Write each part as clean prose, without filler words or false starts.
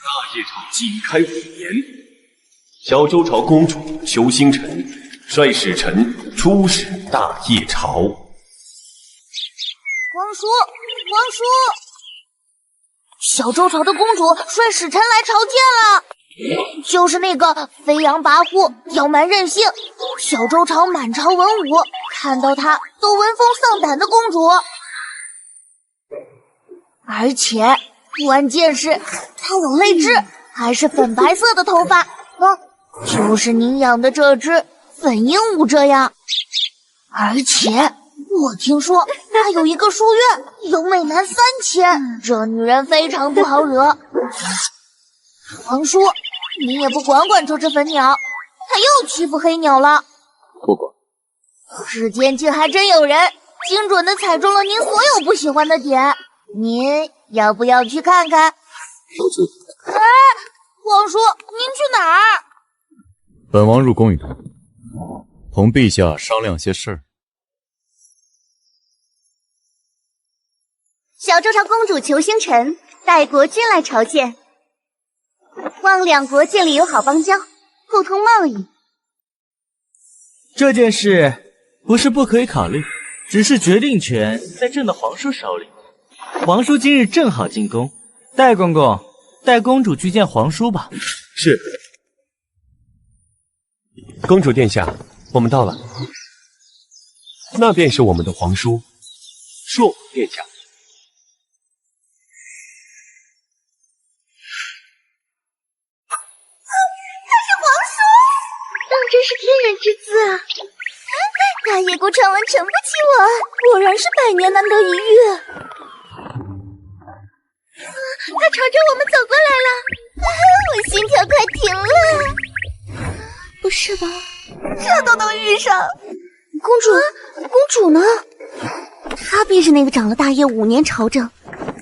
大业朝仅开5年，小周朝公主邱星辰率使臣出使大业朝。皇叔，皇叔，小周朝的公主率使臣来朝见了。就是那个飞扬跋扈、刁蛮任性，小周朝满朝文武看到她都闻风丧胆的公主。而且关键是她有泪痣，还是粉白色的头发，就是您养的这只粉鹦鹉这样。而且我听说她有一个书院，有美男3000，这女人非常不好惹。皇叔，你也不管管这只粉鸟，它又欺负黑鸟了。不管。世间竟还真有人精准地踩中了您所有不喜欢的点，您要不要去看看？不去。哎，皇叔，您去哪儿？本王入宫一趟，同陛下商量些事儿。小周朝公主裘星辰带国君来朝见。望两国建立友好邦交，互通贸易。这件事不是不可以考虑，只是决定权在朕的皇叔手里。皇叔今日正好进宫，戴公公带公主去见皇叔吧。是。公主殿下，我们到了。那便是我们的皇叔，硕王殿下。真是天人之姿啊！大野国传闻臣不欺我，果然是100年难得一遇。他朝着我们走过来了，我心跳快停了。不是吧？这都能遇上？公主呢？她便是那个掌了大业5年朝政，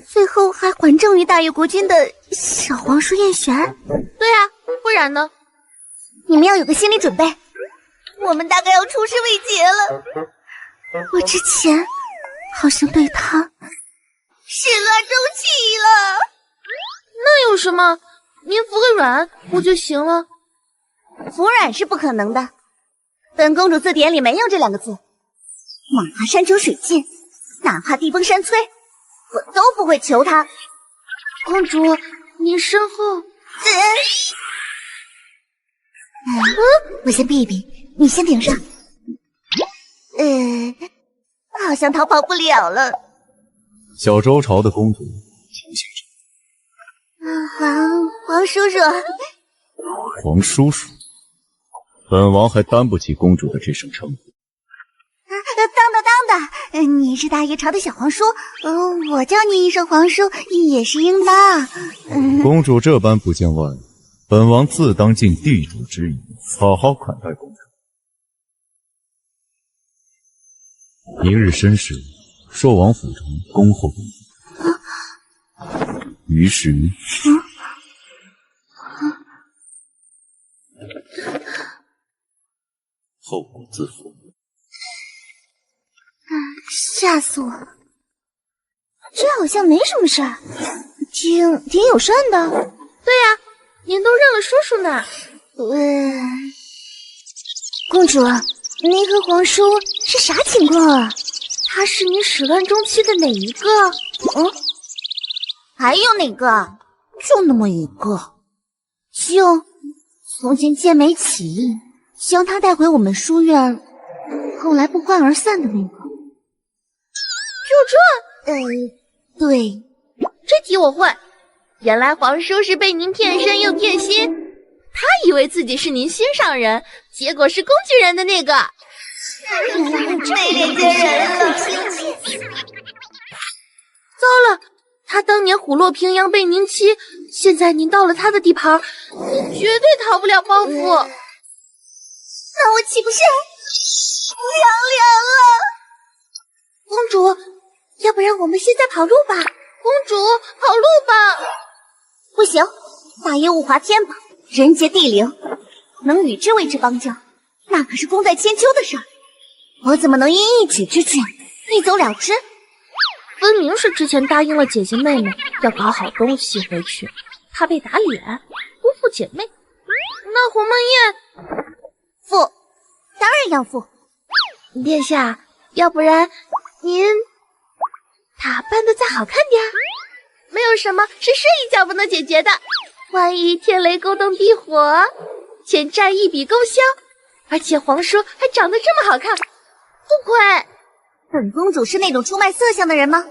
最后还还政于大业国君的小皇叔燕璇。对啊，不然呢？你们要有个心理准备，我们大概要出师未捷了。我之前好像对他始乱终弃了。那有什么？您服个软不就行了？服软是不可能的，本公主字典里没有这2个字。哪怕山穷水尽，哪怕地崩山摧，我都不会求他。公主，您身后……我先避一避，你先顶上。好像逃跑不了了。小周朝的公主裘星辰。皇叔叔。皇叔叔，本王还担不起公主的这声称呼。当的，你是大业朝的小皇叔，我叫你一声皇叔也是应当。公主这般不见外，本王自当尽地主之谊，好好款待公主。明日申时，寿王府中恭候公主。于时，后果自负。吓死我了！这好像没什么事儿，挺友善的。对呀，您都认了叔叔呢。公主，您和皇叔是啥情况啊？他是你始乱终弃的哪一个？还有哪个？就那么一个。就从前剑眉起义，将他带回我们书院，后来不欢而散的那个。就这？对。这题我会。原来皇叔是被您骗身又骗心，他以为自己是您心上人，结果是工具人的那个。没脸见人了。糟了，他当年虎落平阳被您欺，现在您到了他的地盘，您绝对逃不了包袱。那我岂不是凉了？公主，要不然我们现在跑路吧？公主，跑路吧！不行，大业物华天宝，人杰地灵，能与之为之邦交，那可是功在千秋的事儿。我怎么能因一己之见一走了之？分明是之前答应了姐姐妹妹要搞好东西回去，怕被打脸，辜负姐妹。那鸿门宴付，当然要付。殿下，要不然您打扮的再好看点儿。没有什么是睡一觉不能解决的，万一天雷勾动地火，前战一笔勾销，而且皇叔还长得这么好看，不亏。本公主是那种出卖色相的人吗？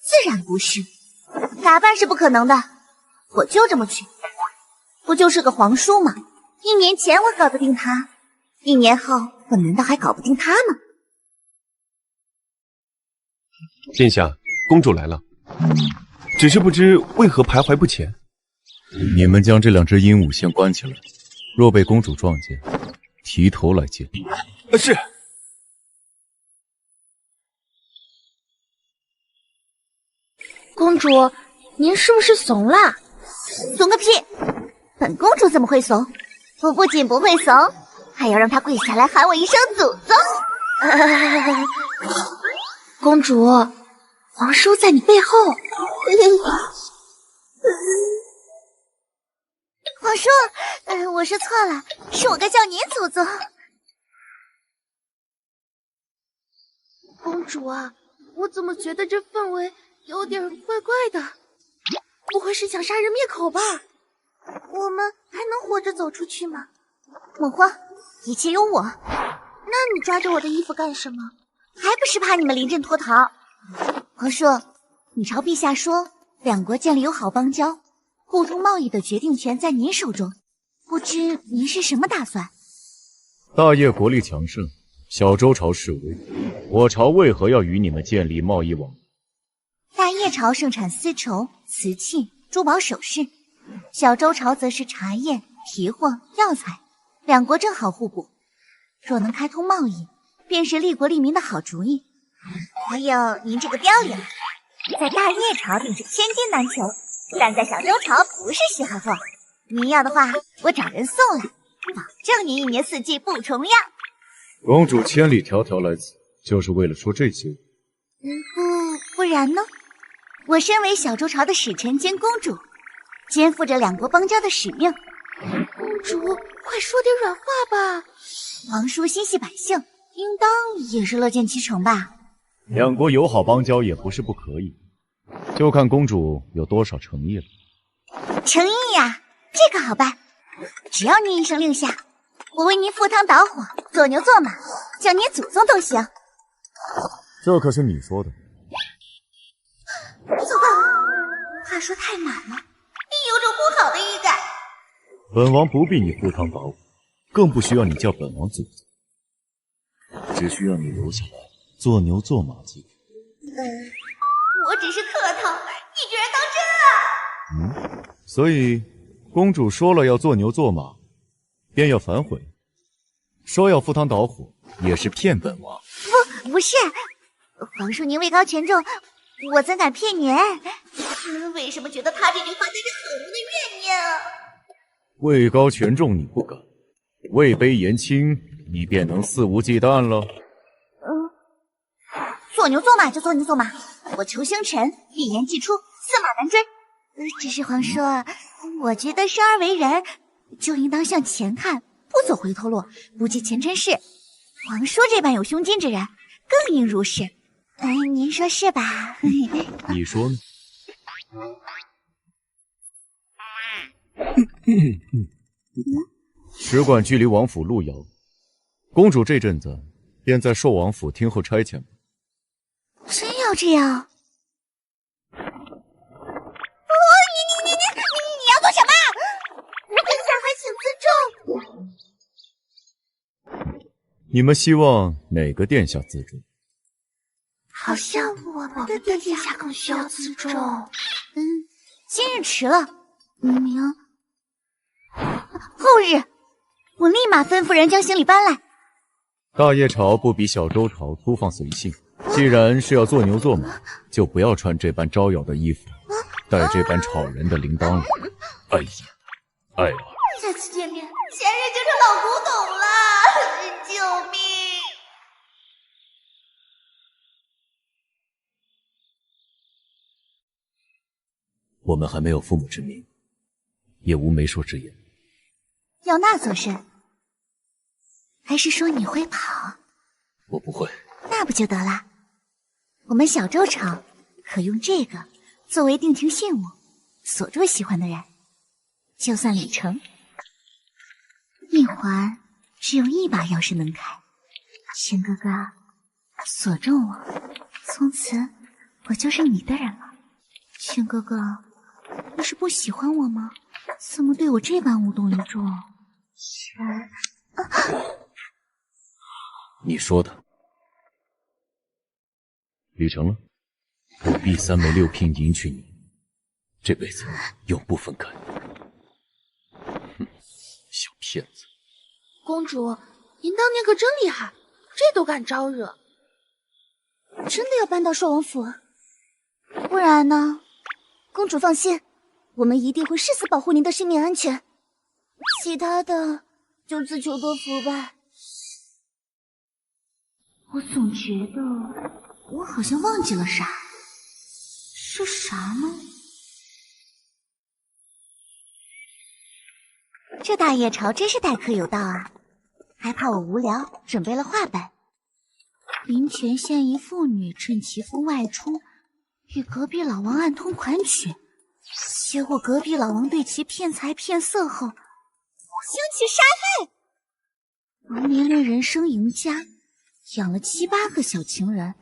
自然不是，打扮是不可能的。我就这么去，不就是个皇叔吗？1年前我搞得定他，1年后我难道还搞不定他吗？殿下，公主来了，只是不知为何徘徊不前。你们将这2只鹦鹉先关起来，若被公主撞见，提头来见。是。公主，您是不是怂啦？怂个屁！本公主怎么会怂？我不仅不会怂，还要让她跪下来喊我一声祖宗。公主，皇叔在你背后。皇叔，我说错了，是我该叫您祖宗。公主啊，我怎么觉得这氛围有点怪怪的？不会是想杀人灭口吧？我们还能活着走出去吗？莫慌，一切有我。那你抓着我的衣服干什么？还不是怕你们临阵脱逃。皇叔，你朝陛下说，2国建立友好邦交，互通贸易的决定权在您手中，不知您是什么打算？大业国力强盛，小周朝示威，我朝为何要与你们建立贸易往来？大业朝盛产丝绸、瓷器、珠宝首饰，小周朝则是茶叶、皮货、药材，2国正好互补。若能开通贸易，便是利国利民的好主意。还有您这个标领，在大业朝定是千金难求，但在小周朝不是稀罕货。您要的话，我找人送来，保证您1年4季不重样。公主千里迢迢来此，就是为了说这些？不然呢？我身为小周朝的使臣兼公主，肩负着2国邦交的使命。公主，快说点软话吧。皇叔心系百姓，应当也是乐见其成吧。 2国友好邦交也不是不可以，就看公主有多少诚意了。诚意呀，这个好办，只要您一声令下，我为您赴汤蹈火，做牛做马，叫您祖宗都行。这可是你说的。祖宗，话说太满了，有种不好的预感。本王不必你赴汤蹈火，更不需要你叫本王祖宗，只需要你留下来做牛做马即可。我只是客套，你居然当真啊？所以公主说了要做牛做马，便要反悔；说要赴汤蹈火，也是骗本王。不是，皇叔您位高权重，我怎敢骗您？为什么觉得他这句话带着很浓的怨念啊？位高权重你不敢，位卑言轻你便能肆无忌惮了。做牛做马就做牛做马，我求星辰，一言既出，驷马难追。只是皇叔，我觉得生而为人，就应当向前看，不走回头路，不计前尘事。皇叔这般有胸襟之人，更应如是。您说是吧？你说呢？使馆距离王府路遥，公主这阵子便在寿王府听候差遣吧。真要这样？你要做什么？殿下还请自重。你们希望哪个殿下自重？好像我们的殿下更需要自重。今日迟了，后日，我立马吩咐人将行李搬来。大业朝不比小周朝粗放随性，既然是要做牛做马，就不要穿这般招摇的衣服，带这般吵人的铃铛了。哎呀，哎呀！再次见面，前任就成老古董了，救命！我们还没有父母之命，也无媒妁之言。要那做甚？还是说你会跑？我不会。那不就得了？我们小周朝可用这个作为定情信物，锁住喜欢的人。就算礼成，一环只有一把钥匙能开。秦哥哥，锁住我，从此我就是你的人了。秦哥哥，你是不喜欢我吗？怎么对我这般无动于衷？你说的。礼成了，我必3媒6聘迎娶你，这辈子永不分开。哼，小骗子！公主，您当年可真厉害，这都敢招惹。真的要搬到寿王府？不然呢？公主放心，我们一定会誓死保护您的生命安全。其他的就自求多福吧。我总觉得我好像忘记了啥，是啥呢？这大叶朝真是待客有道啊，还怕我无聊，准备了话本。临泉县一妇女趁其夫外出，与隔壁老王暗通款曲，结果隔壁老王对其骗财骗色后，兴起杀害。王连连人生赢家，养了7、8个小情人，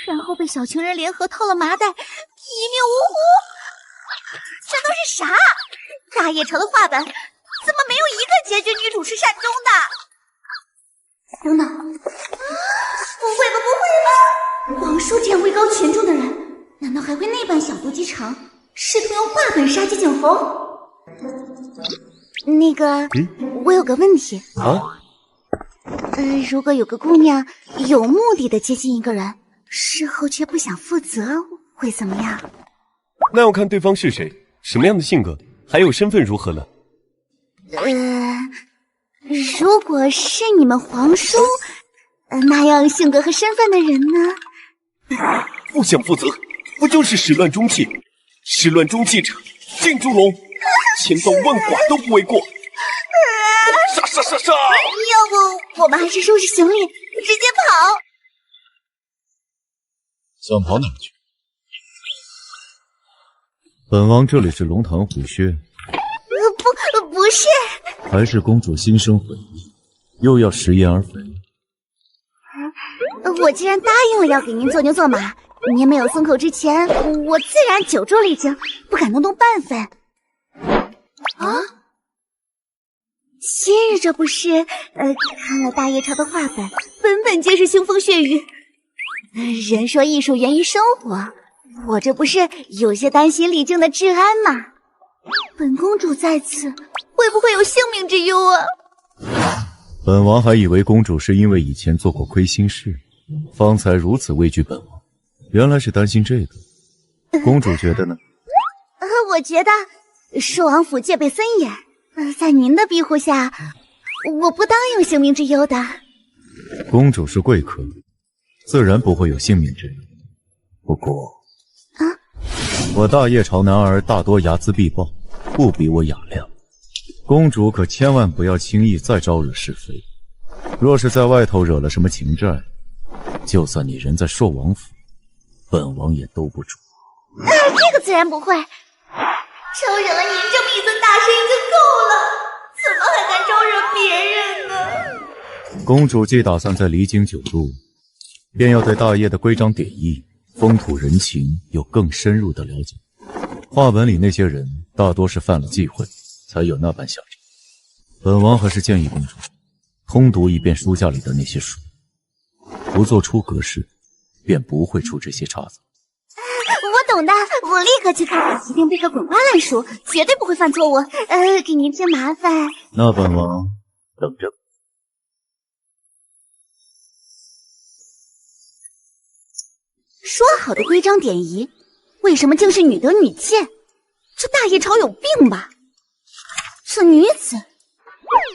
然后被小情人联合套了麻袋，一命呜呼。这都是啥？大叶朝的话本怎么没有一个结局女主是善终的？等等，不会吧，不会吧！王叔这样位高权重的人，难道还会那般小肚鸡肠，试图用话本杀姬景洪？那个，我有个问题啊。如果有个姑娘有目的的接近一个人，事后却不想负责，会怎么样？那要看对方是谁，什么样的性格，还有身份如何了。如果是你们皇叔，那样性格和身份的人呢？不想负责，不就是始乱终弃？始乱终弃者，尽诛龙，千刀万剐都不为过。杀！要不我们还是收拾行李，直接跑？想跑哪儿去？本王这里是龙潭虎穴。不是。还是公主心生悔意，又要食言而肥。我既然答应了要给您做牛做马，您没有松口之前，我自然久住力争，不敢弄动半分。啊！昔日这不是看了大叶朝的画本，本本皆是腥风血雨。人说艺术源于生活，我这不是有些担心丽晶的治安吗？本公主在此，会不会有性命之忧啊？本王还以为公主是因为以前做过亏心事，方才如此畏惧本王，原来是担心这个。公主觉得呢？我觉得寿王府戒备森严，在您的庇护下，我不当有性命之忧的。公主是贵客，自然不会有性命之忧。不过，我大叶朝男儿大多睚眦必报，不比我雅量。公主可千万不要轻易再招惹是非。若是在外头惹了什么情债，就算你人在寿王府，本王也兜不住。这个自然不会。招惹了您这么一尊大神已经够了，怎么还敢招惹别人呢？公主既打算在离京久住，便要对大叶的规章典义、风土人情有更深入的了解。画本里那些人大多是犯了忌讳，才有那般下场。本王还是建议公主通读一遍书架里的那些书，不做出格式，便不会出这些差错。我懂的，我立刻去看，一定背个滚瓜烂熟，绝对不会犯错误。给您添麻烦。那本王等着。说好的规章典仪，为什么竟是女德女鉴？这大叶朝有病吧？这女子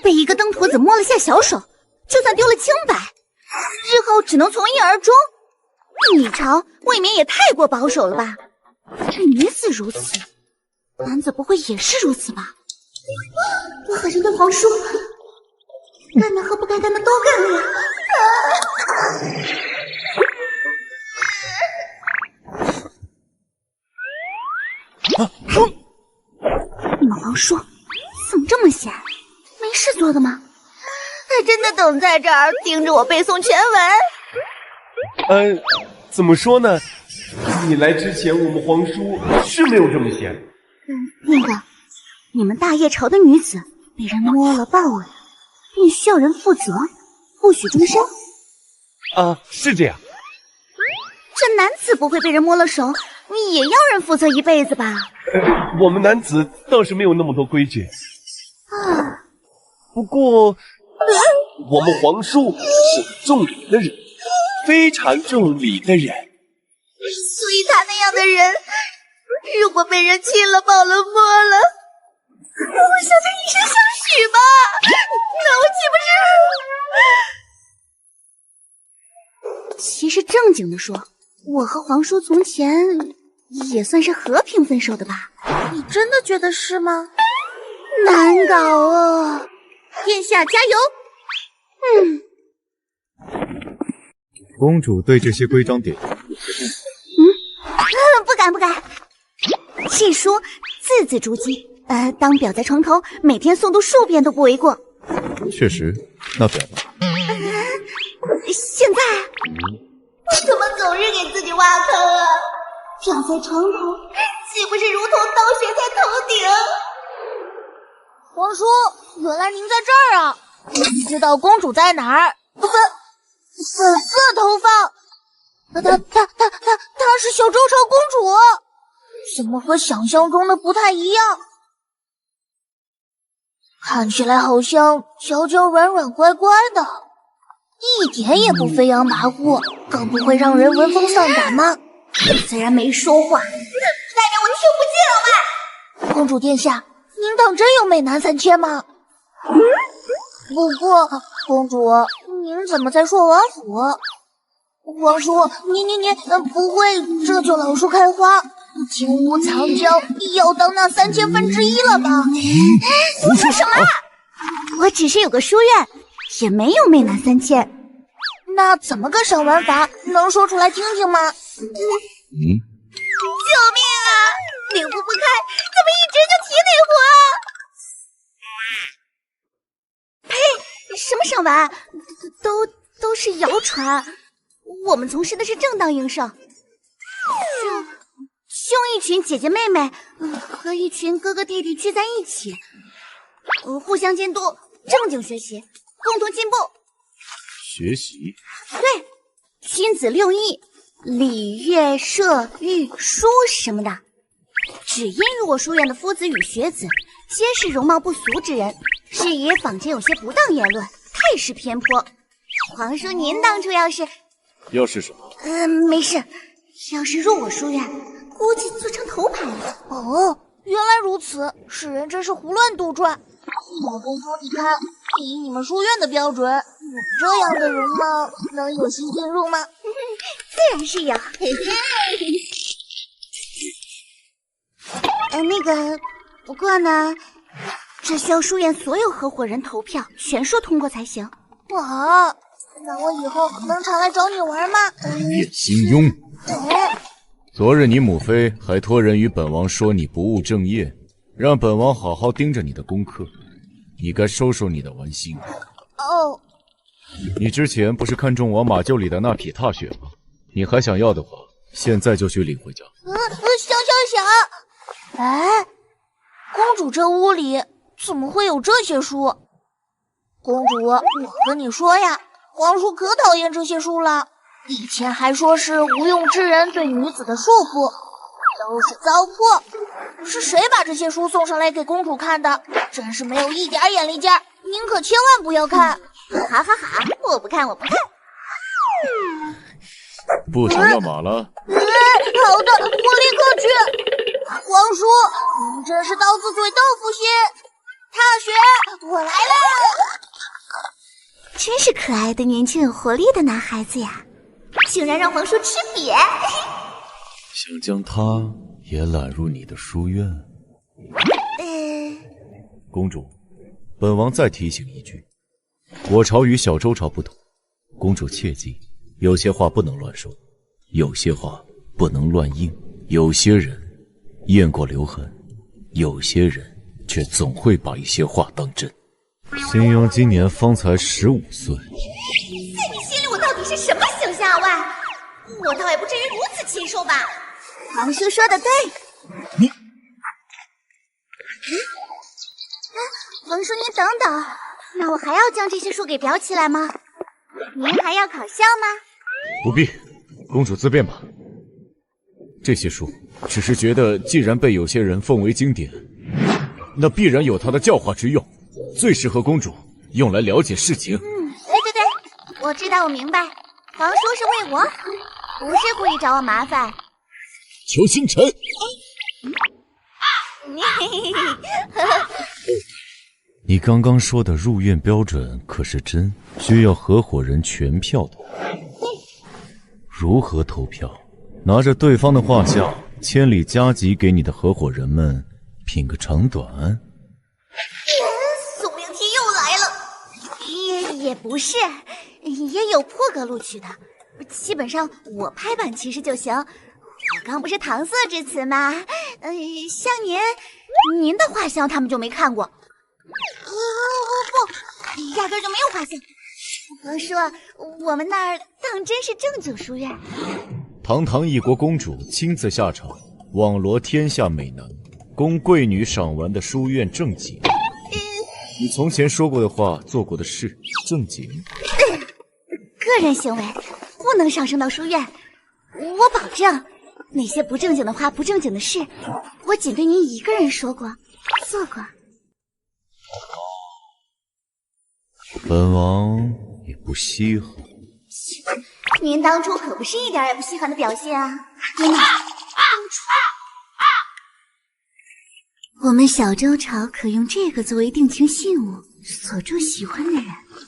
被一个登徒子摸了下小手，就算丢了清白，日后只能从一而终。女朝未免也太过保守了吧？这女子如此，男子不会也是如此吧？我好像对皇叔该干和不该干的都干了。你们皇叔怎么这么闲？没事做的吗？他真的等在这儿盯着我背诵全文？怎么说呢？你来之前，我们皇叔是没有这么闲。那个，你们大叶朝的女子被人摸了抱了，便需要人负责，不许终身。是这样。这男子不会被人摸了手，也要人负责一辈子吧？我们男子倒是没有那么多规矩。不过，我们皇叔是重礼的人，非常重礼的人。所以他那样的人，如果被人亲了、抱了、摸了，我想他以身相许吧？那我岂不是……其实正经的说，我和皇叔从前也算是和平分手的吧？你真的觉得是吗？难搞啊！殿下加油！公主对这些规章点不敢，这书字字珠玑，当裱在床头，每天诵读数遍都不为过。确实，那表吧。现在我怎么总是给自己挖坑啊？裱在床头，岂不是如同刀悬在头顶？皇叔，原来您在这儿啊！你知道公主在哪儿？粉色头发，她是小周朝公主，怎么和想象中的不太一样？看起来好像娇娇软软乖乖的，一点也不飞扬跋扈，更不会让人闻风丧胆吗？虽然没说话，代表我听不见了吧？公主殿下，您当真有美男3000吗？不过，公主，您怎么在朔王府？皇叔，您不会这就老树开花，金屋藏娇，要当那1/3000了吧？胡说什么？我只是有个书院，也没有媚男3000。那怎么个赏玩法？能说出来听听吗？救命啊！领悟不开，怎么一直就提哪壶啊？呸！什么赏玩？都是谣传。我们从事的是正当营生，兄一群姐姐妹妹和一群哥哥弟弟聚在一起，互相监督，正经学习，共同进步。学习？对，君子6艺，礼乐射御书什么的。只因入我书院的夫子与学子皆是容貌不俗之人，是以坊间有些不当言论，太是偏颇。皇叔您当初要是什么？没事。要是入我书院，估计做成头牌了。哦，原来如此，世人真是胡乱杜撰。老公说，你看，以你们书院的标准，我这样的人嘛，能有幸进入吗？自然是有。那个，不过呢，这需要书院所有合伙人投票，全数通过才行。哇，那我以后能常来找你玩吗？叶星庸，昨日你母妃还托人与本王说你不务正业，让本王好好盯着你的功课，你该收收你的玩心。哦，你之前不是看中我马厩里的那匹踏雪吗？你还想要的话，现在就去领回家。想，哎，公主这屋里怎么会有这些书？公主，我跟你说呀，皇叔可讨厌这些书了。以前还说是无用之人对女子的束缚，都是糟粕。是谁把这些书送上来给公主看的？真是没有一点眼力劲儿！您可千万不要看！好，我不看。不想要马了？好的，我立刻去。皇叔，您真是刀子嘴豆腐心。踏雪，我来了。真是可爱的、年轻有活力的男孩子呀！竟然让皇叔吃瘪！想将他也揽入你的书院？公主，本王再提醒一句，我朝与小周朝不同，公主切记，有些话不能乱说，有些话不能乱应。有些人雁过留痕，有些人却总会把一些话当真。新阳今年方才15岁，在你心里我到底是什么形象啊？我倒也不至于如此禽兽吧？皇叔说的对。你，皇叔您等等，那我还要将这些书给裱起来吗？您还要考校吗？不必，公主自便吧。这些书只是觉得，既然被有些人奉为经典，那必然有它的教化之用，最适合公主用来了解事情。对，我知道，我明白。皇叔是为我好，不是故意找我麻烦。求星辰，你刚刚说的入院标准可是真？需要合伙人全票投。如何投票？拿着对方的画像，千里加急给你的合伙人们品个长短。宿命题又来了。也不是，也有破格录取的。基本上我拍板其实就行。我刚不是搪塞之词吗？像您的画像他们就没看过。不，压根就没有画像。皇叔，我们那儿当真是正经书院。堂堂一国公主亲自下场，网罗天下美男，供贵女赏玩的书院正经。你从前说过的话，做过的事，正经。个人行为不能上升到书院。我保证，那些不正经的话、不正经的事，我仅对您一个人说过、做过。本王也不稀罕。您当初可不是一点也不稀罕的表现啊！我们小周朝可用这个作为定情信物，锁住喜欢的人，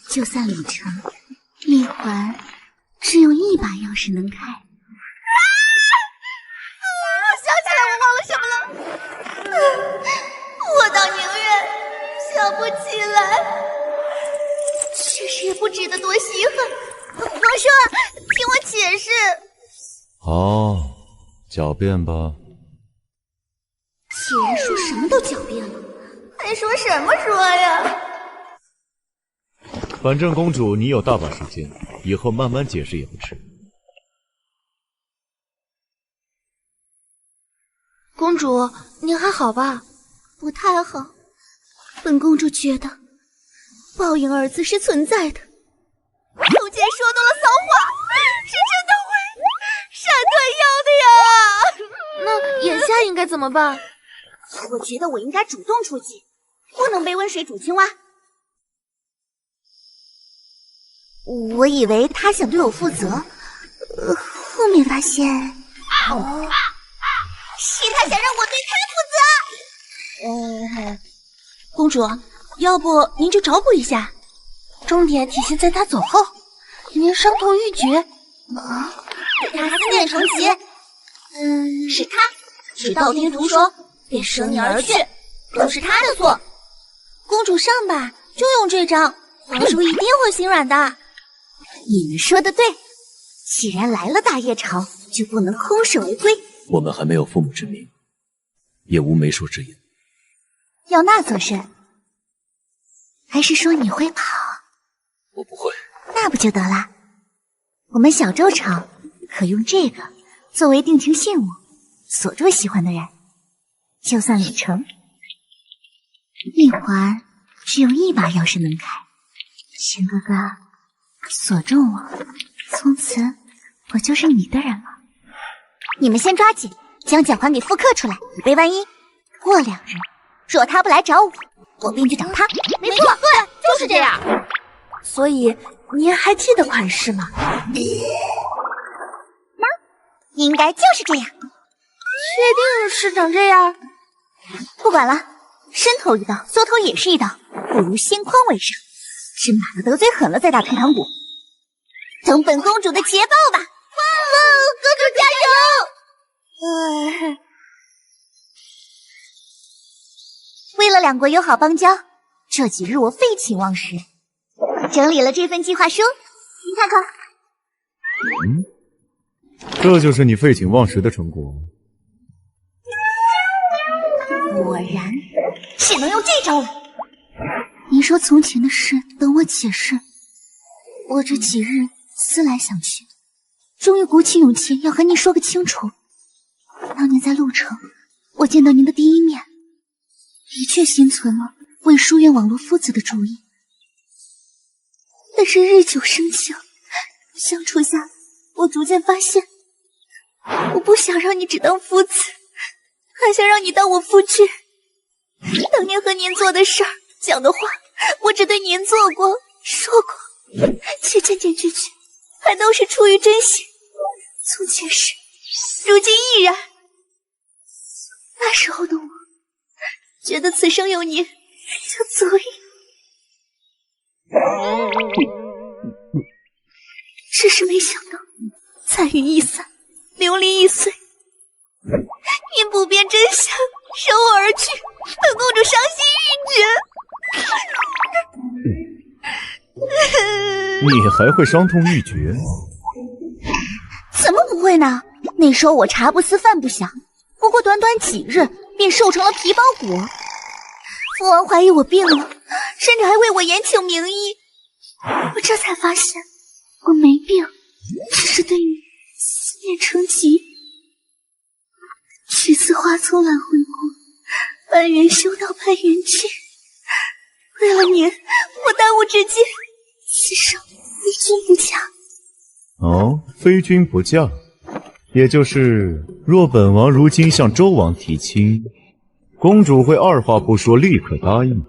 就算旅程一环只有一把钥匙能开。我想起来我忘了什么了，我倒宁愿想不起来。确实也不值得多稀罕。皇叔，听我解释。好，狡辩吧。既然说什么都狡辩了，还说什么说呀？反正公主你有大把时间，以后慢慢解释也不迟。公主，您还好吧？不太好。本公主觉得报应二字是存在的。从前说多了骚话，是真的会闪断腰的呀！那眼下应该怎么办？我觉得我应该主动出击，不能被温水煮青蛙。我以为他想对我负责，后面发现，是他想让我对他负责。公主，要不您就找补一下，重点体现在他走后，您伤痛欲绝。对他思念成疾。是他只道听途说，便舍你而去，都是他的错。公主上吧，就用这招，皇叔一定会心软的。你们说的对，既然来了大叶朝，就不能空手而归。我们还没有父母之命，也无媒妁之言。要那做甚？还是说你会跑？我不会。那不就得了？我们小周朝可用这个作为定情信物，锁住喜欢的人，就算旅程一环只有一把钥匙能开。秦哥哥，锁住我，从此我就是你的人了。你们先抓紧将蒋环给复刻出来，以备万一。过2日，若他不来找我，我便去找他。没错，对，就是这样。所以您还记得款式吗？应该就是这样。确定是长这样？不管了，伸头一刀，缩头也是一刀，不如先匡为上。只马的得罪狠了再打退堂鼓。等本公主的捷报吧！公主加油！为了两国友好邦交，这几日我废寝忘食，整理了这份计划书，您看看。这就是你废寝忘食的成果。果然只能用这招了。您说从前的事等我解释，我这几日思来想去，终于鼓起勇气要和您说个清楚。当年在鹿城，我见到您的第一面，的确心存了为书院网络夫子的主意，但是日久生情，相处下我逐渐发现，我不想让你只当夫子，还想让你当我夫君。当年和您做的事儿，讲的话，我只对您做过、说过，却句句还都是出于真心。从前事，如今亦然。那时候的我，觉得此生有您就足矣。只是没想到，彩云易散，流离易碎。您不辨真相，舍我而去，本公主伤心欲绝。你还会伤痛欲绝？怎么不会呢？那时候我茶不思饭不想，不过短短几日便瘦成了皮包骨。父王怀疑我病了，甚至还为我延请名医。我这才发现，我没病，只是对你思念成疾。许次花丛懒回宫，半缘修道半缘去。为了您，我当务之急，此生非君不嫁。哦，非君不嫁，也就是若本王如今向周王提亲，公主会二话不说立刻答应。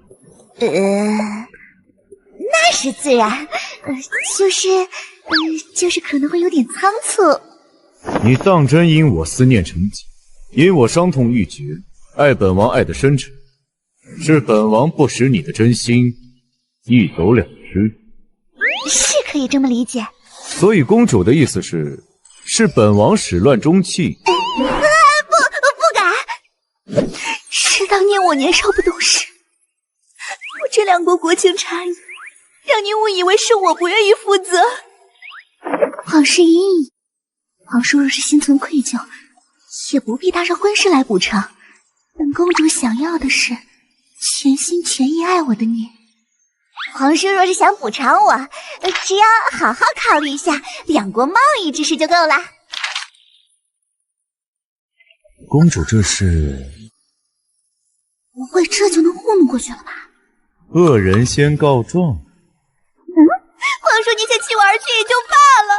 那是自然，就是可能会有点仓促。你当真因我思念成疾，因我伤痛欲绝，爱本王爱得深沉，是本王不识你的真心，一走了之。是可以这么理解。所以公主的意思是本王始乱终弃。不敢。是当年我年少不懂事，我这两国国情差异，让您误以为是我不愿意负责。往事已矣，皇叔若是心存愧疚，也不必搭上婚事来补偿。本公主想要的是全心全意爱我的你。皇叔若是想补偿我，只要好好考虑一下两国贸易之事就够了。公主这是……不会这就能糊弄过去了吧？恶人先告状。皇叔您先弃我而去也就罢了，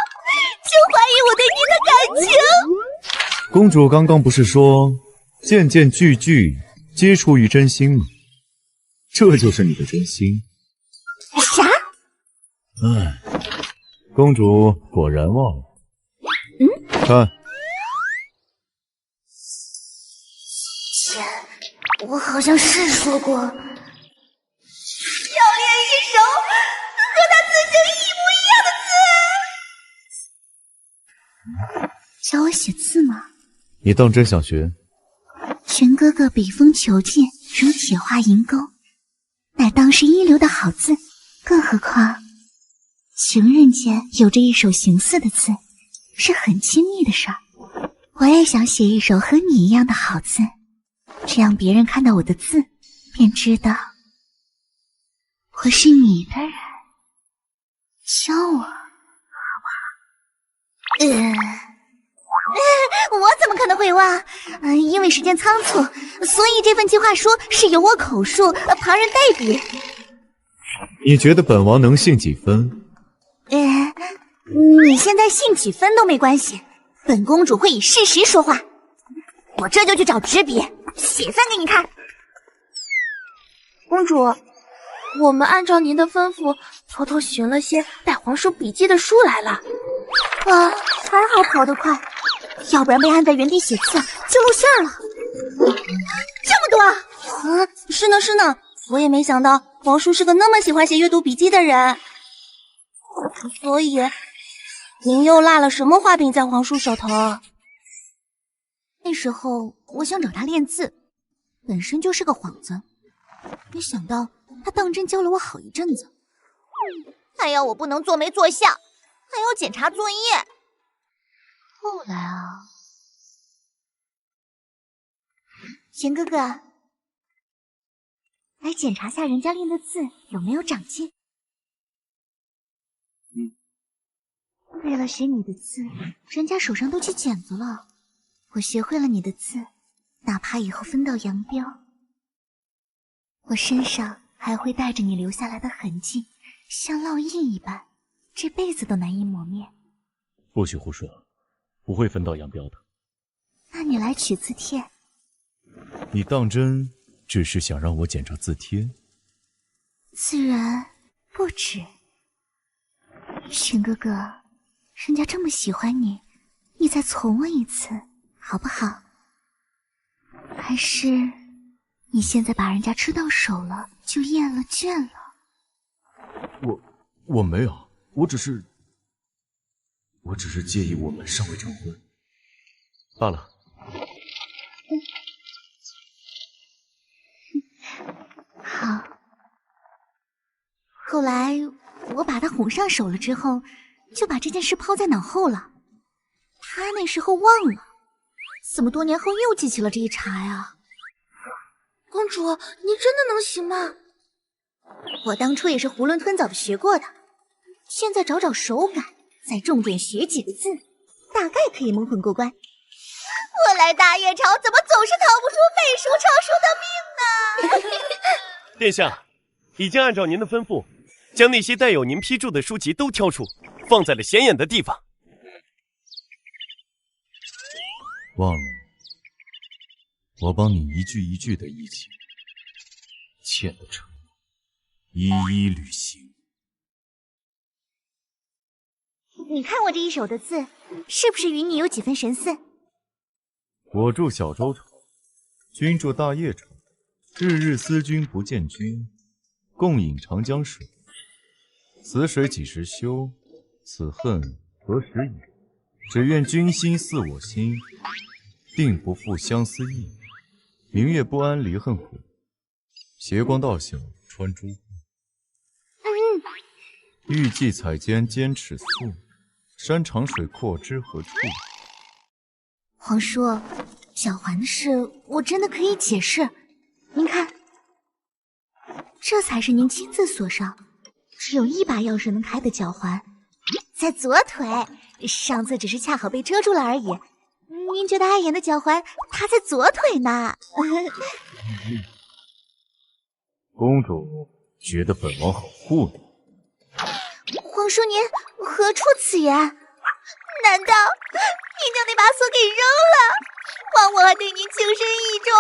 就怀疑我对您的感情。公主刚刚不是说件件句句皆出于真心吗？这就是你的真心。啥？公主果然忘了。看，我好像是说过，要练一手和他字形一模一样的字。教我写字吗？你当真想学？全哥哥笔锋遒劲，如铁画银钩，乃当世一流的好字。更何况情人间有着一手形似的字，是很亲密的事儿。我也想写一手和你一样的好字，这样别人看到我的字，便知道我是你的人。教我好不好？我怎么可能会忘？因为时间仓促，所以这份计划书是由我口述，旁人代笔。你觉得本王能信几分？你现在信几分都没关系，本公主会以事实说话。我这就去找纸笔，写份给你看。公主，我们按照您的吩咐，偷偷寻了些带皇叔笔记的书来了。还好跑得快，要不然被按在原地写字就露馅了。这么多？是呢是呢，我也没想到皇叔是个那么喜欢写阅读笔记的人。所以，您又落了什么画饼在皇叔手头？那时候我想找他练字，本身就是个幌子，没想到他当真教了我好一阵子，还要我不能坐没坐下，还要检查作业。后来啊，玄哥哥，来检查下人家练的字有没有长进。为了学你的字，人家手上都起茧子了。我学会了你的字，哪怕以后分道扬镳，我身上还会带着你留下来的痕迹，像烙印一般，这辈子都难以磨灭。不许胡说，不会分道扬镳的。那你来取字帖。你当真只是想让我检查字帖？自然不止。玄哥哥，人家这么喜欢你，你再从我一次好不好？还是你现在把人家吃到手了，就厌了倦了？我没有，我只是介意我们尚未成婚罢了。好。后来我把他哄上手了之后，就把这件事抛在脑后了。他那时候忘了，怎么多年后又记起了这一茬呀？公主，你真的能行吗？我当初也是囫囵吞枣的学过的，现在找找手感，再重点学几个字，大概可以蒙混过关。我来大叶朝怎么总是逃不出背书抄书的命呢？殿下，已经按照您的吩咐，将那些带有您批注的书籍都挑出，放在了显眼的地方。忘了，我帮你一句一句的议情，欠的承诺一一履行。你看我这一手的字，是不是与你有几分神似？我住小周朝，君住大叶朝，日日思君不见君，共饮长江水。此水几时休？此恨何时已？只愿君心似我心，定不负相思意。明月不谙离恨苦，斜光到晓穿朱户。欲济采涧坚尺素，山长水阔知何处？皇叔，脚环的事我真的可以解释。您看，这才是您亲自锁上，只有一把钥匙能开的脚环，在左腿。上次只是恰好被遮住了而已。您觉得碍眼的脚环，它在左腿呢。公主觉得本王好糊弄。皇叔您何出此言？难道您将那把锁给扔了？枉我还对您情深意重。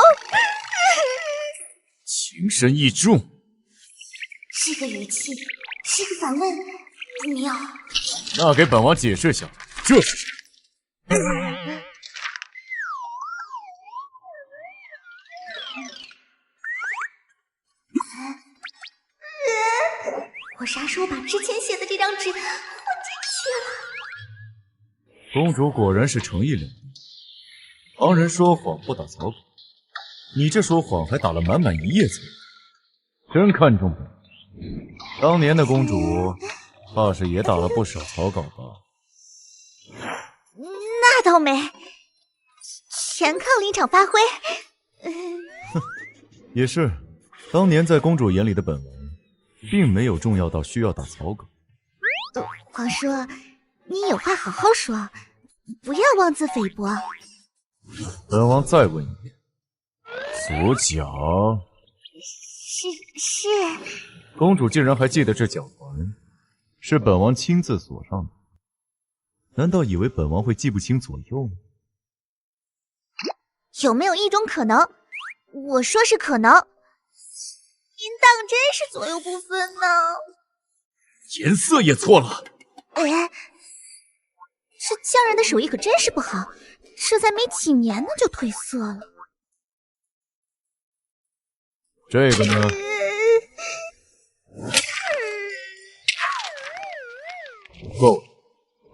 情深意重，这个语气，这个反问，你要……那给本王解释下，这是谁？我啥时候把之前写的这张纸混进去了？公主果然是诚意两面。旁人说谎不打草稿，你这说谎还打了满满一页草稿，真看重本。当年的公主怕是也打了不少草稿吧？那倒没，全靠临场发挥。也是，当年在公主眼里的本王，并没有重要到需要打草稿。皇叔，你有话好好说，不要妄自菲薄。本王再问一遍，左脚？是。公主竟然还记得这脚环是本王亲自锁上的，难道以为本王会记不清左右吗？有没有一种可能？我说是可能。您当真是左右不分呢？颜色也错了。哎，这匠人的手艺可真是不好，这才没几年呢就褪色了。这个呢？够了，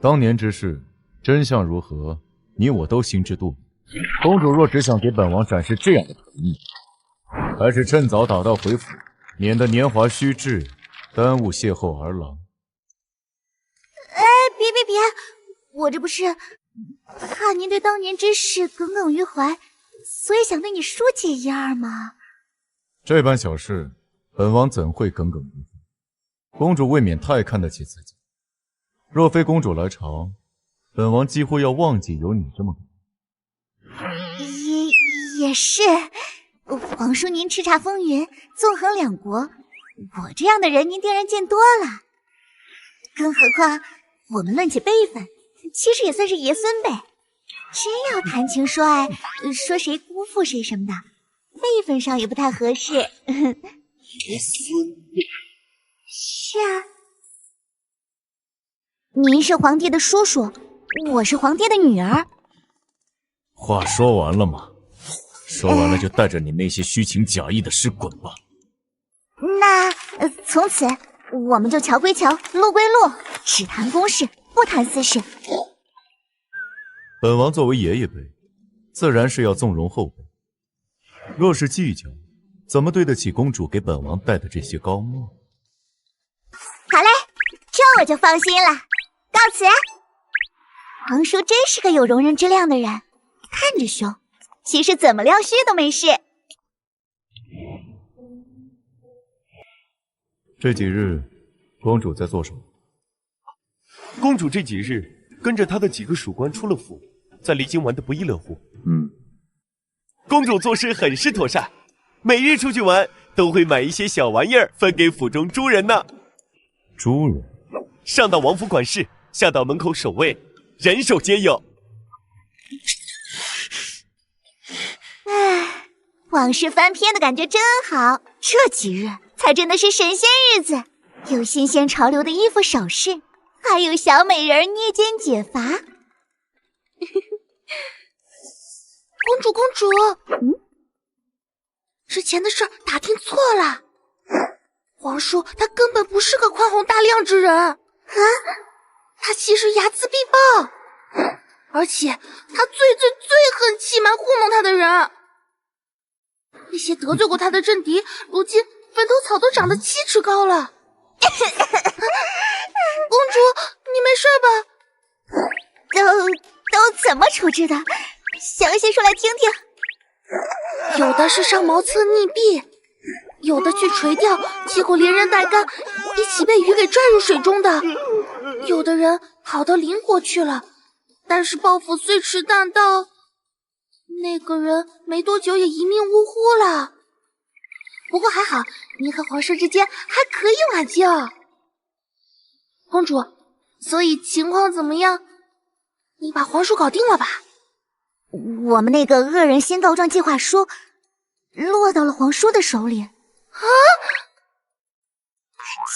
当年之事，真相如何，你我都心知肚明。公主若只想给本王展示这样的诚意，还是趁早打道回府，免得年华虚掷，耽误邂逅儿郎。别，我这不是怕您对当年之事耿耿于怀，所以想对你疏解一二吗？这般小事，本王怎会耿耿于怀？公主未免太看得起自己。若非公主来朝，本王几乎要忘记有你这么个人。也是，皇叔您叱咤风云，纵横两国，我这样的人您定然见多了。更何况我们论起辈分，其实也算是爷孙辈。真要谈情说爱，说谁辜负谁什么的，辈分上也不太合适。爷孙辈。是啊，您是皇帝的叔叔，我是皇帝的女儿。话说完了吗？说完了就带着你那些虚情假意的事滚吧。那从此我们就桥归桥，路归路，只谈公事，不谈私事。本王作为爷爷辈，自然是要纵容后辈。若是计较，怎么对得起公主给本王戴的这些高帽？好嘞，这我就放心了。告辞。皇叔真是个有容人之量的人，看着凶，其实怎么撩须都没事。这几日，公主在做什么？公主这几日跟着她的几个属官出了府，在离京玩得不亦乐乎。公主做事很是妥善，每日出去玩都会买一些小玩意儿分给府中诸人呢。诸人？上到王府管事，下到门口守卫，人手皆有。唉，往事翻篇的感觉真好。这几日才真的是神仙日子，有新鲜潮流的衣服首饰，还有小美人捏肩解乏。公主，之前的事打听错了，皇叔他根本不是个宽宏大量之人啊，他其实睚眦必报，而且他最恨欺瞒糊弄他的人。那些得罪过他的政敌，如今坟头草都长得7尺高了。公主，你没事吧？都怎么处置的？详细说来听听。有的是上茅厕溺毙，有的去垂钓，结果连人带竿一起被鱼给拽入水中的，有的人跑到邻国去了，但是报复虽迟但到，那个人没多久也一命呜呼了。不过还好，您和皇室之间还可以挽救。公主，所以情况怎么样？你把皇叔搞定了吧？我们那个恶人先告状计划书落到了皇叔的手里。啊！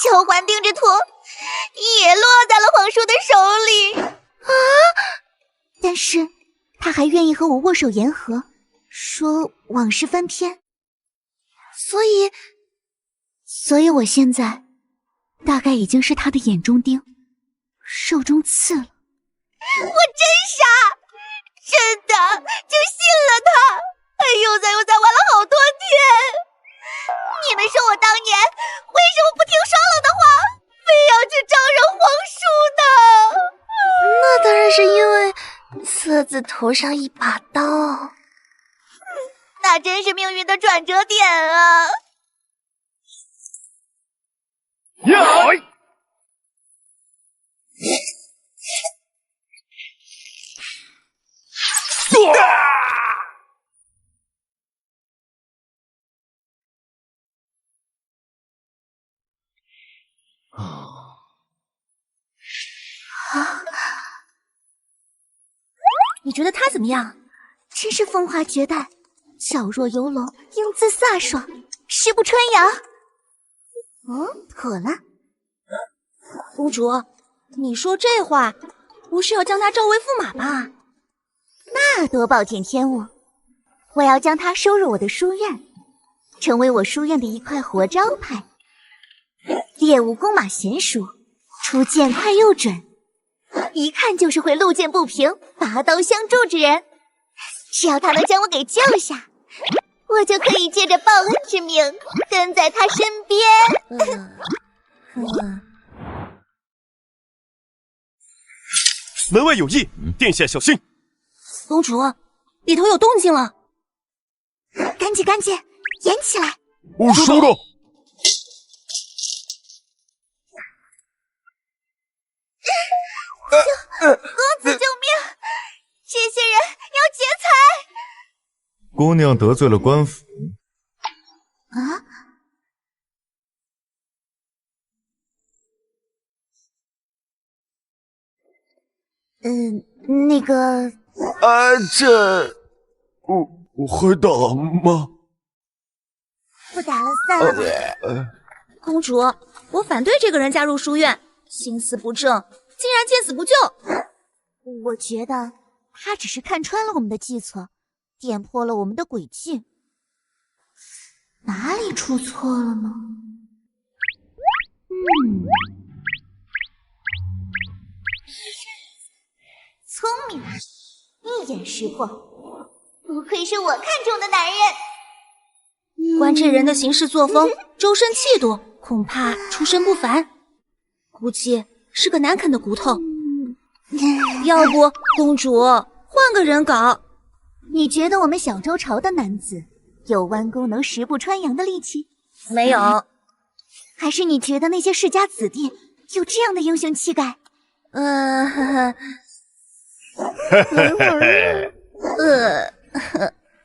交换定制图也落在了皇叔的手里。啊！但是他还愿意和我握手言和，说往事翻篇。所以我现在大概已经是他的眼中钉，肉中刺了。我真傻，真的就信了他，还又在玩了好多天。你们说我当年为什么不听双冷的话，非要去招惹皇叔呢？那当然是因为色字头上一把刀。那真是命运的转折点啊！你觉得他怎么样？真是风华绝代，皎若游龙，英姿飒爽，势不春阳。妥了。公主，你说这话不是要将他召为驸马吧？那多暴殄天物！我要将他收入我的书院，成为我书院的一块活招牌。猎武弓马娴熟，出剑快又准，一看就是会路见不平拔刀相助之人。只要他能将我给救下，我就可以借着报恩之名跟在他身边。门外有异，殿下小心！公主，里头有动静了，赶紧，演起来！我收到。公子救命！这些人要劫财！姑娘得罪了官府。啊？那个……我还打吗？不打了，散了。公主，我反对这个人加入书院，心思不正，竟然见死不救。我觉得他只是看穿了我们的计策，点破了我们的诡计。哪里出错了呢？聪明，一眼识破，不愧是我看中的男人。观这人的行事作风，周身气度，恐怕出身不凡，估计是个难啃的骨头。要不，公主换个人搞？你觉得我们小周朝的男子有弯弓能十步穿杨的力气？没有。还是你觉得那些世家子弟有这样的英雄气概？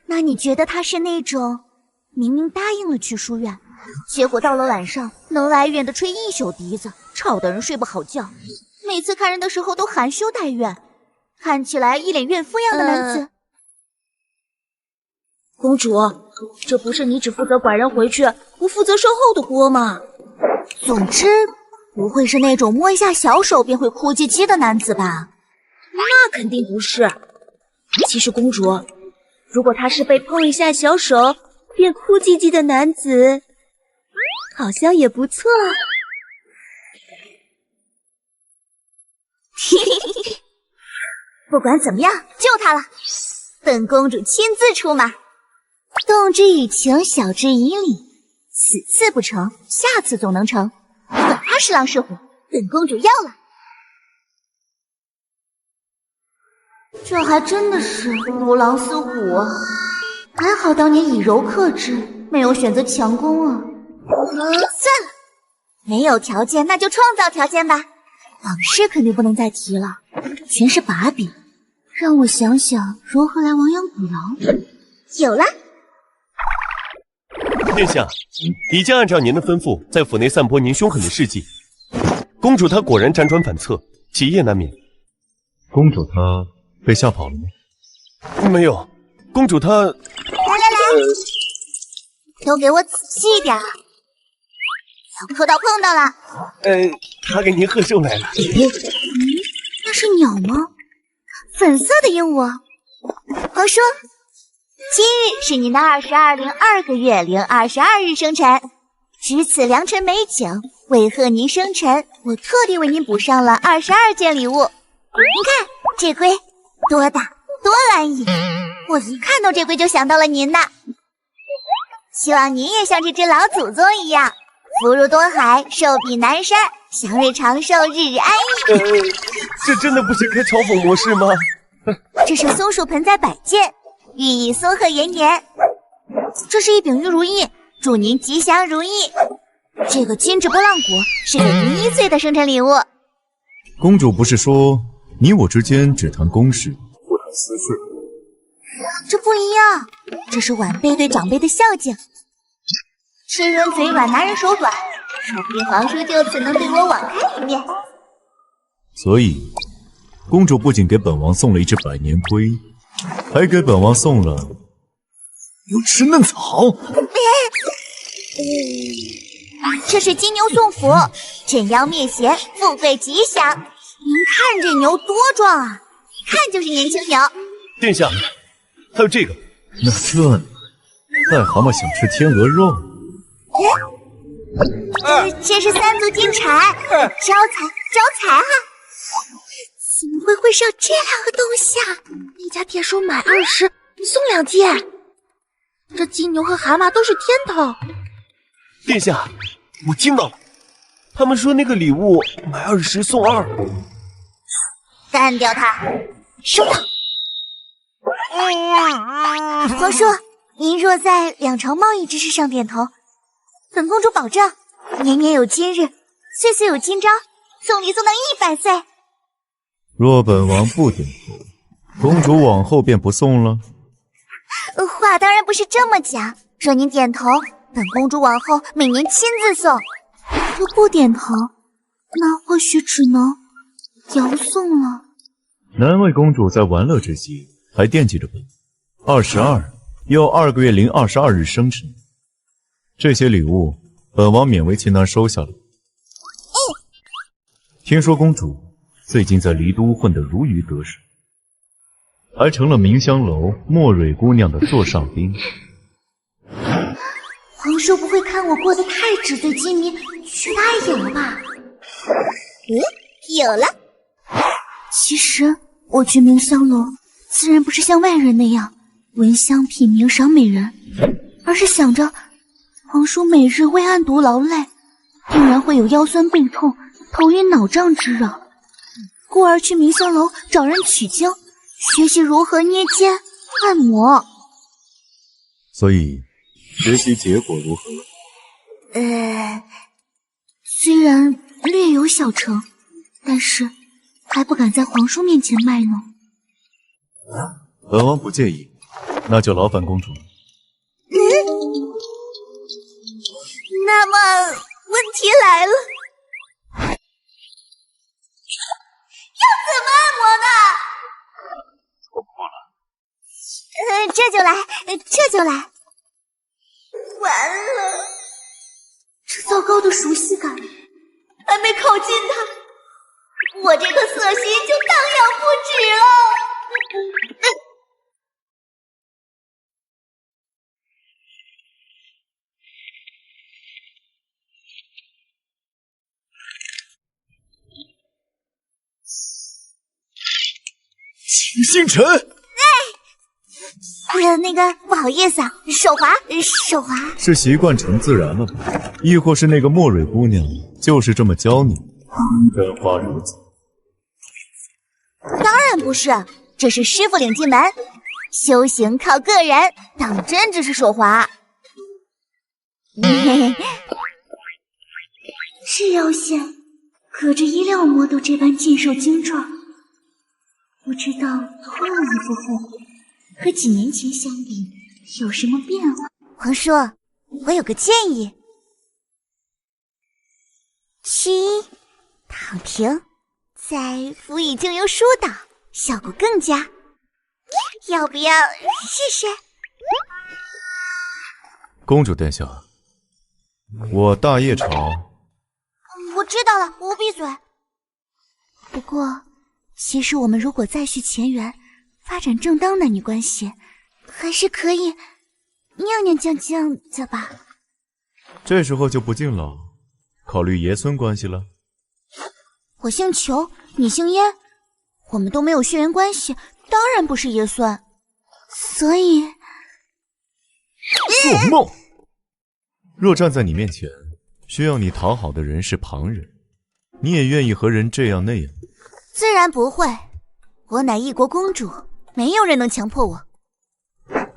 那你觉得他是那种明明答应了去书院，结果到了晚上能来远的吹一宿笛子，吵得人睡不好觉，每次看人的时候都含羞带怨，看起来一脸怨妇样的男子？公主，这不是你只负责拐人回去，不负责售后的锅吗？总之，不会是那种摸一下小手便会哭唧唧的男子吧？那肯定不是。其实公主，如果他是被碰一下小手便哭唧唧的男子，好像也不错。不管怎么样，救他了。本公主亲自出马，动之以情，晓之以理。此次不成，下次总能成。管他是狼是虎，本公主要了。这还真的是如狼似虎啊！还好当年以柔克制，没有选择强攻啊。算了，没有条件那就创造条件吧。往事肯定不能再提了，全是把柄。让我想想如何来亡羊补牢。有了。殿下，已经按照您的吩咐，在府内散播您凶狠的事迹。公主她果然辗转反侧，起夜难眠。公主她被吓跑了吗？没有，公主她……来，都给我仔细点，小磕到碰到了。她给您贺寿来了。那是鸟吗？粉色的鹦鹉。皇叔，今日是您的2202个月零22日生辰，值此良辰美景，为贺您生辰，我特地为您补上了22件礼物。您看这龟多大多安逸，我一看到这龟就想到了您呐。希望您也像这只老祖宗一样，福如东海，寿比南山，祥瑞长寿，日日安逸。这真的不是开嘲讽模式吗？这是松树盆栽摆件，寓意松鹤延年。这是一柄玉如意，祝您吉祥如意。这个金质波浪果是给您1岁的生辰礼物。公主不是说你我之间只谈公事，不谈私事？这不一样，这是晚辈对长辈的孝敬。吃人嘴软，拿人手短，说不定皇叔就此能对我网开一面。所以，公主不仅给本王送了一只百年龟，还给本王送了有吃嫩草。这是金牛送福，镇妖灭邪，富贵吉祥。您看这牛多壮啊，一看就是年轻牛。殿下，还有这个。那这呢？癞蛤蟆想吃天鹅肉。这是3足金蝉，招财哈！怎么会上这2个东西啊？那家店说买20送2件。这金牛和蛤蟆都是天头。殿下，我听到了，他们说那个礼物买20送2。干掉他，收到。皇叔，您若在两朝贸易之事上点头，本公主保证年年有今日，岁岁有今朝，送礼送到100岁。若本王不点头，公主往后便不送了？话当然不是这么讲，若您点头，本公主往后每年亲自送；若不点头，那或许只能遥送了。难为公主在玩乐之际还惦记着本22，又2个月零22日生辰，这些礼物本王勉为其难收下了。听说公主最近在离都混得如鱼得水，还成了明香楼莫蕊姑娘的座上宾。皇叔不会看我过得太纸醉金迷，觉得碍眼了吧？有了。其实我去明香楼，自然不是像外人那样闻香品茗赏美人，而是想着皇叔每日为案牍劳累，定然会有腰酸背痛、头晕脑胀之扰，故而去明香楼找人取经，学习如何捏肩按摩。所以学习结果如何？虽然略有小成，但是还不敢在皇叔面前卖弄。本王不介意，那就劳烦公主了。那么问题来了，要怎么按摩呢？错过了。这就来。完了，这糟糕的熟悉感，还没靠近他，我这颗色心就荡漾不止了。秦星辰，那个不好意思啊，手滑。是习惯成自然了吧？亦或是那个莫蕊姑娘就是这么教你？真花如此？当然不是，这是师傅领进门，修行靠个人，当真只是手滑。这腰线，隔着衣料摸都这般健硕精壮，不知道脱了衣服后和几年前相比有什么变化？皇叔，我有个建议。1躺平，再辅以精油疏导，效果更佳。要不要试试？公主殿下，我大叶朝……我知道了，我闭嘴。不过，其实我们如果再续前缘，发展正当男女关系，还是可以酿酿酱酱的吧。这时候就不敬老，考虑爷孙关系了？我姓裘，你姓燕，我们都没有血缘关系，当然不是爷孙。所以，做梦！若站在你面前，需要你讨好的人是旁人，你也愿意和人这样那样？自然不会，我乃一国公主，没有人能强迫我。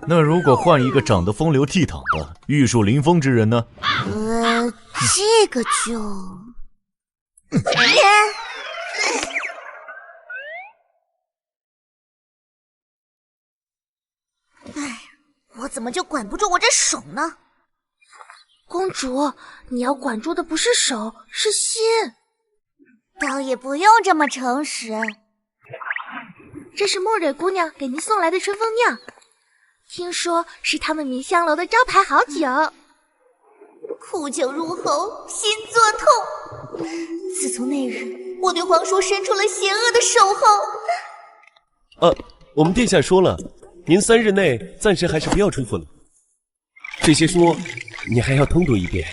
那如果换一个长得风流倜傥的玉树临风之人呢？这个就……我怎么就管不住我这手呢？公主，你要管住的不是手，是心。倒也不用这么诚实。这是莫蕊姑娘给您送来的春风酿，听说是他们明香楼的招牌好酒。苦酒入喉，心作痛。自从那日我对皇叔伸出了邪恶的手后，我们殿下说了，您3日内暂时还是不要出府了。这些书你还要通读一遍。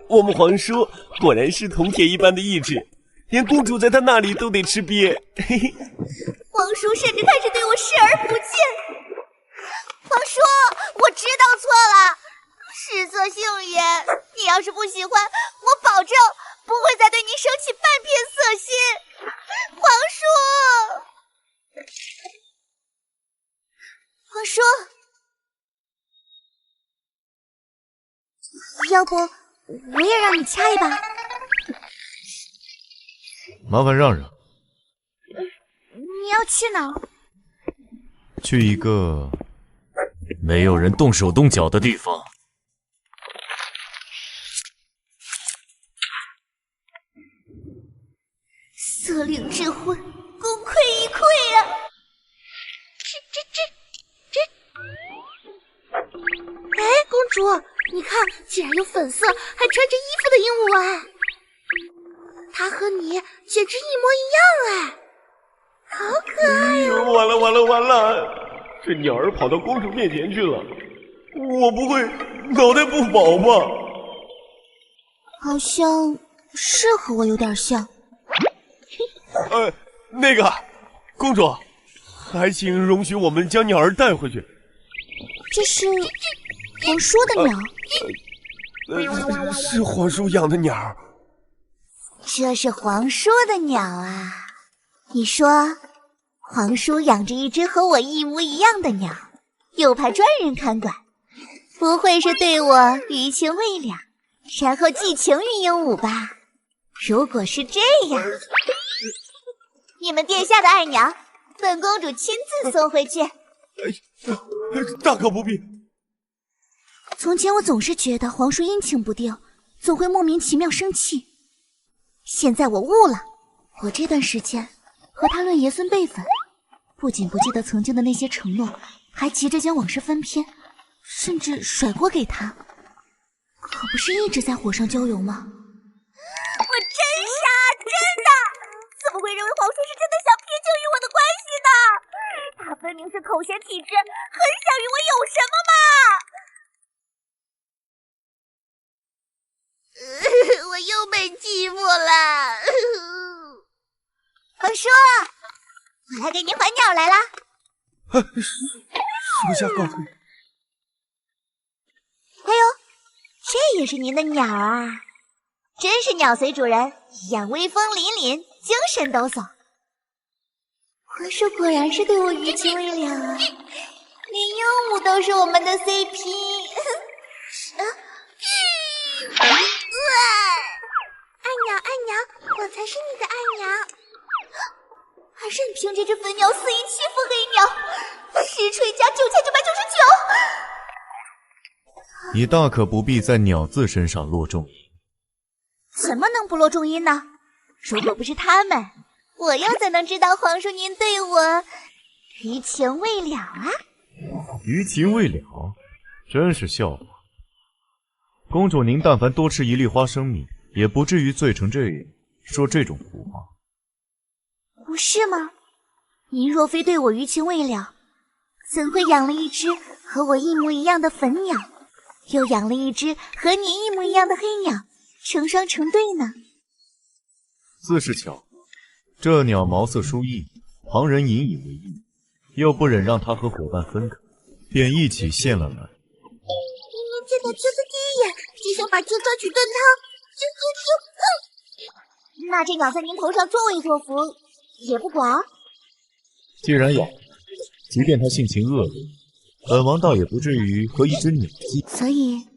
我们皇叔果然是铜铁一般的意志，连公主在他那里都得吃瘪。嘿嘿，皇叔甚至开始对我视而不见。皇叔，我知道错了，食色性也。你要是不喜欢，我保证不会再对你生起半片色心。皇叔，皇叔，要不我也让你掐一把？麻烦让让。你要去哪儿？去一个没有人动手动脚的地方。色令智昏，功亏一篑啊！哎，公主，你看，竟然有粉色还穿着衣服的鹦鹉哎！它和你简直一模一样哎，好可爱哦！完了完了完了！这鸟儿跑到公主面前去了，我不会脑袋不保吧？好像是和我有点像。那个公主，还请容许我们将鸟儿带回去。这是皇叔的鸟。是皇叔养的鸟。这是皇叔的鸟啊！你说，皇叔养着一只和我一模一样的鸟，又派专人看管，不会是对我余情未了，然后寄情于鹦鹉吧？如果是这样，你们殿下的爱鸟，本公主亲自送回去。大可不必。从前我总是觉得皇叔阴晴不定，总会莫名其妙生气。现在我悟了，我这段时间和他论爷孙辈分，不仅不记得曾经的那些承诺，还急着将往事翻篇，甚至甩锅给他，可不是一直在火上浇油吗？我真傻，真的，怎么会认为皇叔是真的想拼就与我的关系呢？他分明是口嫌体直，很想与我有什么嘛！我又被欺负了。皇叔，我来给您还鸟来了。属下告退。哎呦，这也是您的鸟啊！真是鸟随主人，一样威风凛凛，精神抖擞。皇叔果然是对我余情未了啊，连鹦鹉都是我们的 CP。爱鸟，我才是你的爱鸟，还任凭这只粉鸟肆意欺负黑鸟，实锤加9999。你大可不必在鸟字身上落重音。怎么能不落重音呢？如果不是他们，我又怎能知道皇叔您对我余情未了啊？余情未了，真是笑话。公主您但凡多吃一粒花生米，也不至于醉成这样，说这种胡话。不是吗？您若非对我余情未了，怎会养了一只和我一模一样的粉鸟，又养了一只和你一模一样的黑鸟，成双成对呢？自是巧，这鸟毛色殊异，旁人引以为意，又不忍让它和伙伴分开，便一起献了来。明见到秋子第一眼，就想把秋抓去炖汤。那这鸟在您头上作威作福，也不管？既然养，即便它性情恶劣，本王倒也不至于和一只鸟计。所以，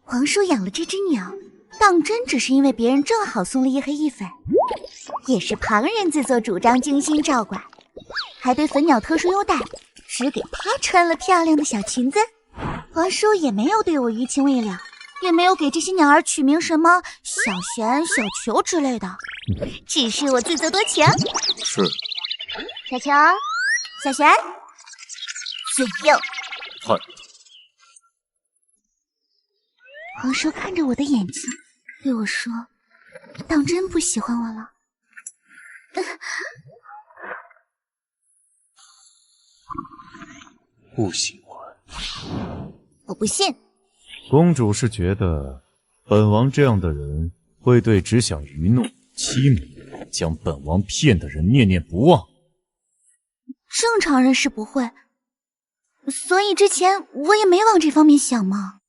皇叔养了这只鸟，当真只是因为别人正好送了一黑一粉，也是旁人自作主张精心照管，还对粉鸟特殊优待，只给它穿了漂亮的小裙子。皇叔也没有对我余情未了，也没有给这些鸟儿取名什么小贤、小球之类的，只是我自作多情。是。小球、小贤，左右。看。皇叔看着我的眼睛，对我说：“当真不喜欢我了？”不喜欢。我不信。公主是觉得本王这样的人会对只想愚弄、欺瞒、将本王骗的人念念不忘。正常人是不会，所以之前我也没往这方面想嘛。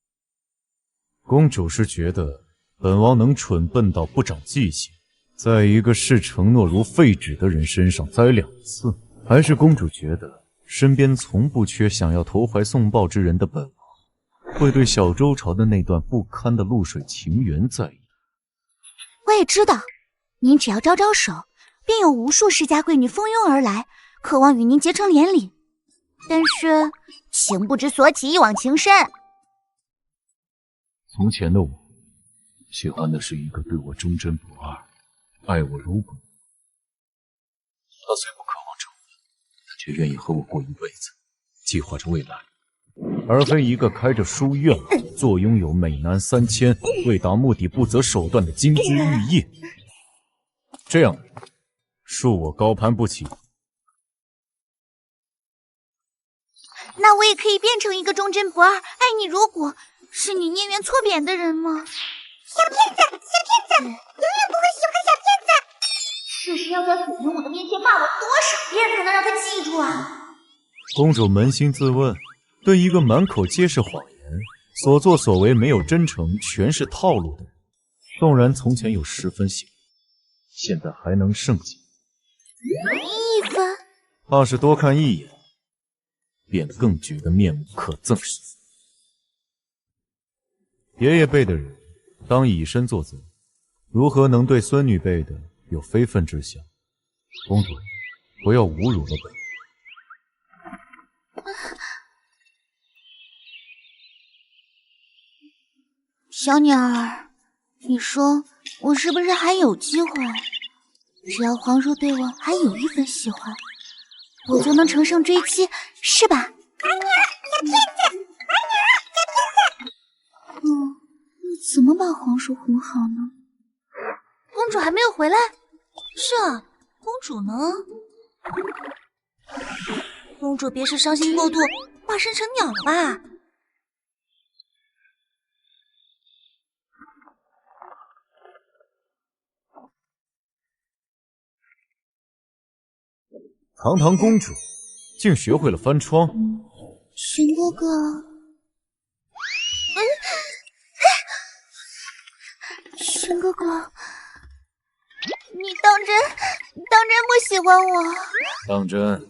公主是觉得本王能蠢笨到不长记性，在一个视承诺如废纸的人身上栽2次，还是公主觉得身边从不缺想要投怀送抱之人的本王会对小周朝的那段不堪的露水情缘在意？我也知道，您只要招招手，便有无数世家贵女蜂拥而来，渴望与您结成连理。但是情不知所起，一往情深。从前的我，喜欢的是一个对我忠贞不二、爱我如骨。他虽不渴望成婚，但却愿意和我过一辈子，计划着未来，而非一个开着书院、坐拥有美男3000、为达目的不择手段的金枝玉叶。这样的人，恕我高攀不起。那我也可以变成一个忠贞不二、爱你如骨、是你孽缘错扁的人吗？小骗子，永远不会喜欢小骗子。这是要在粉鹦鹉的面前骂我多少遍才能让他记住啊？公主扪心自问，对一个满口皆是谎言、所作所为没有真诚、全是套路的人，纵然从前有10分喜欢，现在还能剩几1分？怕是多看一眼，便更觉得面目可憎是死。爷爷辈的人当以身作则，如何能对孙女辈的有非分之想？公主，不要侮辱了本王。小鸟儿，你说我是不是还有机会？只要皇叔对我还有1分喜欢，我就能乘胜追击，是吧？王女儿，小骗子！王女儿，小骗子！你怎么把皇叔哄好呢？公主还没有回来？是啊，公主呢？公主别是伤心过度，化身成鸟了吧？堂堂公主，竟学会了翻窗。玄哥哥，玄哥哥，你当真不喜欢我？当真。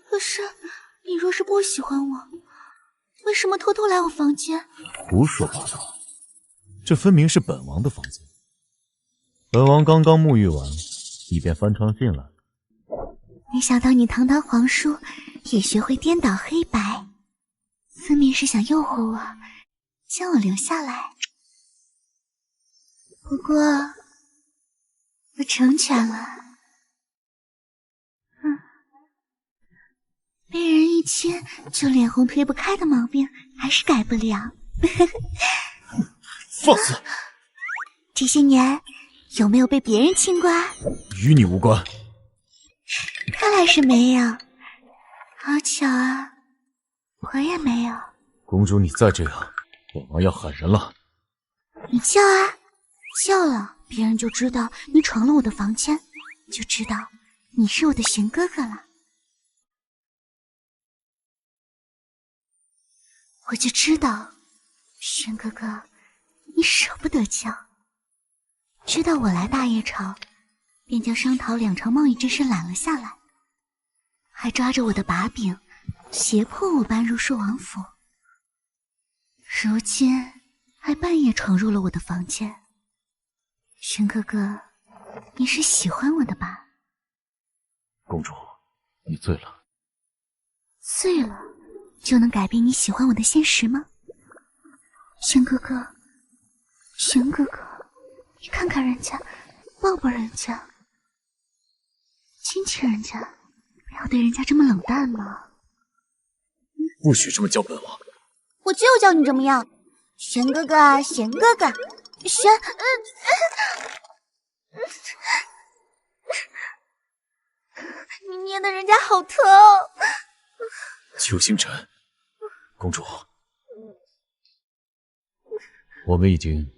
可是你若是不喜欢我，为什么偷偷来我房间？胡说八道，这分明是本王的房间。本王刚刚沐浴完，你便翻窗进来。没想到你堂堂皇叔也学会颠倒黑白，分明是想诱惑我，将我留下来。不过我成全了。被人一亲就脸红推不开的毛病还是改不了。放肆！这些年有没有被别人亲过？与你无关。看来是没有，好巧啊，我也没有。公主，你再这样，本王要喊人了。你叫啊，叫了，别人就知道你闯了我的房间，就知道你是我的玄哥哥了。我就知道，玄哥哥，你舍不得叫。知道我来大叶朝，便将商讨2朝贸易之事揽了下来，还抓着我的把柄，胁迫我搬入朔王府。如今还半夜闯入了我的房间。玄哥哥，你是喜欢我的吧？公主，你醉了。醉了就能改变你喜欢我的现实吗？玄哥哥，玄哥哥，你看看人家，抱抱人家，亲亲人家，不要对人家这么冷淡嘛。不许这么叫本王。我就叫你这么样，玄哥哥，玄哥哥，玄，你捏的人家好疼。邱星辰，公主，我们已经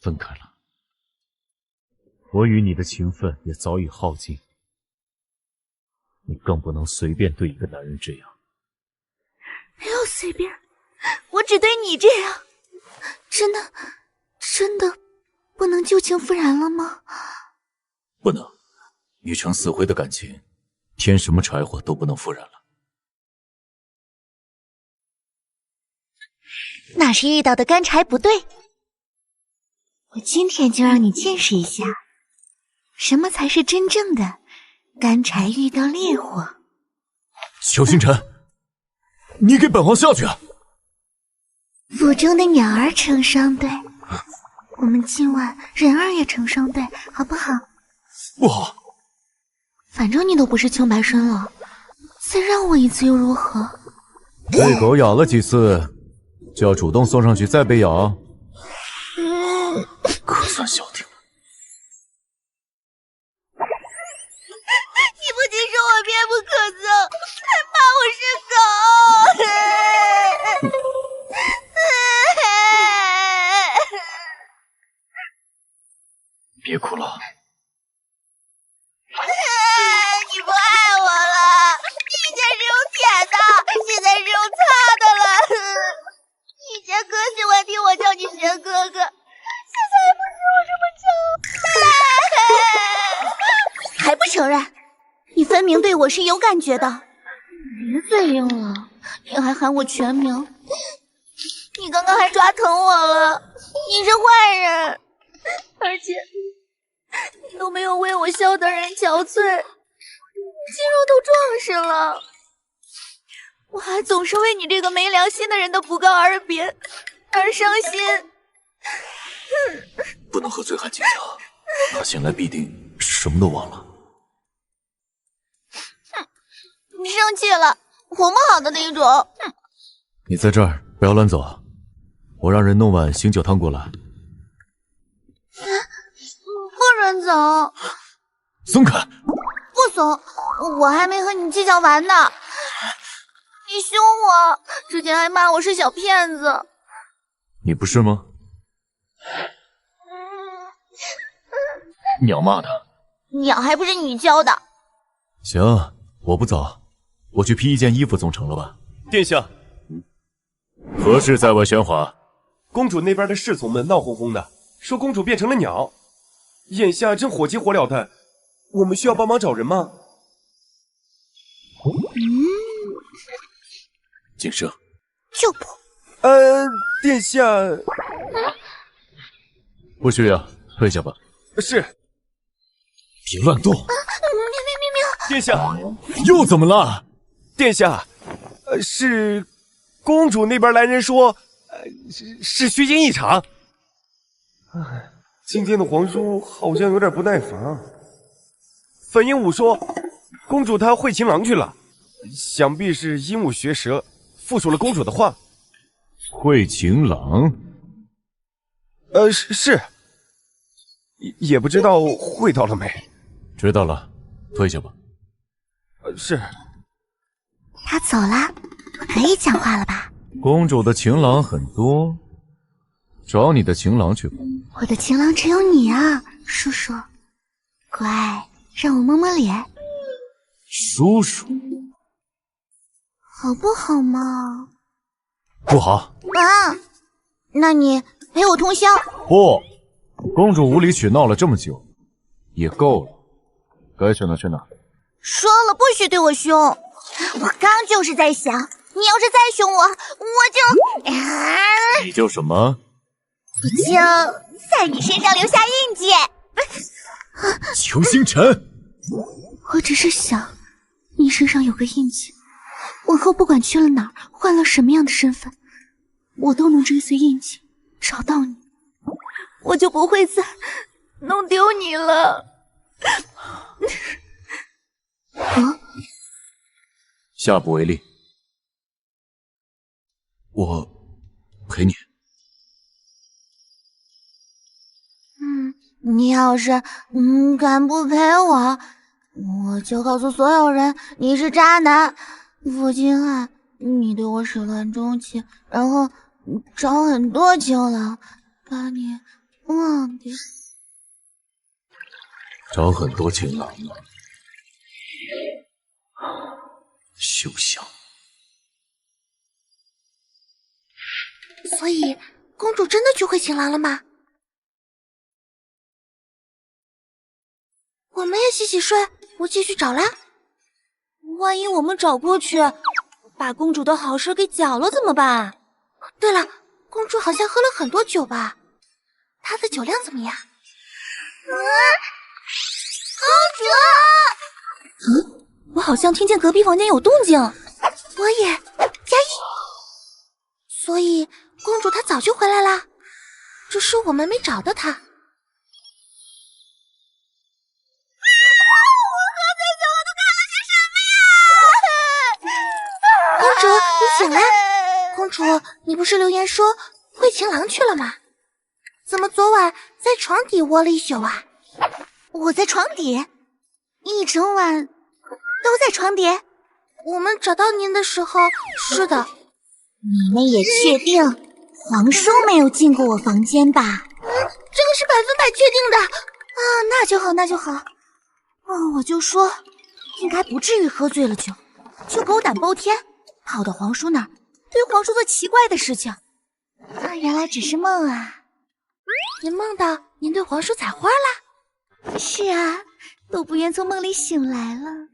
分开了，我与你的情分也早已耗尽，你更不能随便对一个男人这样。不要随便，我只对你这样。真的不能旧情复燃了吗？不能，已成死灰的感情，添什么柴火都不能复燃了。那是遇到的干柴不对。我今天就让你见识一下，什么才是真正的干柴遇到烈火。邱星辰，你给本王下去啊！腹中的鸟儿成双对，我们今晚人儿也成双对，好不好？不好，反正你都不是清白身了，再让我一次又如何？被狗咬了几次，就要主动送上去再被咬。可算消停了。你不仅说我面不可憎，还骂我是狗。别哭了。你不爱我了，以前是用舔的，现在是用擦的了。以前可喜欢听我叫你玄哥哥，现在还不许我这么叫。还不承认？你分明对我是有感觉的。别嘴硬了，你还喊我全名，你刚刚还抓疼我了，你是坏人，而且你都没有为我萧德人憔悴，肌肉都壮实了，我还总是为你这个没良心的人的不告而别而伤心。不能和醉汉计较，他醒来必定什么都忘了。你生气了，哄不好的那种。你在这儿不要乱走，我让人弄碗醒酒汤过来。不准走！松开！不怂，我还没和你计较完呢。你凶我，之前还骂我是小骗子。你不是吗？鸟骂他。鸟还不是你教的。行，我不走，我去披一件衣服总成了吧？殿下，何事在外喧哗？公主那边的侍从们闹哄哄的，说公主变成了鸟，眼下正火急火燎的，我们需要帮忙找人吗？景生，就不。殿下，不需要，退下吧。是。别乱动！殿下，又怎么了？殿下，是公主那边来人说，是虚惊一场。今天的皇叔好像有点不耐烦。粉鹦鹉说，公主她会情郎去了，想必是鹦鹉学舌，复述了公主的话。会情郎？是，也不知道会到了没。知道了，退下吧。是。他走了，可以讲话了吧？公主的情郎很多，找你的情郎去吧。我的情郎只有你啊，叔叔。乖，让我摸摸脸。叔叔，好不好嘛？不好。啊，那你陪我通宵。不，公主无理取闹了这么久，也够了。该去哪去哪。说了不许对我凶，我刚就是在想，你要是再凶我，我就……你就什么？我就在你身上留下印记。邱星辰，我只是想，你身上有个印记，往后不管去了哪儿，换了什么样的身份，我都能追随印记找到你，我就不会再弄丢你了。下不为例。我陪你。你要是敢不陪我，我就告诉所有人你是渣男。傅金汉，你对我始乱终弃，然后找很多情郎把你忘掉。找很多情郎呢，休想！所以公主真的去会情郎了吗？我们也洗洗睡，不继续找啦。万一我们找过去，把公主的好事给搅了怎么办？对了，公主好像喝了很多酒吧？她的酒量怎么样？公主！我好像听见隔壁房间有动静。我也，加一。所以公主她早就回来啦，只是我们没找到她。公主，你醒了？公主，你不是留言说会情郎去了吗？怎么昨晚在床底窝了一宿啊？我在床底，一整晚都在床底。我们找到您的时候，是的。你们也确定皇叔没有进过我房间吧？这个是100%确定的。啊，那就好，那就好。我就说，应该不至于喝醉了酒，就狗胆包天，跑到皇叔那儿，对皇叔做奇怪的事情。原来只是梦啊！您梦到您对皇叔采花啦？是啊，都不愿从梦里醒来了。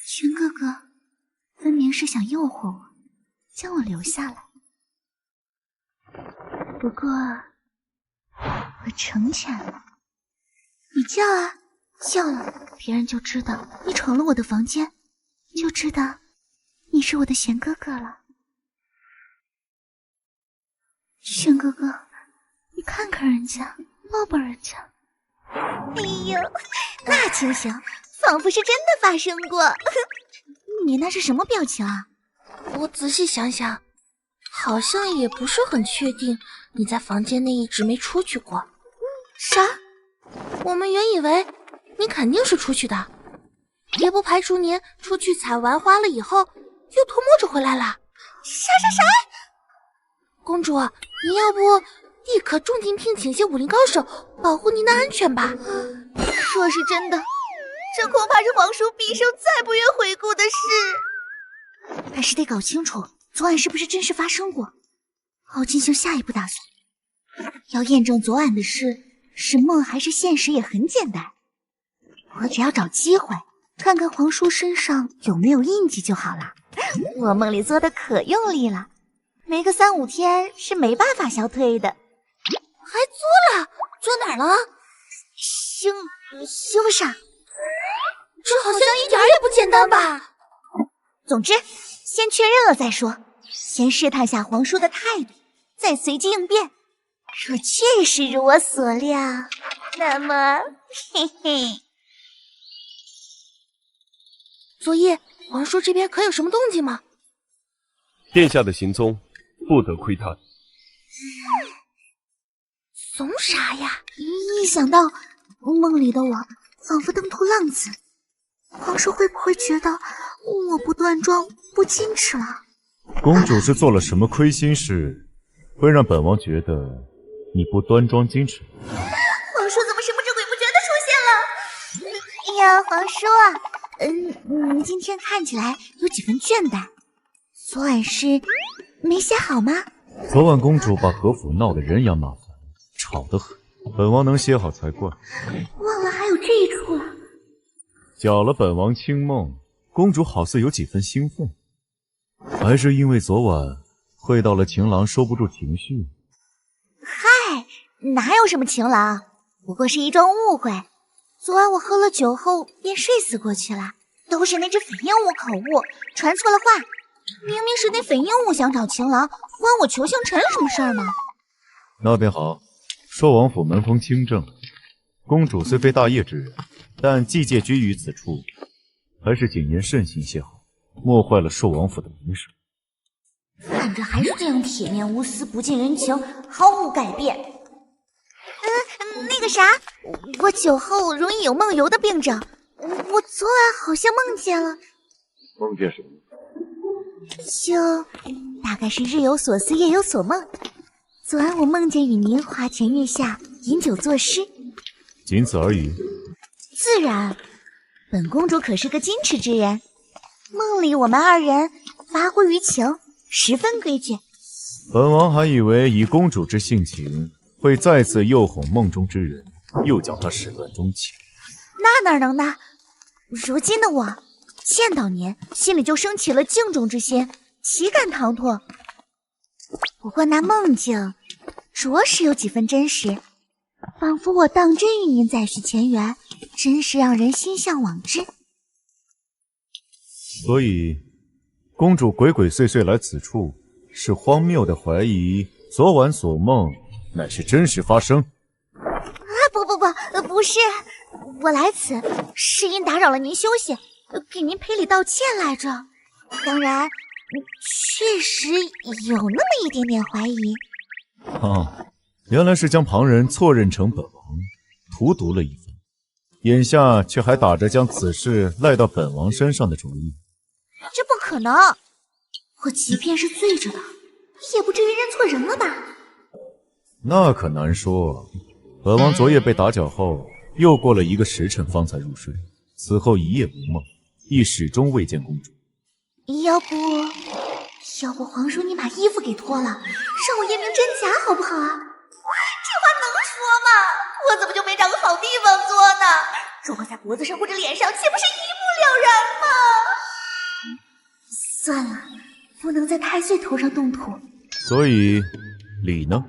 玄哥哥分明是想诱惑我，将我留下来。不过我成全了。你叫啊，叫了别人就知道你闯了我的房间，就知道你是我的玄哥哥了。玄哥哥，你看看人家，抱抱人家。哎呦，那情形仿佛是真的发生过。你那是什么表情啊？我仔细想想，好像也不是很确定你在房间内一直没出去过。啥？我们原以为你肯定是出去的，也不排除您出去采完花了以后又偷摸着回来了。啥？公主，您要不立刻重金聘请些武林高手保护您的安全吧。若是真的，这恐怕是皇叔毕生再不愿回顾的事。还是得搞清楚昨晚是不是真实发生过，好进行下一步打算。要验证昨晚的事是梦还是现实也很简单，我只要找机会看看皇叔身上有没有印记就好了。我梦里做的可用力了，没个3、5天是没办法消退的。还作了？作哪儿了？胸上。这好像一点也不简单吧？总之，先确认了再说，先试探下皇叔的态度，再随机应变。若确实如我所料，那么，嘿嘿。昨夜皇叔这边可有什么动静吗？殿下的行踪不得窥探。怂啥呀？一想到梦里的我仿佛登徒浪子，皇叔会不会觉得我不端庄不矜持了？公主是做了什么亏心事，会让本王觉得你不端庄矜持？皇叔怎么神不知鬼不觉的出现了？哎呀，皇叔啊，你今天看起来有几分倦怠，昨晚是没写好吗？昨晚公主把何府闹得人仰马翻，吵得很，本王能歇好才怪。忘了还有这一出了。搅了本王清梦，公主好似有几分兴奋，还是因为昨晚会到了情郎，收不住情绪？嗨，哪有什么情郎，不过是一桩误会。昨晚我喝了酒后便睡死过去了，都是那只粉鹦鹉口误，传错了话。明明是那粉鹦鹉想找情郎，关我裘星辰什么事儿呢？那便好，寿王府门风清正，公主虽非大业之人，但既借居于此处，还是谨言慎行些好，莫坏了寿王府的名声。看着还是这样铁面无私、不近人情，毫无改变。那个啥，我酒后容易有梦游的病症，我昨晚好像梦见了。梦见什么？就大概是日有所思，夜有所梦。昨晚我梦见与您花前月下，饮酒作诗，仅此而已。自然，本公主可是个矜持之人。梦里我们二人发挥于情，十分规矩。本王还以为以公主之性情，会再次诱哄梦中之人，又将她始乱终弃。那哪能呢？如今的我，见到您，心里就升起了敬重之心，岂敢唐突？不过那梦境，着实有几分真实，仿佛我当真与您再续前缘，真是让人心向往之。所以，公主鬼鬼祟祟来此处，是荒谬的怀疑昨晚所梦乃是真实发生。不是，我来此是因打扰了您休息，给您赔礼道歉来着。当然，确实有那么一点点怀疑。原来是将旁人错认成本王，荼毒了一番，眼下却还打着将此事赖到本王身上的主意。这不可能，我即便是醉着的，也不至于认错人了吧？那可难说。本王昨夜被打搅后，又过了1个时辰方才入睡，此后一夜无梦，亦始终未见公主。要不皇叔你把衣服给脱了，让我验明真假好不好啊？这话能说吗？我怎么就没找个好地方坐呢？如果在脖子上或者脸上，岂不是一目了然吗？算了，不能在太岁头上动土。所以，礼呢？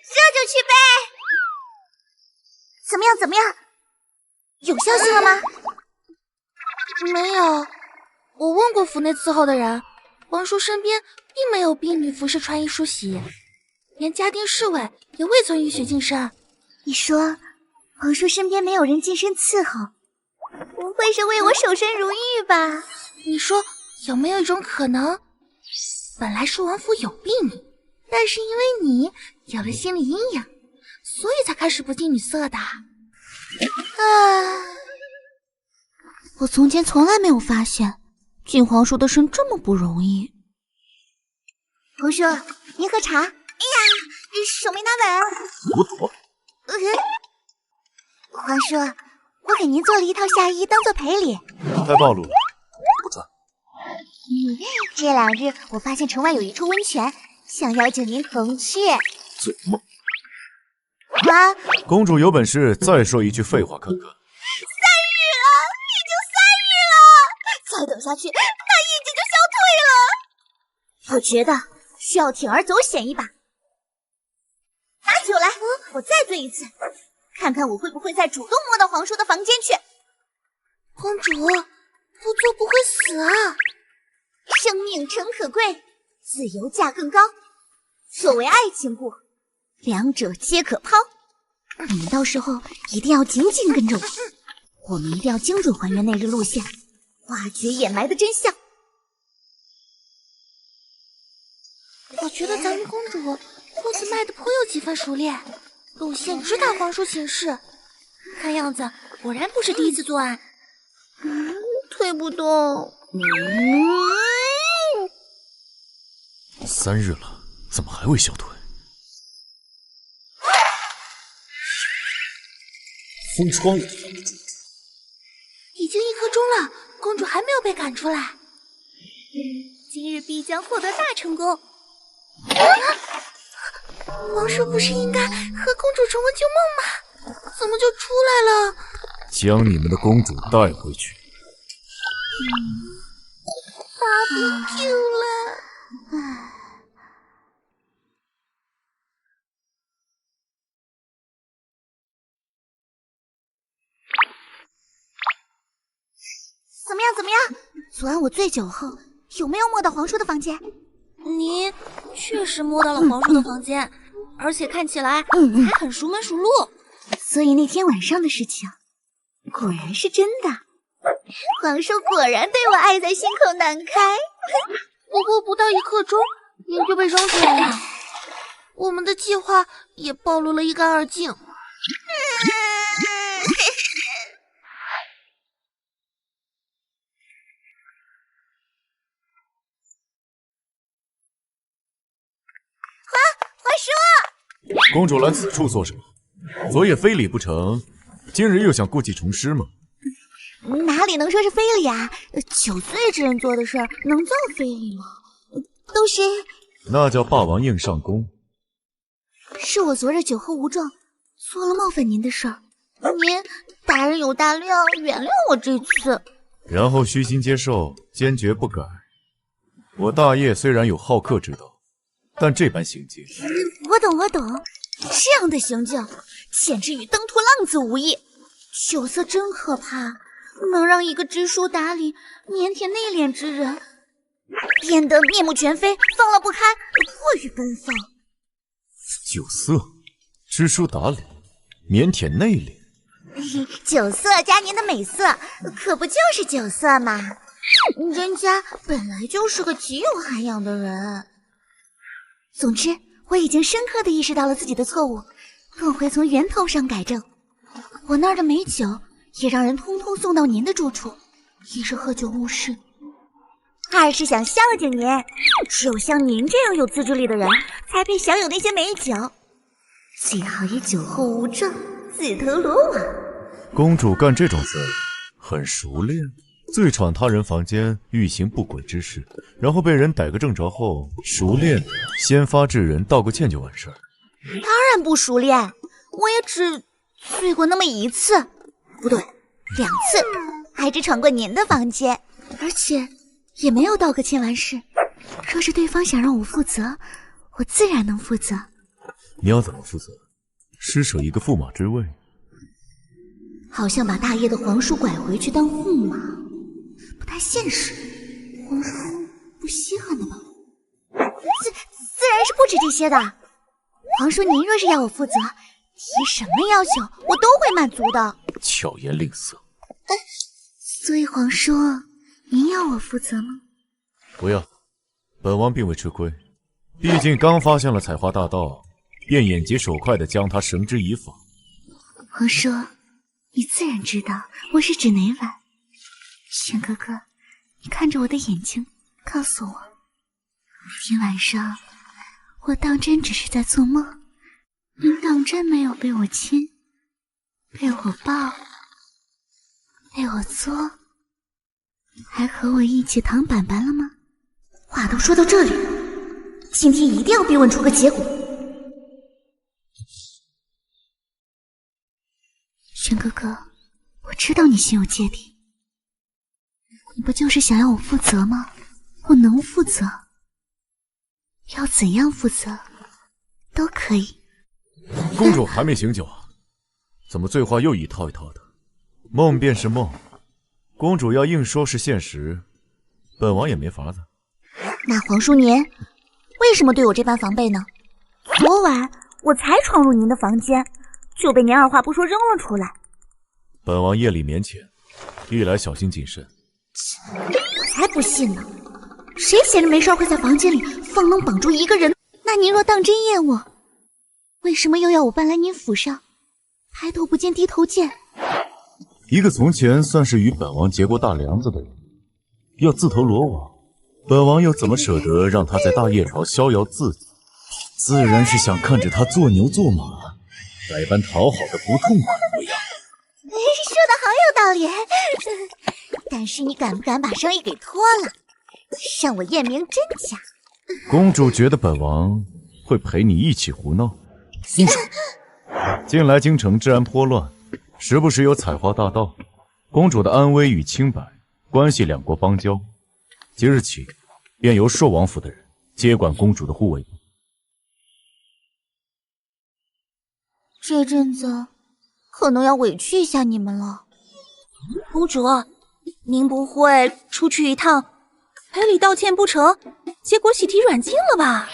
这就去呗。怎么样？有消息了吗？没有，我问过府内伺候的人，皇叔身边并没有婢女服侍穿衣梳洗，连家丁侍卫也未曾允许近身。你说，皇叔身边没有人近身伺候，不会是为我守身如玉吧？你说有没有一种可能，本来是王府有婢女，但是因为你有了心理阴影，所以才开始不近女色的。我从前从来没有发现进皇叔的身这么不容易。皇叔，您喝茶。哎呀，手没拿稳。糊涂。皇叔，我给您做了一套夏衣当做赔礼。太暴露了，不准。这2日我发现城外有一处温泉，想邀请您同去。醉梦。啊！公主有本事再说一句废话看看。3日了，已经3日了，再等下去，那印记就消退了。我觉得需要铤而走险一把。拿酒来，我再醉一次，看看我会不会再主动摸到皇叔的房间去。公主，不做不会死啊！生命诚可贵，自由价更高。作为爱情故，2者皆可抛。你们到时候一定要紧紧跟着我，我们一定要精准还原那日路线，挖掘掩埋的真相。我觉得咱们公主路子迈得颇有几分熟练，路线直达皇叔寝室。看样子果然不是第一次作案。推不动。3日了，怎么还未消退？封窗了。已经1刻钟了，公主还没有被赶出来。今日必将获得大成功。皇叔不是应该和公主重温旧梦吗？怎么就出来了？将你们的公主带回去。BBQ 了。怎么样？昨晚我醉酒后有没有摸到皇叔的房间？您确实摸到了皇叔的房间，而且看起来还很熟门熟路。所以那天晚上的事情果然是真的。皇叔果然对我爱在心口难开。不过不到1刻钟，您就被扔出来了，我们的计划也暴露了一干二净。皇叔，公主来此处做什么？昨夜非礼不成，今日又想故技重施吗？哪里能说是非礼呀？9岁之人做的事儿能叫非礼吗？都是……那叫霸王硬上弓。是我昨日酒后无状，做了冒犯您的事儿。您大人有大量，原谅我这次。然后虚心接受，坚决不改。我大业虽然有好客之道，但这般行径……我懂，这样的行径简直与登徒浪子无异。酒色真可怕，能让一个知书达理、腼腆内敛之人变得面目全非、放浪不开、过于奔放。酒色，知书达理，腼腆内敛。酒色加您的美色，可不就是酒色吗？人家本来就是个极有涵养的人。总之，我已经深刻地意识到了自己的错误，更会从源头上改正。我那儿的美酒也让人通通送到您的住处，一是喝酒误事，二是想孝敬您。只有像您这样有自制力的人，才配享有那些美酒，最好也酒后无状，自投罗网。公主干这种事很熟练，醉闯他人房间，欲行不轨之事，然后被人逮个正着后，熟练的先发制人，道个歉就完事儿。当然不熟练，我也只醉过那么1次，不对，2次，还只闯过您的房间，而且也没有道个歉完事。若是对方想让我负责，我自然能负责。你要怎么负责？施舍一个驸马之位？好像把大业的皇叔拐回去当驸马，不太现实。皇叔不稀罕的吧？自然是不止这些的。皇叔您若是要我负责，提什么要求我都会满足的。巧言令色。所以皇叔，您要我负责吗？不要，本王并未吃亏，毕竟刚发现了采花大盗，便眼疾手快地将他绳之以法。皇叔，你自然知道我是指哪晚。玄哥哥，你看着我的眼睛，告诉我，那天晚上我当真只是在做梦，您当真没有被我亲，被我抱，被我作，还和我一起躺板板了吗？话都说到这里了，今天一定要逼问出个结果。玄哥哥，我知道你心有芥蒂，你不就是想要我负责吗？我能负责，要怎样负责都可以。公主还没醒酒啊？怎么醉话又一套一套的？梦便是梦，公主要硬说是现实，本王也没法子。那皇叔您为什么对我这般防备呢？昨晚我才闯入您的房间，就被您二话不说扔了出来。本王夜里免遣，历来小心谨慎。我才不信呢！谁闲着没事会在房间里放能绑住一个人？那您若当真厌我，为什么又要我搬来您府上？抬头不见低头见。一个从前算是与本王结过大梁子的人，要自投罗网，本王又怎么舍得让他在大夜朝逍遥自在？自然是想看着他做牛做马，百般讨好的不痛快模样。说的好有道理，但是你敢不敢把生意给脱了，让我验明真假？公主觉得本王会陪你一起胡闹？松手！近来京城治安颇乱，时不时有采花大盗，公主的安危与清白关系两国邦交。即日起，便由寿王府的人接管公主的护卫。这阵子可能要委屈一下你们了。公主，您不会出去一趟赔礼道歉不成，结果喜提软禁了吧？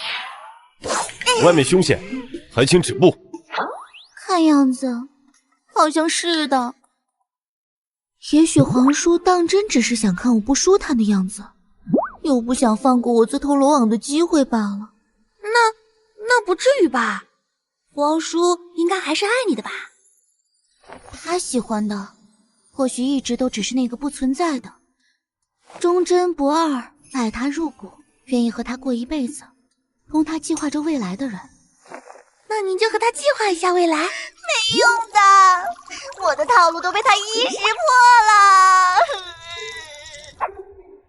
外面凶险，还请止步。看样子好像是的。也许皇叔当真只是想看我不舒坦的样子，又不想放过我自投罗网的机会罢了。那不至于吧？皇叔应该还是爱你的吧？他喜欢的或许一直都只是那个不存在的忠贞不二、爱他入骨、愿意和他过一辈子、同他计划着未来的人。那您就和他计划一下未来。没用的，我的套路都被他一识破了。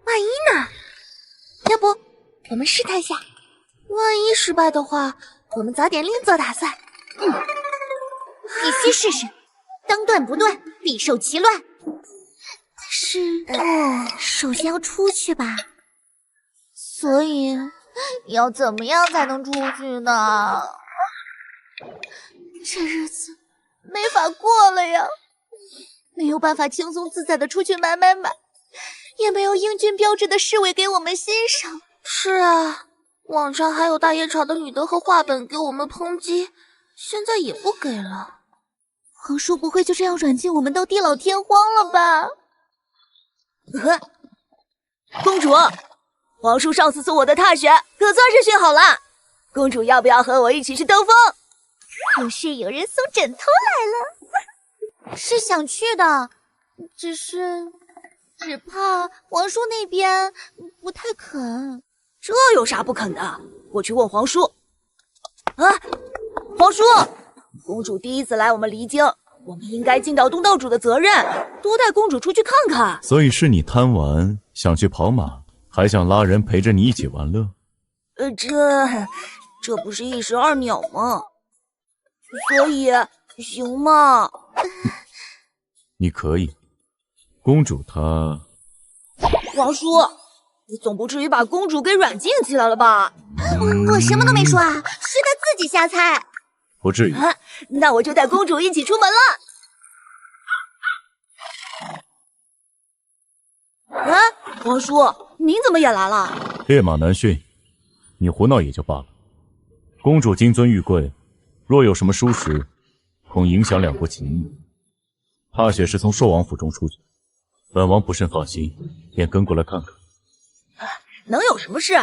万一呢？要不我们试探下，万一失败的话，我们早点另做打算。必须试试，当断不断，必受其乱。但是，首先要出去吧。所以，要怎么样才能出去呢？这日子没法过了呀，没有办法轻松自在的出去买，也没有英俊标致的侍卫给我们欣赏。是啊，往常还有大冶厂的女德和画本给我们抨击，现在也不给了。皇叔不会就这样软禁我们到地老天荒了吧？公主，皇叔上次送我的踏雪可算是训好了，公主要不要和我一起去兜风？可是有人送枕头来了。是想去的，只怕皇叔那边不太肯。这有啥不肯的？我去问皇叔。啊，皇叔，公主第一次来我们离京，我们应该尽到东道主的责任，多带公主出去看看。所以是你贪玩，想去跑马，还想拉人陪着你一起玩乐？这不是一石二鸟吗？所以行吗？你可以。公主她……皇叔，你总不至于把公主给软禁起来了吧？我什么都没说啊，是他自己瞎猜。不至于。那我就带公主一起出门了。皇叔，您怎么也来了？烈马难驯，你胡闹也就罢了。公主金尊玉贵，若有什么疏失，恐影响两国情谊。踏雪是从寿王府中出去，本王不甚放心，便跟过来看看。能有什么事？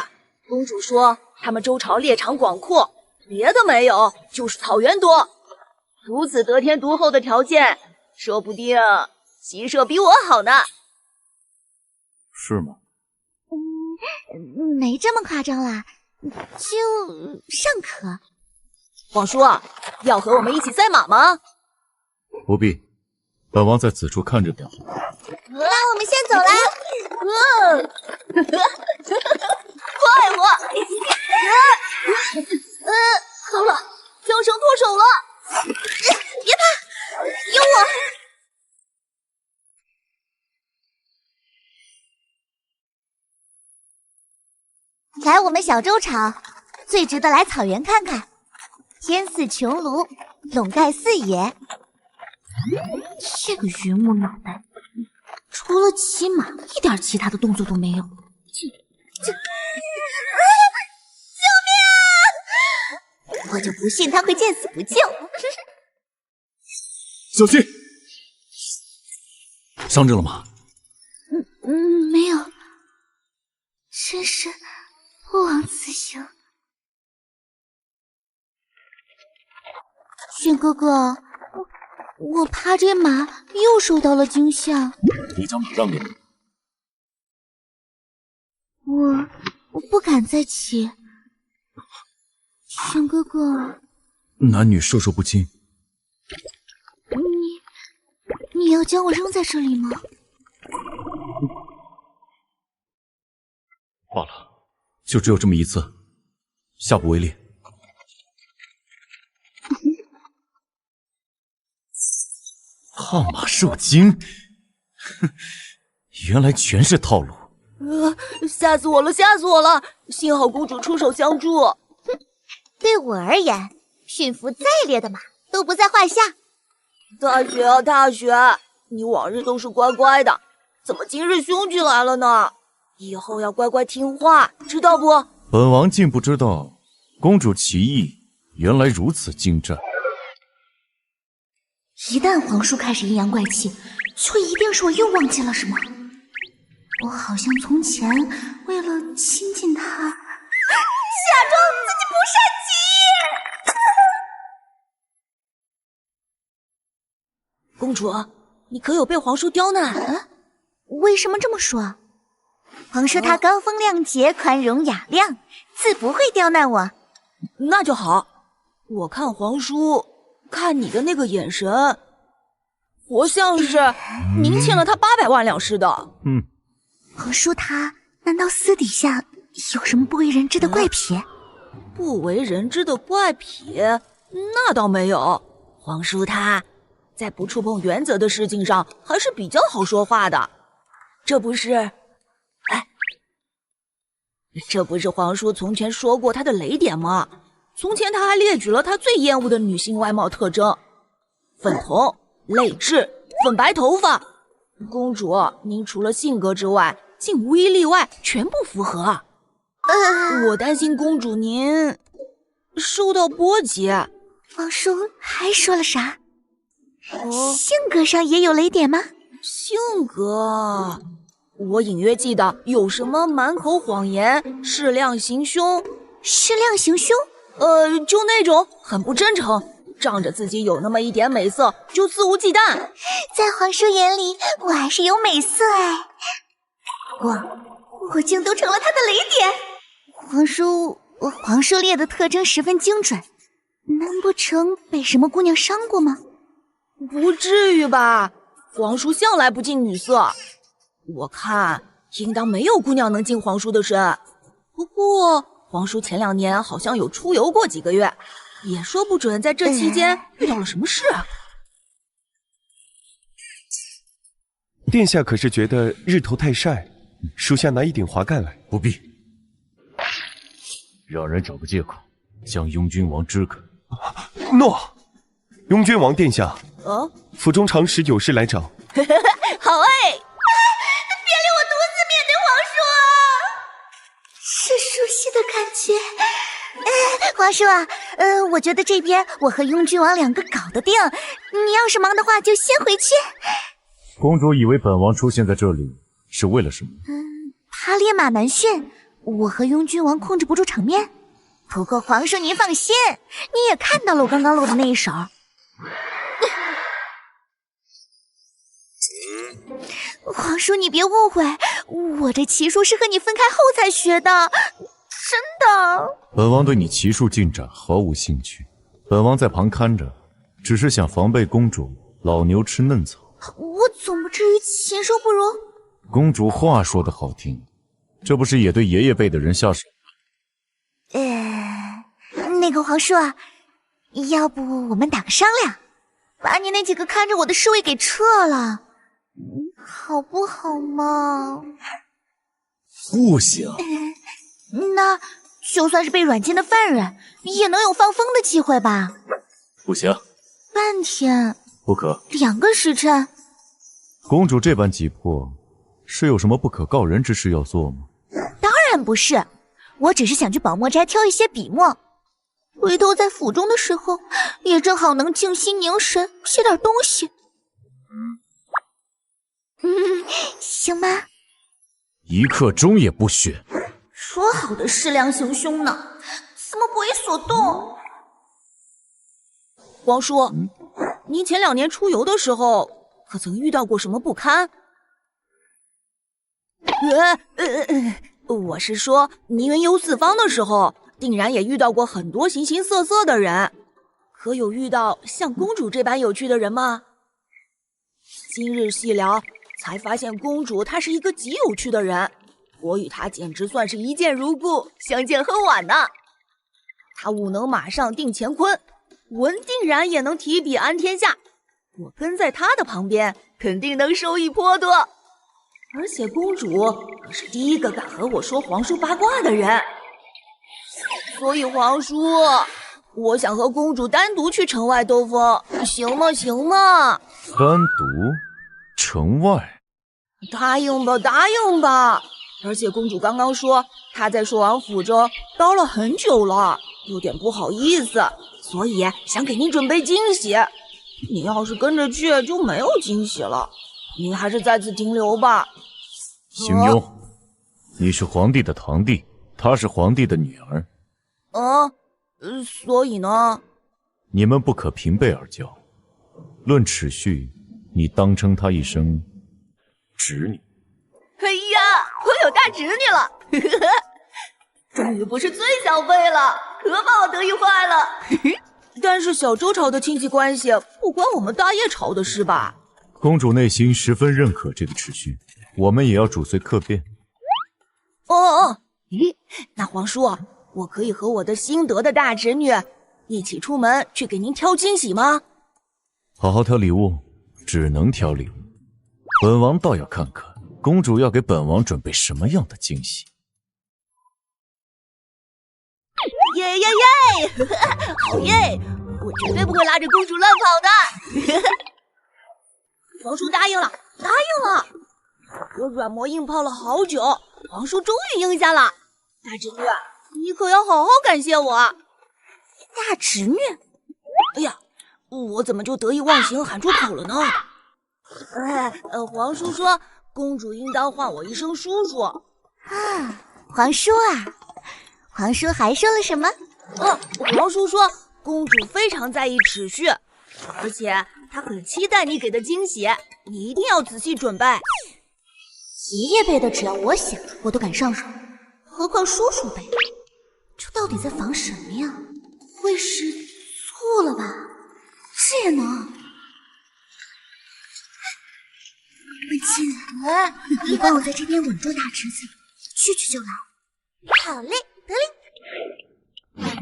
公主说他们周朝猎场广阔，别的没有，就是草原多。如此得天独厚的条件，说不定骑射比我好呢。是吗？没这么夸张啦，就尚可。皇叔，要和我们一起赛马吗？不必，本王在此处看着便好。那我们先走啦。快活！糟了，缰绳脱手了！别怕，有我。来我们小周朝，最值得来草原看看。天似穹庐，笼盖四野。这个榆木脑袋，除了骑马，一点其他的动作都没有。救命啊！我就不信他会见死不救。小心！伤着了吗？没有，真是不枉此行。轩哥哥，我怕这马又受到了惊吓。你将马让给你。我不敢再骑。轩哥哥，男女授受不亲。你要将我扔在这里吗？罢了，就只有这么一次，下不为例。套马受惊，哼，原来全是套路。吓死我了，吓死我了！幸好公主出手相助。对我而言，驯服再烈的马都不在话下。大雪啊，大雪，你往日都是乖乖的，怎么今日凶起来了呢？以后要乖乖听话，知道不？本王竟不知道，公主棋艺原来如此精湛。一旦皇叔开始阴阳怪气，就一定是我又忘记了什么。我好像从前为了亲近他，假装自己不善棋艺。公主，你可有被皇叔刁难？为什么这么说？皇叔他高风亮节，宽容雅量，自不会刁难我。那就好。我看皇叔看你的那个眼神，活像是您欠了他800万两似的。皇叔他难道私底下有什么不为人知的怪癖？不为人知的怪癖？那倒没有。皇叔他在不触碰原则的事情上还是比较好说话的。这不是皇叔从前说过他的雷点吗？从前他还列举了他最厌恶的女性外貌特征：粉瞳、泪痣、粉白头发。公主，您除了性格之外，竟无一例外全部符合。我担心公主您受到波及。皇叔还说了啥？性格上也有雷点吗？性格，我隐约记得有什么满口谎言、适量行凶。适量行凶？就那种很不真诚，仗着自己有那么一点美色就肆无忌惮。在皇叔眼里，我还是有美色哎。我竟都成了他的雷点。皇叔列的特征十分精准，难不成被什么姑娘伤过吗？不至于吧，皇叔向来不近女色，我看应当没有姑娘能近皇叔的身。不过皇叔前2年好像有出游过几个月，也说不准在这期间遇到了什么事啊。殿下可是觉得日头太晒，属下拿一顶华盖来。不必，让人找个借口将雍君王支开。诺，雍君王殿下，府中常时有事来找。好哎，别令我独自面对皇叔啊！是熟悉的感觉。皇叔啊，我觉得这边我和雍君王2个搞得定，你要是忙的话就先回去。公主以为本王出现在这里是为了什么？他烈马难驯，我和雍君王控制不住场面。不过皇叔您放心，你也看到了我刚刚露的那一手。皇叔你别误会，我这骑术是和你分开后才学的，真的。本王对你骑术进展毫无兴趣，本王在旁看着，只是想防备公主老牛吃嫩草。我总不至于禽兽不如。公主话说得好听，这不是也对爷爷辈的人下手？那个皇叔啊，要不我们打个商量，把你那几个看着我的侍卫给撤了，好不好嘛？不行。那就算是被软禁的犯人，也能有放风的机会吧？不行。半天？不可。2个时辰？公主这般急迫，是有什么不可告人之事要做吗？当然不是，我只是想去宝墨斋挑一些笔墨，回头在府中的时候，也正好能静心凝神写点东西。行吗？一刻钟也不许。说好的适量行凶呢，怎么不为所动？皇叔，您前2年出游的时候，可曾遇到过什么不堪？我是说，您云游四方的时候，定然也遇到过很多形形色色的人，可有遇到像公主这般有趣的人吗？今日细聊，才发现公主她是一个极有趣的人，我与她简直算是一见如故，相见恨晚呢。她武能马上定乾坤，文定然也能提笔安天下，我跟在她的旁边，肯定能收益颇多。而且公主可是第一个敢和我说皇叔八卦的人，所以皇叔，我想和公主单独去城外兜风，行吗？行吗？单独？城外？答应吧，答应吧！而且公主刚刚说她在朔王府中待了很久了，有点不好意思，所以想给您准备惊喜。您要是跟着去，就没有惊喜了。您还是在此停留吧。邢庸，你是皇帝的堂弟，她是皇帝的女儿。所以呢？你们不可平辈而交。论尺序，你当称她一声侄女。哎呀，我有大侄女了！终于不是最小辈了，可把我得意坏了。但是小周朝的亲戚关系不关我们大叶朝的事吧？公主内心十分认可这个尺序，我们也要主随客便。咦，那皇叔，我可以和我的新得的大侄女一起出门去给您挑惊喜吗？好好挑礼物，只能挑礼物。本王倒要看看公主要给本王准备什么样的惊喜。耶耶耶！好耶！我绝对不会拉着公主乱跑的。皇叔答应了，答应了。我软磨硬泡了好久，皇叔终于应下了。大侄女，你可要好好感谢我。大侄女？哎呀，我怎么就得意忘形喊出口了呢？皇叔说公主应当唤我一声叔叔。啊，皇叔啊，皇叔还说了什么？皇叔说公主非常在意尺序，而且她很期待你给的惊喜，你一定要仔细准备。爷爷辈的只要我想，我都敢上手，何况叔叔辈？这到底在防什么呀？不会是错了吧？这也能？文清，你帮我在这边稳住大侄子，去就来。好嘞，得令。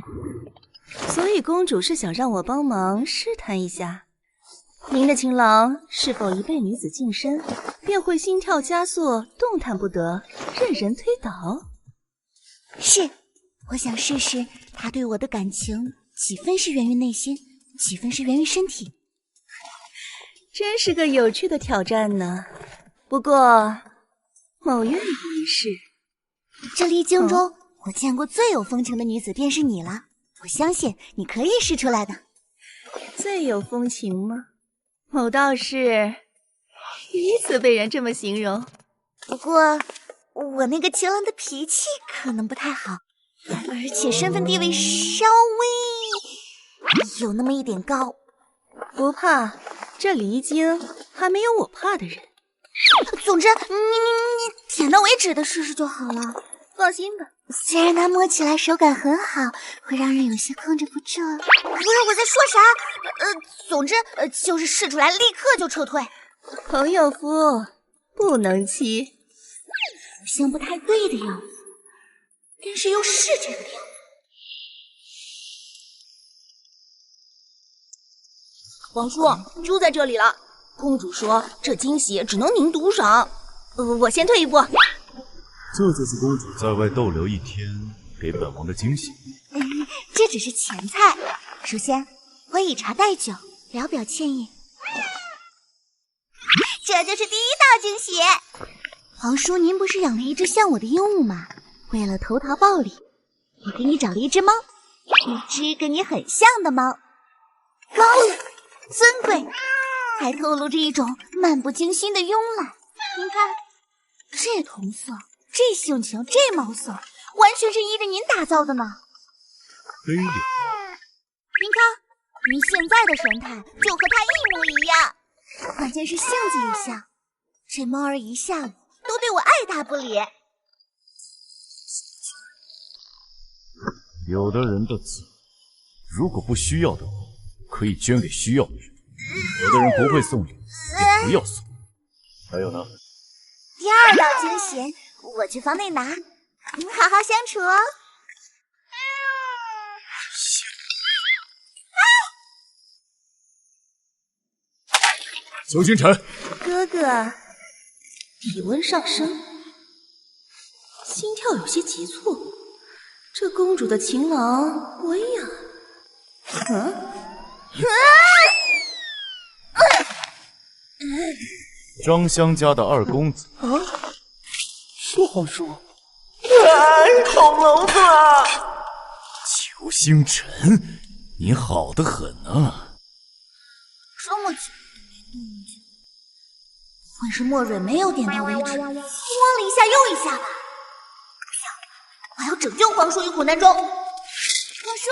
所以公主是想让我帮忙试探一下，您的情郎是否一被女子近身，便会心跳加速，动弹不得，任人推倒？是，我想试试他对我的感情几分是源于内心，几分是源于身体。真是个有趣的挑战呢。不过，某愿意一试。这离京中，我见过最有风情的女子便是你了。我相信你可以试出来的。最有风情吗？某道士第一次被人这么形容。不过，我那个情郎的脾气可能不太好，而且身份地位稍微有那么一点高。不怕，这离京还没有我怕的人。总之，你点到为止的试试就好了。放心吧。虽然它摸起来手感很好，会让人有些控制不住。不是我在说啥？总之，就是试出来立刻就撤退。朋友夫不能欺，好像不太对的样子，但是又是这个样子。皇叔就在这里了。公主说这惊喜只能您独赏，我先退一步。这就是公主在外逗留一天给本王的惊喜。这只是前菜。首先，我以茶代酒，聊表歉意。这就是第一道惊喜。皇叔，您不是养了一只像我的鹦鹉吗？为了投桃报李，我给你找了一只猫，一只跟你很像的猫，高冷、尊贵，还透露着一种漫不经心的慵懒。您看，这瞳色，这性情，这毛色，完全是依着您打造的呢。黑脸，您看，您现在的神态就和他一模一样，关键是性子也像。这猫儿一下午都对我爱答不理。有的人的子，如果不需要的话，可以捐给需要的人；有的人不会送礼，也不要送。还有呢？第二道惊喜，我去房内拿，好好相处哦。邱星辰，哥哥，体温上升，心跳有些急促。这公主的情郎薇娅，张香家的二公子。是皇叔。恐龙子啊！邱星辰，你好得很啊！这么久都没动静，会是莫蕊没有点到为止，摸了一下又一下吧？不行，我要拯救皇叔于苦难中。皇叔，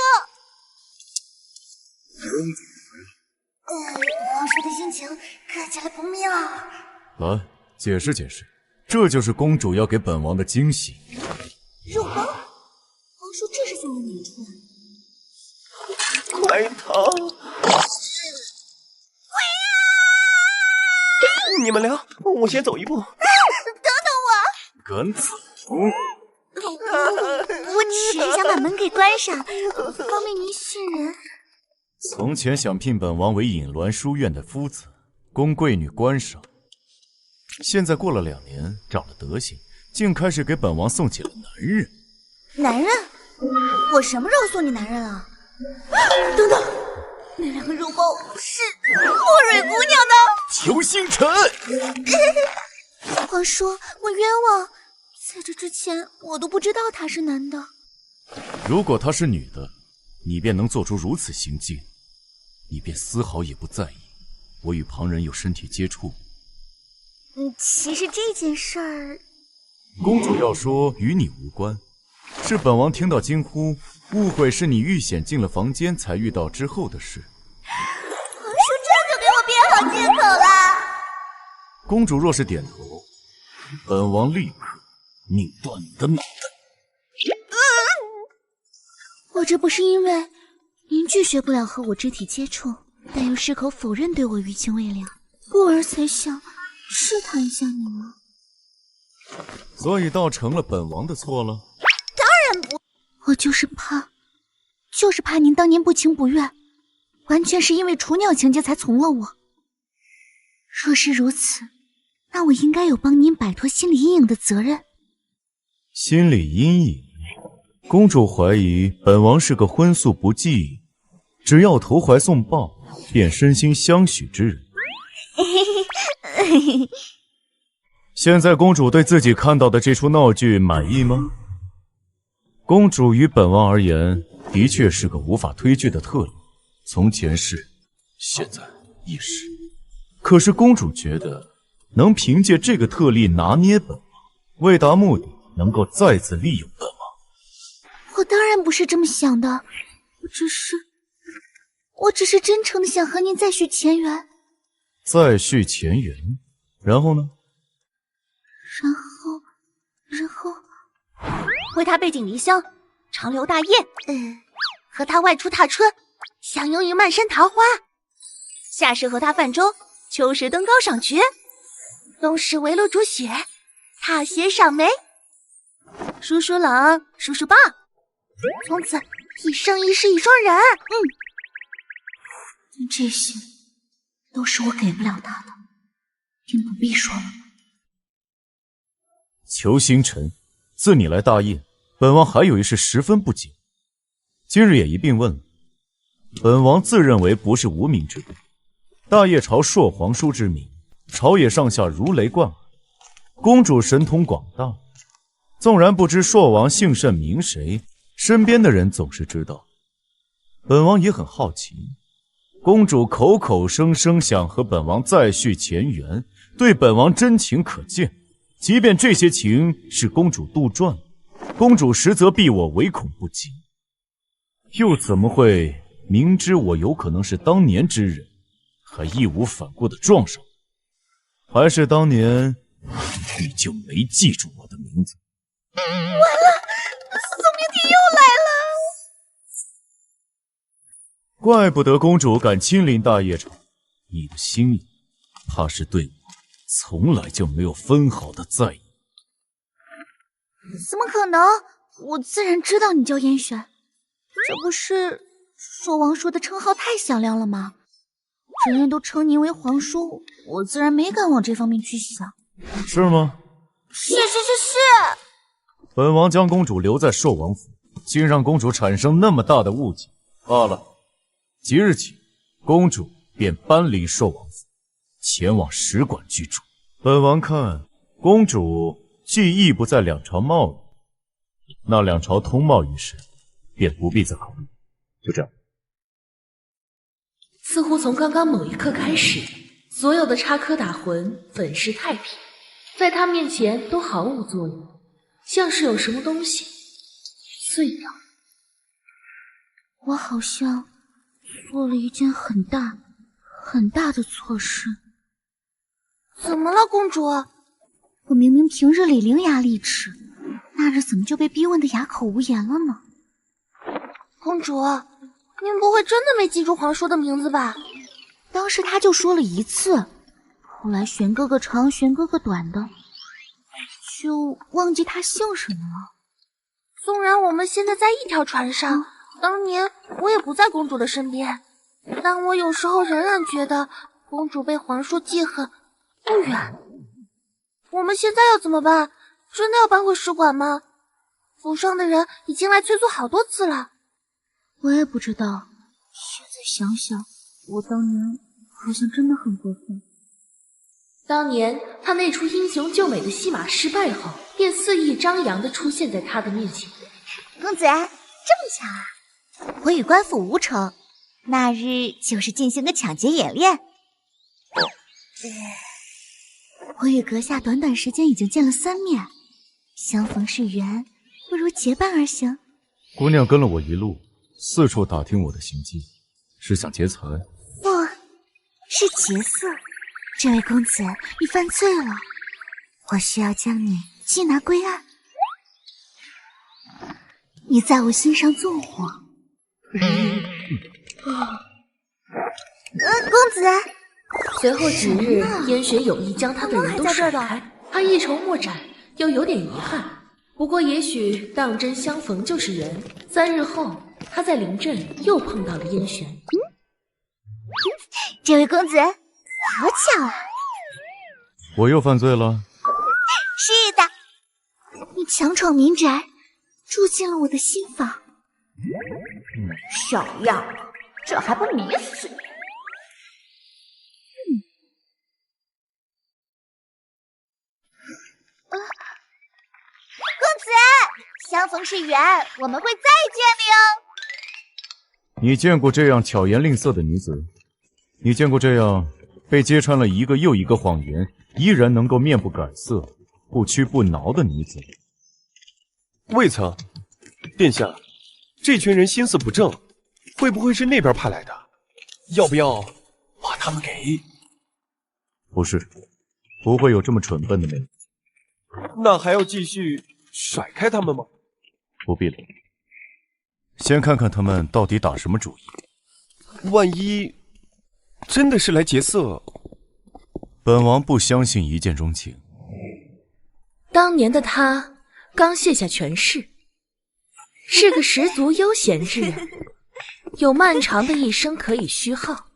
皇叔的心情看起来不妙。来，解释解释，这就是公主要给本王的惊喜。肉包，皇叔这是从哪里出来？快逃！你们聊，我先走一步。等等我！敢走？只是想把门给关上，方便您训人。从前想聘本王为隐鸾书院的夫子，供贵女观赏，现在过了2年，长了德行，竟开始给本王送起了男人。男人？我什么时候送你男人了？等等，那2个肉包是莫蕊姑娘的。裘星辰，皇叔，我冤枉，在这之前我都不知道他是男的。如果她是女的，你便能做出如此行径，你便丝毫也不在意我与旁人有身体接触。其实这件事儿，公主要说与你无关，是本王听到惊呼，误会是你遇险进了房间才遇到之后的事。皇叔这就给我编好借口了。公主若是点头，本王立刻拧断你的脑袋。我这不是因为您拒绝不了和我肢体接触，但又矢口否认对我余情未了，故而才想试探一下你吗？所以倒成了本王的错了？当然不，我就是怕您当年不情不愿，完全是因为雏鸟情节才从了我。若是如此，那我应该有帮您摆脱心理阴影的责任。心理阴影？公主怀疑本王是个荤素不忌，只要投怀送抱便身心相许之人。现在公主对自己看到的这出闹剧满意吗？公主于本王而言的确是个无法推拒的特例，从前是，现在也是。可是公主觉得能凭借这个特例拿捏本王，为达目的能够再次利用本王。我当然不是这么想的，我只是真诚的想和您再续前缘。再续前缘？然后呢？然后为他背井离乡，长留大业。和他外出踏春，享用于漫山桃花。夏时和他泛舟，秋时登高赏菊，冬时围炉煮雪，踏雪赏梅。叔叔冷，叔叔棒，从此一生一世一双人。但这些都是我给不了他的，您不必说了。裘星辰，自你来大宴，本王还有一事十分不解，今日也一并问了。本王自认为不是无名之辈，大业朝朔皇叔之名，朝野上下如雷贯耳。公主神通广大，纵然不知朔王姓甚名谁，身边的人总是知道。本王也很好奇，公主口口声声想和本王再续前缘，对本王真情可见。即便这些情是公主杜撰，公主实则避我唯恐不及，又怎么会明知我有可能是当年之人，还义无反顾地撞上？还是当年你就没记住我的名字？完了，宋明帝又来了！怪不得公主敢亲临大业场，你的心里怕是对我从来就没有分毫的在意。怎么可能？我自然知道你叫燕璇，这不是朔王说的称号太响亮了吗？人人都称您为皇叔，我自然没敢往这方面去想。是吗？是。本王将公主留在朔王府，竟让公主产生那么大的误解。罢了，即日起，公主便搬离朔王府，前往使馆居住。本王看，公主既亦不在两朝贸易，那两朝通贸一事，便不必再考虑。就这样。似乎从刚刚某一刻开始，所有的插科打诨、粉饰太平，在他面前都毫无作用，像是有什么东西碎掉。我好像做了一件很大的错事。怎么了，公主？我明明平日里伶牙俐齿，那日怎么就被逼问得哑口无言了呢？公主，您不会真的没记住皇叔的名字吧？当时他就说了一次，后来玄哥哥长，玄哥哥短的，就忘记他姓什么了。纵然我们现在在一条船上，当年我也不在公主的身边，但我有时候仍然觉得公主被皇叔记恨不远。我们现在要怎么办？真的要搬回使馆吗？府上的人已经来催促好多次了。我也不知道，现在想想，我当年好像真的很过分。当年他那出英雄救美的戏码失败后，便肆意张扬地出现在他的面前。公子，这么巧啊！我与官府无仇，那日就是进行个抢劫演练。我与阁下短短时间已经见了3面，相逢是缘，不如结伴而行。姑娘跟了我一路，四处打听我的行迹，是想劫财？不，是劫色。这位公子，你犯罪了，我需要将你缉拿归案。你在我心上纵火。公子。随后几日，燕雪有意将他的人都甩开，他一筹莫展，又有点遗憾。不过也许当真相逢就是缘。3日后，他在临镇又碰到了燕璇。这位公子，好巧啊！我又犯罪了？是的，你强闯民宅，住进了我的新房。小样，这还不迷死你！公子，相逢是缘，我们会再见的哟。你见过这样巧言令色的女子？你见过这样被揭穿了一个又一个谎言，依然能够面不改色、不屈不挠的女子？未曾。殿下，这群人心思不正，会不会是那边派来的？要不要把他们给……不是，不会有这么蠢笨的妹子。那还要继续甩开他们吗？不必了，先看看他们到底打什么主意。万一真的是来劫色，本王不相信一见钟情。当年的他刚卸下权势，是个十足悠闲之人，有漫长的一生可以虚耗。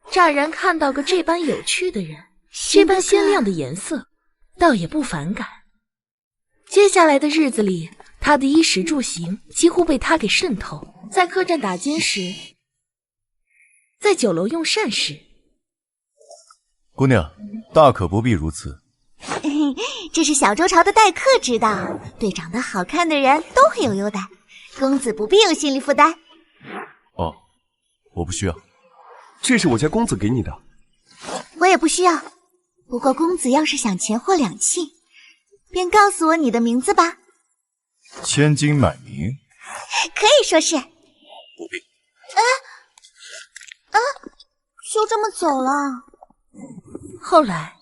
乍然看到个这般有趣的人，这般鲜亮的颜色，倒也不反感。接下来的日子里，他的衣食住行几乎被他给渗透。在客栈打尖时，在酒楼用膳时，姑娘，大可不必如此。这是小周朝的待客之道，对长得好看的人都会有优待，公子不必有心理负担。哦，我不需要。这是我家公子给你的。我也不需要。不过公子要是想钱货两讫，便告诉我你的名字吧。千金买名？可以说是。不必。就这么走了。后来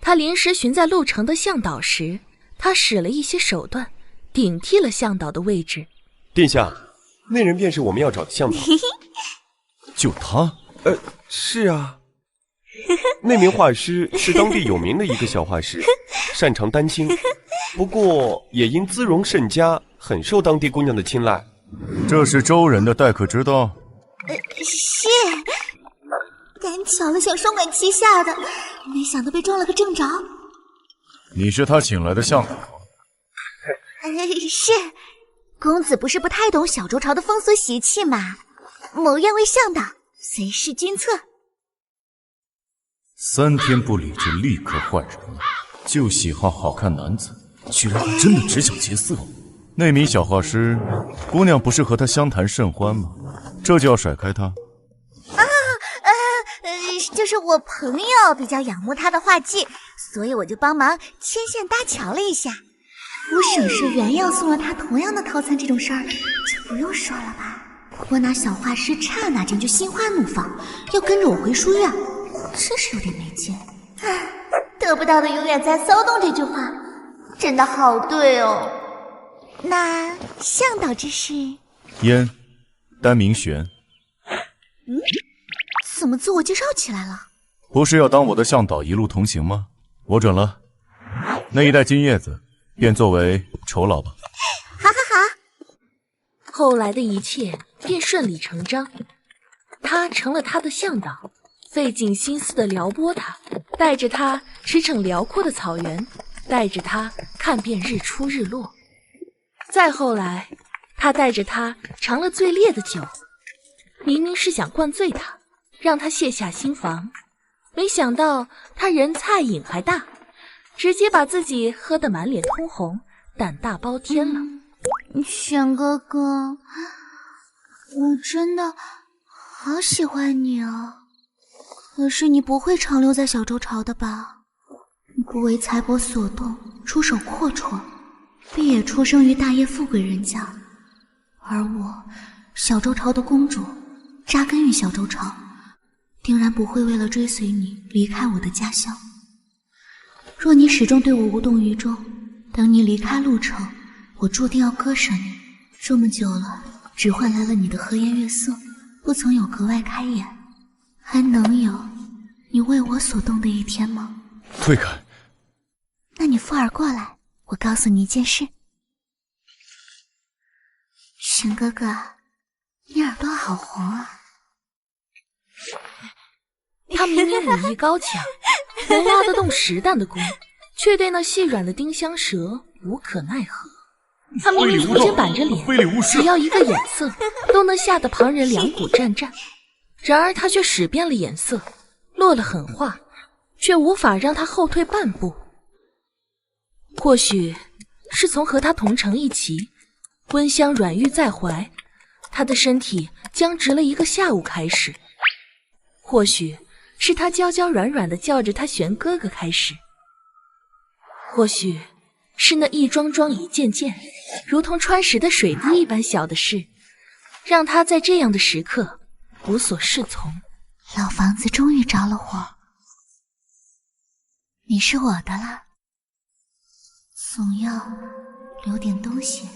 他临时寻在路城的向导时，他使了一些手段，顶替了向导的位置。殿下，那人便是我们要找的向导。就他？是啊。那名画师是当地有名的一个小画师，擅长丹青，不过也因姿容甚佳，很受当地姑娘的青睐。这是周人的待客之道？是。赶巧了，想双管齐下的，没想到被撞了个正着。你是他请来的向导？是。公子不是不太懂小周朝的风俗习气吗？某愿为向导，随侍君侧。3天不理智，立刻换人。就喜好好看男子，居然真的只想劫色。那名小画师，姑娘不是和他相谈甚欢吗？这就要甩开他？就是我朋友比较仰慕他的画技，所以我就帮忙牵线搭桥了一下。我省事原样送了他同样的套餐，这种事儿就不用说了吧。不过那小画师刹那间就心花怒放，要跟着我回书院，真是有点没劲。得不到的永远在骚动，这句话真的好对哦。那向导之事？燕，单名玄。怎么自我介绍起来了？不是要当我的向导一路同行吗？我准了，那一袋金叶子便作为酬劳吧。好，后来的一切便顺理成章，他成了他的向导，费尽心思地撩拨他，带着他驰骋辽阔的草原，带着他看遍日出日落。再后来，他带着他尝了最烈的酒，明明是想灌醉他，让他卸下心防，没想到他人菜瘾还大，直接把自己喝得满脸通红，胆大包天了。玄哥哥，我真的好喜欢你啊！可是你不会长留在小周朝的吧？你不为财帛所动，出手阔绰，必也出生于大业富贵人家。而我，小周朝的公主，扎根于小周朝，定然不会为了追随你离开我的家乡。若你始终对我无动于衷，等你离开陆城，我注定要割舍你。这么久了，只换来了你的和颜悦色，不曾有格外开眼，还能有你为我所动的一天吗？退开！那你附耳过来，我告诉你一件事。玄哥哥，你耳朵好红啊！他明明武艺高强，能拉得动10担的弓，却对那细软的丁香蛇无可奈何。他明明头前板着脸，只要一个眼色都能吓得旁人两股战战，然而他却使变了眼色，落了狠话，却无法让他后退半步。或许是从和他同城一骑，温香软玉在怀，他的身体僵直了一个下午开始；或许是他娇娇软软的叫着他玄哥哥开始；或许是那一桩桩一件件如同穿石的水滴一般小的事，让他在这样的时刻无所适从。老房子终于着了火，你是我的了，总要留点东西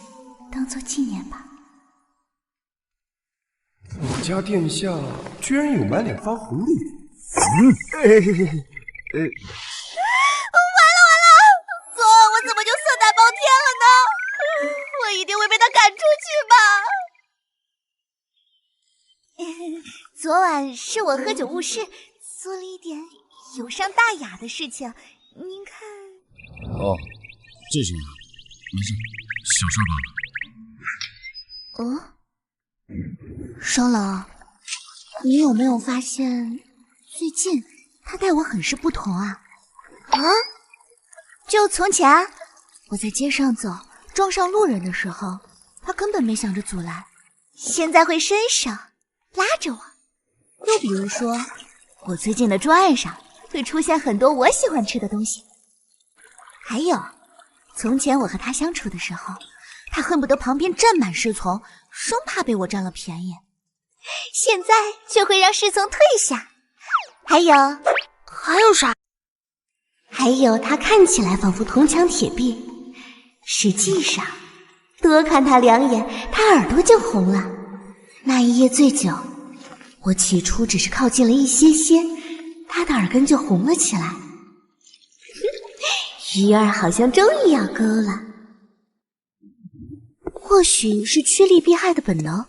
当做纪念吧。我家殿下居然有满脸发红的脸。昨晚我怎么就色胆包天了呢？我一定会被他赶出去吧。昨晚是我喝酒误事，做了一点有伤大雅的事情，您看。哦，这是没事，小事罢了。收了。你有没有发现最近他待我很是不同啊？就从前我在街上走，撞上路人的时候，他根本没想着阻拦，现在会伸手拉着我。又比如说，我最近的桌案上会出现很多我喜欢吃的东西。还有，从前我和他相处的时候，他恨不得旁边站满侍从，生怕被我占了便宜。现在却会让侍从退下。还有啥？还有他看起来仿佛铜墙铁壁，实际上多看他2眼，他耳朵就红了。那一夜醉酒，我起初只是靠近了一些些，他的耳根就红了起来。鱼儿好像终于要钩了。或许是趋利避害的本能，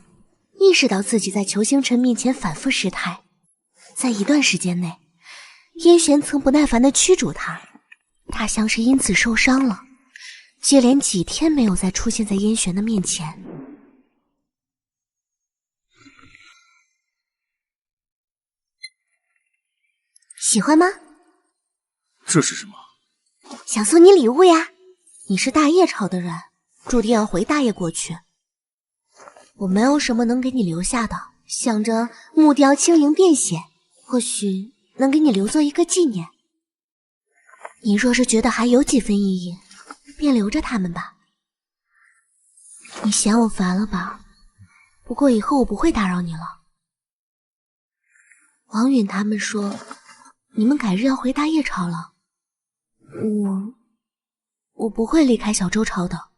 意识到自己在裘星辰面前反复失态，在一段时间内，燕玄曾不耐烦地驱逐他，他像是因此受伤了，接连几天没有再出现在燕玄的面前。喜欢吗？这是什么？想送你礼物呀！你是大业朝的人，注定要回大业过去。我没有什么能给你留下的，想着木雕轻盈便携，或许能给你留作一个纪念。你若是觉得还有几分意义，便留着它们吧。你嫌我烦了吧？不过以后我不会打扰你了。王允他们说，你们改日要回大业朝了。我不会离开小周朝的。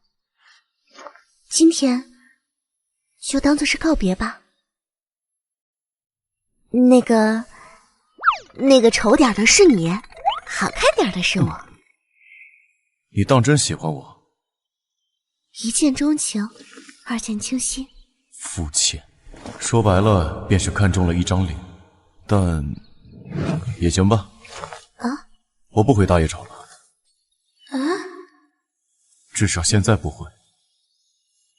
今天就当作是告别吧。那个丑点的是你，好看点的是我。你当真喜欢我？一见钟情，二见倾心，肤浅，说白了便是看中了一张脸，但也行吧。啊？我不回大叶朝了。啊？至少现在不会。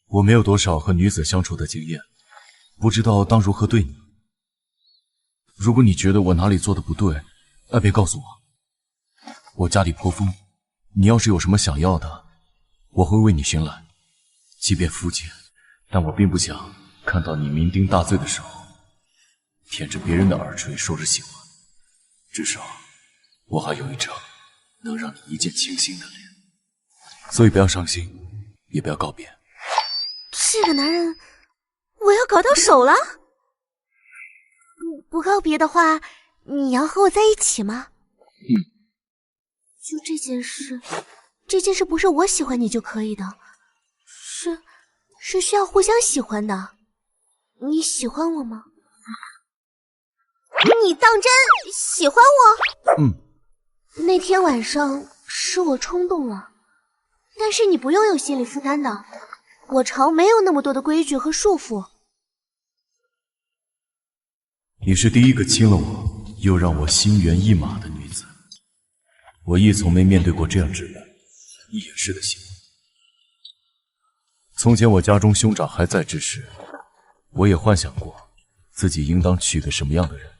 我没有多少和女子相处的经验，不知道当如何对你。如果你觉得我哪里做的不对，别告诉我。我家里颇丰，你要是有什么想要的，我会为你寻来。即便肤浅，但我并不想看到你酩酊大醉的时候，舔着别人的耳垂说着喜欢。至少，我还有一张能让你一见倾心的脸。所以不要伤心，也不要告别。这个男人，我要搞到手了。不告别的话，你要和我在一起吗？就这件事，不是我喜欢你就可以的，是需要互相喜欢的。你喜欢我吗？你当真喜欢我？那天晚上是我冲动了，但是你不用有心理负担的，我朝没有那么多的规矩和束缚。你是第一个亲了我，又让我心猿意马的女子。我亦从没面对过这样直白、掩饰的行为。从前我家中兄长还在之时，我也幻想过自己应当娶个什么样的人，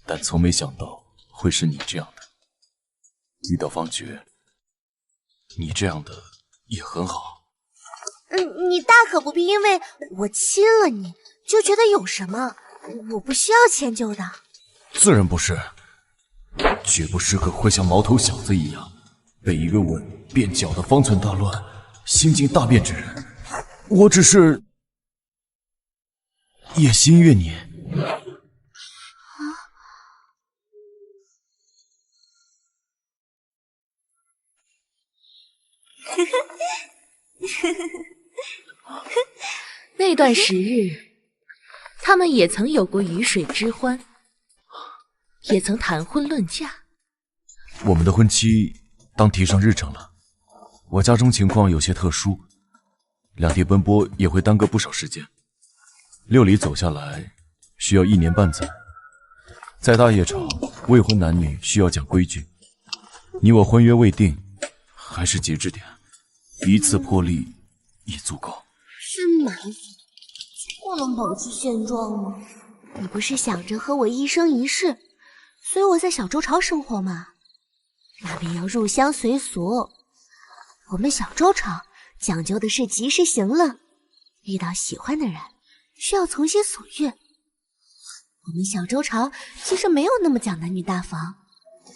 但从没想到会是你这样的。遇到方觉，你这样的也很好。你大可不必因为我亲了你就觉得有什么，我不需要迁就的。自然不是，绝不是个会像毛头小子一样被一个吻便搅得方寸大乱、心惊大变之人。我只是也心悦你。那段时日，他们也曾有过鱼水之欢，也曾谈婚论嫁。我们的婚期当提上日程了。我家中情况有些特殊，两地奔波也会耽搁不少时间。6里走下来需要1年半载。在大叶朝，未婚男女需要讲规矩。你我婚约未定，还是节制点，一次破例也足够。真麻烦，不能保持现状吗？你不是想着和我一生一世，所以我在小周朝生活吗？那便要入乡随俗。我们小周朝讲究的是及时行乐，遇到喜欢的人需要从心所欲。我们小周朝其实没有那么讲男女大防，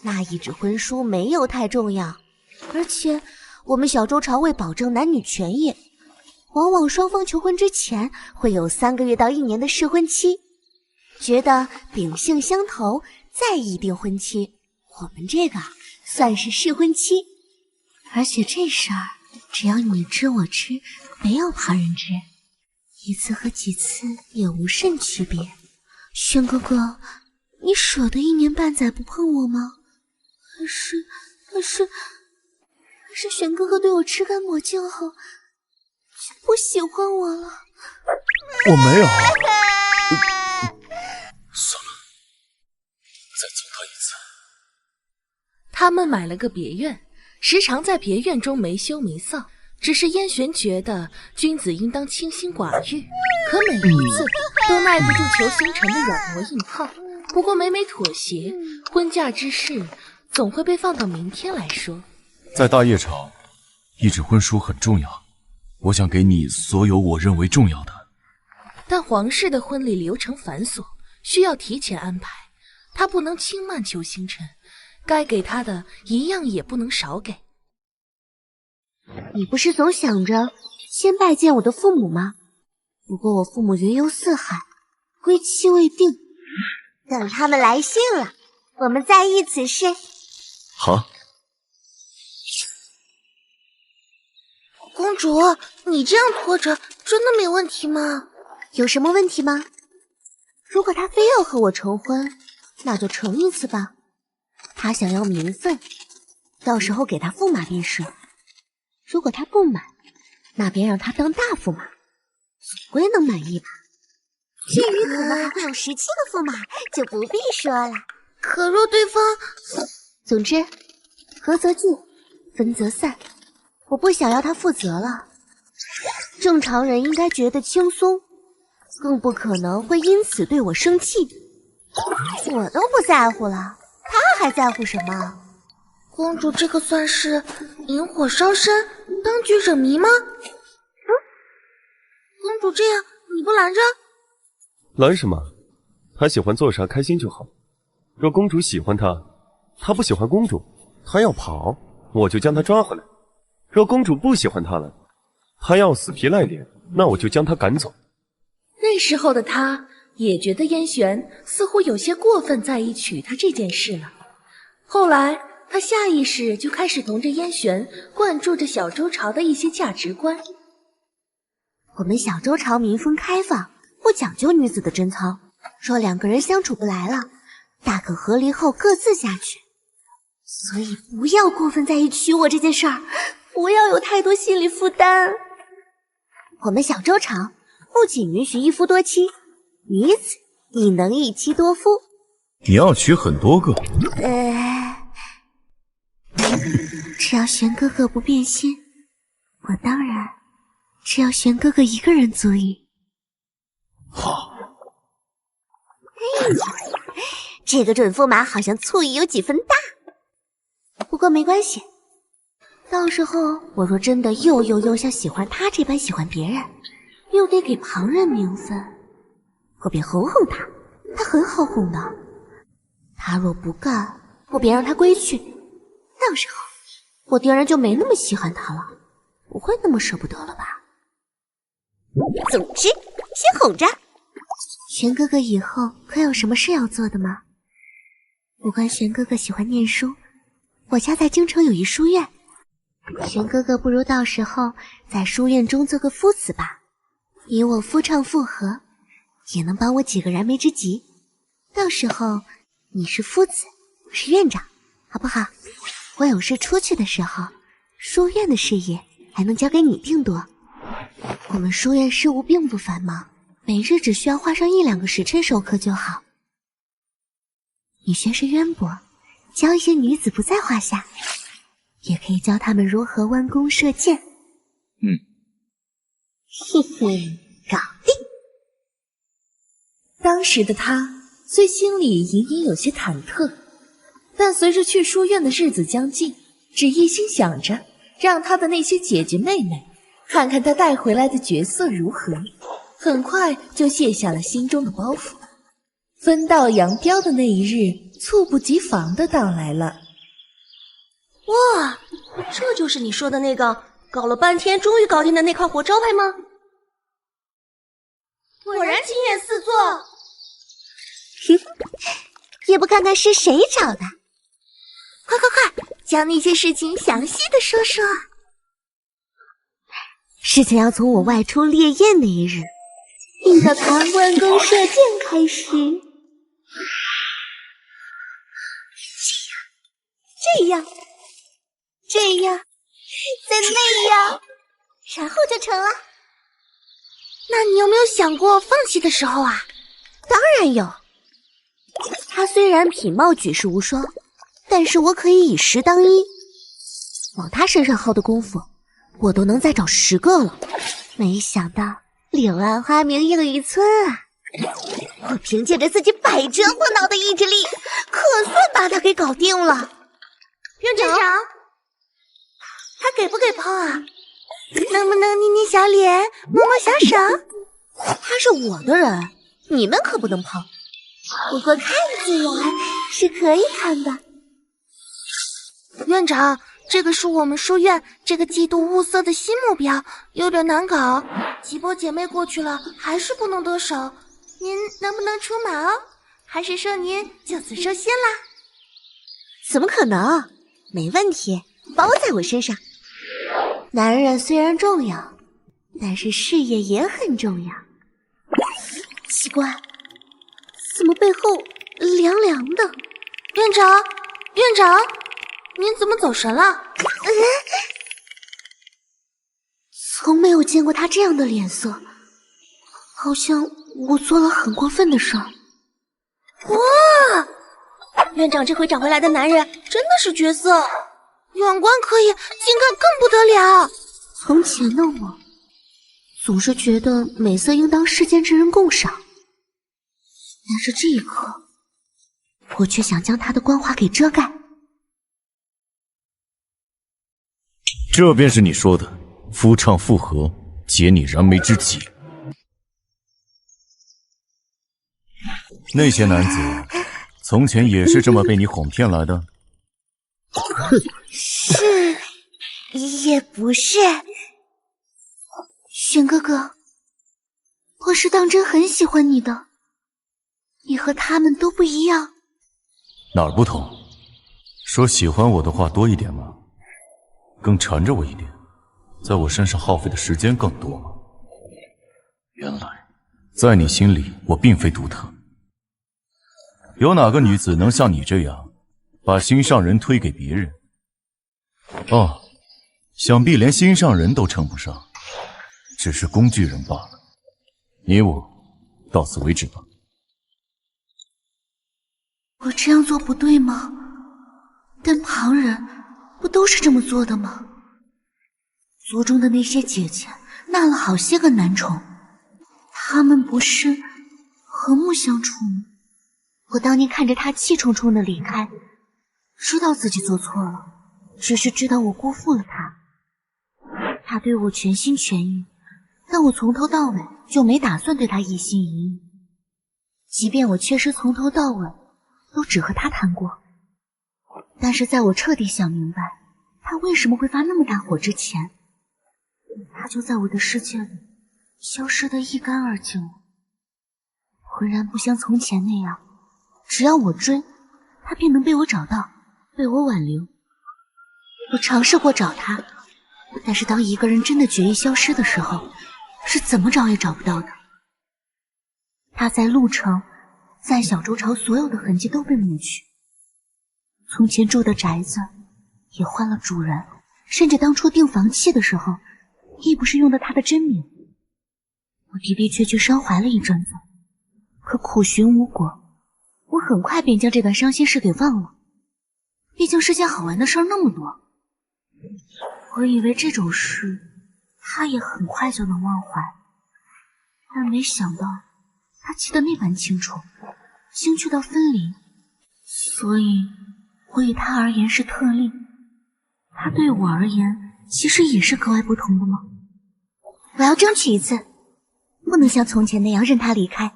那一纸婚书没有太重要，而且我们小周朝为保证男女权益，往往双方求婚之前会有3个月到1年的试婚期，觉得秉性相投再议定婚期。我们这个算是试婚期，而且这事儿只要你知我知，没有旁人知，一次和几次也无甚区别。轩哥哥，你舍得1年半载不碰我吗？还是玄哥哥对我吃干抹净后就不喜欢我了？我没有。算了，再揍他一次。他们买了个别院，时常在别院中没羞没臊。只是燕璇觉得君子应当清心寡欲，可每一次都耐不住裘星辰的软磨硬泡。不过每妥协，婚嫁之事总会被放到明天来说。在大叶朝，一纸婚书很重要，我想给你所有我认为重要的。但皇室的婚礼流程繁琐，需要提前安排，他不能轻慢裘星辰，该给他的一样也不能少给。你不是总想着先拜见我的父母吗？不过我父母云游四海，归期未定，等他们来信了，我们再议此事。好。公主，你这样拖着真的没问题吗？有什么问题吗？如果他非要和我成婚，那就成一次吧。他想要名分，到时候给他驸马便是。如果他不满，那便让他当大驸马，总归能满意吧。至于可能还会有17个驸马，就不必说了。可若对方……总之，合则聚，分则散。我不想要他负责了。正常人应该觉得轻松，更不可能会因此对我生气。我都不在乎了，他还在乎什么？公主这个算是引火烧身，当局者迷吗？公主这样你不拦着？拦什么？他喜欢做啥开心就好。若公主喜欢他，他不喜欢公主，他要跑，我就将他抓回来。若公主不喜欢他了，他要死皮赖脸，那我就将他赶走。那时候的他也觉得燕璇似乎有些过分在意娶她这件事了。后来他下意识就开始同着燕璇灌注着小周朝的一些价值观。我们小周朝民风开放，不讲究女子的贞操，若2个人相处不来了，大可和离后各自下去。所以不要过分在意娶我这件事儿，不要有太多心理负担。我们小周朝不仅允许一夫多妻，女子亦能一妻多夫。你要娶很多个？只要玄哥哥不变心，我当然只要玄哥哥一个人足矣。好。这个准驸马好像醋意有几分大。不过没关系，到时候我若真的又像喜欢他这般喜欢别人，又得给旁人名分，我便哄哄他，他很好哄的。他若不干，我便让他归去，到时候我定然就没那么稀罕他了，不会那么舍不得了吧。总之先哄着。玄哥哥以后可有什么事要做的吗？不管玄哥哥喜欢念书，我家在京城有一书院，玄哥哥不如到时候在书院中做个夫子吧，以我夫唱妇和，也能帮我几个燃眉之急。到时候你是夫子，我是院长，好不好？我有事出去的时候，书院的事业还能交给你定夺。我们书院事务并不繁忙，每日只需要花上1-2个时辰授课就好。你学识渊博，教一些女子不在话下，也可以教她们如何弯弓射箭。嘿嘿，搞定。当时的他虽心里隐隐有些忐忑，但随着去书院的日子将近，只一心想着让他的那些姐姐妹妹看看他带回来的角色如何，很快就卸下了心中的包袱。分道扬镳的那一日猝不及防的到来了。哇，这就是你说的那个搞了半天终于搞定的那块活招牌吗？果然惊艳四座。也不看看是谁找的。快，将那些事情详细的说说。事情要从我外出猎艳那一日，一到他弯弓射箭开始。这样，再那样，然后就成了。那你有没有想过放弃的时候啊？当然有。他虽然品貌举世无双，但是我可以以10当1，往他身上耗的功夫，我都能再找10个了。没想到柳暗花明又一村啊！我凭借着自己百折不挠的意志力，可算把他给搞定了。院长，他给不给泡啊？能不能捏捏小脸，摸摸小手？他是我的人，你们可不能碰。不过看起来是可以看的。院长，这个是我们书院这个季度物色的新目标，有点难搞。几波姐妹过去了，还是不能得手。您能不能出马哦？还是说您就此收仙啦？怎么可能？没问题，包在我身上。男人虽然重要，但是事业也很重要。奇怪，怎么背后凉凉的？院长，您怎么走神了？从没有见过他这样的脸色，好像我做了很过分的事儿。哇，院长这回找回来的男人真的是绝色，远观可以，近看更不得了。从前的我总是觉得美色应当世间之人共赏，但是这一刻，我却想将她的光华给遮盖。这便是你说的夫唱妇和，解你燃眉之急。那些男子从前也是这么被你哄骗来的？是，也不是。玄哥哥，我是当真很喜欢你的，你和他们都不一样。哪儿不同？说喜欢我的话多一点吗？更缠着我一点，在我身上耗费的时间更多吗？原来，在你心里我并非独特。有哪个女子能像你这样，把心上人推给别人？哦，想必连心上人都称不上，只是工具人罢了。你我到此为止吧。我这样做不对吗？但旁人不都是这么做的吗？族中的那些姐姐纳了好些个男宠，他们不是和睦相处吗？我当年看着他气冲冲的离开，知道自己做错了，只是知道我辜负了他。他对我全心全意，但我从头到尾就没打算对他一心一意。即便我确实从头到尾都只和他谈过，但是在我彻底想明白他为什么会发那么大火之前，他就在我的世界里消失得一干二净了。浑然不像从前那样，只要我追，他便能被我找到，被我挽留。我尝试过找他，但是当一个人真的决意消失的时候，是怎么找也找不到的。他在陆城，在小周朝，所有的痕迹都被抹去，从前住的宅子也换了主人，甚至当初订房契的时候，亦不是用的他的真名。我的的确确伤怀了一阵子，可苦寻无果，我很快便将这段伤心事给忘了。毕竟世间好玩的事儿那么多，我以为这种事他也很快就能忘怀，但没想到他记得那般清楚，兴趣到分离。所以我与他而言是特例，他对我而言其实也是格外不同的吗？我要争取一次，不能像从前那样任他离开，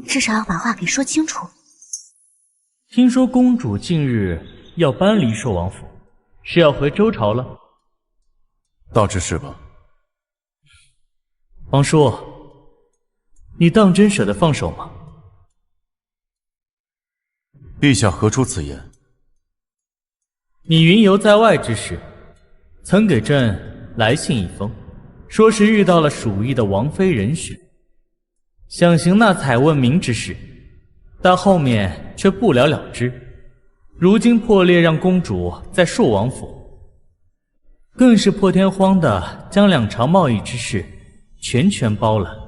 至少要把话给说清楚。听说公主近日要搬离寿王府，是要回周朝了？大致是吧。皇叔，你当真舍得放手吗？陛下何出此言？你云游在外之时，曾给朕来信一封，说是遇到了属意的王妃人选，想行那采问名之事，但后面却不了了之。如今破裂让公主在寿王府，更是破天荒的将两朝贸易之事全包了。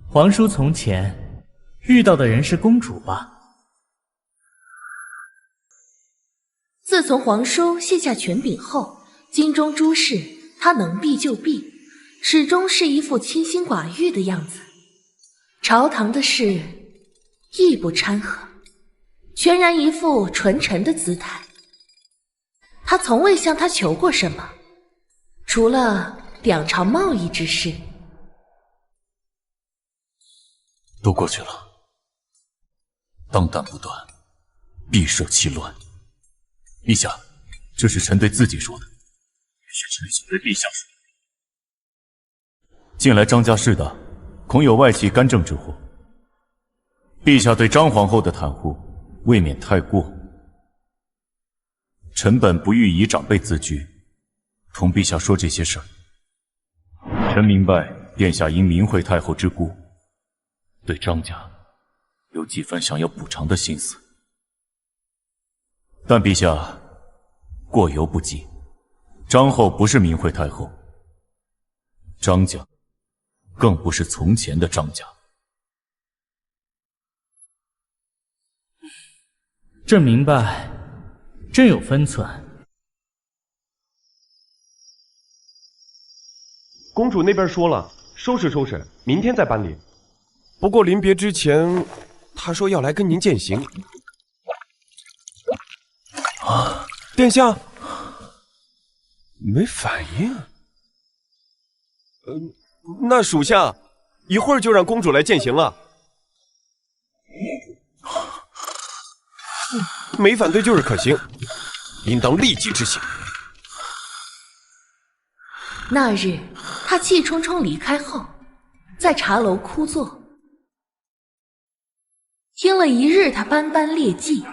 皇叔从前遇到的人是公主吧？自从皇叔卸下权柄后，京中诸事他能避就避，始终是一副清心寡欲的样子。朝堂的事亦不掺和，全然一副纯臣的姿态。他从未向他求过什么，除了两朝贸易之事。都过去了，当弹不断，必涉其乱。陛下，这是臣对自己说的，也是臣想对陛下说的。近来张家事大，恐有外戚干政之祸。陛下对张皇后的袒护未免太过，臣本不欲以长辈自居，同陛下说这些事儿。臣明白殿下因明惠太后之故，对张家有几分想要补偿的心思，但陛下过犹不及。张后不是明惠太后，张家更不是从前的张家。朕明白，真有分寸。公主那边说了，收拾收拾，明天再搬离。不过临别之前，她说要来跟您践行。啊，殿下，没反应。那属下一会儿就让公主来践行了。没反对就是可行，应当立即执行。那日，他气冲冲离开后，在茶楼枯坐，听了一日他斑斑劣迹，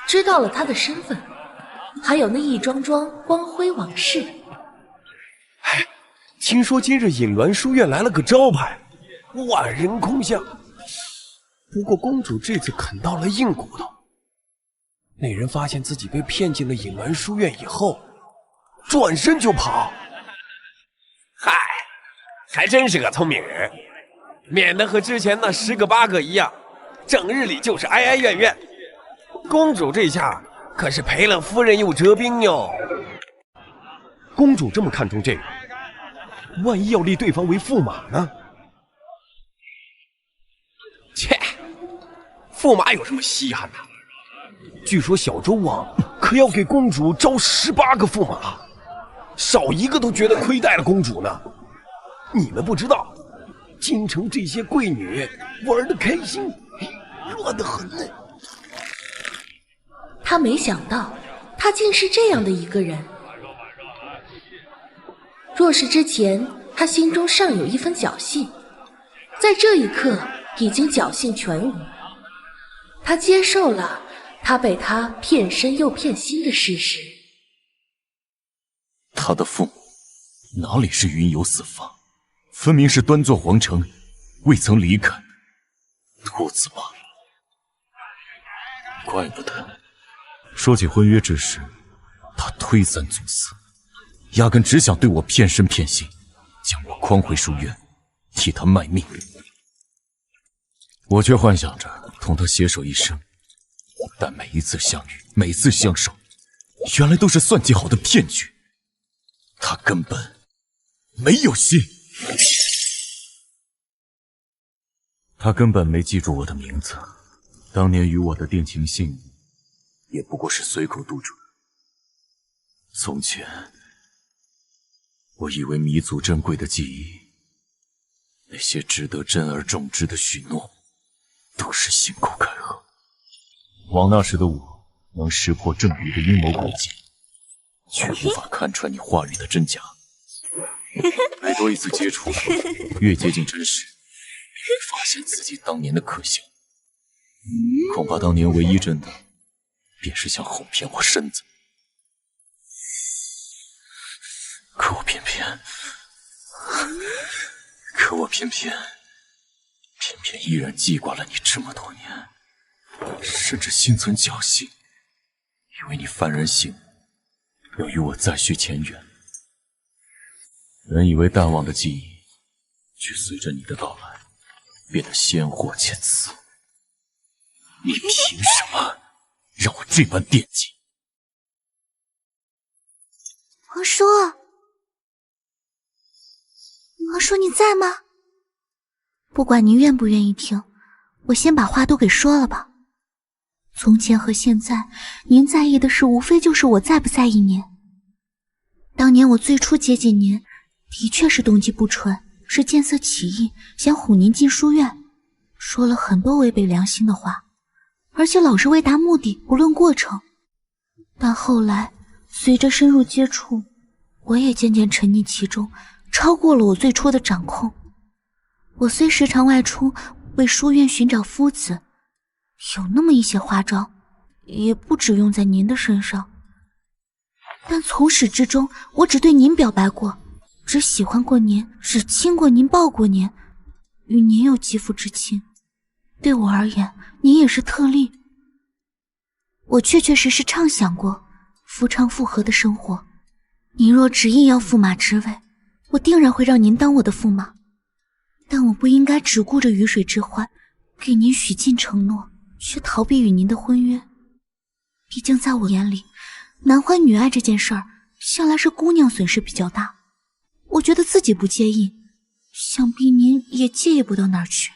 知道了他的身份，还有那一桩桩光辉往事。哎，听说今日隐鸾书院来了个招牌，万人空巷。不过公主这次啃到了硬骨头。那人发现自己被骗进了隐鸾书院以后，转身就跑。嗨，还真是个聪明人，免得和之前那10个8个一样，整日里就是哀哀怨怨。公主这下可是赔了夫人又折兵哟。公主这么看重这个，万一要立对方为驸马呢？切，驸马有什么稀罕的？据说小周王可要给公主招18个驸马，少一个都觉得亏待了公主呢。你们不知道，京城这些贵女玩得开心，热得很呢。他没想到，他竟是这样的一个人。若是之前他心中尚有一分侥幸，在这一刻已经侥幸全无。他接受了他被他骗身又骗心的事实。他的父母哪里是云游四方，分明是端坐皇城，未曾离开，兔子罢了。怪不得说起婚约之事，他推三阻四，压根只想对我骗身骗心，将我诓回书院，替他卖命。我却幻想着同他携手一生，但每一次相遇，每次相守，原来都是算计好的骗局。他根本没有心，他根本没记住我的名字。当年与我的定情信也不过是随口杜撰。从前我以为弥足珍贵的记忆，那些值得珍而重之的许诺，都是信口开河。枉那时的我能识破正义的阴谋诡计，却无法看穿你话语的真假。每多一次接触，越接近真实，越发现自己当年的可笑。恐怕当年唯一真的，便是想哄骗我身子。可我偏偏依然记挂了你这么多年，甚至心存侥幸，以为你幡然醒悟，要与我再续前缘。原以为淡忘的记忆，却随着你的到来，变得鲜活且刺。你凭什么让我这般惦记？王叔，王叔你在吗？不管您愿不愿意听，我先把话都给说了吧。从前和现在，您在意的事无非就是我在不在意您。当年我最初接近您，的确是动机不纯，是见色起意，想唬您进书院，说了很多违背良心的话，而且老是未达目的，不论过程。但后来随着深入接触，我也渐渐沉溺其中，超过了我最初的掌控。我虽时常外出为书院寻找夫子，有那么一些花招，也不只用在您的身上。但从始至终，我只对您表白过，只喜欢过您，只亲过您，抱过您，与您有肌肤之亲。对我而言，您也是特例。我确确实实畅想过夫唱妇和的生活。您若执意要驸马之位，我定然会让您当我的驸马。但我不应该只顾着鱼水之欢，给您许尽承诺，却逃避与您的婚约。毕竟在我眼里，男欢女爱这件事儿，向来是姑娘损失比较大。我觉得自己不介意，想必您也介意不到哪儿去。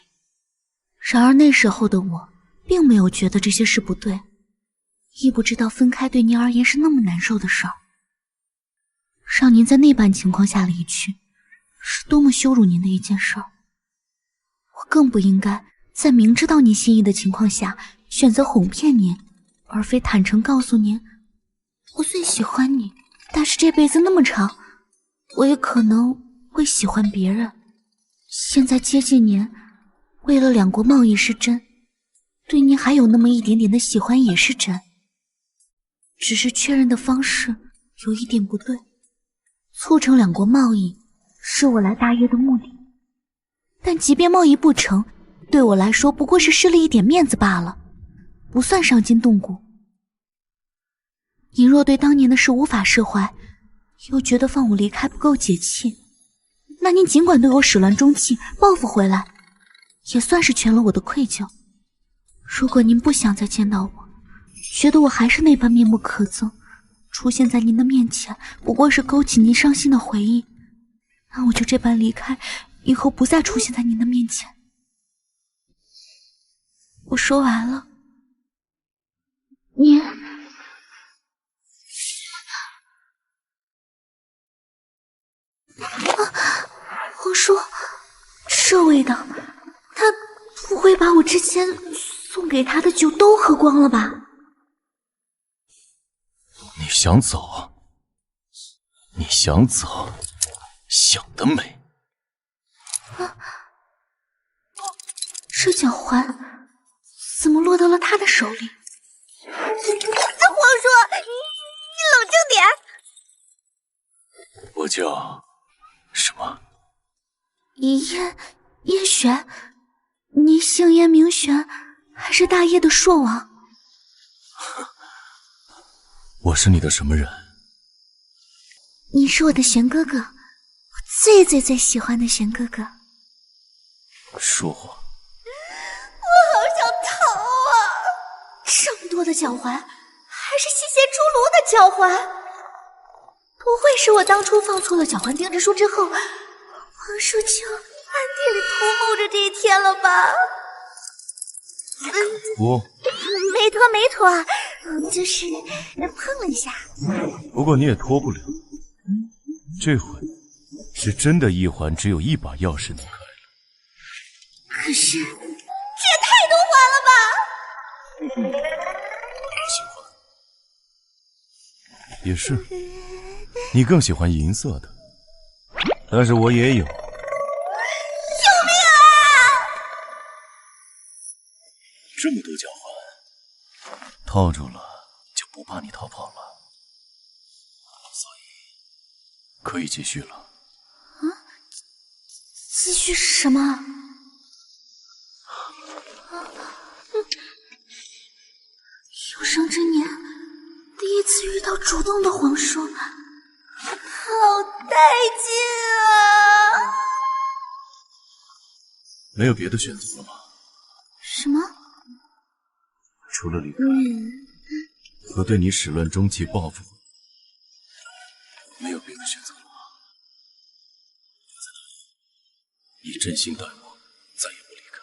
然而那时候的我，并没有觉得这些事不对，亦不知道分开对您而言是那么难受的事儿。让您在那般情况下离去，是多么羞辱您的一件事儿。我更不应该在明知道您心意的情况下，选择哄骗您，而非坦诚告诉您，我虽喜欢你，但是这辈子那么长，我也可能会喜欢别人。现在接近您，为了两国贸易是真，对您还有那么一点点的喜欢也是真，只是确认的方式有一点不对。促成两国贸易是我来大业的目的，但即便贸易不成，对我来说不过是失了一点面子罢了，不算伤筋动骨。您若对当年的事无法释怀，又觉得放我离开不够解气，那您尽管对我始乱终弃，报复回来，也算是全了我的愧疚。如果您不想再见到我，觉得我还是那般面目可憎，出现在您的面前不过是勾起您伤心的回忆，那我就这般离开，以后不再出现在您的面前。我说完了。您皇叔，这味道，他不会把我之前送给他的酒都喝光了吧？你想走？你想走？想得美！这脚环怎么落到了他的手里？皇叔，你冷静点。我叫什么？叶璇，你姓叶名璇，还是大叶的硕王？我是你的什么人？你是我的玄哥哥，我最喜欢的玄哥哥。硕王，我好想逃啊！这么多的脚环，还是吸血侏儒的脚环，不会是我当初放错了脚环定制书之后，皇叔就暗地里偷摸着这一天了吧？不，没脱，就是碰了一下。不过你也脱不了。这回是真的一环只有一把钥匙能开了。可是这也太多环了吧！喜欢，也是。你更喜欢银色的，但是我也有。救命啊！这么多脚环，套住了就不怕你逃跑了，所以可以继续了。啊？继续什么？有生之年第一次遇到主动的皇叔，好带劲啊！没有别的选择了吗？什么？除了离开和对你始乱终弃报复，没有别的选择了吗？你真心待我，再也不离开。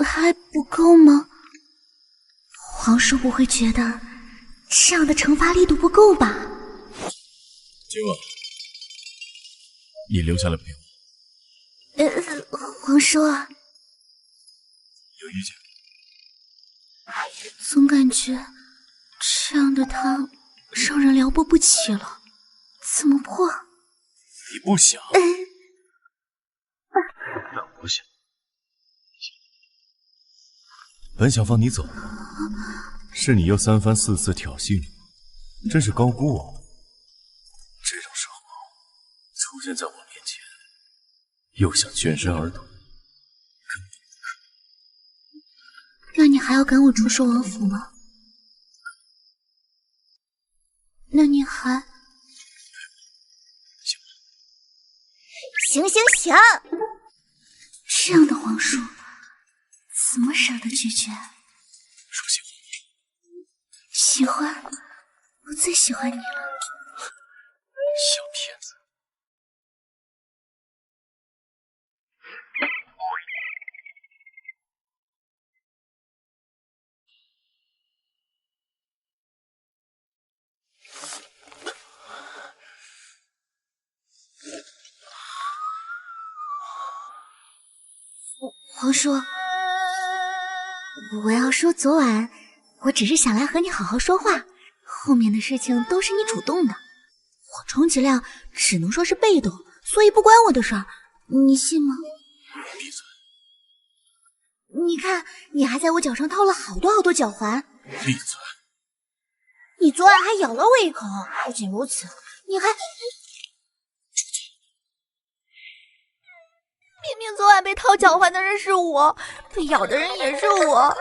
还不够吗？皇叔不会觉得这样的惩罚力度不够吧？今晚你留下来陪我。皇叔啊，有意见？总感觉这样的他让人撩拨不起了，怎么破？你不想，但我想。本想放你走，是你又三番四次挑衅，真是高估我。这种时候出现在我面前，又想全身而退，那你还要赶我出寿王府吗？那你还……甜。这样的皇叔，怎么舍得拒绝？说喜欢我。喜欢，我最喜欢你了。小骗子。皇叔，我要说昨晚我只是想来和你好好说话，后面的事情都是你主动的，我充其量只能说是被动，所以不关我的事儿，你信吗？闭嘴！你看，你还在我脚上套了好多脚环。闭嘴！你昨晚还咬了我一口，不仅如此，你还……明明昨晚被套脚环的人是我，被咬的人也是我，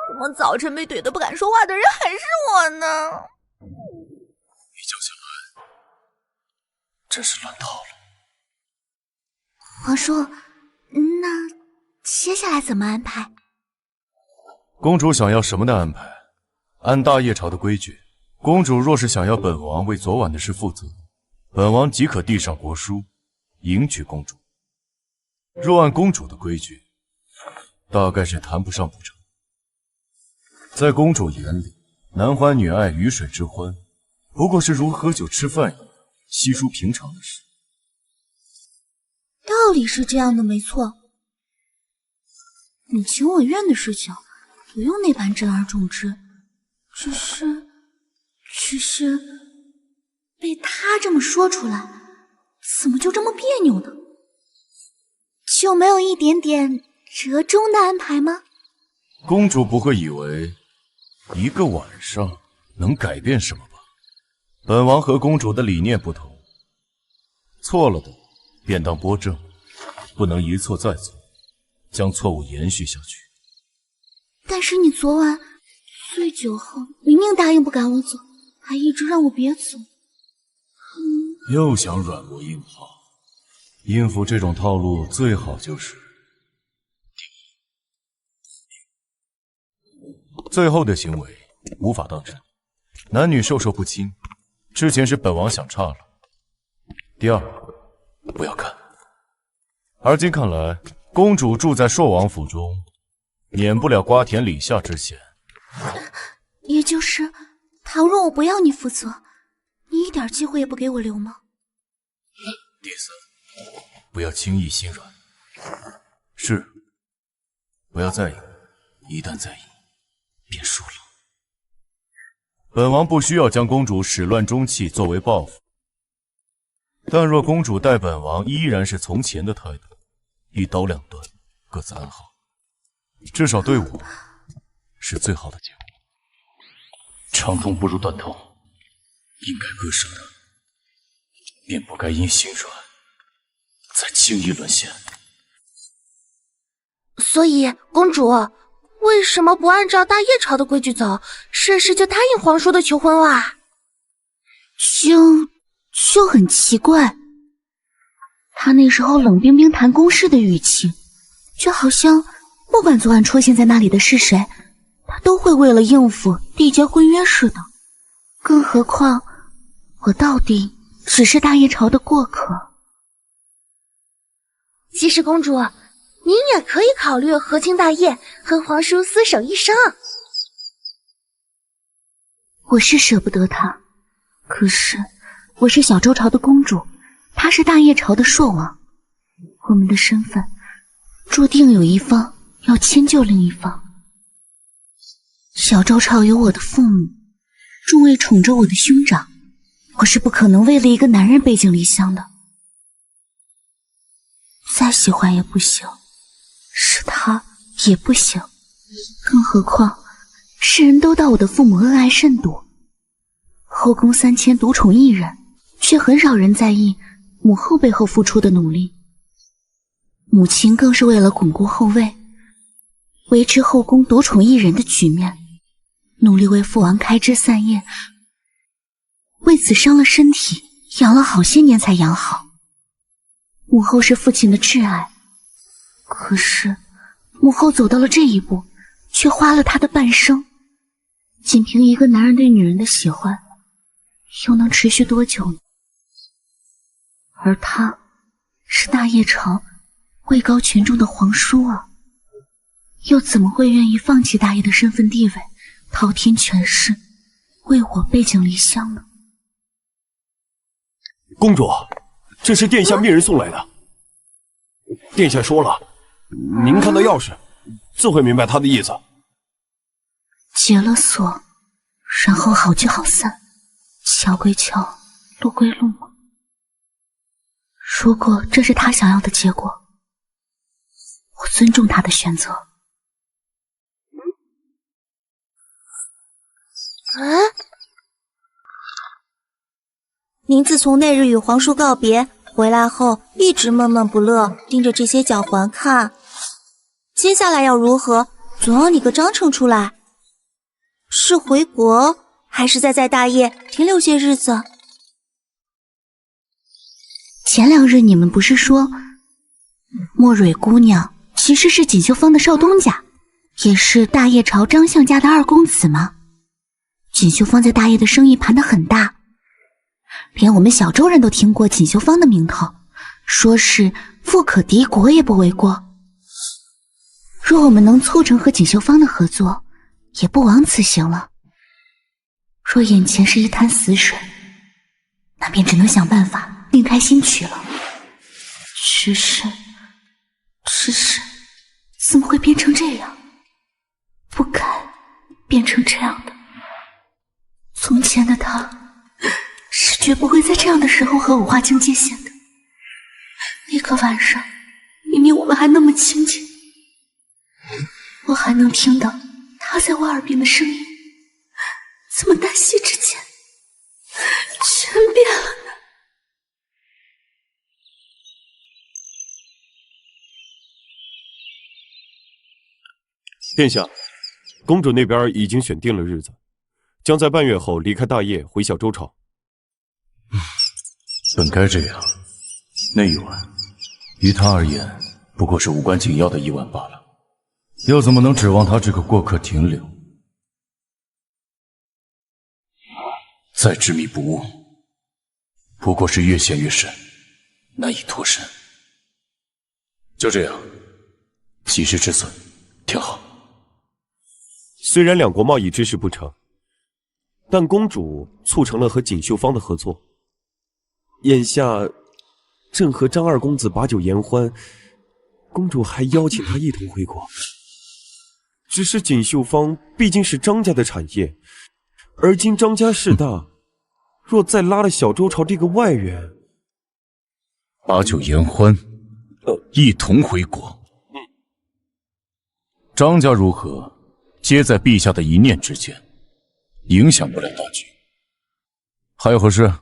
怎么早晨被怼得不敢说话的人还是我呢？一觉醒来，真是乱套了。皇叔，那接下来怎么安排？公主想要什么的安排？按大叶朝的规矩，公主若是想要本王为昨晚的事负责，本王即可递上国书，迎娶公主。若按公主的规矩，大概是谈不上不成。在公主眼里，男欢女爱、鱼水之欢，不过是如喝酒吃饭一样稀疏平常的事。道理是这样的，没错。你情我愿的事情，不用那般珍而重之，只是被他这么说出来，怎么就这么别扭呢？就没有一点点折中的安排吗？公主不会以为一个晚上能改变什么吧？本王和公主的理念不同，错了的便当拨正，不能一错再错，将错误延续下去。但是你昨晚醉酒后，明明答应不赶我走，还一直让我别走。又想软磨硬泡，应付这种套路最好就是最后的行为无法当真，男女授受不亲，之前是本王想差了。第二，不要看。而今看来，公主住在朔王府中，免不了瓜田李下之嫌。也就是，倘若我不要你负责，你一点机会也不给我留吗？第三，不要轻易心软。是，不要在意，一旦在意，便输了。本王不需要将公主始乱终弃作为报复，但若公主待本王依然是从前的态度，一刀两断，各自安好，至少对我是最好的结果。长痛不如短痛，应该割舍的，便不该因心软再轻易沦陷。所以，公主为什么不按照大叶朝的规矩走，事事就答应皇叔的求婚啊？就很奇怪，他那时候冷冰冰谈公事的语气，就好像不管昨晚出现在那里的是谁，他都会为了应付缔结婚约似的。更何况，我到底只是大叶朝的过客。其实，公主，您也可以考虑和亲大业，和皇叔厮守一生。我是舍不得他，可是我是小周朝的公主，他是大叶朝的朔王，我们的身份注定有一方要迁就另一方。小周朝有我的父母，众位宠着我的兄长，我是不可能为了一个男人背井离乡的。再喜欢也不行，是他也不行，更何况世人都道我的父母恩爱甚笃，后宫3000独宠一人，却很少人在意母后背后付出的努力。母亲更是为了巩固后位，维持后宫独宠一人的局面，努力为父王开枝散叶，为此伤了身体，养了好些年才养好。母后是父亲的挚爱，可是母后走到了这一步，却花了她的半生。仅凭一个男人对女人的喜欢，又能持续多久呢？而他是大业朝位高权重的皇叔啊，又怎么会愿意放弃大业的身份地位，滔天权势，为我背井离乡呢？公主，这是殿下命人送来的。殿下说了，您看到钥匙，自会明白他的意思。解了锁，然后好聚好散，桥归桥，路归路吗？如果这是他想要的结果，我尊重他的选择。您自从那日与皇叔告别回来后，一直闷闷不乐，盯着这些脚环看。接下来要如何？总要你个章程出来。是回国，还是在大业停留些日子？前2日你们不是说莫蕊姑娘其实是锦绣坊的少东家，也是大业朝张相家的2公子吗？锦绣坊在大业的生意盘得很大，连我们小州人都听过锦绣坊的名头，说是富可敌国也不为过。若我们能促成和锦绣坊的合作，也不枉此行了。若眼前是一潭死水，那便只能想办法另开新曲了。只是怎么会变成这样？不该变成这样的。从前的他是绝不会在这样的时候和我划清界限的。那个晚上，明明我们还那么亲近，我还能听到他在我耳边的声音，怎么旦夕之间全变了呢？殿下，公主那边已经选定了日子，将在半月后离开大业回小周朝。本该这样，那一晚于他而言不过是无关紧要的一晚罢了，又怎么能指望他这个过客停留？再执迷不悟，不过是越陷越深，难以脱身。就这样，及时止损，挺好。虽然两国贸易之事不成，但公主促成了和锦绣坊的合作。眼下正和张2公子把酒言欢，公主还邀请他一同回国。只是锦绣坊毕竟是张家的产业，而今张家势大，若再拉了小周朝这个外援，把酒言欢，一同回国。张家如何，皆在陛下的一念之间，影响不了大局。还有何事？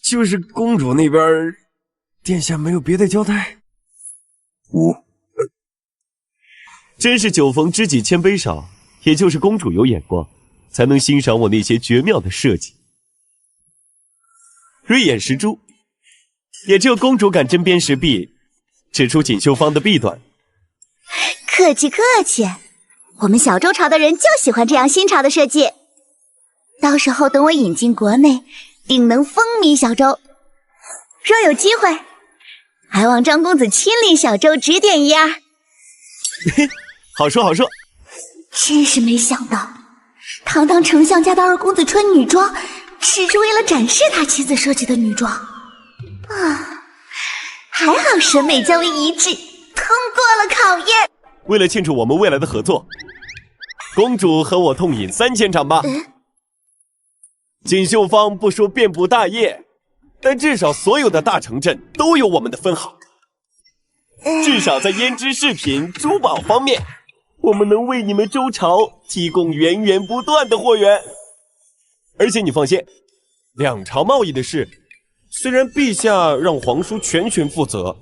就是公主那边，殿下没有别的交代？真是酒逢知己千杯少，也就是公主有眼光，才能欣赏我那些绝妙的设计。锐眼识珠，也只有公主敢针砭时弊，指出锦绣坊的弊端。客气客气，我们小周朝的人就喜欢这样新潮的设计。到时候等我引进国内，定能风靡小周。若有机会，还望张公子亲临小周指点一二。好说好说。真是没想到，堂堂丞相家的2公子穿女装，只是为了展示他妻子设计的女装啊！还好审美较为一致，通过了考验。为了庆祝我们未来的合作，公主和我痛饮3000场吧。锦绣坊不说遍布大业，但至少所有的大城镇都有我们的分毫。至少在胭脂饰品、珠宝方面，我们能为你们周朝提供源源不断的货源。而且你放心，两朝贸易的事，虽然陛下让皇叔全权负责，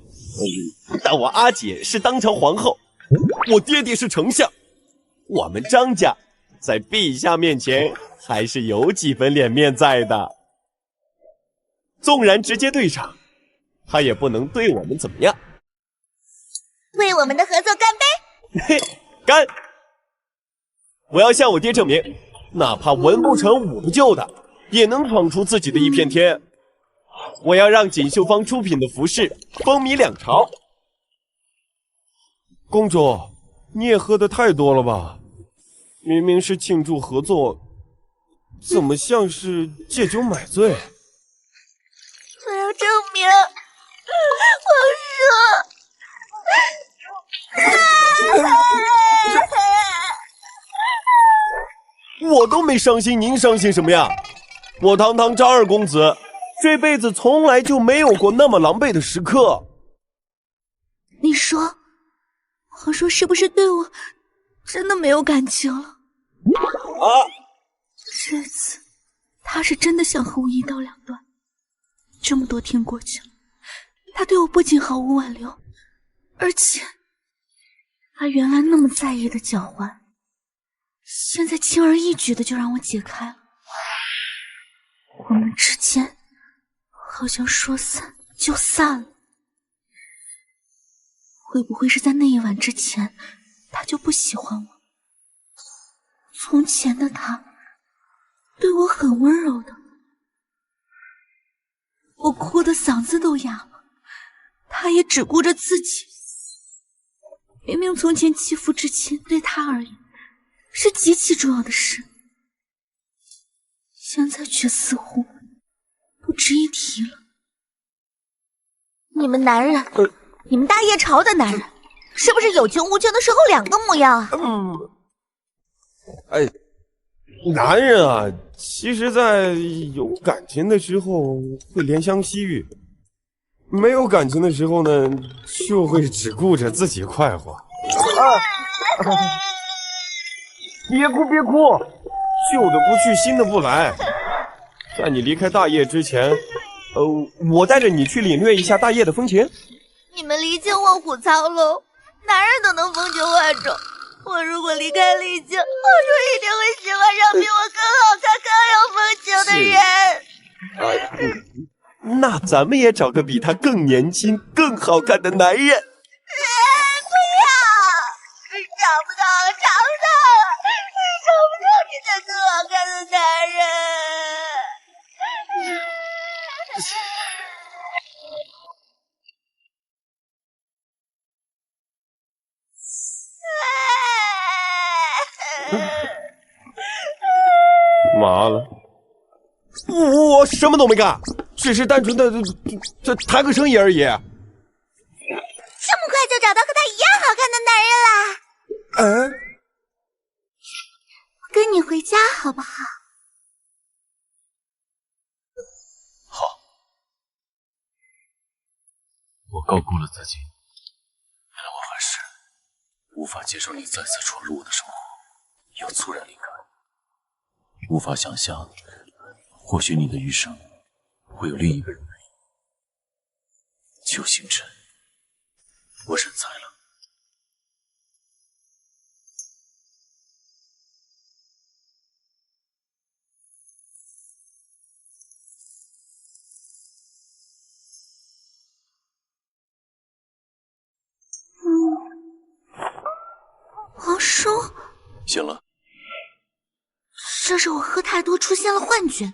但我阿姐是当朝皇后，我爹爹是丞相，我们张家在陛下面前还是有几分脸面在的。纵然直接对上，他也不能对我们怎么样。为我们的合作干杯！嘿，干！我要向我爹证明，哪怕文不成武不就的，也能闯出自己的一片天。我要让锦绣坊出品的服饰风靡两朝。公主，你也喝得太多了吧？明明是庆祝合作，怎么像是借酒买醉？我要证明，我都没伤心，您伤心什么呀？我堂堂张二公子，这辈子从来就没有过那么狼狈的时刻。你说，皇叔是不是对我真的没有感情了？这次他是真的想和我一刀两断。这么多天过去了，他对我不仅毫无挽留，而且他原来那么在意的脚环，现在轻而易举的就让我解开了。我们之间好像说散就散了。会不会是在那一晚之前，他就不喜欢我？从前的他对我很温柔的，我哭的嗓子都哑了，他也只顾着自己。明明从前肌肤之亲对他而言是极其重要的事，现在却似乎不值一提了。你们男人，你们大叶朝的男人，是不是有情无情的时候两个模样啊？男人啊，其实在有感情的时候会怜香惜玉，没有感情的时候呢，就会只顾着自己快活。别哭别哭，旧的不去，新的不来。在你离开大业之前，我带着你去领略一下大业的风情。你们离间卧虎藏龙，男人都能风情万种。我如果离开丽京，皇叔一定会喜欢上比我更好看、更有风情的人。那咱们也找个比他更年轻、更好看的男人。不要！你找不到，你找不到比他更好看的男人。妈了，我什么都没干，只是单纯的这谈个生意而已。这么快就找到和他一样好看的男人啦？我跟你回家好不好？好。我高估了自己，原来我还是无法接受你再次闯入我的生活，又猝然离开。无法想象，或许你的余生会有另一个人陪你。旧星辰，我认栽了。皇叔，醒了。这是我喝太多出现了幻觉，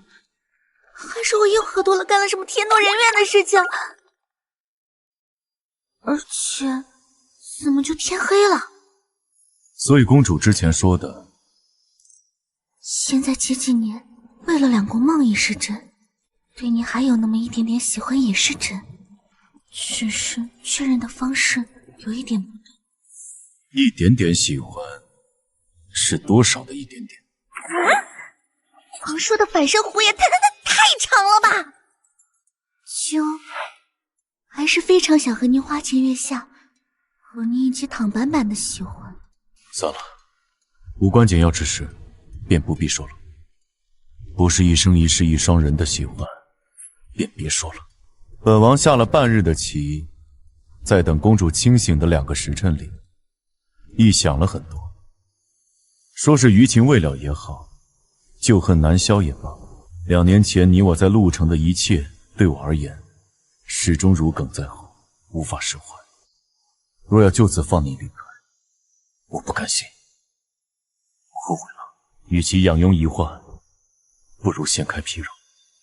还是我又喝多了干了什么天怒人怨的事情？而且怎么就天黑了？所以公主之前说的，现在前几年为了两国梦也是真，对你还有那么一点点喜欢也是真，只是确认的方式有一点不对。一点点喜欢是多少的一点点？皇叔的反射弧也太长了吧！秋还是非常想和您花前月下，和您一起躺板板的喜欢。算了，无关紧要之事，便不必说了。不是一生一世一双人的喜欢，便别说了。本王下了半日的棋，在等公主清醒的2个时辰里，亦想了很多。说是余情未了也好，旧恨难消也罢，2年前你我在陆城的一切，对我而言，始终如鲠在喉，无法释怀。若要就此放你离开，我不甘心。我后悔了，与其养拥遗患，不如掀开皮肉，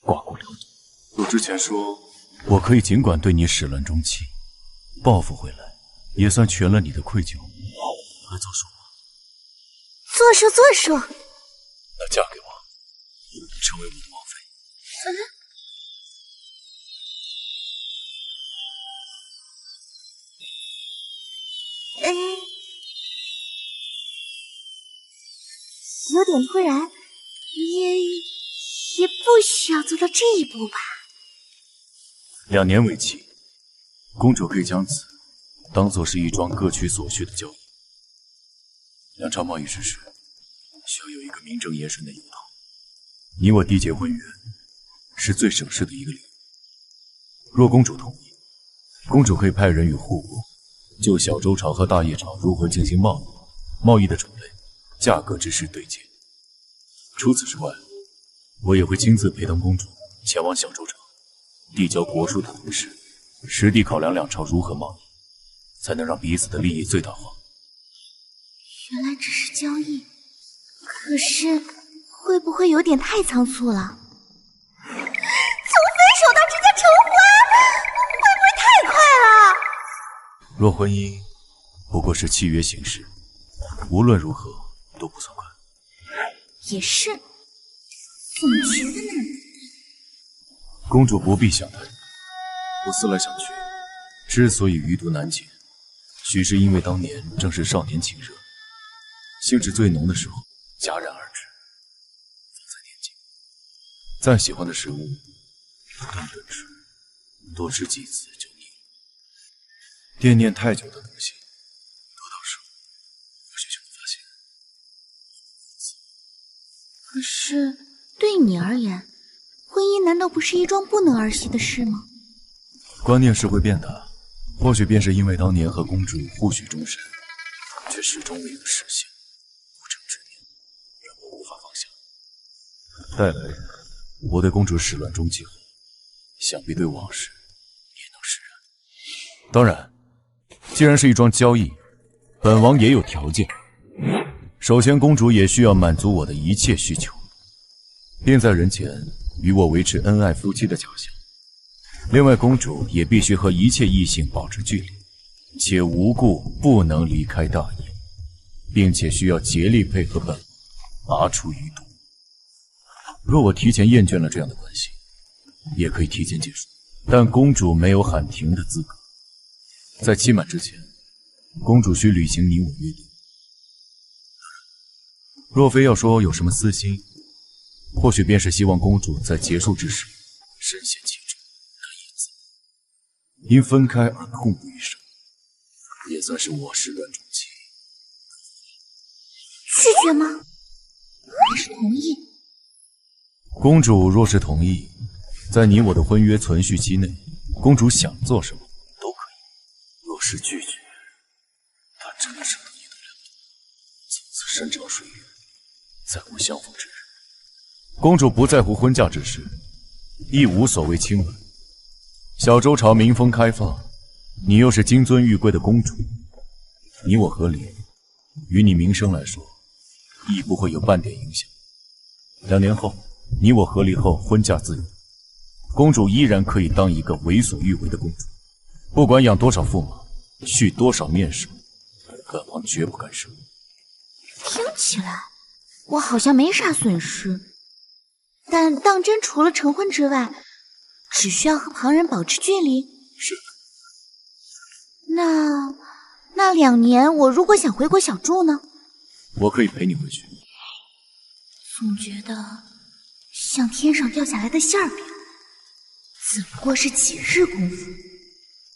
刮骨疗毒。我之前说，我可以尽管对你始乱终弃，报复回来，也算全了你的愧疚。来作数吧。作数作数。那嫁给我，成为我的王妃。有点突然，也不需要做到这一步吧。2年为期，公主可以将此当作是一桩各取所需的交易。两朝贸易之事，需要有一个名正言顺的由头。你我缔结婚约，是最省事的一个礼物。若公主同意，公主可以派人与护国就小周朝和大叶朝如何进行贸易的种类、价格之事对接。除此之外，我也会亲自陪同公主前往小周朝，递交国书的同时，实地考量两朝如何贸易，才能让彼此的利益最大化。原来只是交易，可是会不会有点太仓促了？从分手到直接成婚，会不会太快了？若婚姻不过是契约形式，无论如何都不算快。也是，总觉得呢。公主不必想太多，我思来想去，之所以余毒难解，许是因为当年正是少年情热，兴致最浓的时候戛然而止。方才年轻，再喜欢的食物，不断的吃，多吃几次就腻了。惦念太久的东西，得到时或许就会发现。可是对你而言，婚姻难道不是一桩不能儿戏的事吗？观念是会变的，或许便是因为当年和公主互许终身，却始终未能实现，不成执念，让我无法放下。待来人，我对公主始乱终弃后，想必对往事也能释然。当然，既然是一桩交易，本王也有条件。首先，公主也需要满足我的一切需求，并在人前与我维持恩爱夫妻的假象。另外，公主也必须和一切异性保持距离，且无故不能离开大业，并且需要竭力配合本王拔除余毒。若我提前厌倦了这样的关系，也可以提前结束，但公主没有喊停的资格。在期满之前，公主需履行你我约定。若非要说有什么私心，或许便是希望公主在结束之时深陷其中，难以自拔。因分开而痛不欲生，也算是我始乱终弃。拒绝吗？还是同意？公主若是同意，在你我的婚约存续期内，公主想做什么都可以。若是拒绝，她真的舍得你的两度，从此山长水远，再无相逢之日。公主不在乎婚嫁之事，亦无所谓亲吻。小周朝民风开放，你又是金尊玉贵的公主，你我和离，于你名声来说，亦不会有半点影响。2年后，你我和离后婚嫁自由，公主依然可以当一个为所欲为的公主，不管养多少驸马，续多少面首，本王绝不干涉。听起来我好像没啥损失，但当真除了成婚之外，只需要和旁人保持距离。是。那2年我如果想回国小住呢？我可以陪你回去。总觉得像天上掉下来的馅饼，只不过是几日功夫，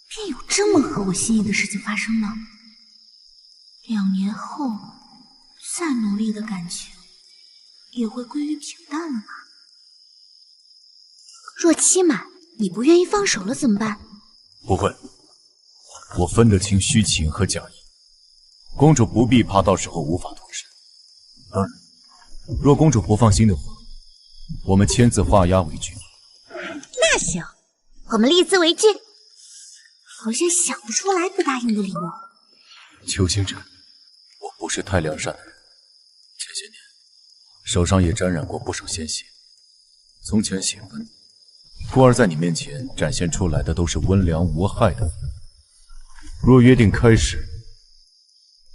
便有这么合我心意的事情发生了。2年后，再努力的感情也会归于平淡了吧？若期满你不愿意放手了怎么办？不会，我分得清虚情和假意，公主不必怕到时候无法脱身。当然，若公主不放心的话，我们签字画押为据。那行，我们立字为据。好像想不出来不答应的理由。邱星辰，我不是太良善的人，前些年手上也沾染过不少鲜血。从前喜欢你，故而在你面前展现出来的都是温良无害的。若约定开始，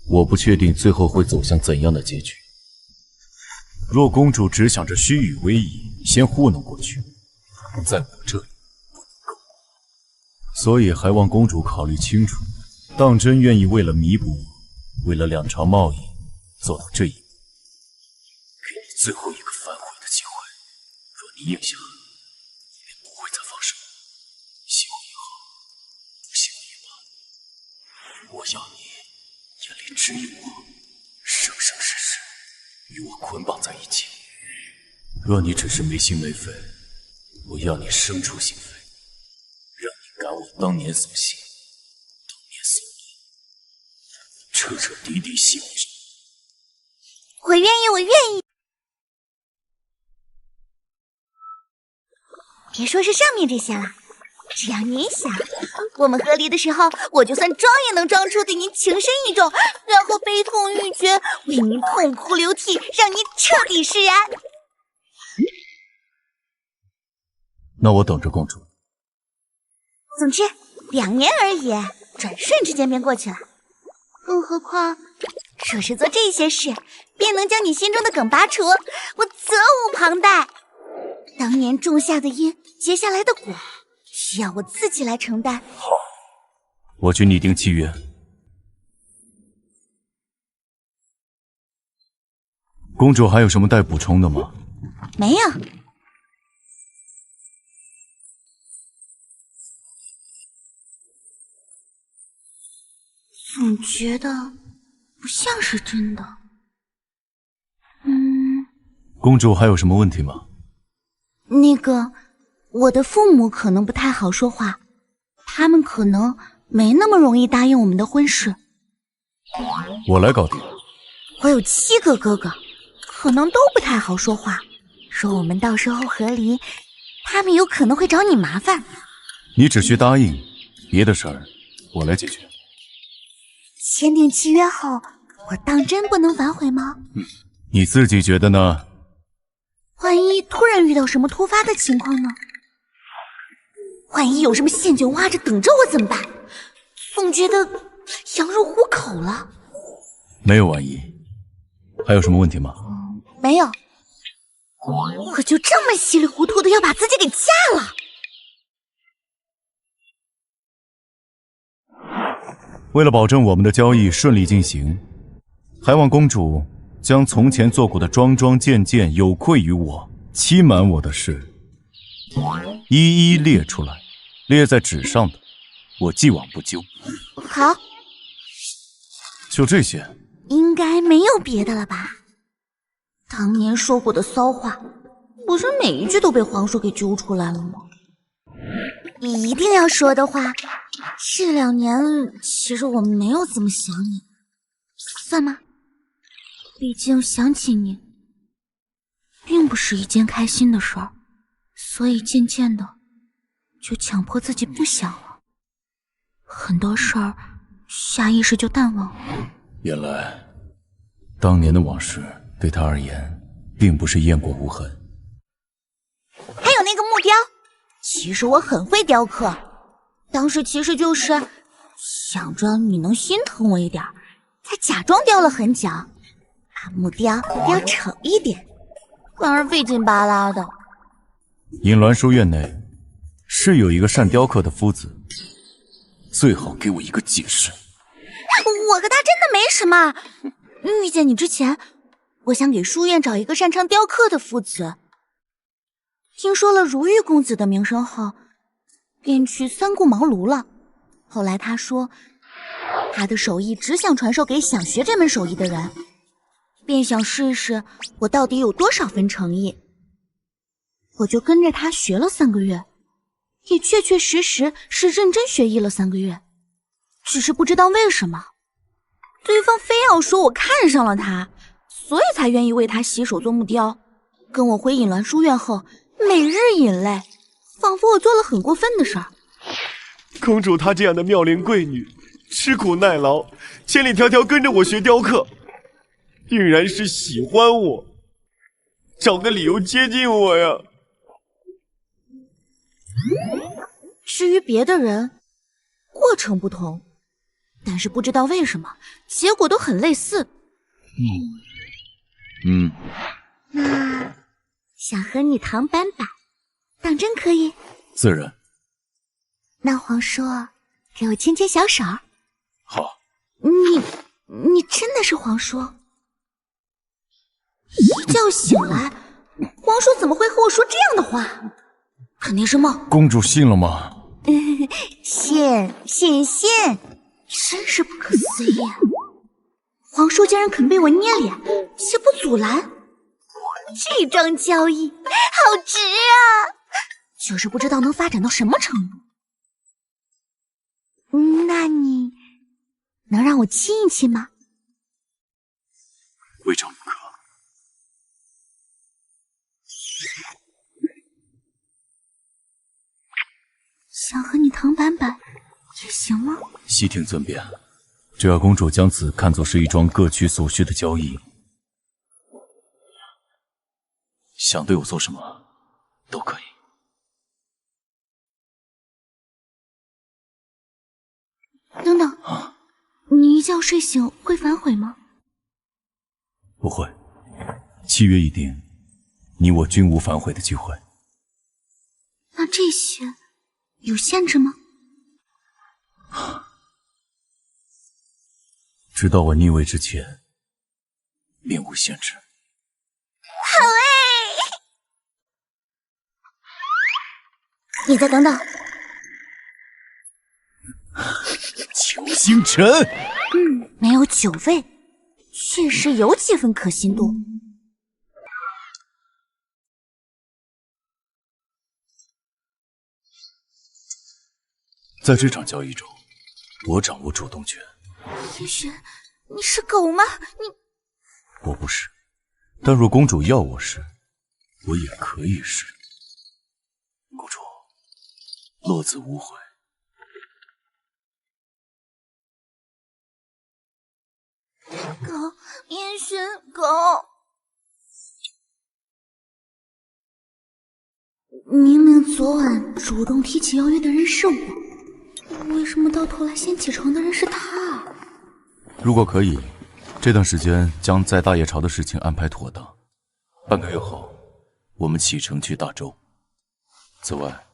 我不确定最后会走向怎样的结局。若公主只想着虚与委蛇，先糊弄过去，在我这里不能够。所以还望公主考虑清楚，当真愿意为了弥补我，为了两朝贸易做到这一步，给你最后一个反悔的机会。若你应下，我便不会再放手。希望以后不幸也罢。我要你眼里只有我，生生世世与我捆绑在一起。若你只是没心没肺，我要你生出心扉，让你感我当年所行，当年所念，彻彻底底喜欢上。我愿意，我愿意。别说是上面这些了，只要你想，我们和离的时候，我就算装也能装出对您情深意重，然后悲痛欲绝，为您痛哭流涕，让您彻底释然。那我等着公主。总之2年而已，转瞬之间便过去了。更何况，若是做这些事，便能将你心中的梗拔除，我责无旁贷。当年种下的因，结下来的果，需要我自己来承担。好，我去拟定契约。公主还有什么待补充的吗？没有。总觉得不像是真的。公主还有什么问题吗？那个，我的父母可能不太好说话，他们可能没那么容易答应我们的婚事。我来搞定。我有7个哥哥，可能都不太好说话。说我们到时候和离，他们有可能会找你麻烦。你只需答应，别的事儿我来解决。签订契约后，我当真不能反悔吗？你自己觉得呢？万一突然遇到什么突发的情况呢？万一有什么陷阱挖着等着我怎么办？总觉得羊入虎口了。没有万一。还有什么问题吗？没有。我就这么稀里糊涂的要把自己给嫁了？为了保证我们的交易顺利进行，还望公主将从前做过的桩桩件件有愧于我、欺瞒我的事，一一列出来，列在纸上的，我既往不咎。好，就这些。应该没有别的了吧？当年说过的骚话，不是每一句都被皇叔给揪出来了吗？一定要说的话，这2年其实我没有怎么想你，算吗？毕竟想起你，并不是一件开心的事儿，所以渐渐的就强迫自己不想了，很多事儿下意识就淡忘了。原来，当年的往事对他而言，并不是雁过无痕。还有那个木雕，其实我很会雕刻，当时其实就是想着你能心疼我一点，才假装雕了很久，把木雕雕丑一点，反而费劲巴拉的。隐鸾书院内是有一个善雕刻的夫子，最好给我一个解释。我和他真的没什么。遇见你之前，我想给书院找一个擅长雕刻的夫子。听说了如玉公子的名声后，便去三顾茅庐了。后来他说，他的手艺只想传授给想学这门手艺的人，便想试试我到底有多少分诚意。我就跟着他学了3个月，也确确实实是认真学艺了3个月。只是不知道为什么，对方非要说我看上了他，所以才愿意为他洗手做木雕。跟我回隐鸾书院后，每日饮泪，仿佛我做了很过分的事儿。公主她这样的妙龄贵女，吃苦耐劳，千里迢迢跟着我学雕刻，定然是喜欢我，找个理由接近我呀。至于别的人，过程不同，但是不知道为什么，结果都很类似。那想和你唐板板，当真可以？自然。那黄叔，给我牵牵小手。好。你真的是黄叔？一觉醒来，黄叔怎么会和我说这样的话？肯定是梦。公主信了吗？信，真是不可思议！皇叔竟然肯被我捏脸，且不阻拦，这桩交易好值啊！就是不知道能发展到什么程度。那你能让我亲一亲吗？未尝不可。想和你唐板板也行吗？悉听尊便。只要公主将此看作是一桩各取所需的交易，想对我做什么都可以。等等，你一觉睡醒会反悔吗？不会，契约已定，你我均无反悔的机会。那这些有限制吗？直到我逆位之前，便无限制。好你再等等。邱星辰，没有酒味，确实有几分可信度。在这场交易中，我掌握主动权。叶璇，你是狗吗？我不是，但若公主要我是，我也可以是。公主，落子无悔。狗，叶璇，狗。明明昨晚主动提起邀约的人是我，为什么到头来先起床的人是他？如果可以，这段时间将在大业朝的事情安排妥当。半个月后，我们启程去大周。此外，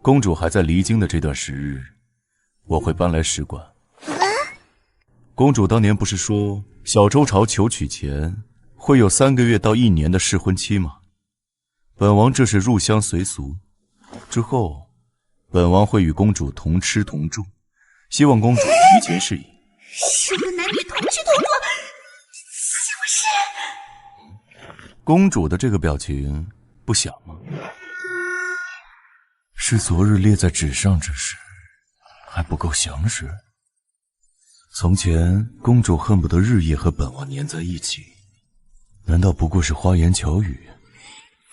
公主还在离京的这段时日，我会搬来使馆。公主当年不是说小周朝求娶前会有3个月到1年的试婚期吗？本王这是入乡随俗，之后本王会与公主同吃同住，希望公主提前适应。是和男女同吃同住，是？公主的这个表情不想吗？是昨日列在纸上之事还不够详实？从前公主恨不得日夜和本王黏在一起，难道不过是花言巧语？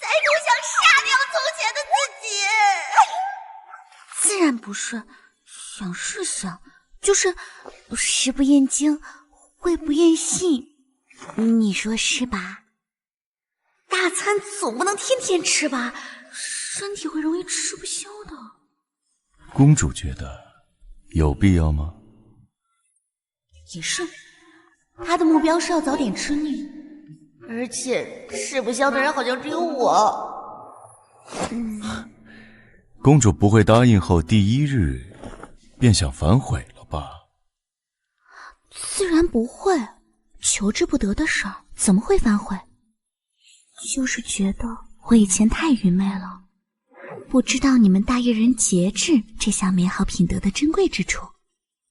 再不想杀掉从前的自己。自然不是，想是想，就是食不厌精，味不厌性，你说是吧？大餐总不能天天吃吧，身体会容易吃不消的。公主觉得有必要吗？也是，他的目标是要早点吃腻，而且吃不消的人好像只有我。公主不会答应后第1日便想反悔了吧？自然不会，求之不得的事儿怎么会反悔？就是觉得我以前太愚昧了，不知道你们大业人节制这项美好品德的珍贵之处。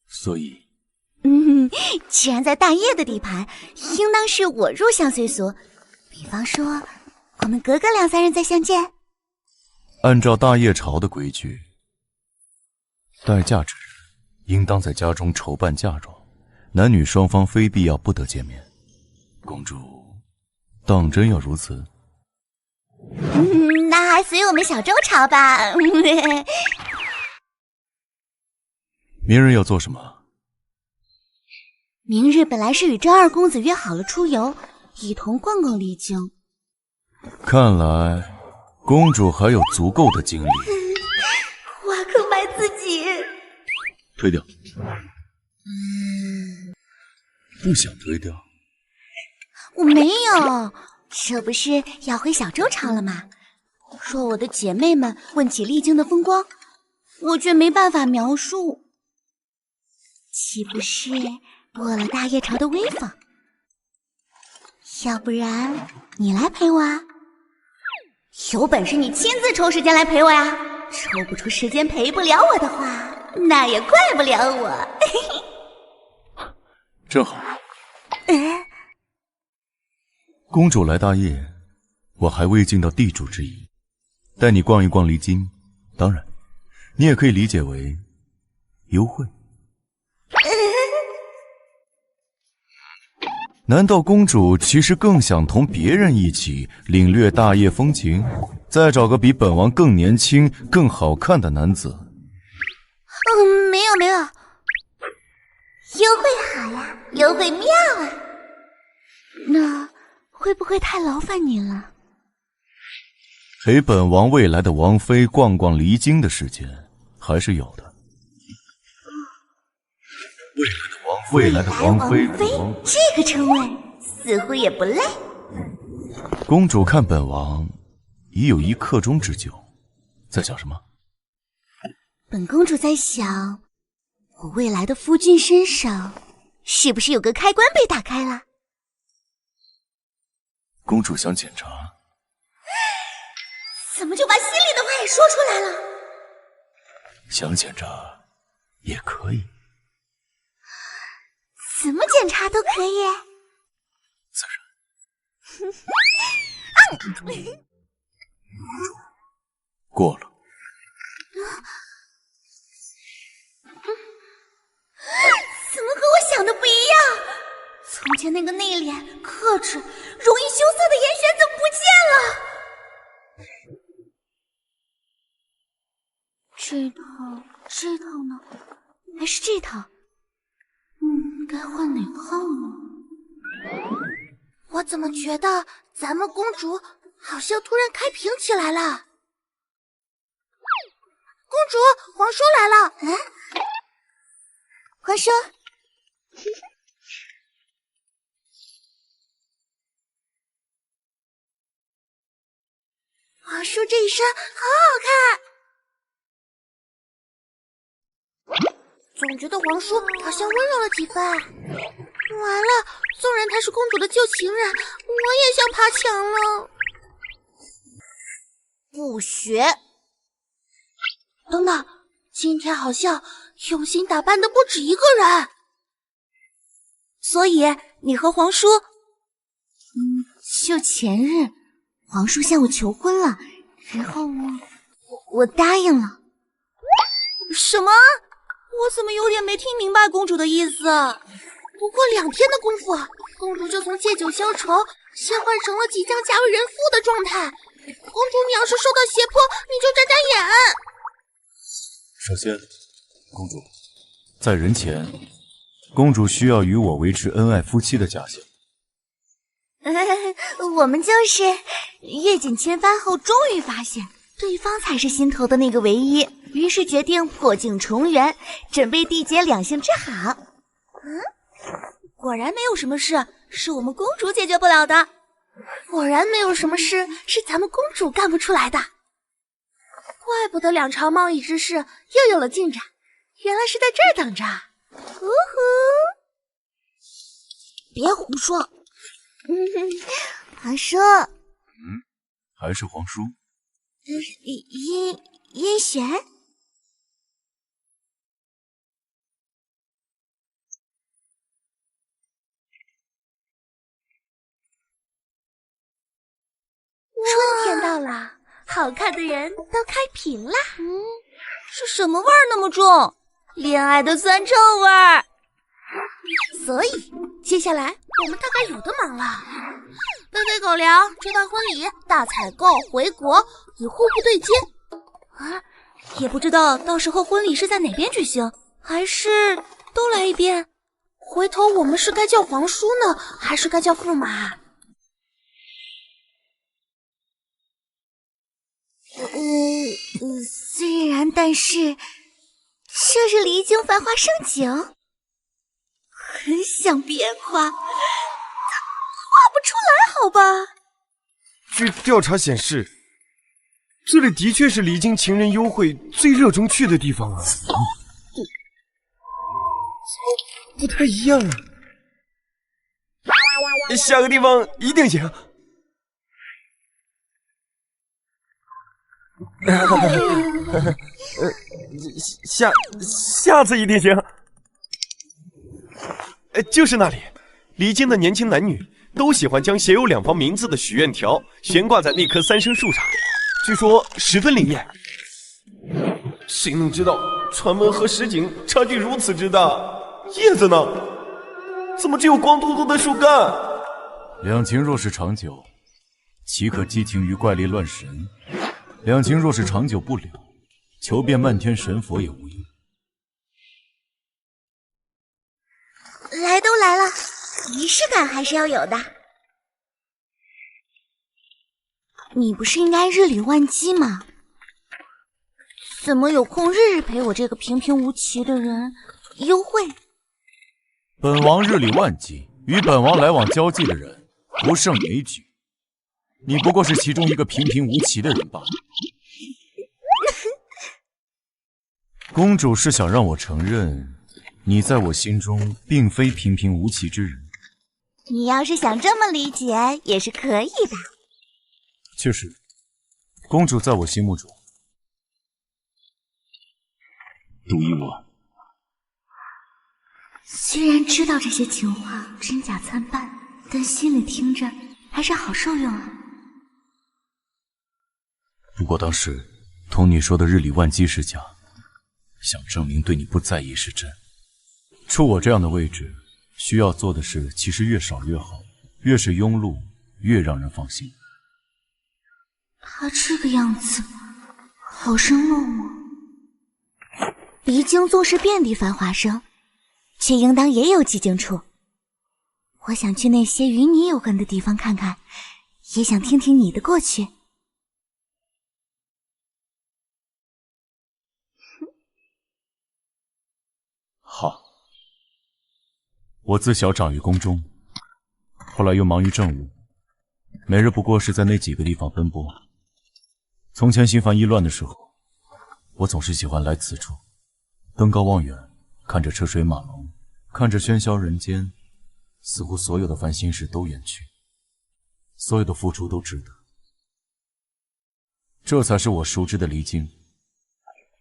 所以既然在大业的地盘，应当是我入乡随俗。比方说，我们隔个2、3日再相见。按照大业朝的规矩，待嫁之日应当在家中筹办嫁妆，男女双方非必要不得见面。公主当真要如此？那还随我们小周朝吧。明日要做什么？明日本来是与周二公子约好了出游，一同逛逛离京。看来公主还有足够的精力。挖坑埋自己。推掉。不想推掉。我没有，这不是要回小周朝了吗？若我的姐妹们问起历经的风光，我却没办法描述，岂不是落了大叶朝的威风？要不然你来陪我啊？有本事你亲自抽时间来陪我呀！抽不出时间陪不了我的话，那也怪不了我。正好。公主来大业，我还未尽到地主之谊，带你逛一逛离京。当然，你也可以理解为优惠。难道公主其实更想同别人一起领略大业风情，再找个比本王更年轻、更好看的男子？没有没有，优惠好呀，优惠妙啊！那会不会太劳烦你了？陪本王未来的王妃逛逛离京的时间还是有的。未来的王妃，这个称谓似乎也不赖。公主看本王已有一刻钟之久，在想什么？本公主在想，我未来的夫君身上是不是有个开关被打开了？公主想检查。怎么就把心里的话也说出来了？想检查也可以。怎么检查都可以。自然。过了。怎么和我想的不一样？从前那个内敛、克制、容易羞涩的严选怎么不见了？这套呢？还是这套？该换哪套呢？我怎么觉得咱们公主好像突然开屏起来了？公主，皇叔来了！皇叔，皇叔这一身好好看。总觉得皇叔好像温柔了几分。完了，纵然他是公主的旧情人，我也想爬墙了。不学。等等，今天好像用心打扮的不止一个人。所以你和皇叔……就前日，皇叔向我求婚了，然后我答应了。什么？我怎么有点没听明白公主的意思？不过2天的功夫，公主就从借酒消愁切换成了即将嫁为人妇的状态。公主，你要是受到胁迫，你就眨眨眼。首先，公主，在人前，公主需要与我维持恩爱夫妻的假象。我们就是阅尽千帆后，终于发现对方才是心头的那个唯一，于是决定破镜重圆，准备缔结两性之好。果然没有什么事是我们公主解决不了的，果然没有什么事是咱们公主干不出来的。怪不得2朝贸易之事又有了进展，原来是在这儿等着。别胡说。皇叔。还是皇叔。燕璇。春天到了，好看的人都开屏啦。是什么味儿那么重？恋爱的酸臭味儿。所以接下来我们大概有的忙了。背背狗粮，这趟婚礼大采购，回国以互不对接啊！也不知道到时候婚礼是在哪边举行，还是都来一遍？回头我们是该叫皇叔呢，还是该叫驸马？虽然但是，这是离京繁华盛景，很想别夸，但夸不出来，好吧？据调查显示，这里的确是离京情人幽会最热衷去的地方啊。不太一样啊。下个地方一定行。下次一定行。就是那里，离京的年轻男女都喜欢将写有两方名字的许愿条悬挂在那棵三生树上，据说十分灵验。谁能知道传闻和实景差距如此之大？叶子呢？怎么只有光秃秃的树干？两情若是长久，岂可寄情于怪力乱神？两情若是长久不了，求遍漫天神佛也无用。来都来了，仪式感还是要有的。你不是应该日理万机吗？怎么有空日日陪我这个平平无奇的人幽会？本王日理万机，与本王来往交际的人不胜枚举。你不过是其中一个平平无奇的人罢了。公主是想让我承认，你在我心中并非平平无奇之人。你要是想这么理解，也是可以的。确实，公主在我心目中独一无二。虽然知道这些情话真假参半，但心里听着还是好受用啊。不过当时同你说的日理万机是假，想证明对你不在意是真。处我这样的位置，需要做的事其实越少越好，越是庸碌越让人放心。他这个样子好生落寞。离京纵是遍地繁华生，却应当也有寂静处。我想去那些与你有关的地方看看，也想听听你的过去。好，我自小长于宫中，后来又忙于政务，每日不过是在那几个地方奔波。从前心烦意乱的时候，我总是喜欢来此处，登高望远，看着车水马龙，看着喧嚣人间，似乎所有的烦心事都远去，所有的付出都值得。这才是我熟知的离京。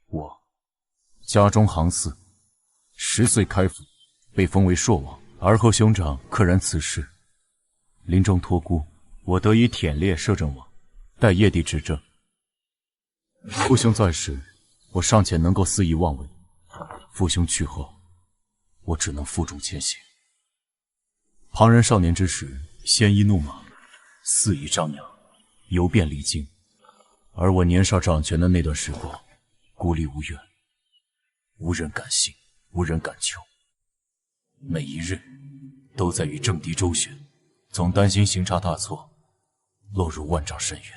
我家中行寺，10岁开府，被封为朔王，而后兄长溘然辞世，临终托孤，我得以忝列摄政王，代叶帝执政。父兄在时，我尚且能够肆意妄为；父兄去后，我只能负重前行。旁人少年之时，鲜衣怒马，肆意张扬，游遍离京；而我年少掌权的那段时光，孤立无援，无人敢信，无人敢求，每一日都在与政敌周旋，总担心行差大错，落入万丈深渊。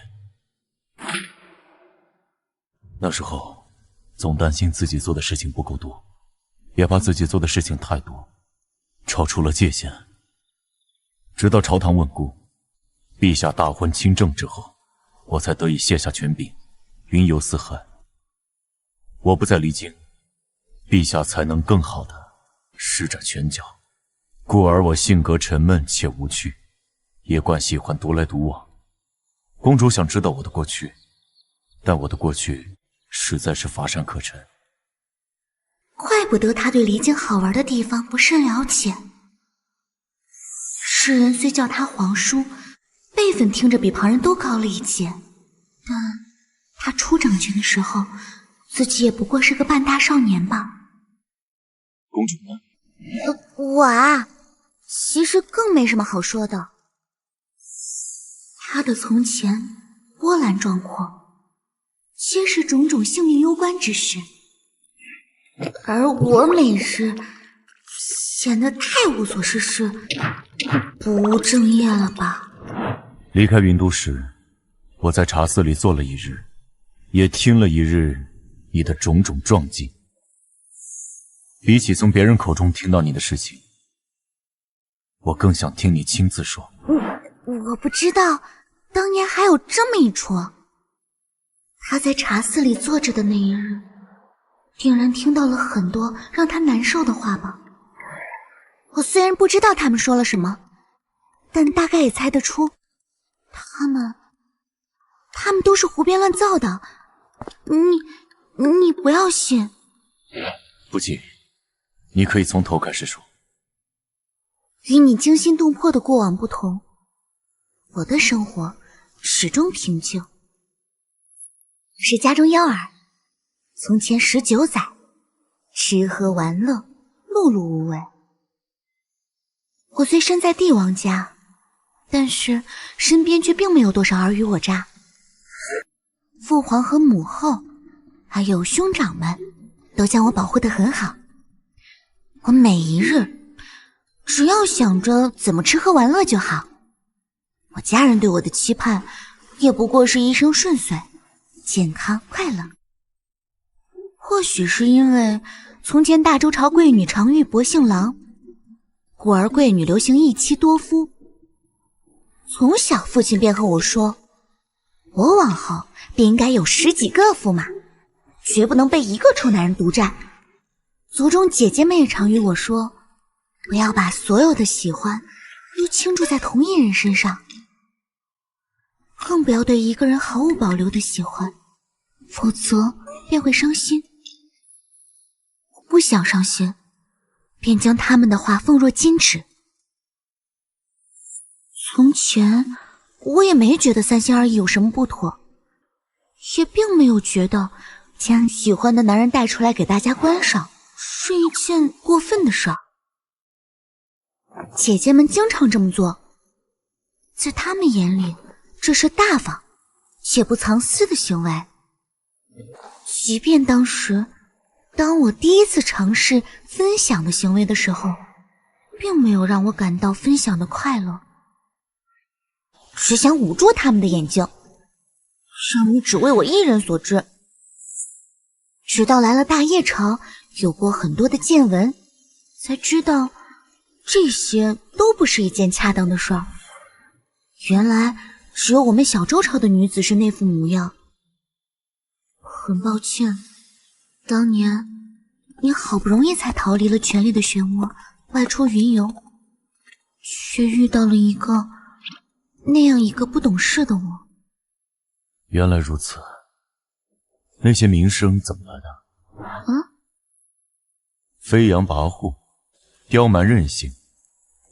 那时候，总担心自己做的事情不够多，也怕自己做的事情太多，超出了界限。直到朝堂稳固，陛下大婚亲政之后，我才得以卸下权柄，云游四海。我不在离京，陛下才能更好的施展拳脚。故而我性格沉闷且无趣，也惯喜欢独来独往。公主想知道我的过去，但我的过去实在是乏善可陈。怪不得他对离京好玩的地方不甚了解。世人虽叫他皇叔，辈分听着比旁人都高了一截，但他初掌权的时候，自己也不过是个半大少年吧。公主呢？我啊，其实更没什么好说的。他的从前波澜壮阔，皆是种种性命攸关之事，而我每日显得太无所事事，不务正业了吧？离开云都时，我在茶肆里坐了一日，也听了一日你的种种壮进。比起从别人口中听到你的事情，我更想听你亲自说。我不知道当年还有这么一出。他在茶肆里坐着的那一日，定然听到了很多让他难受的话吧。我虽然不知道他们说了什么，但大概也猜得出，他们都是胡编乱造的。你不要信。不急，你可以从头开始说。与你惊心动魄的过往不同，我的生活始终平静。是家中幺儿，从前19载，吃喝玩乐，碌碌无为。我虽身在帝王家，但是身边却并没有多少尔虞我诈。父皇和母后，还有兄长们，都将我保护得很好。我每一日只要想着怎么吃喝玩乐就好。我家人对我的期盼，也不过是一生顺遂、健康快乐。或许是因为从前大周朝贵女常遇薄幸郎，故而贵女流行一妻多夫。从小父亲便和我说，我往后便应该有10几个驸马，绝不能被一个臭男人独占。族中姐姐们也常与我说，不要把所有的喜欢都倾注在同一人身上，更不要对一个人毫无保留的喜欢，否则便会伤心。我不想伤心，便将他们的话奉若金纸。从前我也没觉得三心二意有什么不妥，也并没有觉得将喜欢的男人带出来给大家观赏是一件过分的事儿。姐姐们经常这么做，在她们眼里这是大方且不藏私的行为。即便当我第一次尝试分享的行为的时候，并没有让我感到分享的快乐，只想捂住他们的眼睛，让你只为我一人所知。直到来了大叶朝，有过很多的见闻，才知道这些都不是一件恰当的事儿。原来只有我们小周朝的女子是那副模样。很抱歉，当年你好不容易才逃离了权力的漩涡，外出云游，却遇到了那样一个不懂事的我。原来如此，那些名声怎么来的？飞扬跋扈，刁蛮任性，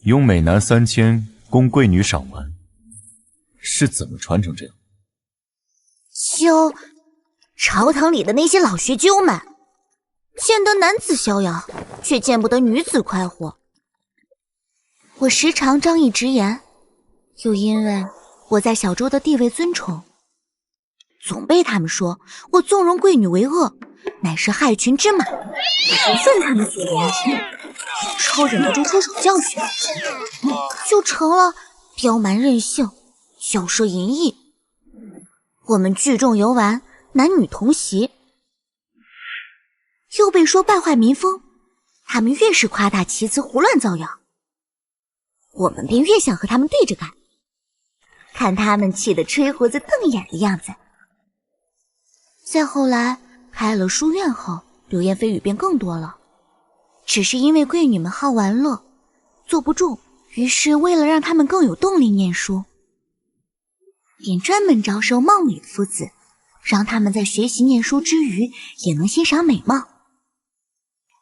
拥美男3000，供贵女赏玩，是怎么传成这样？就朝堂里的那些老学究们，见得男子逍遥，却见不得女子快活。我时常张义直言，又因为我在小周的地位尊崇，总被他们说我纵容贵女为恶，乃是害群之马。不顺他们所言，超忍不住出手教训，就成了刁蛮任性、骄奢淫逸。我们聚众游玩，男女同席，又被说败坏民风。他们越是夸大其词、胡乱造谣，我们便越想和他们对着干，看他们气得吹胡子瞪眼的样子。再后来开了书院后，流言蜚语便更多了。只是因为贵女们好玩乐，坐不住，于是为了让他们更有动力念书，便专门招收貌美的夫子，让他们在学习念书之余也能欣赏美貌。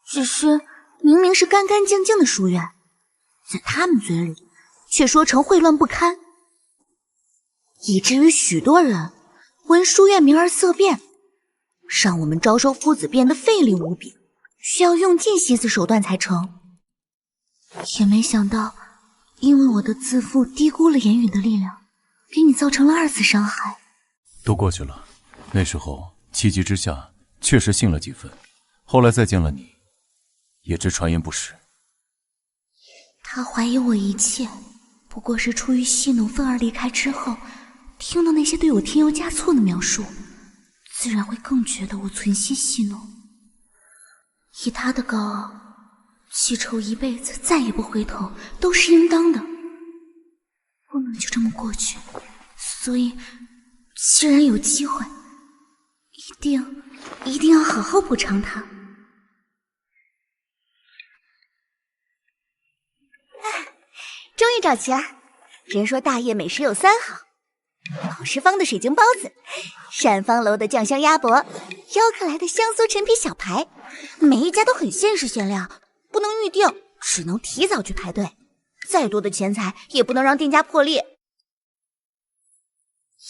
只是明明是干干净净的书院，在他们嘴里却说成秽乱不堪，以至于许多人闻书院名而色变，让我们招收夫子变得费力无比，需要用尽心思手段才成。也没想到，因为我的自负低估了言语的力量，给你造成了2次伤害。都过去了，那时候气急之下确实信了几分，后来再见了你，也知传言不实。他怀疑我一切，不过是出于戏弄愤而离开之后，听到那些对我添油加醋的描述，自然会更觉得我存心戏弄。以他的高傲，记仇一辈子再也不回头都是应当的，不能就这么过去。所以既然有机会，一定要好好补偿他。终于找齐了。人说大业美食有3好：宝石坊的水晶包子，膳坊楼的酱香鸭脖，邀客来的香酥陈皮小排。每一家都很限时限量，不能预定，只能提早去排队。再多的钱财也不能让店家破裂。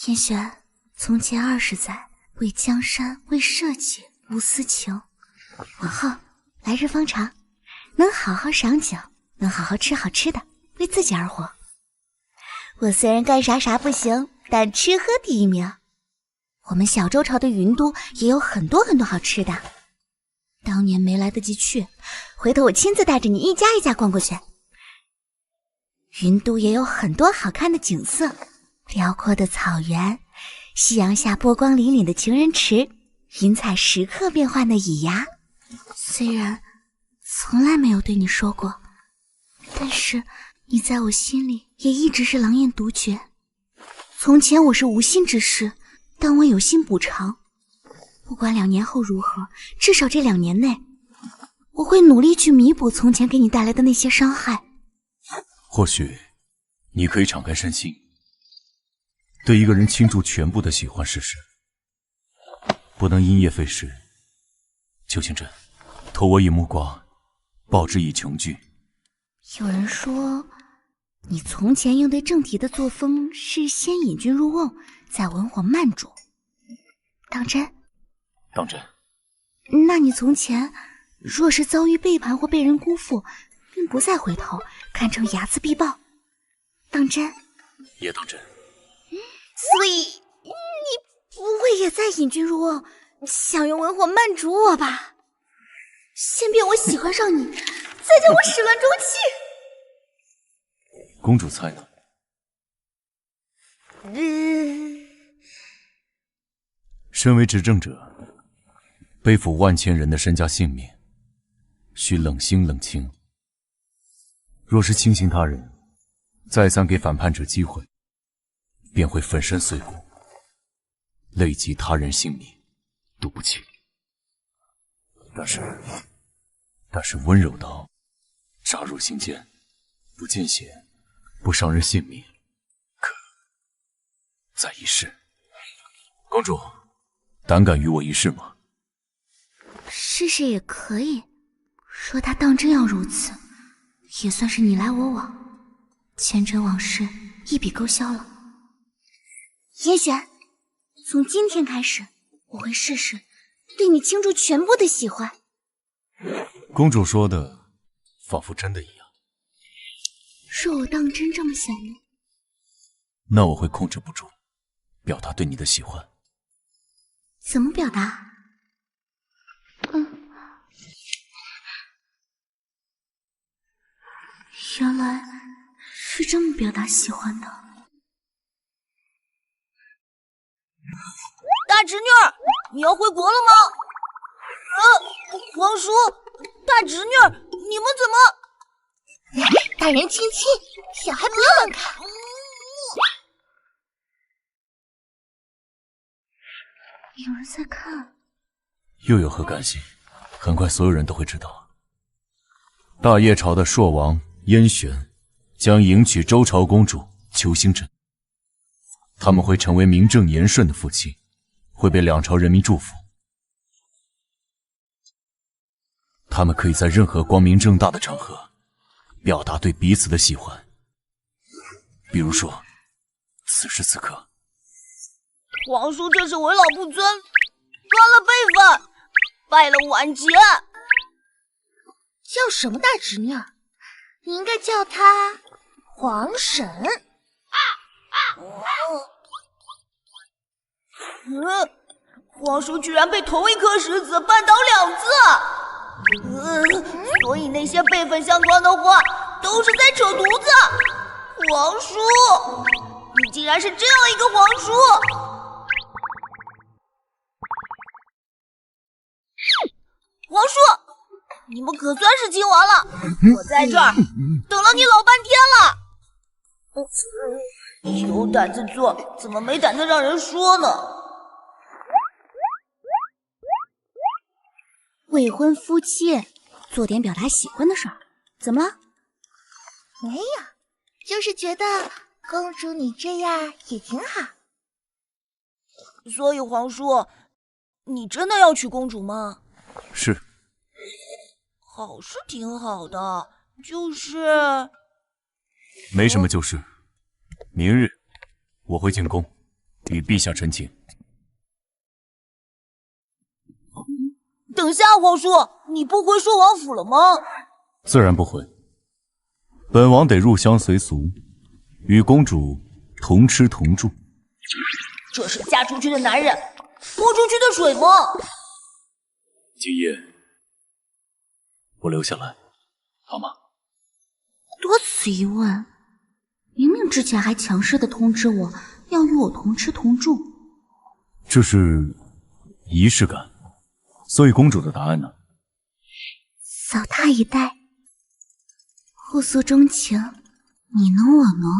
严玄，从前20载，为江山，为社稷，无私情。往后来日方长，能好好赏酒，能好好吃好吃的，为自己而活。我虽然干啥不行，但吃喝第一名。我们小周朝的云都也有很多好吃的，当年没来得及去，回头我亲自带着你一家一家逛过去。云都也有很多好看的景色，辽阔的草原，夕阳下波光粼粼的情人池，云彩时刻变幻的蚁崖。虽然从来没有对你说过，但是你在我心里也一直是狼烟独绝。从前我是无心之事，但我有心补偿。不管2年后如何，至少这2年内，我会努力去弥补从前给你带来的那些伤害。或许你可以敞开身心，对一个人倾注全部的喜欢试试，不能因噎废食。邱清真，投我以木瓜，报之以琼琚。有人说你从前应对正题的作风是先引君入瓮，再文火慢煮，当真？当真。那你从前若是遭遇背叛或被人辜负，并不再回头，堪称睚眦必报，当真？也当真。所以你不会也在引君入瓮，想用文火慢煮我吧？先骗我喜欢上你，再叫我始乱终弃。公主猜呢？身为执政者，背负万千人的身家性命，需冷心冷情。若是轻信他人，再三给反叛者机会，便会粉身碎骨，累及他人性命，赌不起。但是温柔到扎入心间，不见血，不伤人性命，可再一试。公主，胆敢与我一试吗？试试也可以，若他当真要如此，也算是你来我往，前尘往事一笔勾销了。严玄，从今天开始，我会试试对你倾注全部的喜欢。公主说的仿佛真的一样。若我当真这么想呢？那我会控制不住，表达对你的喜欢。怎么表达？原来是这么表达喜欢的。大侄女儿，你要回国了吗？皇叔，大侄女儿，你们怎么？大人亲亲，小孩不要乱看。有人在看，又有何干系？很快所有人都会知道。大叶朝的朔王燕玄将迎娶周朝公主邱兴真，他们会成为名正言顺的夫妻，会被两朝人民祝福。他们可以在任何光明正大的场合表达对彼此的喜欢，比如说此时此刻。皇叔这是为老不尊，端了辈分，败了晚节。叫什么大侄女儿？你应该叫她皇婶。皇叔居然被同一颗石子绊倒2次，所以那些辈分相关的话都是在扯犊子。皇叔，你竟然是这样一个皇叔！皇叔，你们可算是亲王了，我在这儿等了你老半天了。有胆子做，怎么没胆子让人说呢？未婚夫妻做点表达喜欢的事儿，怎么了？没有，就是觉得公主你这样也挺好。所以皇叔，你真的要娶公主吗？是。好是挺好的，就是没什么就是。明日我会进宫与陛下陈情。等下，皇叔，你不回寿王府了吗？自然不回。本王得入乡随俗，与公主同吃同住。这是嫁出去的男人泼出去的水吗？今夜我留下来，好吗？多此一问，明明之前还强势的通知我要与我同吃同住。这是仪式感。所以公主的答案呢？扫他一呆。互诉衷情，你侬我侬，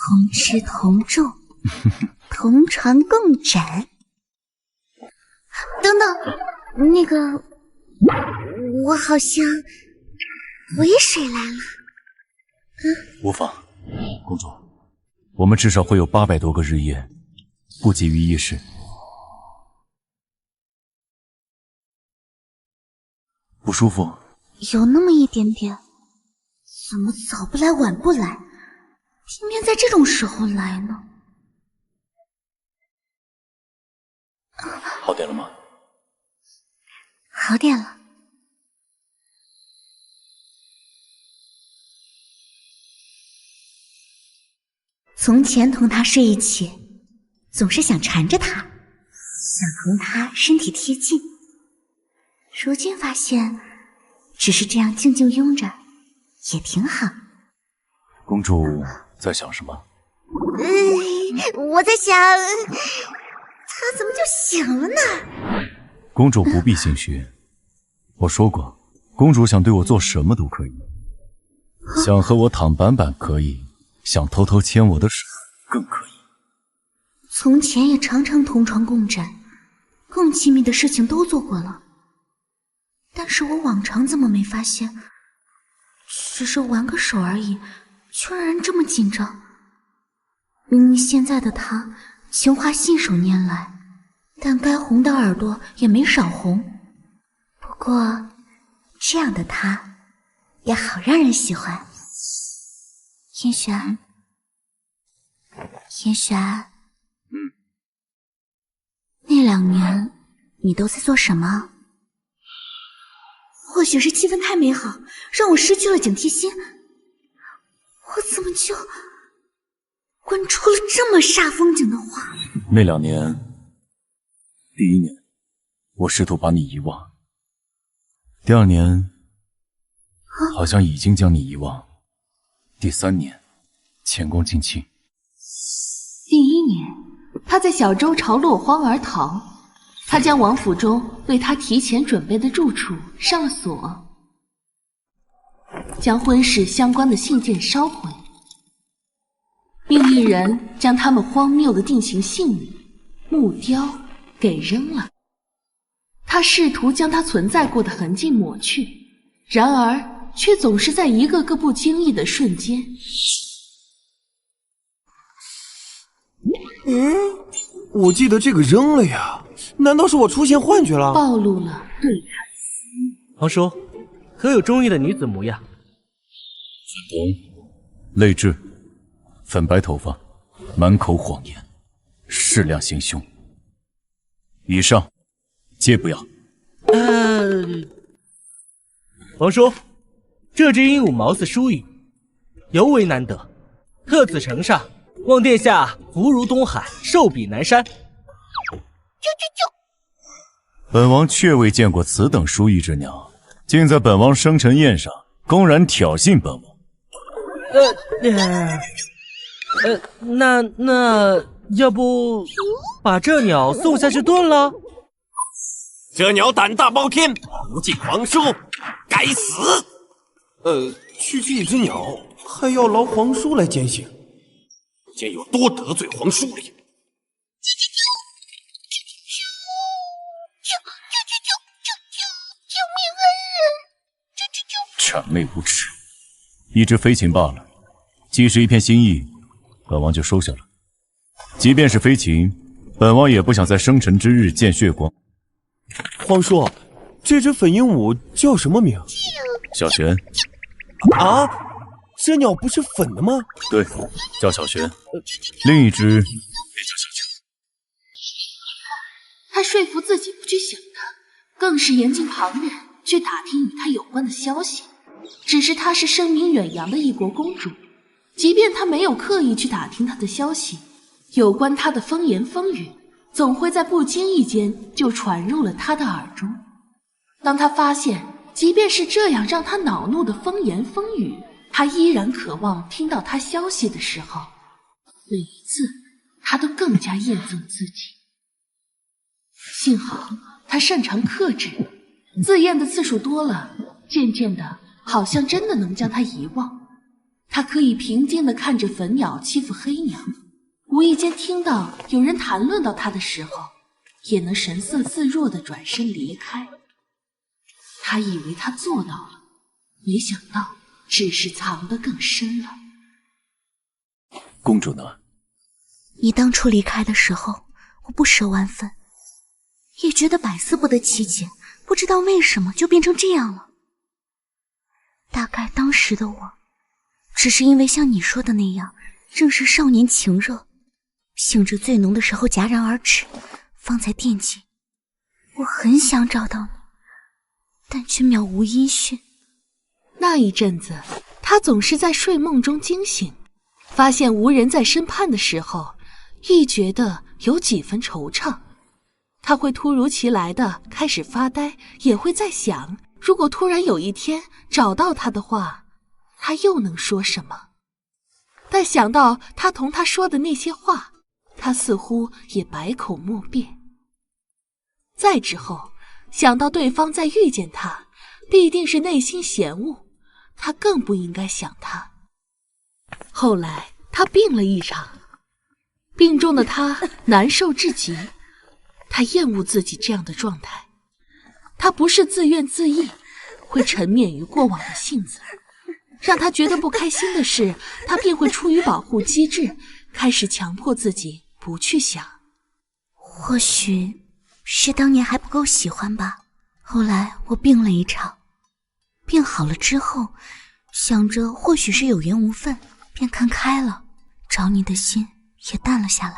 同吃同住，同床共枕。等等，那个，我好像回水来了。无妨，公主，我们至少会有800多个日夜，不急于一时。不舒服？有那么一点点。怎么早不来晚不来，偏偏在这种时候来呢？好点了吗？好点了。从前同他睡一起，总是想缠着他，想同他身体贴近。如今发现，只是这样静静拥着，也挺好。公主在想什么？我在想，他怎么就醒了呢？公主不必心虚，我说过，公主想对我做什么都可以，想和我躺板板可以，想偷偷牵我的手更可以。从前也常常同床共枕，更亲密的事情都做过了。但是我往常怎么没发现？只是玩个手而已，却让人这么紧张。明明现在的他情话信手拈来，但该红的耳朵也没少红。不过这样的他也好让人喜欢。燕璇，燕璇，那2年你都在做什么？或许是气氛太美好，让我失去了警惕心。我怎么就问出了这么煞风景的话？那2年，第1年，我试图把你遗忘；第2年，好像已经将你遗忘；第3年，前功尽弃。第1年，他在小周朝落荒而逃。他将王府中为他提前准备的住处上了锁，将婚事相关的信件烧毁，并一人将他们荒谬的定情信物木雕给扔了。他试图将他存在过的痕迹抹去，然而却总是在一个个不经意的瞬间。我记得这个扔了呀，难道是我出现幻觉了？暴露了对他的心。皇叔，可有中意的女子模样？粉红，泪痣，粉白头发，满口谎言，适量行凶。以上皆不要。皇叔，这只鹦鹉貌似疏羽，尤为难得，特此呈上，望殿下福如东海，寿比南山。本王确未见过此等淑意之娘，竟在本王生辰宴上公然挑衅本王。那要不把这鸟送下去炖了？这鸟胆大包天，不敬皇叔，该死！区区一只鸟，还要劳皇叔来践行，见有多得罪皇叔了呀！谄媚无耻，一只飞禽罢了，既是一片心意，本王就收下了。即便是飞禽，本王也不想在生辰之日见血光。皇叔，这只粉鹦鹉叫什么名？小璇。啊，这鸟不是粉的吗？对，叫小璇。另一只也叫小璇。他说服自己不去想他，更是严禁旁人去打听与他有关的消息。只是她是声名远扬的一国公主，即便他没有刻意去打听她的消息，有关她的风言风语总会在不经意间就传入了他的耳中。当他发现即便是这样让他恼怒的风言风语，他依然渴望听到他消息的时候，每一次他都更加厌憎自己。幸好他擅长克制，自厌的次数多了，渐渐的好像真的能将他遗忘。他可以平静地看着粉鸟欺负黑鸟，无意间听到有人谈论到他的时候，也能神色自若地转身离开。他以为他做到了，没想到只是藏得更深了。公主呢？你当初离开的时候，我不舍万分，也觉得百思不得其解，不知道为什么就变成这样了。大概当时的我，只是因为像你说的那样，正是少年情热，兴致最浓的时候戛然而止，方才惦记。我很想找到你，但却渺无音讯。那一阵子，他总是在睡梦中惊醒，发现无人在身畔的时候，亦觉得有几分惆怅。他会突如其来的开始发呆，也会在想，如果突然有一天找到他的话，他又能说什么？但想到他同他说的那些话，他似乎也百口莫辩。再之后，想到对方再遇见他，必定是内心嫌恶，他更不应该想他。后来他病了一场，病重的他难受至极，他厌恶自己这样的状态。他不是自怨自艾，会沉湎于过往的性子。让他觉得不开心的事，他便会出于保护机制，开始强迫自己不去想。或许是当年还不够喜欢吧。后来我病了一场，病好了之后，想着或许是有缘无分，便看开了，找你的心也淡了下来。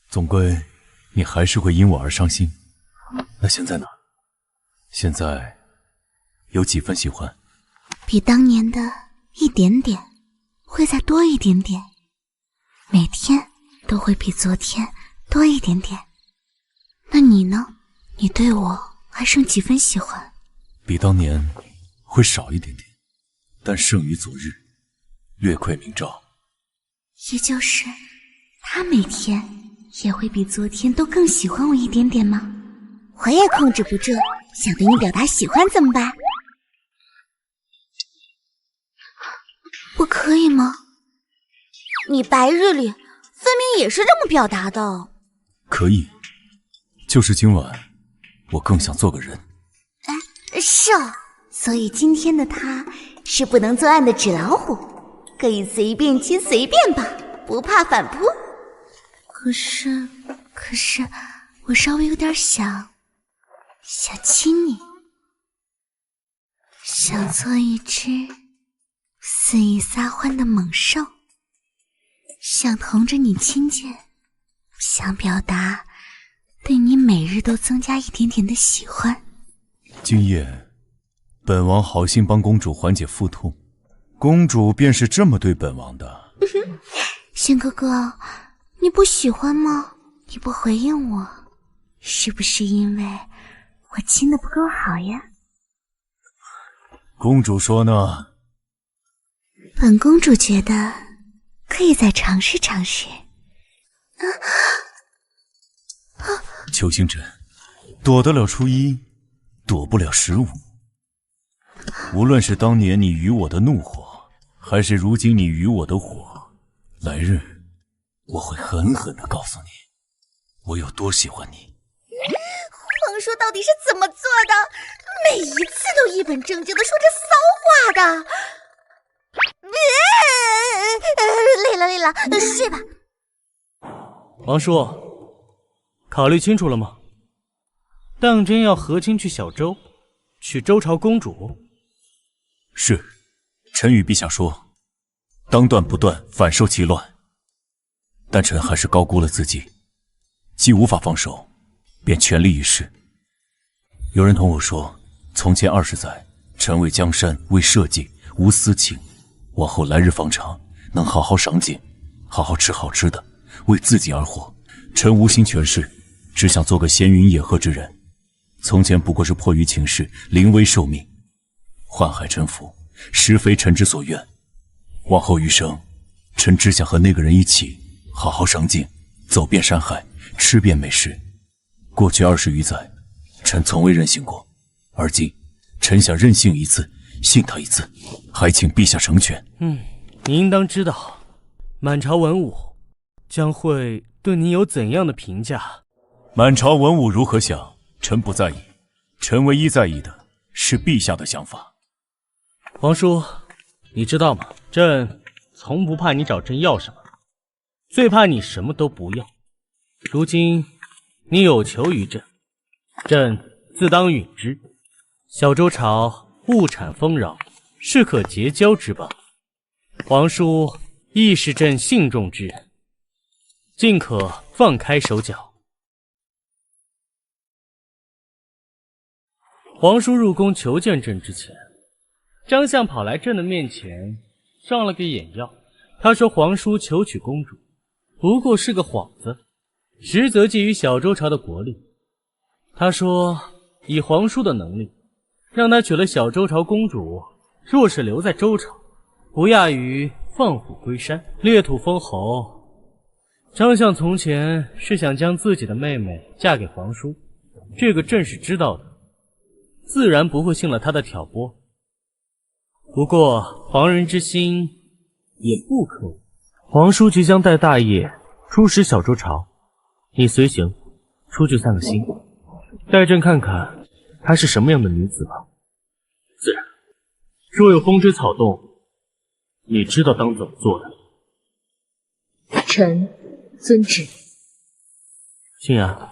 总归你还是会因我而伤心。那现在呢？现在有几分喜欢？比当年的一点点，会再多一点点，每天都会比昨天多一点点。那你呢？你对我还剩几分喜欢？比当年会少一点点，但胜于昨日，略窥明朝。也就是他每天也会比昨天都更喜欢我一点点吗？我也控制不住，想对你表达喜欢怎么办？我可以吗？你白日里分明也是这么表达的。可以，就是今晚我更想做个人。是哦，所以今天的他是不能作案的纸老虎，可以随便亲随便抱，不怕反扑。可是我稍微有点想亲你，想做一只肆意撒欢的猛兽，想同着你亲近，想表达对你每日都增加一点点的喜欢。今夜本王好心帮公主缓解腹痛，公主便是这么对本王的。仙哥哥，你不喜欢吗？你不回应我，是不是因为我亲的不够好呀？公主说呢？本公主觉得可以再尝试尝试。邱星辰，躲得了初一，躲不了15。无论是当年你与我的怒火，还是如今你与我的火，来日我会狠狠地告诉你，我有多喜欢你。皇叔到底是怎么做的？每一次都一本正经地说着骚话的。累了，睡吧。王叔，考虑清楚了吗？当真要和亲去小周，娶周朝公主？是，臣与陛下说，当断不断，反受其乱。但臣还是高估了自己，既无法放手，便全力以赴。有人同我说，从前20载，臣为江山，为社稷，无私情。往后来日方长，能好好赏景，好好吃好吃的，为自己而活。臣无心权势，只想做个闲云野鹤之人。从前不过是迫于情势，临危受命，宦海沉浮，实非臣之所愿。往后余生，臣只想和那个人一起，好好赏景，走遍山海，吃遍美食。过去20余载，臣从未任性过，而今，臣想任性一次，信他一次，还请陛下成全。你应当知道，满朝文武将会对你有怎样的评价。满朝文武如何想，臣不在意，臣唯一在意的是陛下的想法。皇叔，你知道吗？朕从不怕你找朕要什么，最怕你什么都不要。如今你有求于朕，朕自当允之。小周朝物产丰饶，是可结交之邦。皇叔亦是朕信重之人，尽可放开手脚。皇叔入宫求见朕之前，张相跑来朕的面前上了个眼药。他说皇叔求娶公主不过是个幌子，实则觊觎小周朝的国力。他说以皇叔的能力，让他娶了小周朝公主，若是留在周朝，不亚于放虎归山，裂土封侯。张相从前是想将自己的妹妹嫁给皇叔，这个朕是知道的，自然不会信了他的挑拨。不过皇人之心也不可无，皇叔即将带大业出使小周朝，你随行出去散个心，带朕看看她是什么样的女子吧。自然，若有风吹草动，你知道当怎么做的。臣遵旨。欣然，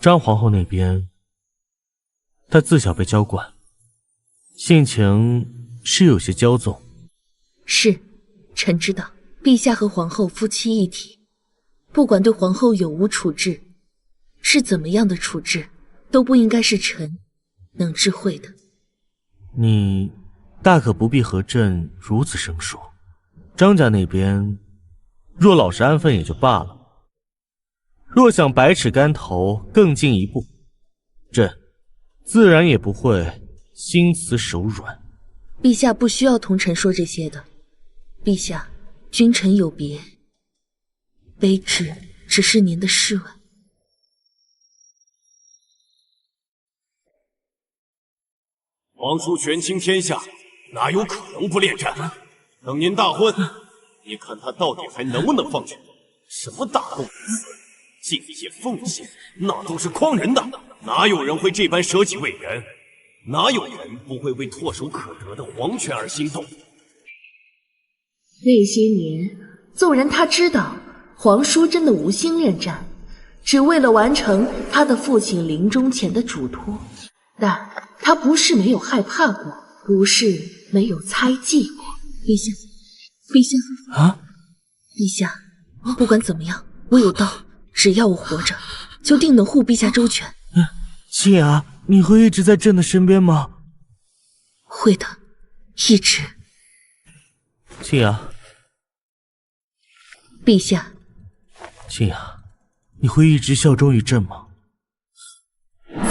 张皇后那边，她自小被娇惯，性情是有些骄纵。是，臣知道。陛下和皇后夫妻一体，不管对皇后有无处置，是怎么样的处置，都不应该是臣能智慧的。你大可不必和朕如此生疏。张家那边若老实安分也就罢了，若想百尺竿头更进一步，朕自然也不会心慈手软。陛下不需要同臣说这些的。陛下，君臣有别，卑职只是您的侍卫。皇叔权倾天下，哪有可能不恋战？等您大婚，你看他到底还能不能放权？什么大公无私、敬业奉献，那都是诓人的。哪有人会这般舍己为人？哪有人不会为唾手可得的皇权而心动？那些年，纵然他知道皇叔真的无心恋战，只为了完成他的父亲临终前的嘱托，但他不是没有害怕过，不是没有猜忌过。陛下，陛下啊！陛下，不管怎么样，我有道，只要我活着，就定能护陛下周全。欣雅，你会一直在朕的身边吗？会的，一直。欣雅，陛下，静雅，你会一直效忠于朕吗？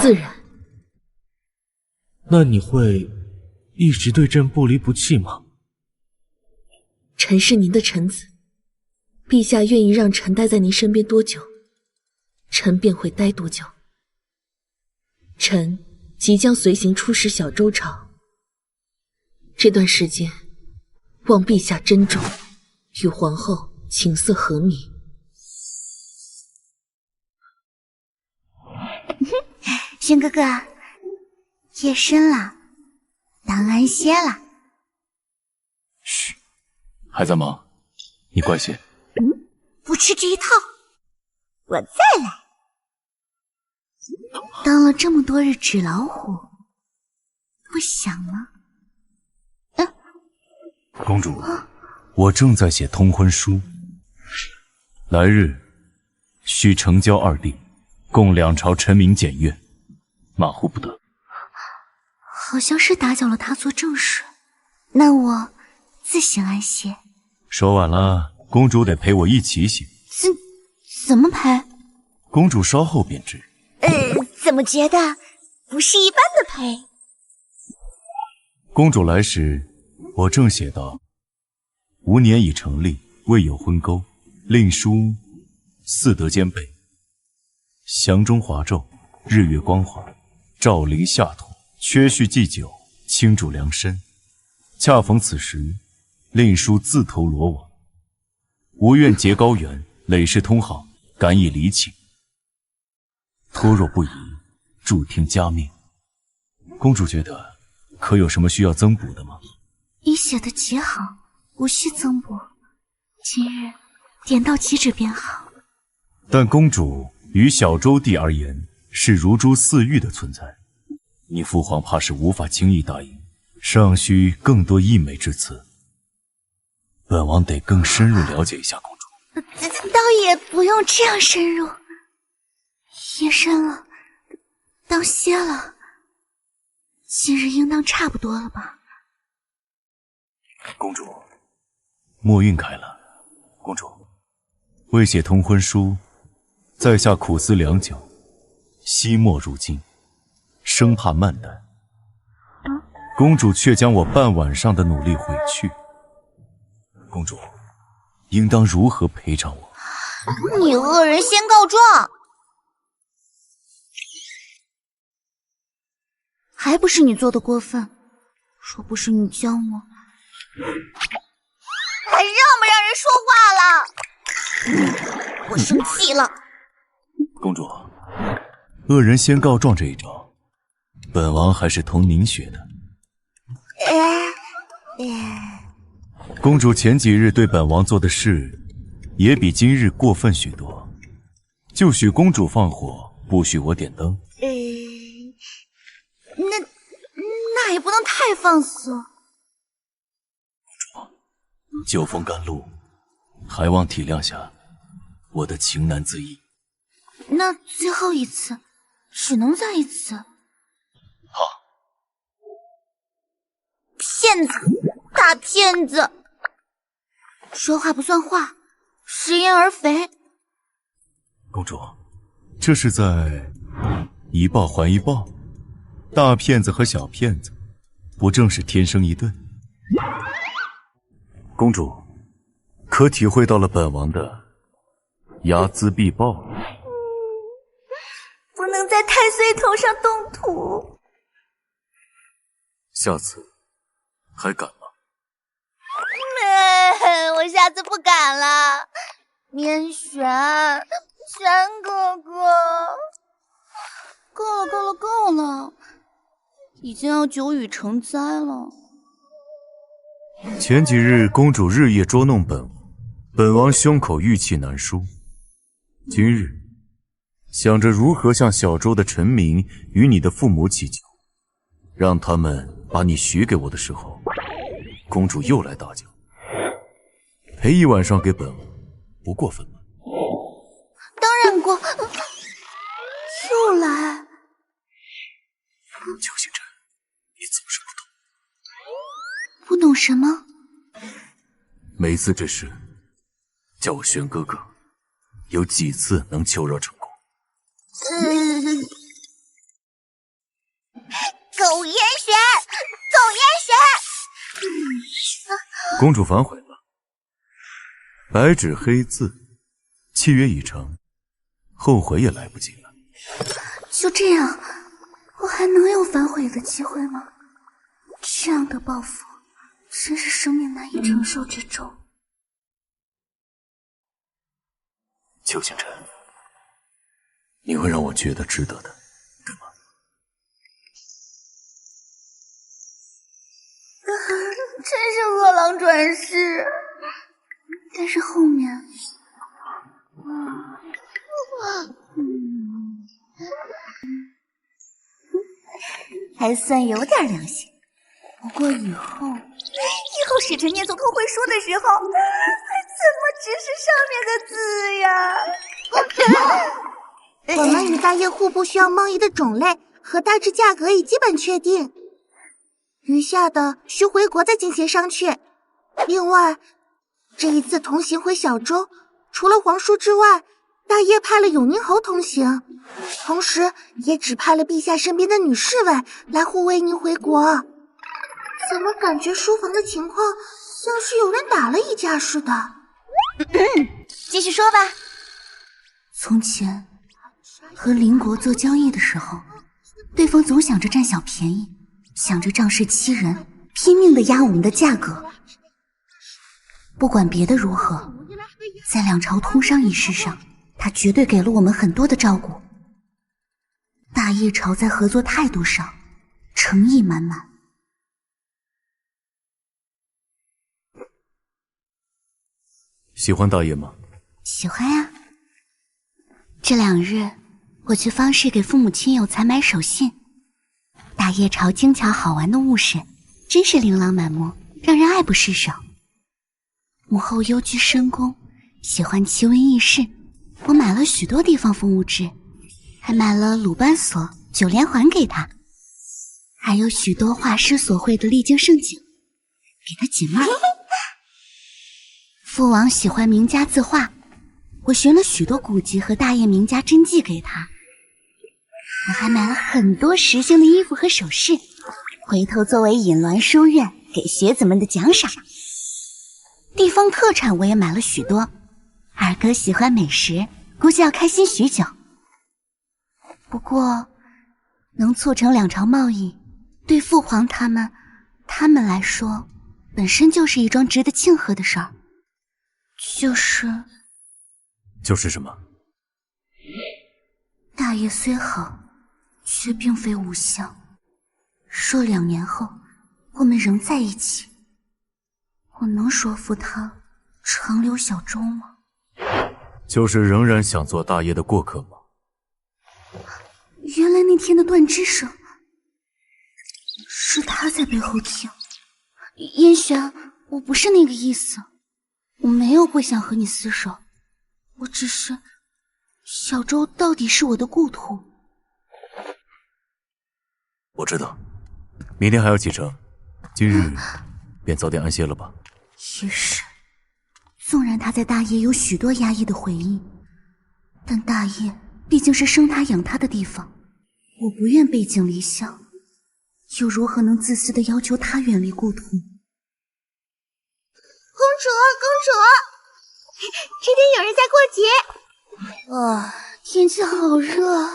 自然。那你会一直对朕不离不弃吗？臣是您的臣子，陛下愿意让臣待在您身边多久，臣便会待多久。臣即将随行出使小周朝，这段时间，望陛下珍重，与皇后琴瑟和鸣。轩哥哥，夜深了，当安歇了。嘘，还在忙，你乖些。不吃这一套，我再来。当了这么多日纸老虎，不想吗？公主，我正在写通婚书，来日需成交二地，供两朝臣民检阅，马虎不得。好像是打搅了他做正事，那我自行安歇。说晚了，公主得陪我一起写。怎么陪？公主稍后便知。怎么觉得不是一般的陪？公主来时，我正写道：吾年已成立，未有婚勾，令书四德兼备，祥中华昼，日月光华，照临下土，缺序祭酒，倾注量身。恰逢此时，令书自投罗网，吾愿结高原，累世通好，敢以离请。托若不宜，助听加命。公主觉得可有什么需要增补的吗？你写的极好，无需增补。今日点到即止便好。但公主于小周地而言是如珠似玉的存在，你父皇怕是无法轻易答应，尚需更多溢美之词。本王得更深入了解一下公主。倒也不用这样深入。夜深了，当歇了。今日应当差不多了吧？公主，墨晕开了。公主，为写通婚书，在下苦思良久，惜墨入镜，生怕慢怠。公主却将我半晚上的努力毁去。公主，应当如何赔偿我？你恶人先告状！还不是你做的过分，若不是你教我，还让不让人说话了？我生气了。公主，恶人先告状这一招，本王还是同您学的。公主前几日对本王做的事，也比今日过分许多。就许公主放火，不许我点灯。那也不能太放肆。公主，酒逢甘露，还望体谅下我的情难自抑。那最后一次，只能再一次。好。骗子，大骗子！说话不算话，食言而肥。公主，这是在一报还一报。大骗子和小骗子，不正是天生一对？公主，可体会到了本王的睚眦必报？不能在太岁头上动土。下次还敢吗？我下次不敢了。绵玄哥哥，够了，已经要久雨成灾了。前几日公主日夜捉弄本王，本王胸口郁气难舒。今日想着如何向小周的臣民与你的父母祈求，让他们把你许给我的时候，公主又来打搅。陪一晚上给本王，不过分吧？当然过。又来。邱星辰，你总是不懂。不懂什么？每次这事，叫我玄哥哥，有几次能求饶成功？苟延玄，苟延玄。公主反悔了，白纸黑字，契约已成，后悔也来不及了。就这样，我还能有反悔的机会吗？这样的报复，真是生命难以承受之重。邱星辰，你会让我觉得值得的，对吗？真是饿狼转世。但是后面，还算有点良心。不过以后使臣念诵通会书的时候，怎么只是上面的字呀？我们与大业互不需要贸易的种类和大致价格已基本确定，余下的需回国再进行商榷。另外，这一次同行回小州，除了皇叔之外，大业派了永宁侯同行，同时也指派了陛下身边的女侍卫来护卫您回国。怎么感觉书房的情况像是有人打了一架似的？继续说吧。从前和邻国做交易的时候，对方总想着占小便宜，想着仗势欺人，拼命的压我们的价格。不管别的如何，在两朝通商一事上，他绝对给了我们很多的照顾。大业朝在合作态度上诚意满满。喜欢大业吗？喜欢呀。这2日我去方氏给父母亲友采买手信，大业朝精巧好玩的物事真是琳琅满目，让人爱不释手。母后幽居深宫，喜欢奇闻异事，我买了许多地方风物志，还买了鲁班锁、九连环给她，还有许多画师所绘的丽境盛景，给她解闷。父王喜欢名家字画，我寻了许多古籍和大业名家真迹给他。我还买了很多时兴的衣服和首饰，回头作为隐鸾书院给学子们的奖赏。地方特产我也买了许多，二哥喜欢美食，估计要开心许久。不过能促成两朝贸易，对父皇他们来说，本身就是一桩值得庆贺的事儿。就是什么？大业虽好，却并非无相。若2年后我们仍在一起，我能说服他长留小州吗？就是仍然想做大业的过客吗？原来那天的断肢声是他在背后听。燕璇，我不是那个意思，我没有不想和你厮守，我只是小州到底是我的故土。我知道，明天还要启程，今日便早点安歇了吧。也是，纵然他在大业有许多压抑的回忆，但大业毕竟是生他养他的地方，我不愿背井离乡，又如何能自私地要求他远离故土？公主，这天有人在过节。天气好热。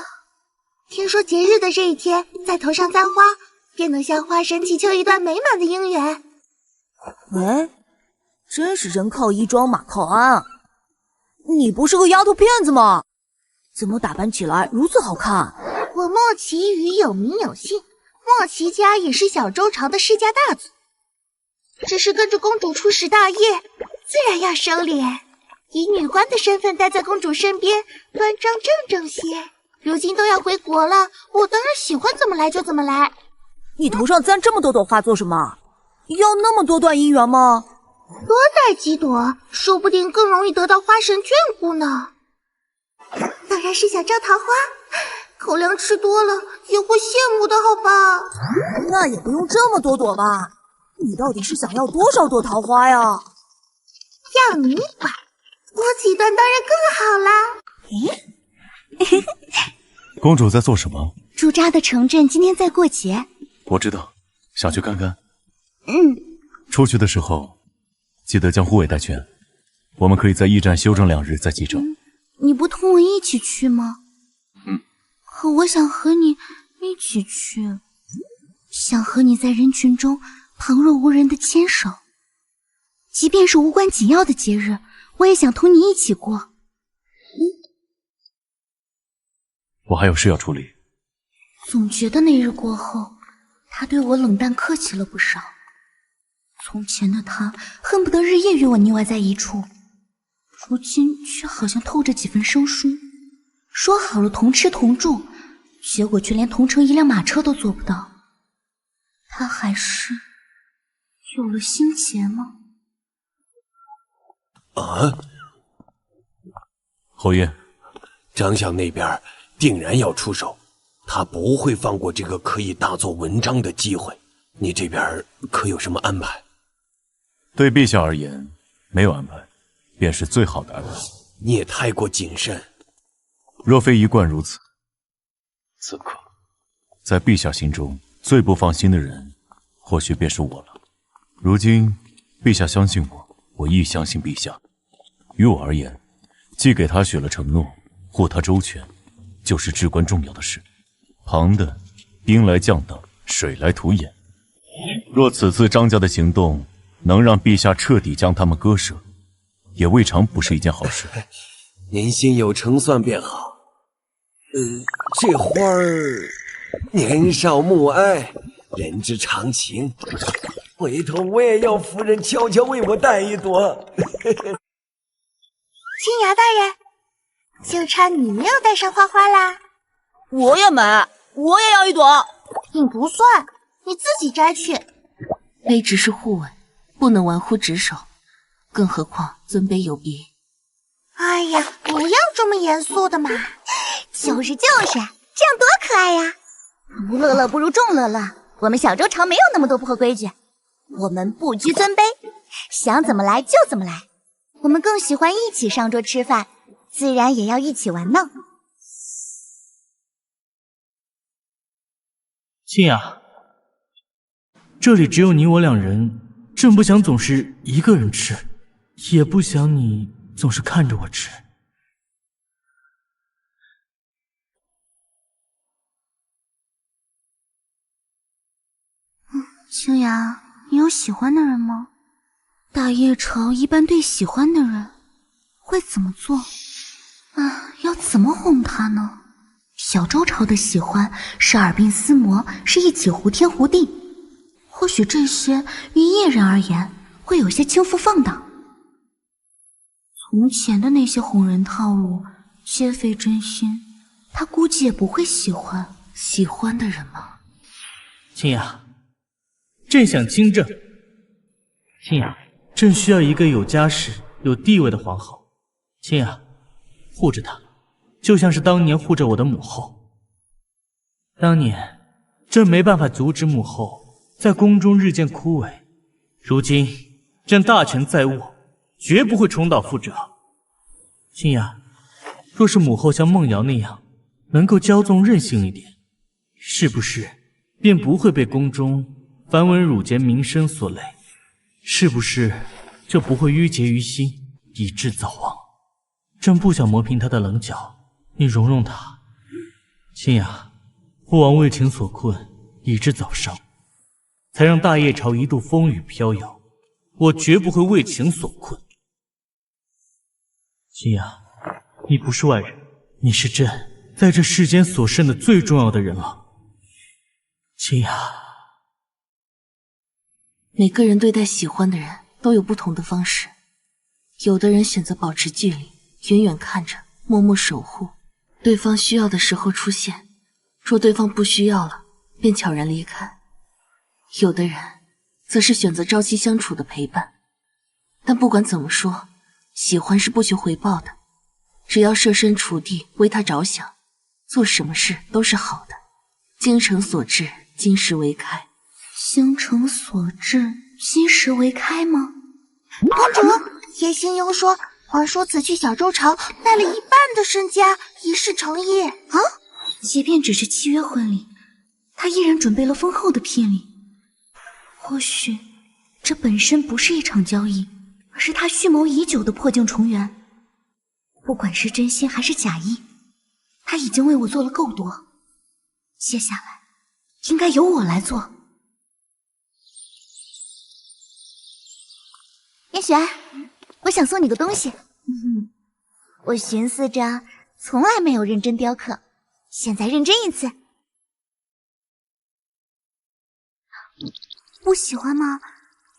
听说节日的这一天，在头上簪花，便能向花神祈求一段美满的姻缘。喂，真是人靠衣装，马靠鞍。你不是个丫头片子吗？怎么打扮起来如此好看？我莫奇羽有名有姓，莫奇家也是小周朝的世家大族。只是跟着公主出使大业，自然要收敛，以女官的身份待在公主身边，端庄正正些。如今都要回国了，我当然喜欢怎么来就怎么来。你头上簪这么多朵花做什么？要那么多段姻缘吗？多带几朵，说不定更容易得到花神眷顾呢。当然是想招桃花，口粮吃多了也会羡慕的，好吧？那也不用这么多朵吧。你到底是想要多少朵桃花呀？要你管，多几段当然更好啦。公主在做什么？驻扎的城镇今天在过节。我知道，想去看看。嗯。出去的时候，记得将护卫带全。我们可以在驿站休整2日再启程。你不同我一起去吗？可我想和你一起去，想和你在人群中旁若无人的牵手，即便是无关紧要的节日，我也想同你一起过。我还有事要处理。总觉得那日过后，他对我冷淡客气了不少。从前的他恨不得日夜与我腻歪在一处，如今却好像透着几分生疏。说好了同吃同住，结果却连同乘一辆马车都做不到。他还是有了心结吗？侯爷，张相那边定然要出手，他不会放过这个可以大做文章的机会。你这边可有什么安排？对陛下而言，没有安排，便是最好的安排。你也太过谨慎。若非一贯如此，此刻在陛下心中最不放心的人，或许便是我了。如今陛下相信我，我亦相信陛下。于我而言，既给他许了承诺，护他周全，就是至关重要的事。旁的兵来将挡，水来土掩。若此次张家的行动能让陛下彻底将他们割舍，也未尝不是一件好事。您心有成算便好。这花儿年少暮爱，人之常情。回头我也要夫人悄悄为我带一朵。青雅大人，就差你没有带上花花啦。我也买，我也要一朵。你不算，你自己摘去。卑职是护卫，不能玩忽职守，更何况尊卑有别。哎呀，不要这么严肃的嘛。就是，这样多可爱呀！无乐乐不如众乐乐，我们小周朝没有那么多破规矩，我们不拘尊卑，想怎么来就怎么来。我们更喜欢一起上桌吃饭，自然也要一起玩闹。清雅，这里只有你我2人，朕不想总是一个人吃，也不想你总是看着我吃。清雅，你有喜欢的人吗？大夜朝一般对喜欢的人会怎么做？要怎么哄他呢？小周朝的喜欢是耳鬓厮磨，是一起胡天胡地。或许这些于夜人而言会有些轻浮放荡。从前的那些哄人套路皆非真心，他估计也不会喜欢的人吗？清雅，朕想亲政。清雅，朕需要一个有家室、有地位的皇后。清雅，护着她，就像是当年护着我的母后。当年，朕没办法阻止母后在宫中日渐枯萎。如今，朕大权在握，绝不会重蹈覆辙。清雅，若是母后像梦瑶那样，能够骄纵任性一点，是不是便不会被宫中繁文缛节名声所累？是不是就不会郁结于心，以致早亡？朕不想磨平他的棱角，你容容他。清雅，父王为情所困，以致早伤，才让大业朝一度风雨飘摇。我绝不会为情所困。清雅，你不是外人，你是朕在这世间所剩的最重要的人了。清雅，每个人对待喜欢的人都有不同的方式，有的人选择保持距离，远远看着，默默守护，对方需要的时候出现，若对方不需要了，便悄然离开。有的人则是选择朝夕相处的陪伴，但不管怎么说，喜欢是不求回报的，只要设身处地为他着想，做什么事都是好的。精诚所至，金石为开。精诚所至，金石为开吗？公主，叶星优说皇叔此去小周朝，卖了一半的身家，以示诚意。啊，即便只是契约婚礼，他依然准备了丰厚的聘礼。或许，这本身不是一场交易，而是他蓄谋已久的破镜重圆。不管是真心还是假意，他已经为我做了够多，接下来应该由我来做。叶璇，我想送你个东西。我寻思着从来没有认真雕刻，现在认真一次。不喜欢吗？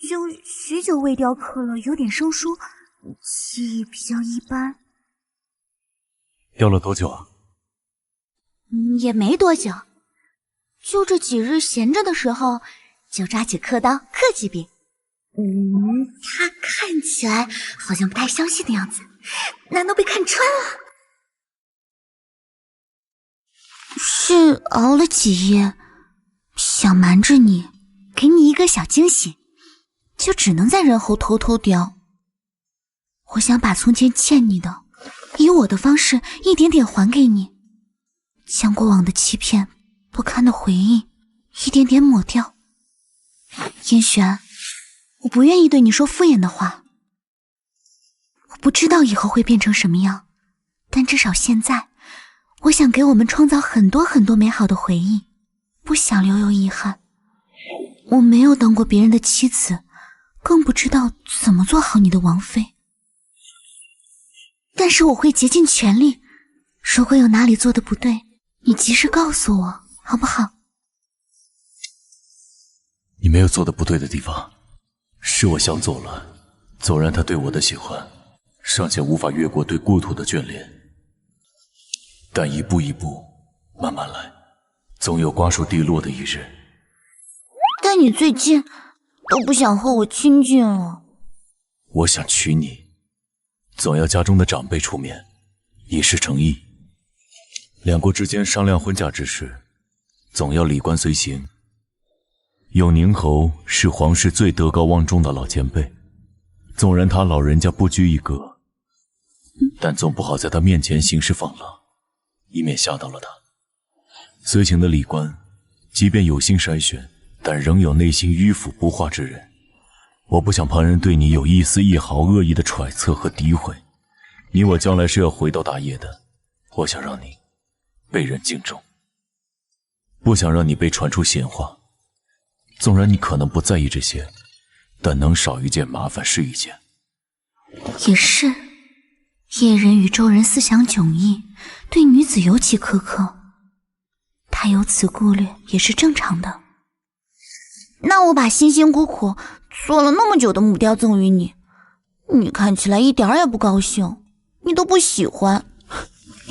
就许久未雕刻了，有点生疏，技艺比较一般。雕了多久啊？也没多久，就这几日闲着的时候，就抓起刻刀刻几笔。他看起来好像不太相信的样子，难道被看穿了？是熬了几夜，想瞒着你，给你一个小惊喜，就只能在人后偷偷雕。我想把从前欠你的，以我的方式一点点还给你，将过往的欺骗、不堪的回忆一点点抹掉。燕璇，我不愿意对你说敷衍的话。我不知道以后会变成什么样，但至少现在，我想给我们创造很多很多美好的回忆，不想留有遗憾。我没有当过别人的妻子，更不知道怎么做好你的王妃。但是我会竭尽全力，如果有哪里做的不对，你及时告诉我，好不好？你没有做的不对的地方，是我想走了。纵然他对我的喜欢尚且无法越过对故土的眷恋，但一步一步慢慢来，总有瓜熟蒂落的一日。但你最近都不想和我亲近了。我想娶你，总要家中的长辈出面，以示诚意。两国之间商量婚嫁之事，总要礼官随行。永宁侯是皇室最德高望重的老前辈，纵然他老人家不拘一格，但总不好在他面前行事放浪，以免吓到了他。随行的礼官，即便有心筛选，但仍有内心迂腐不化之人。我不想旁人对你有一丝一毫恶意的揣测和诋毁。你我将来是要回到大业的，我想让你被人敬重，不想让你被传出闲话。纵然你可能不在意这些，但能少一件麻烦是一件。也是，叶人与周人思想迥异，对女子尤其苛刻，他有此顾虑也是正常的。那我把辛辛苦苦做了那么久的木雕赠予你，你看起来一点也不高兴，你都不喜欢。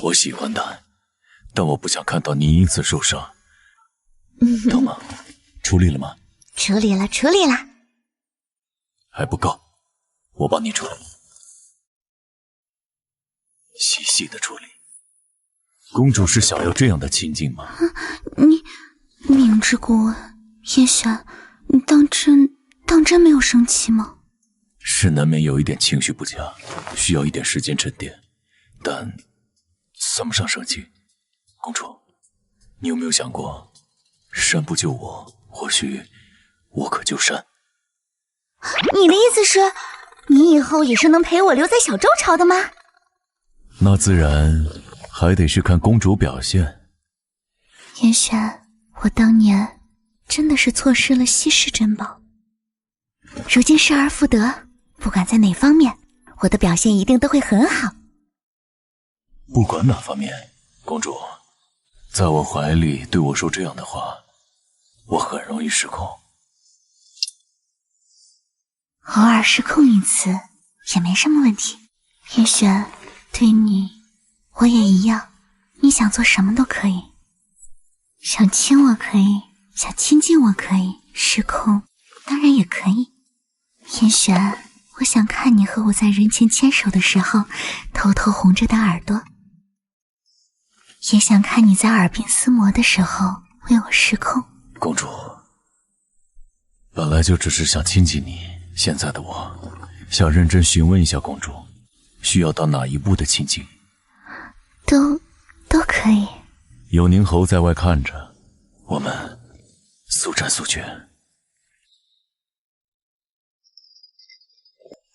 我喜欢它，但我不想看到你因此受伤。疼吗？处理了吗？处理了，处理了。还不够，我帮你处理，细细的处理。公主是想要这样的亲近吗？你明知故问，叶璇，你当真没有生气吗？是难免有一点情绪不佳，需要一点时间沉淀，但算不上生气。公主，你有没有想过，山不救我，或许我可救山。你的意思是，你以后也是能陪我留在小周朝的吗？那自然还得是看公主表现。叶璇，我当年真的是错失了稀世珍宝，如今失而复得，不管在哪方面，我的表现一定都会很好。不管哪方面，公主，在我怀里对我说这样的话，我很容易失控。偶尔失控一次也没什么问题。叶璇，对你我也一样，你想做什么都可以，想亲我可以，想亲近我可以，失控当然也可以。叶璇，我想看你和我在人前牵手的时候偷偷红着的耳朵，也想看你在耳鬓厮磨的时候为我失控。公主，本来就只是想亲近你，现在的我想认真询问一下公主，需要到哪一步的情景？都可以。有宁侯在外看着，我们速战速决。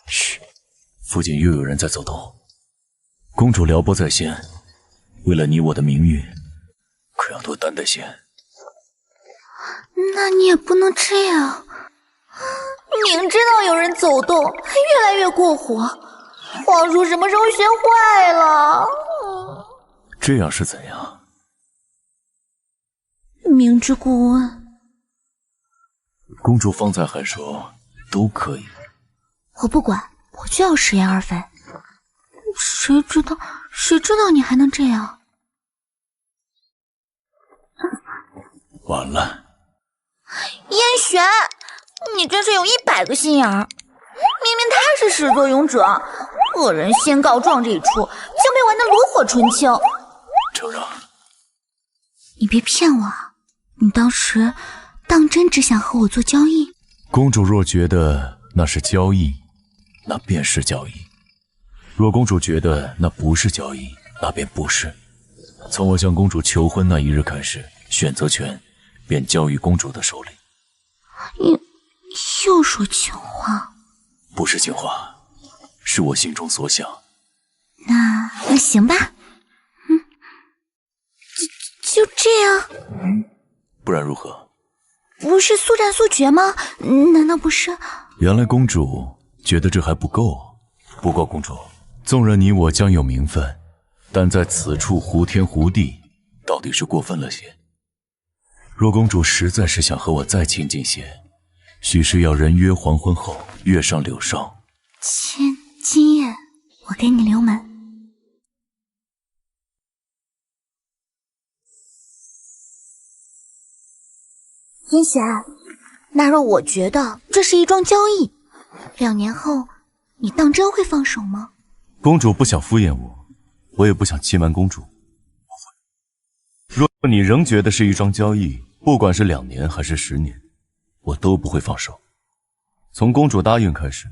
嘘，附近又有人在走动。公主撩拨在先，为了你我的名誉，可要多担待些。那你也不能这样，明知道有人走动，还越来越过火。皇叔什么时候学坏了？这样是怎样？明知故问。公主方才还说都可以。我不管，我就要食言而肥。谁知道你还能这样？完了。燕璇，你真是有100个心眼儿。明明他是始作俑者，恶人先告状这一出就没玩得炉火纯青。承让。你别骗我啊！你当时当真只想和我做交易？公主若觉得那是交易，那便是交易；若公主觉得那不是交易，那便不是。从我向公主求婚那一日开始，选择权便交于公主的手里。你又说情话？不是情话，是我心中所想。那行吧，就这样。不然如何？不是速战速决吗？难道不是？原来公主觉得这还不够。不过公主，纵然你我将有名分，但在此处胡天胡地，到底是过分了些。若公主实在是想和我再亲近些，许是要人约黄昏后，月上柳梢。今夜我给你留门。燕璇，那若我觉得这是一桩交易，2年后你当真会放手吗？公主不想敷衍我，我也不想欺瞒公主。若你仍觉得是一桩交易，不管是2年还是10年，我都不会放手。从公主答应开始，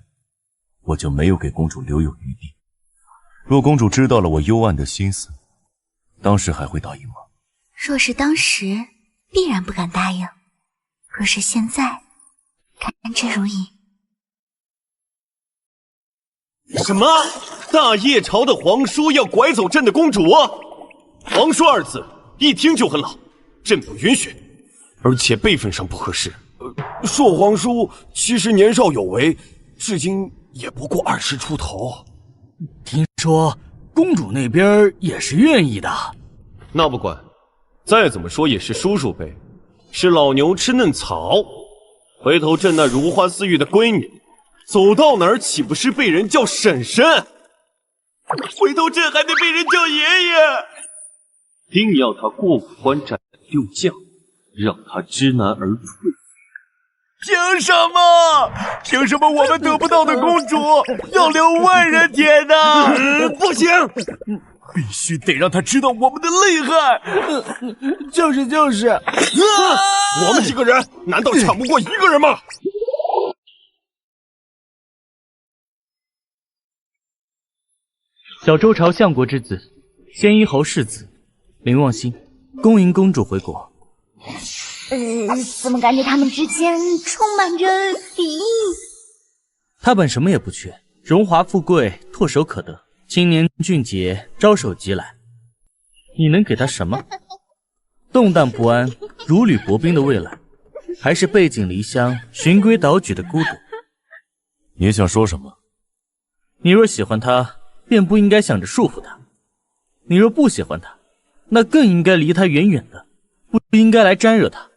我就没有给公主留有余地。若公主知道了我幽暗的心思，当时还会答应吗？若是当时，必然不敢答应；若是现在，甘之如饴。什么？大叶朝的皇叔要拐走朕的公主？皇叔2字一听就很老，朕不允许，而且辈分上不合适。硕皇叔其实年少有为，至今也不过20出头。听说公主那边也是愿意的。那不管，再怎么说也是叔叔辈，是老牛吃嫩草。回头朕那如花似玉的闺女，走到哪儿岂不是被人叫婶婶？回头朕还得被人叫爷爷。定要他过5关斩6将，让他知难而退。凭什么？凭什么我们得不到的公主要留万人舔呢？不行，必须得让他知道我们的厉害。就是，我们几个人难道抢不过1个人吗？小周朝相国之子，宣一侯世子，林望星，恭迎公主回国。怎么感觉他们之间充满着敌意？他本什么也不缺，荣华富贵唾手可得，青年俊杰招手即来。你能给他什么？动荡不安、如履薄冰的未来，还是背井离乡、循规蹈矩的孤独？你想说什么？你若喜欢他，便不应该想着束缚他；你若不喜欢他，那更应该离他远远的，不应该来沾惹他。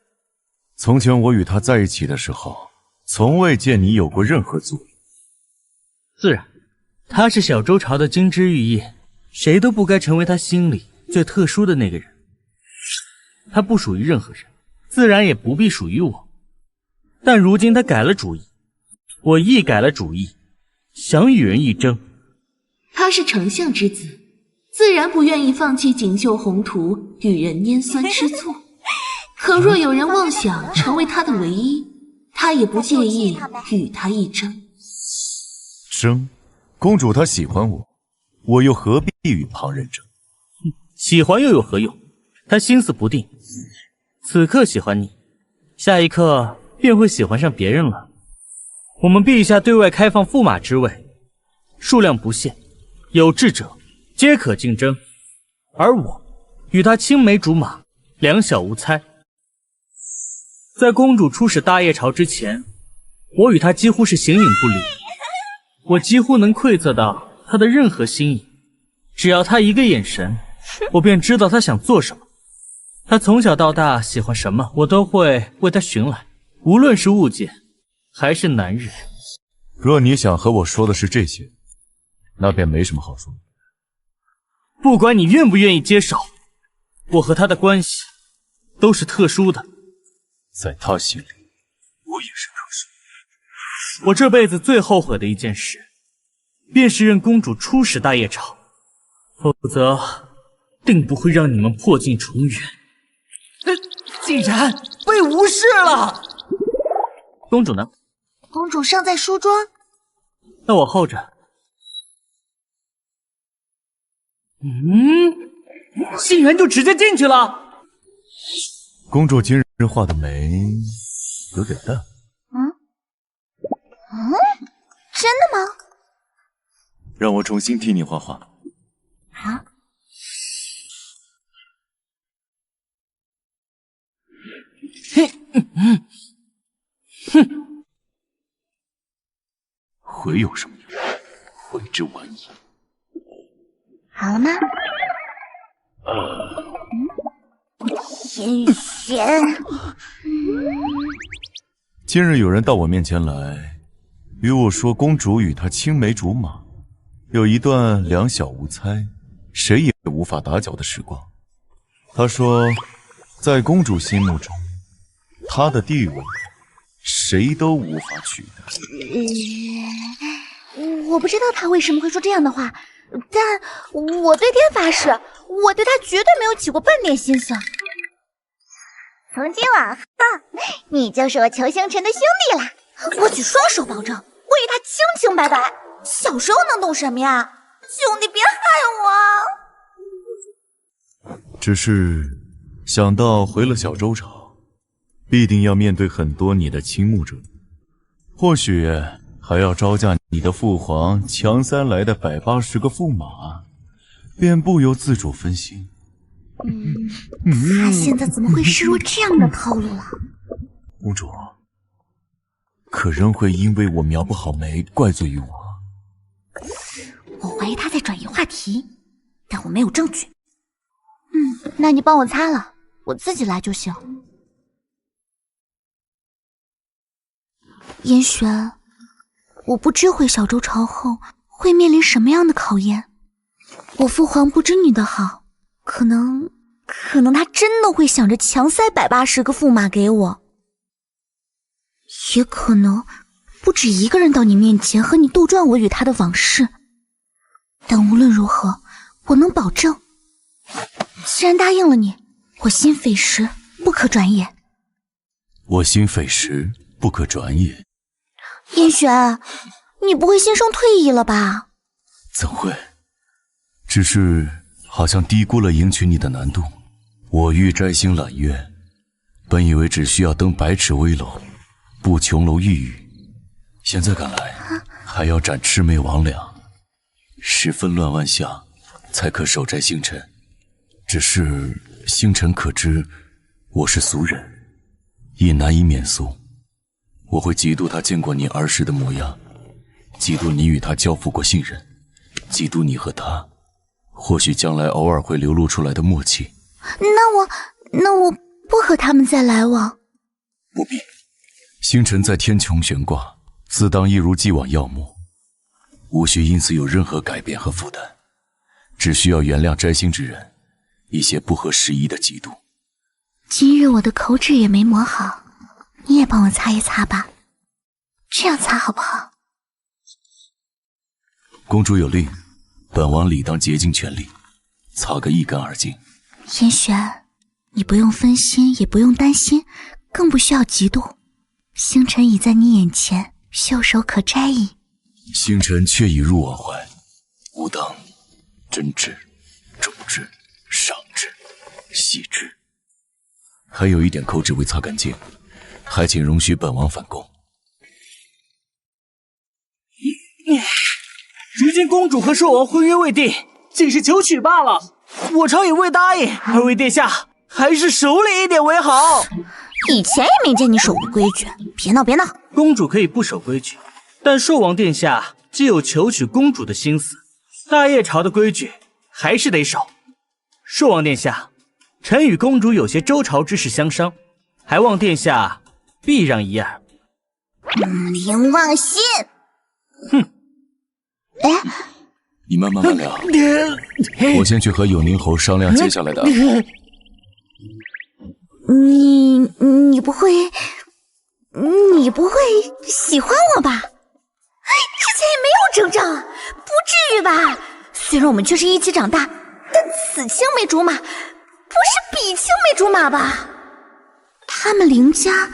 从前我与他在一起的时候，从未见你有过任何阻力。自然，他是小周朝的金枝玉叶，谁都不该成为他心里最特殊的那个人。他不属于任何人，自然也不必属于我。但如今他改了主意，我亦改了主意，想与人一争。他是丞相之子，自然不愿意放弃锦绣宏图，与人拈酸吃醋。可若有人妄想成为他的唯一，他也不介意与他一争。争？公主她喜欢我，我又何必与旁人争？喜欢又有何用？他心思不定，此刻喜欢你，下一刻便会喜欢上别人了。我们陛下对外开放驸马之位，数量不限，有志者皆可竞争。而我与他青梅竹马，两小无猜。在公主出使大叶朝之前，我与她几乎是形影不离，我几乎能窥测到她的任何心意，只要她一个眼神，我便知道她想做什么。她从小到大喜欢什么，我都会为她寻来，无论是物件还是男人。若你想和我说的是这些，那便没什么好说的。不管你愿不愿意接受，我和她的关系都是特殊的。在他心里，我也是特殊。我这辈子最后悔的一件事，便是任公主出使大叶朝，否则定不会让你们破镜重圆。竟然被无视了！公主呢？公主尚在梳妆。那我候着。竟然就直接进去了。公主今日画的眉有点淡。真的吗？让我重新替你画画。啊？悔有什么用？悔之晚矣。好了吗？天玄，今日有人到我面前来，与我说公主与他青梅竹马，有一段两小无猜，谁也无法打搅的时光。他说，在公主心目中，她的地位谁都无法取代。我不知道他为什么会说这样的话，但我对天发誓，我对他绝对没有起过半点心思。从今往后，你就是我裘星辰的兄弟啦！我举双手保证，我与他清清白白。小时候能懂什么呀？兄弟，别害我！只是想到回了小周朝，必定要面对很多你的倾慕者，或许还要招架你的父皇强塞来的180个驸马，便不由自主分心。他现在怎么会示弱这样的套路了？公主，可仍会因为我描不好眉怪罪于我？我怀疑他在转移话题，但我没有证据。那你帮我擦了，我自己来就行。严玄，我不知回小周朝后会面临什么样的考验。我父皇不知你的好，可能他真的会想着强塞180个驸马给我，也可能不止一个人到你面前和你杜撰我与他的往事。但无论如何，我能保证，既然答应了你，我心匪时不可转也。我心匪时不可转也。燕玄，你不会心生退意了吧？怎会？只是好像低估了迎娶你的难度。我欲摘星揽月，本以为只需要登100尺危楼，步琼楼玉宇，现在看来还要斩魑魅魍魉，十分乱万象，才可手摘星辰。只是星辰可知，我是俗人，亦难以免俗。我会嫉妒他见过你儿时的模样，嫉妒你与他交付过信任，嫉妒你和他或许将来偶尔会流露出来的默契。那我不和他们再来往。不必，星辰在天穹悬挂，自当一如既往耀目，无需因此有任何改变和负担，只需要原谅摘星之人一些不合时宜的嫉妒。今日我的口纸也没磨好，你也帮我擦一擦吧，这样擦好不好？公主有令，本王理当竭尽全力，擦个一干二净。严玄，你不用分心，也不用担心，更不需要嫉妒。星辰已在你眼前，袖手可摘矣。星辰却已入我怀，吾当真挚、重质、上质、细致，还有一点口纸未擦干净，还请容许本王返宫。如今公主和寿王婚约未定，仅是求娶罢了，我朝也未答应。二位殿下还是守礼一点为好。以前也没见你守过规矩，别闹别闹。公主可以不守规矩，但寿王殿下既有求娶公主的心思，大业朝的规矩还是得守。寿王殿下，臣与公主有些周朝之事相商，还望殿下避让一二。林忘心，哼！哎，你们慢慢聊，我先去和永宁侯商量接下来的安排。你不会喜欢我吧？之前也没有征兆，不至于吧？虽然我们确实一起长大，但此青梅竹马，不是彼青梅竹马吧？他们林家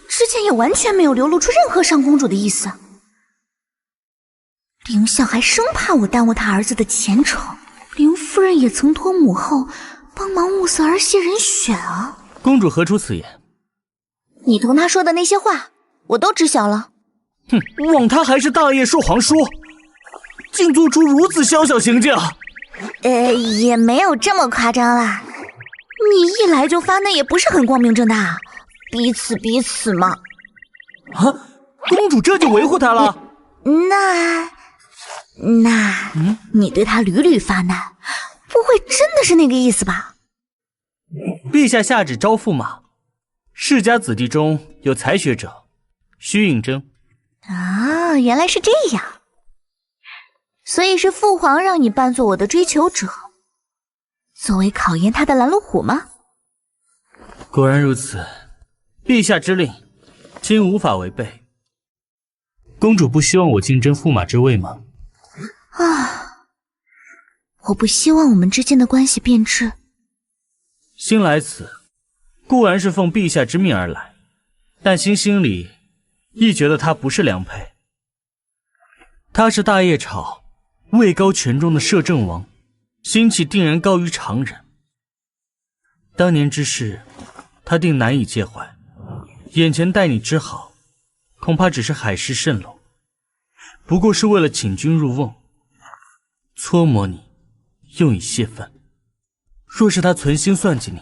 之前也完全没有流露出任何上公主的意思。林相还生怕我耽误他儿子的前程，林夫人也曾托母后帮忙物色儿媳人选啊。公主何出此言？你同他说的那些话，我都知晓了。哼，枉他还是大业寿皇叔，竟做出如此宵小行径。也没有这么夸张啦。你一来就发，那也不是很光明正大，彼此嘛。啊，公主这就维护他了？那你对他屡屡发难，不会真的是那个意思吧？陛下下旨招驸马，世家子弟中有才学者，需应征。啊，原来是这样，所以是父皇让你扮作我的追求者，作为考验他的拦路虎吗？果然如此，陛下之令，今无法违背。公主不希望我竞争驸马之位吗？啊，我不希望我们之间的关系变质。新来此，固然是奉陛下之命而来，但心里亦觉得他不是良配。他是大业朝位高权重的摄政王，心气定然高于常人。当年之事，他定难以介怀。眼前待你之好，恐怕只是海市蜃楼，不过是为了请君入瓮，搓磨你，用以泄愤。若是他存心算计你，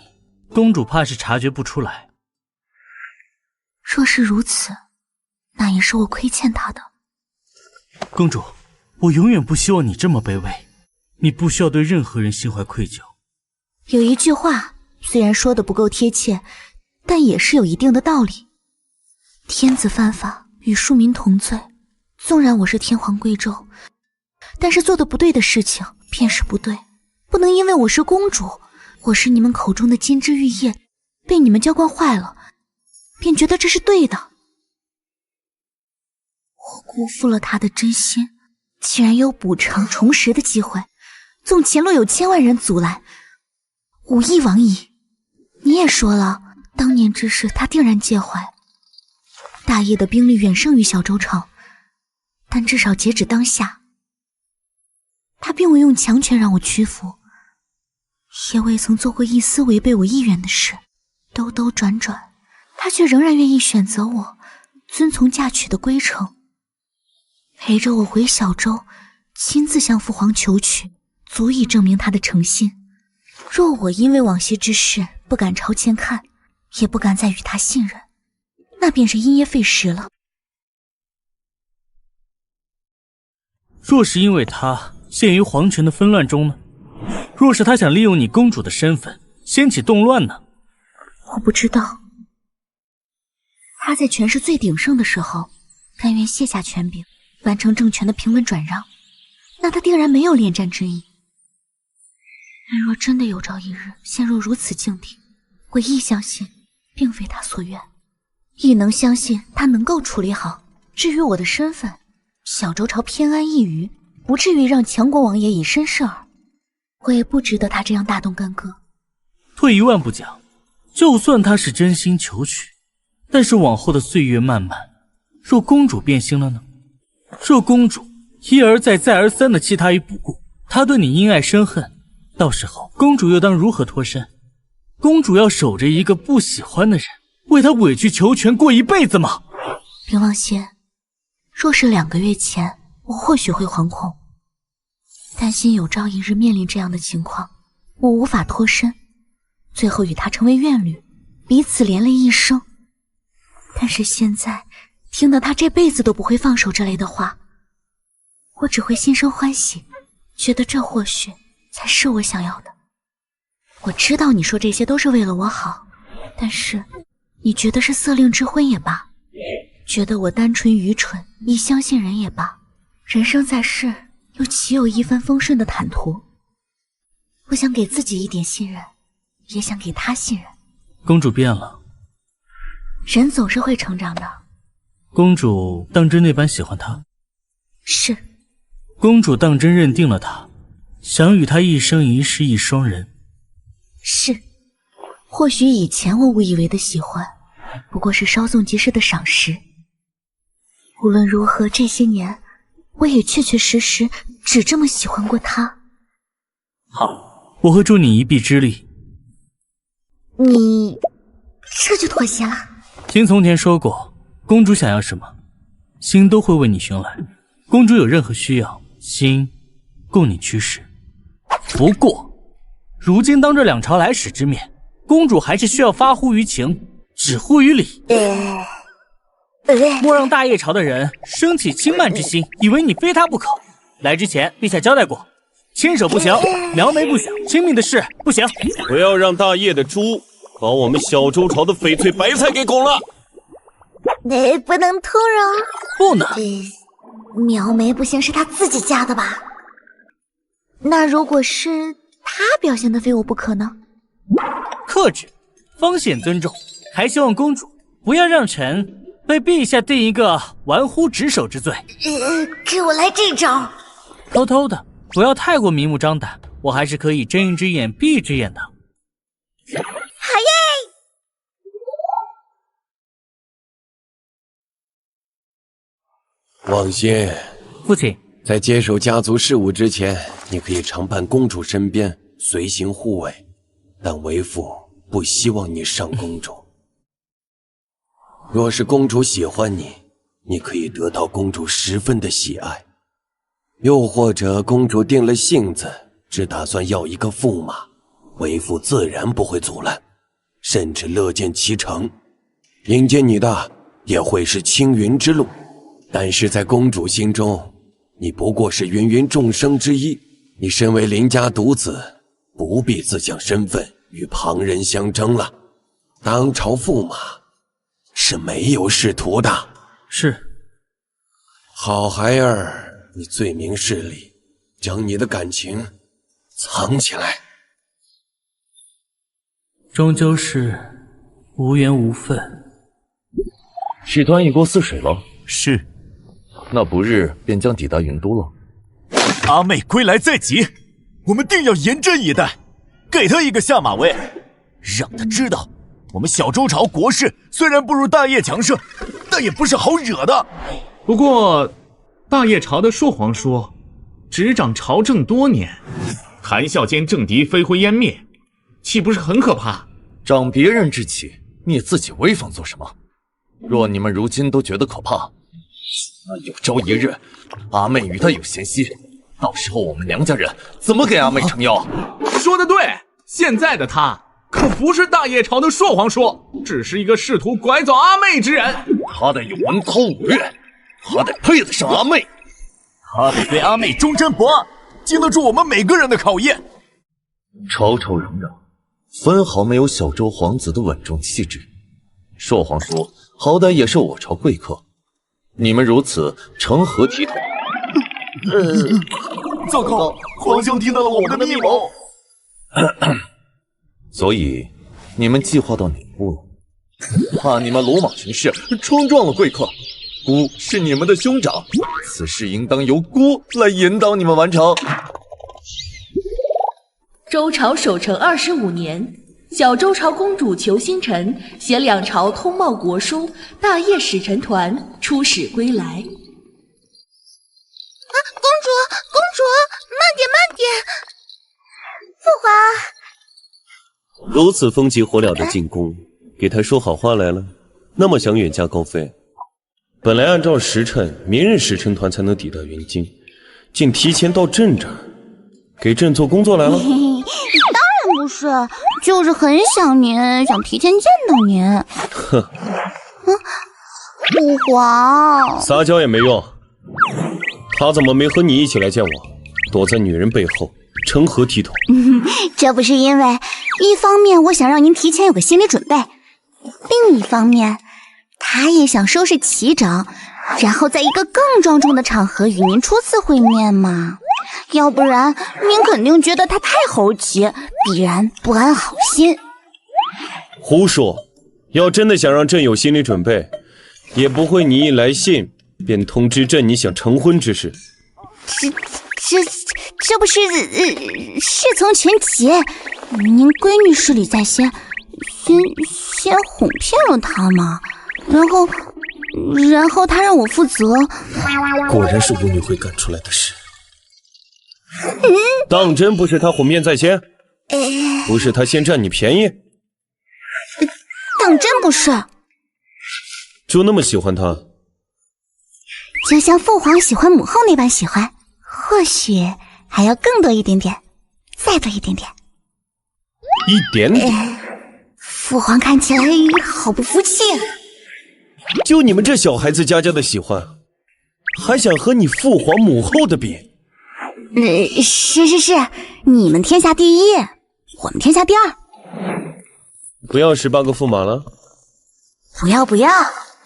公主怕是察觉不出来。若是如此，那也是我亏欠他的。公主，我永远不希望你这么卑微，你不需要对任何人心怀愧疚。有一句话，虽然说的不够贴切，但也是有一定的道理。天子犯法，与庶民同罪。纵然我是天皇贵胄，但是做的不对的事情便是不对，不能因为我是公主，我是你们口中的金枝玉叶，被你们娇惯坏了，便觉得这是对的。我辜负了他的真心，既然有补偿重拾的机会，纵前路有千万人阻拦，无一往矣。你也说了，当年之事他定然介怀。大业的兵力远胜于小周朝，但至少截止当下，他并未用强权让我屈服，也未曾做过一丝违背我意愿的事。兜兜转转，他却仍然愿意选择我，遵从嫁娶的规程，陪着我回小州，亲自向父皇求娶，足以证明他的诚心。若我因为往昔之事不敢朝前看，也不敢再与他信任，那便是因噎废食了。若是因为他陷于皇权的纷乱中呢？若是他想利用你公主的身份掀起动乱呢？我不知道。他在权势最鼎盛的时候，甘愿卸下权柄，完成政权的平稳转让，那他定然没有恋战之意。但若真的有朝一日陷入如此境地，我亦相信并非他所愿，亦能相信他能够处理好。至于我的身份，小周朝偏安一隅，不至于让强国王爷以身试饵，我也不值得他这样大动干戈。退一万步讲，就算他是真心求娶，但是往后的岁月漫漫，若公主变心了呢？若公主一而再再而三地弃他于不顾，他对你因爱生恨，到时候公主又当如何脱身？公主要守着一个不喜欢的人，为他委曲求全过一辈子吗？林望仙，若是2个月前，我或许会惶恐，担心有朝一日面临这样的情况，我无法脱身，最后与他成为怨侣，彼此连累一生。但是现在听到他这辈子都不会放手这类的话，我只会心生欢喜，觉得这或许才是我想要的。我知道你说这些都是为了我好，但是你觉得是色令之婚也罢，觉得我单纯愚蠢亦相信人也罢，人生在世又岂有一帆风顺的坦途？我想给自己一点信任，也想给他信任。公主变了，人总是会成长的。公主当真那般喜欢他？是。公主当真认定了他，想与他一生一世一双人。是。或许以前我误以为的喜欢，不过是稍纵即逝的赏识。无论如何，这些年我也确确实实只这么喜欢过他。好，我会助你一臂之力。你这就妥协了？听从前说过，公主想要什么，心都会为你寻来。公主有任何需要，心供你驱使。不过，如今当着两朝来使之面，公主还是需要发乎于情，止乎于礼。莫让大叶朝的人生起轻慢之心，以为你非他不可。来之前，陛下交代过，牵手不行，描眉不行，亲密的事不行。不要让大叶的猪把我们小周朝的翡翠白菜给拱了。不能偷饶。不能。描眉不行是他自己加的吧？那如果是他表现的非我不可呢？克制，方显尊重，还希望公主不要让臣被陛下定一个玩忽职守之罪。给我来这招！偷偷的，不要太过明目张胆，我还是可以睁一只眼闭一只眼的。好耶！望仙，父亲，在接手家族事务之前，你可以常伴公主身边，随行护卫，但为父不希望你伤公主。若是公主喜欢你，你可以得到公主十分的喜爱；又或者公主定了性子，只打算要一个驸马，为父自然不会阻拦，甚至乐见其成。迎接你的也会是青云之路。但是在公主心中，你不过是芸芸众生之一。你身为林家独子，不必自将身份与旁人相争了。当朝驸马是没有仕途的。是。好孩儿，你最明事理，将你的感情藏起来。终究是无缘无分。事端已过泗水了。是。那不日便将抵达云都了。阿妹归来在即，我们定要严阵以待，给她一个下马威，让她知道我们小周朝国势虽然不如大叶强盛，但也不是好惹的。不过大叶朝的朔皇说，执掌朝政多年，谈笑间政敌飞灰烟灭，岂不是很可怕？长别人志气，灭自己威风做什么？若你们如今都觉得可怕，那有朝一日阿妹与他有嫌隙，到时候我们娘家人怎么给阿妹撑腰？说得对，现在的他可不是大叶朝的朔皇说，只是一个试图拐走阿妹之人。他得有文韬武略，他得配得上阿妹，他得对阿妹忠贞不阿，经得住我们每个人的考验。吵吵嚷嚷，分毫没有小周皇子的稳重气质。朔皇说，好歹也是我朝贵客，你们如此成何体统？糟糕，皇兄听到了我们的密谋。所以你们计划到哪步了？怕你们鲁莽行事，冲撞了贵客。孤是你们的兄长，此事应当由孤来引导你们完成。周朝守成25年，小周朝公主裘星辰携两朝通茂国书、大叶使臣团出使归来。公主，慢点！如此风急火燎的进攻，给他说好话来了，那么想远嫁高飞。本来按照时辰，明日使臣团才能抵达云京，竟提前到镇这儿，给朕做工作来了。当然不是，就是很想您，想提前见到您。哼，父皇，撒娇也没用。他怎么没和你一起来见我？躲在女人背后，成何体统？这不是因为，一方面我想让您提前有个心理准备，另一方面，他也想收拾齐整，然后在一个更庄重的场合与您初次会面嘛。要不然，您肯定觉得他太猴急，必然不安好心。胡说！要真的想让朕有心理准备，也不会你一来信便通知朕你想成婚之事。这不是事从权急，您闺女势力在先，先哄骗了她嘛，然后她让我负责。果然是巫女会干出来的事。当真不是她哄骗在先？不是她先占你便宜？当真不是。就那么喜欢她？就像父皇喜欢母后那般喜欢，或许还要更多一点点，再多一点点。一点点？父皇看起来好不服气啊！就你们这小孩子家的喜欢，还想和你父皇母后的比？是，你们天下第一，我们天下第二。不要18个驸马了？不要，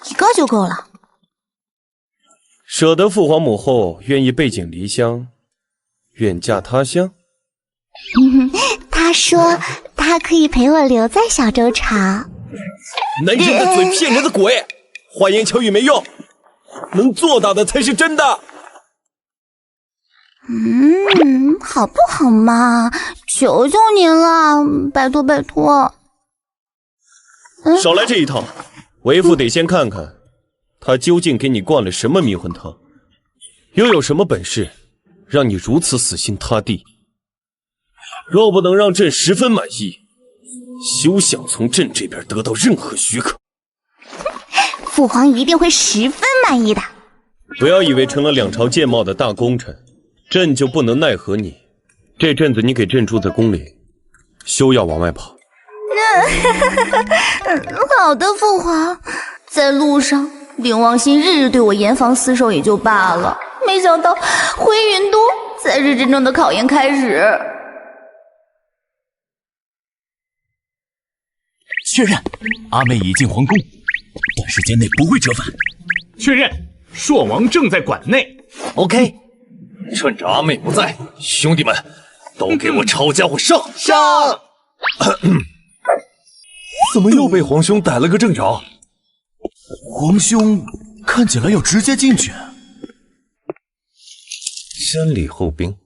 一个就够了。舍得父皇母后愿意背井离乡，远嫁他乡？他说他可以陪我留在小周朝。男人的嘴骗人的鬼，花言巧语没用，能做到的才是真的。好不好嘛？求求您了，拜托。少来这一套，为父得先看看他究竟给你灌了什么迷魂汤，又有什么本事让你如此死心塌地。若不能让朕十分满意，休想从朕这边得到任何许可。父皇一定会十分满意的。不要以为成了两朝剑茂的大功臣，朕就不能奈何你。这阵子你给朕住在宫里，休要往外跑。好的，父皇。在路上，林王信日日对我严防死守也就罢了，没想到回云都才是真正的考验开始。确认，阿妹已进皇宫，短时间内不会折返。确认，朔王正在馆内。OK， 趁着阿妹不在，兄弟们都给我抄家伙上！上！怎么又被皇兄逮了个正着？皇兄看起来要直接进去。先礼后兵，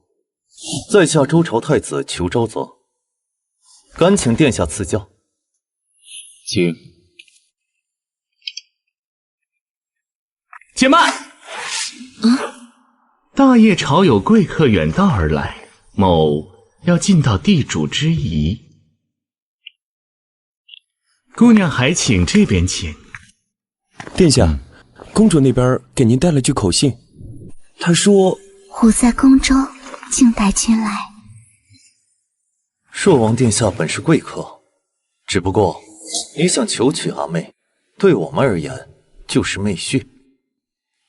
在下周朝太子裘昭泽，敢请殿下赐教。请。且慢！大业朝有贵客远道而来，某要尽到地主之谊。姑娘还请这边请。殿下，公主那边给您带了句口信，她说吾在宫中，静待君来。朔王殿下本是贵客，只不过你想求娶阿妹，对我们而言就是妹婿。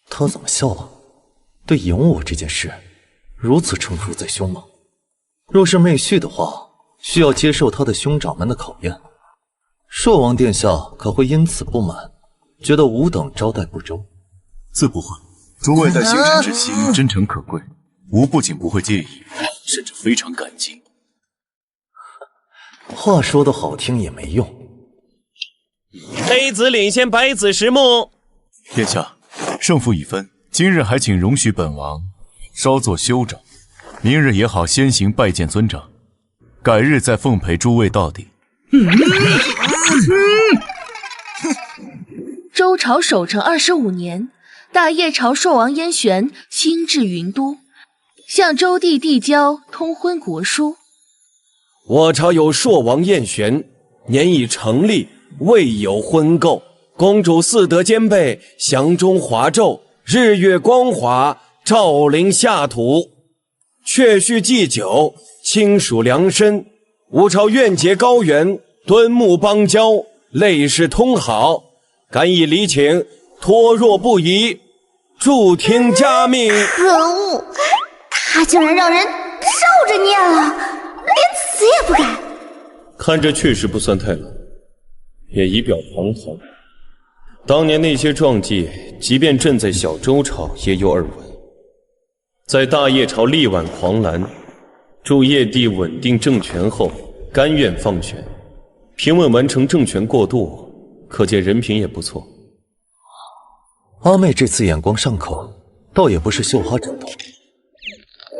他怎么笑了？对赢我这件事如此称呼在胸吗？若是妹婿的话，需要接受他的兄长们的考验。朔王殿下可会因此不满，觉得吾等招待不周？自不会，诸位待星辰之心真诚可贵，吾不仅不会介意，甚至非常感激。话说得好听也没用。黑子领先白子实木。殿下，胜负已分，今日还请容许本王稍作休整，明日也好先行拜见尊长，改日再奉陪诸位到底。周朝守成25年，大业朝朔王燕玄亲至云都，向周帝递交通婚国书。我朝有朔王晏玄，年已成立，未有婚媾。公主四德兼备，祥中华胄，日月光华，照临下土。确续祭酒，亲属良深。吾朝愿结高原，敦睦邦交，类世通好。敢以礼请，托若不疑，助听加命。可恶，他竟然让人照着念了，连死也不改。看着确实不算太老，也仪表堂堂。当年那些壮绩，即便朕在小周朝也有耳闻。在大业朝力挽狂澜，助业帝稳定政权后，甘愿放权，平稳完成政权过渡，可见人品也不错。阿妹这次眼光上口，倒也不是绣花枕头，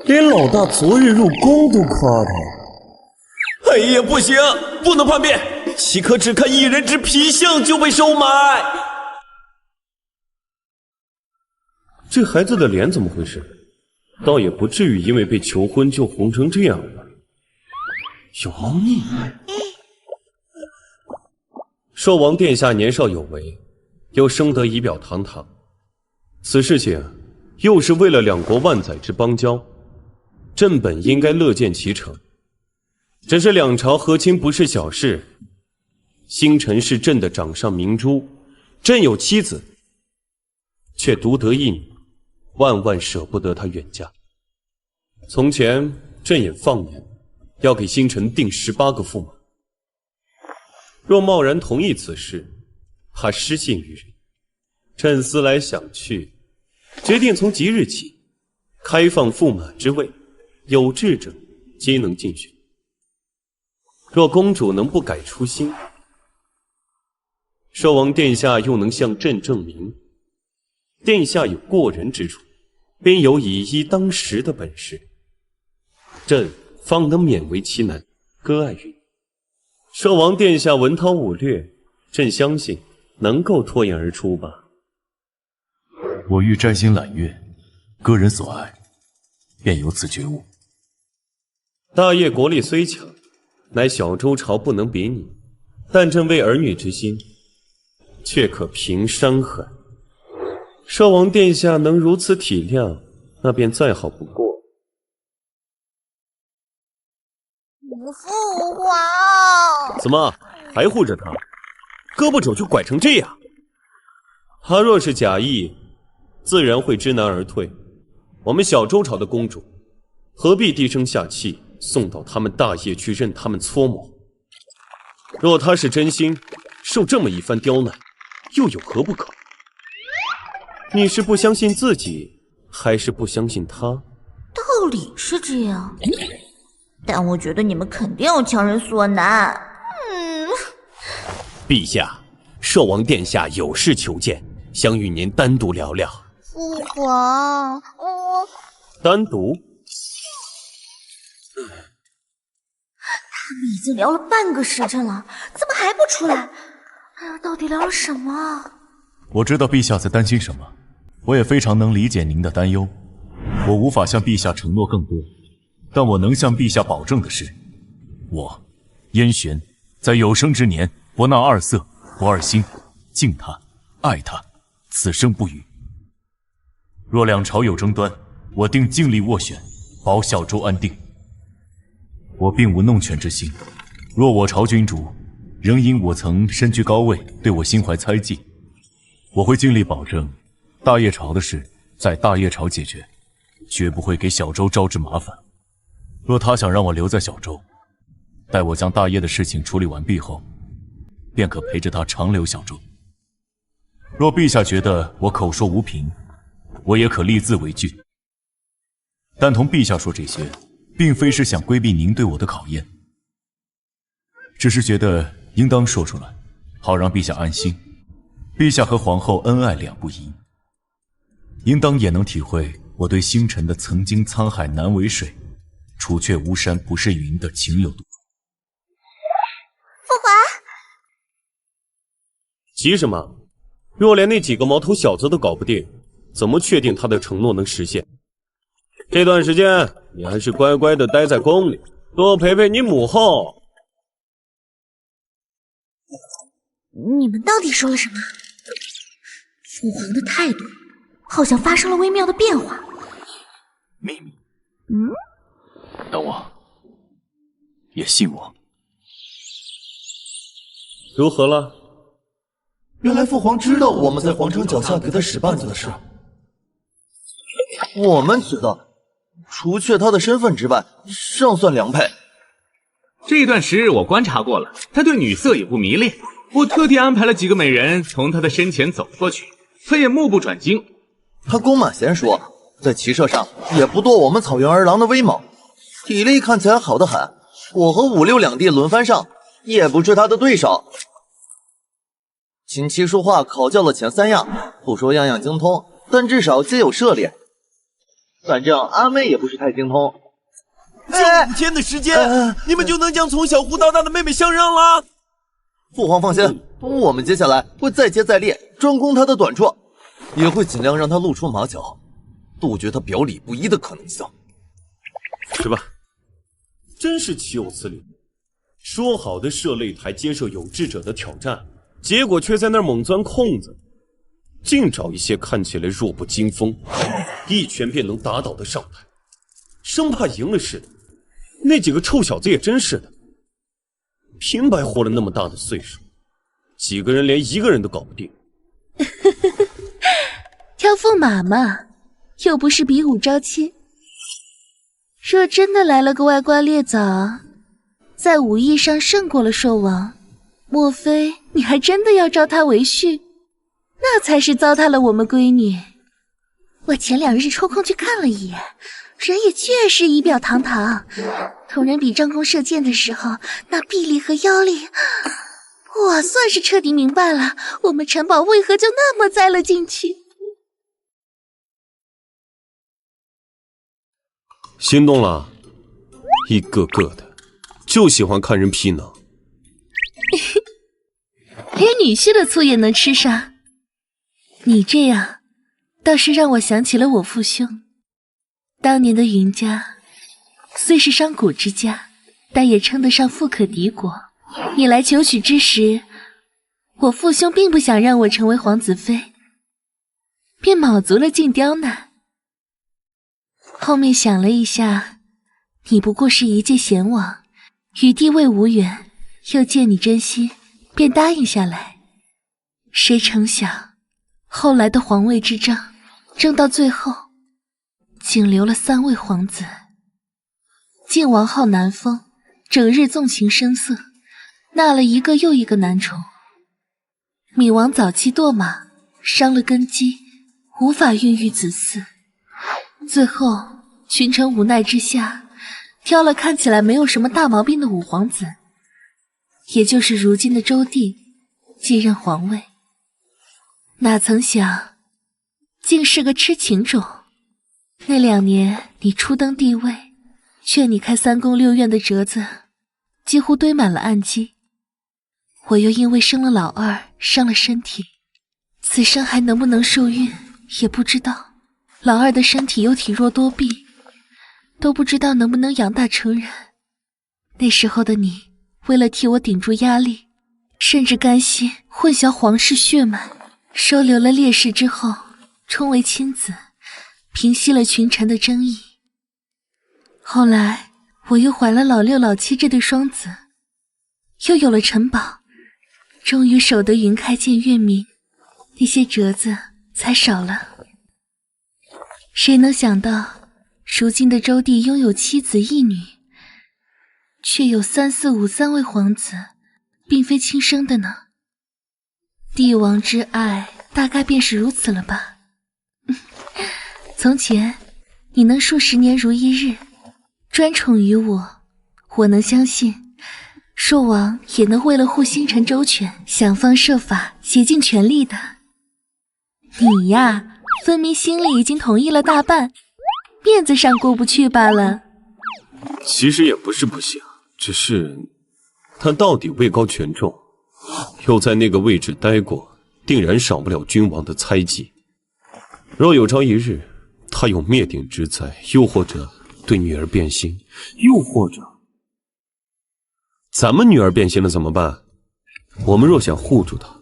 连老大昨日入宫都夸他。哎呀，不行，不能叛变，岂可只看一人之皮相就被收买？这孩子的脸怎么回事？倒也不至于因为被求婚就红成这样吧。有猫腻。寿王殿下年少有为，又生得仪表堂堂，此事情又是为了两国万载之邦交，朕本应该乐见其成。只是两朝和亲不是小事，星辰是朕的掌上明珠，朕有妻子，却独得一女，万万舍不得她远嫁。从前朕也放言，要给星辰定18个驸马。若贸然同意此事，怕失信于人。朕思来想去，决定从即日起，开放驸马之位，有志者皆能进选。若公主能不改初心，寿王殿下又能向朕证明，殿下有过人之处，便有以一当十的本事，朕方能勉为其难，割爱于你。寿王殿下文韬武略，朕相信能够脱颖而出吧。我欲摘星揽月，割人所爱，便有此觉悟。大业国力虽强，乃小周朝不能比拟，但朕为儿女之心，却可平山海。寿王殿下能如此体谅，那便再好不过。父皇，怎么还护着他？胳膊肘就拐成这样？他若是假意，自然会知难而退。我们小周朝的公主，何必低声下气，送到他们大业去任他们搓磨？若他是真心，受这么一番刁难，又有何不可？你是不相信自己，还是不相信他？道理是这样，但我觉得你们肯定要强人所难。陛下，寿王殿下有事求见，想与您单独聊聊。父皇，我单独？他们已经聊了半个时辰了，怎么还不出来？哎呀，到底聊了什么？我知道陛下在担心什么，我也非常能理解您的担忧。我无法向陛下承诺更多，但我能向陛下保证的是，我燕玄在有生之年不纳二色，不二心，敬他，爱他，此生不渝。若两朝有争端，我定尽力斡旋，保小周安定。我并无弄权之心，若我朝君主仍因我曾身居高位，对我心怀猜忌，我会尽力保证大业朝的事在大业朝解决，绝不会给小周招致麻烦。若他想让我留在小周，待我将大业的事情处理完毕后，便可陪着他长留小周。若陛下觉得我口说无凭，我也可立字为据。但同陛下说这些，并非是想规避您对我的考验，只是觉得应当说出来，好让陛下安心。陛下和皇后恩爱两不疑，应当也能体会我对星辰的曾经沧海难为水，除却巫山不是云的情有独钟。父皇，急什么？若连那几个毛头小子都搞不定，怎么确定他的承诺能实现？这段时间你还是乖乖的待在宫里，多陪陪你母后。你们到底说了什么？父皇的态度好像发生了微妙的变化。秘密。等我，也信我。如何了？原来父皇知道我们在皇城脚下给他使绊子的事。我们觉得，除却他的身份之外，尚算良配。这段时日我观察过了，他对女色也不迷恋。我特地安排了几个美人从他的身前走过去，他也目不转睛。他弓马娴熟，在骑射上也不堕我们草原儿郎的威猛，体力看起来好得很。我和五六两地轮番上，也不是他的对手。琴棋书画考教了前3样，不说样样精通，但至少皆有涉猎。反正阿妹也不是太精通。就5天的时间，你们就能将从小护到大的妹妹相让了？父皇放心，我们接下来会再接再厉，专攻他的短处，也会尽量让他露出马脚，杜绝他表里不一的可能性。是吧？真是岂有此理！说好的设擂台接受有志者的挑战，结果却在那儿猛钻空子，净找一些看起来弱不禁风、一拳便能打倒的上台，生怕赢了似的。那几个臭小子也真是的，平白活了那么大的岁数，几个人连一个人都搞不定。挑驸马嘛，又不是比武招亲。若真的来了个外挂猎枣，在武艺上胜过了兽王，莫非你还真的要招他为婿？那才是糟蹋了我们闺女。我前2日抽空去看了一眼，人也确实仪表堂堂，同人比张弓射箭的时候，那臂力和腰力，我算是彻底明白了我们城堡为何就那么栽了进去。心动了？一个个的就喜欢看人皮囊。连女婿的醋也能吃上，你这样倒是让我想起了我父兄。当年的云家虽是商贾之家，但也称得上富可敌国。你来求娶之时，我父兄并不想让我成为皇子妃，便卯足了劲刁难。后面想了一下，你不过是一介贤王，与地位无缘，又见你真心，便答应下来。谁成想，后来的皇位之争，争到最后，仅留了3位皇子。晋王号南风，整日纵情声色，纳了一个又一个男宠。闵王早期堕马，伤了根基，无法孕育子嗣。最后群臣无奈之下，挑了看起来没有什么大毛病的5皇子，也就是如今的周帝，继任皇位。哪曾想，竟是个痴情种。那2年你初登帝位，劝你开3宫6院的折子，几乎堆满了案几。我又因为生了老2，伤了身体，此生还能不能受孕也不知道。老2的身体又体弱多病，都不知道能不能养大成人。那时候的你，为了替我顶住压力，甚至甘心混淆皇室血脉，收留了烈士之后，充为亲子，平息了群臣的争议。后来我又怀了老6、老7这对双子，又有了城堡，终于守得云开见月明，那些折子才少了。谁能想到，如今的周帝拥有7子1女，却有3、4、5、3位皇子，并非亲生的呢？帝王之爱大概便是如此了吧。从前你能数10年如一日，专宠于我，我能相信兽王也能为了护星辰周全，想方设法竭尽全力的。你呀，分明心里已经同意了大半，面子上过不去罢了。其实也不是不行，只是他到底位高权重，又在那个位置待过，定然少不了君王的猜忌。若有朝一日他有灭顶之灾，又或者对女儿变心，又或者咱们女儿变心了怎么办？我们若想护住她，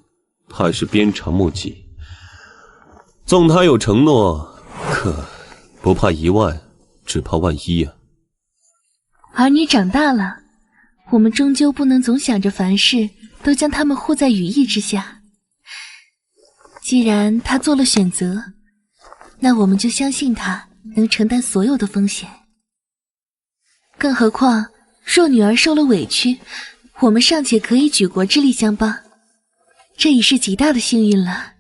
怕是鞭长莫及。纵她有承诺，可不怕1万，只怕万一啊。儿女长大了，我们终究不能总想着凡事都将他们护在羽翼之下。既然他做了选择，那我们就相信他能承担所有的风险。更何况，若女儿受了委屈，我们尚且可以举国之力相帮，这已是极大的幸运了。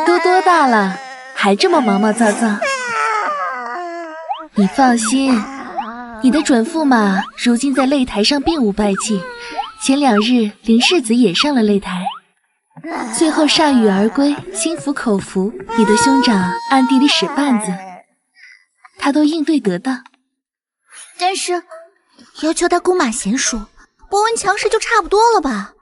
都多大了，还这么毛毛躁躁？你放心，你的准驸马如今在擂台上并无败绩，前2日林世子也上了擂台，最后铩羽而归，心服口服。你的兄长暗地里使绊子，他都应对得当。但是要求他弓马娴熟，博闻强识就差不多了吧？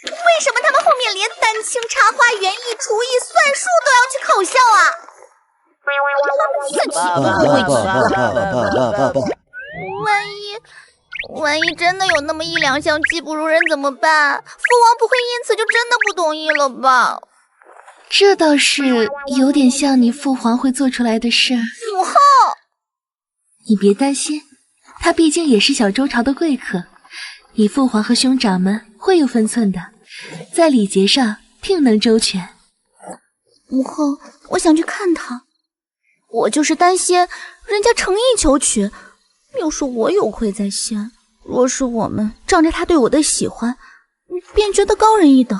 为什么他们后面连丹青、插花、园艺、厨艺、算术都要去考校啊？万一真的有那么1、2项技不如人怎么办？父王不会因此就真的不同意了吧？这倒是有点像你父皇会做出来的事。母后，你别担心，他毕竟也是小周朝的贵客，你父皇和兄长们会有分寸的，在礼节上定能周全。母后，我想去看他，我就是担心人家诚意求娶，要是我有愧在先，若是我们仗着他对我的喜欢，便觉得高人一等，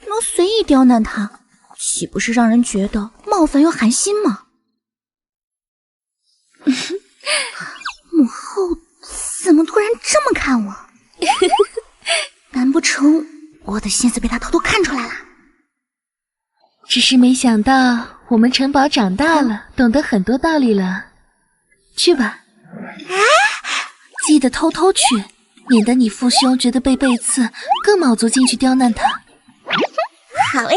能随意刁难他，岂不是让人觉得冒犯又寒心吗？母后怎么突然这么看我？难不成我的心思被他偷偷看出来了？只是没想到我们城堡长大了，懂得很多道理了。去吧，记得偷偷去，免得你父兄觉得被背刺，更卯足劲去刁难他。好嘞。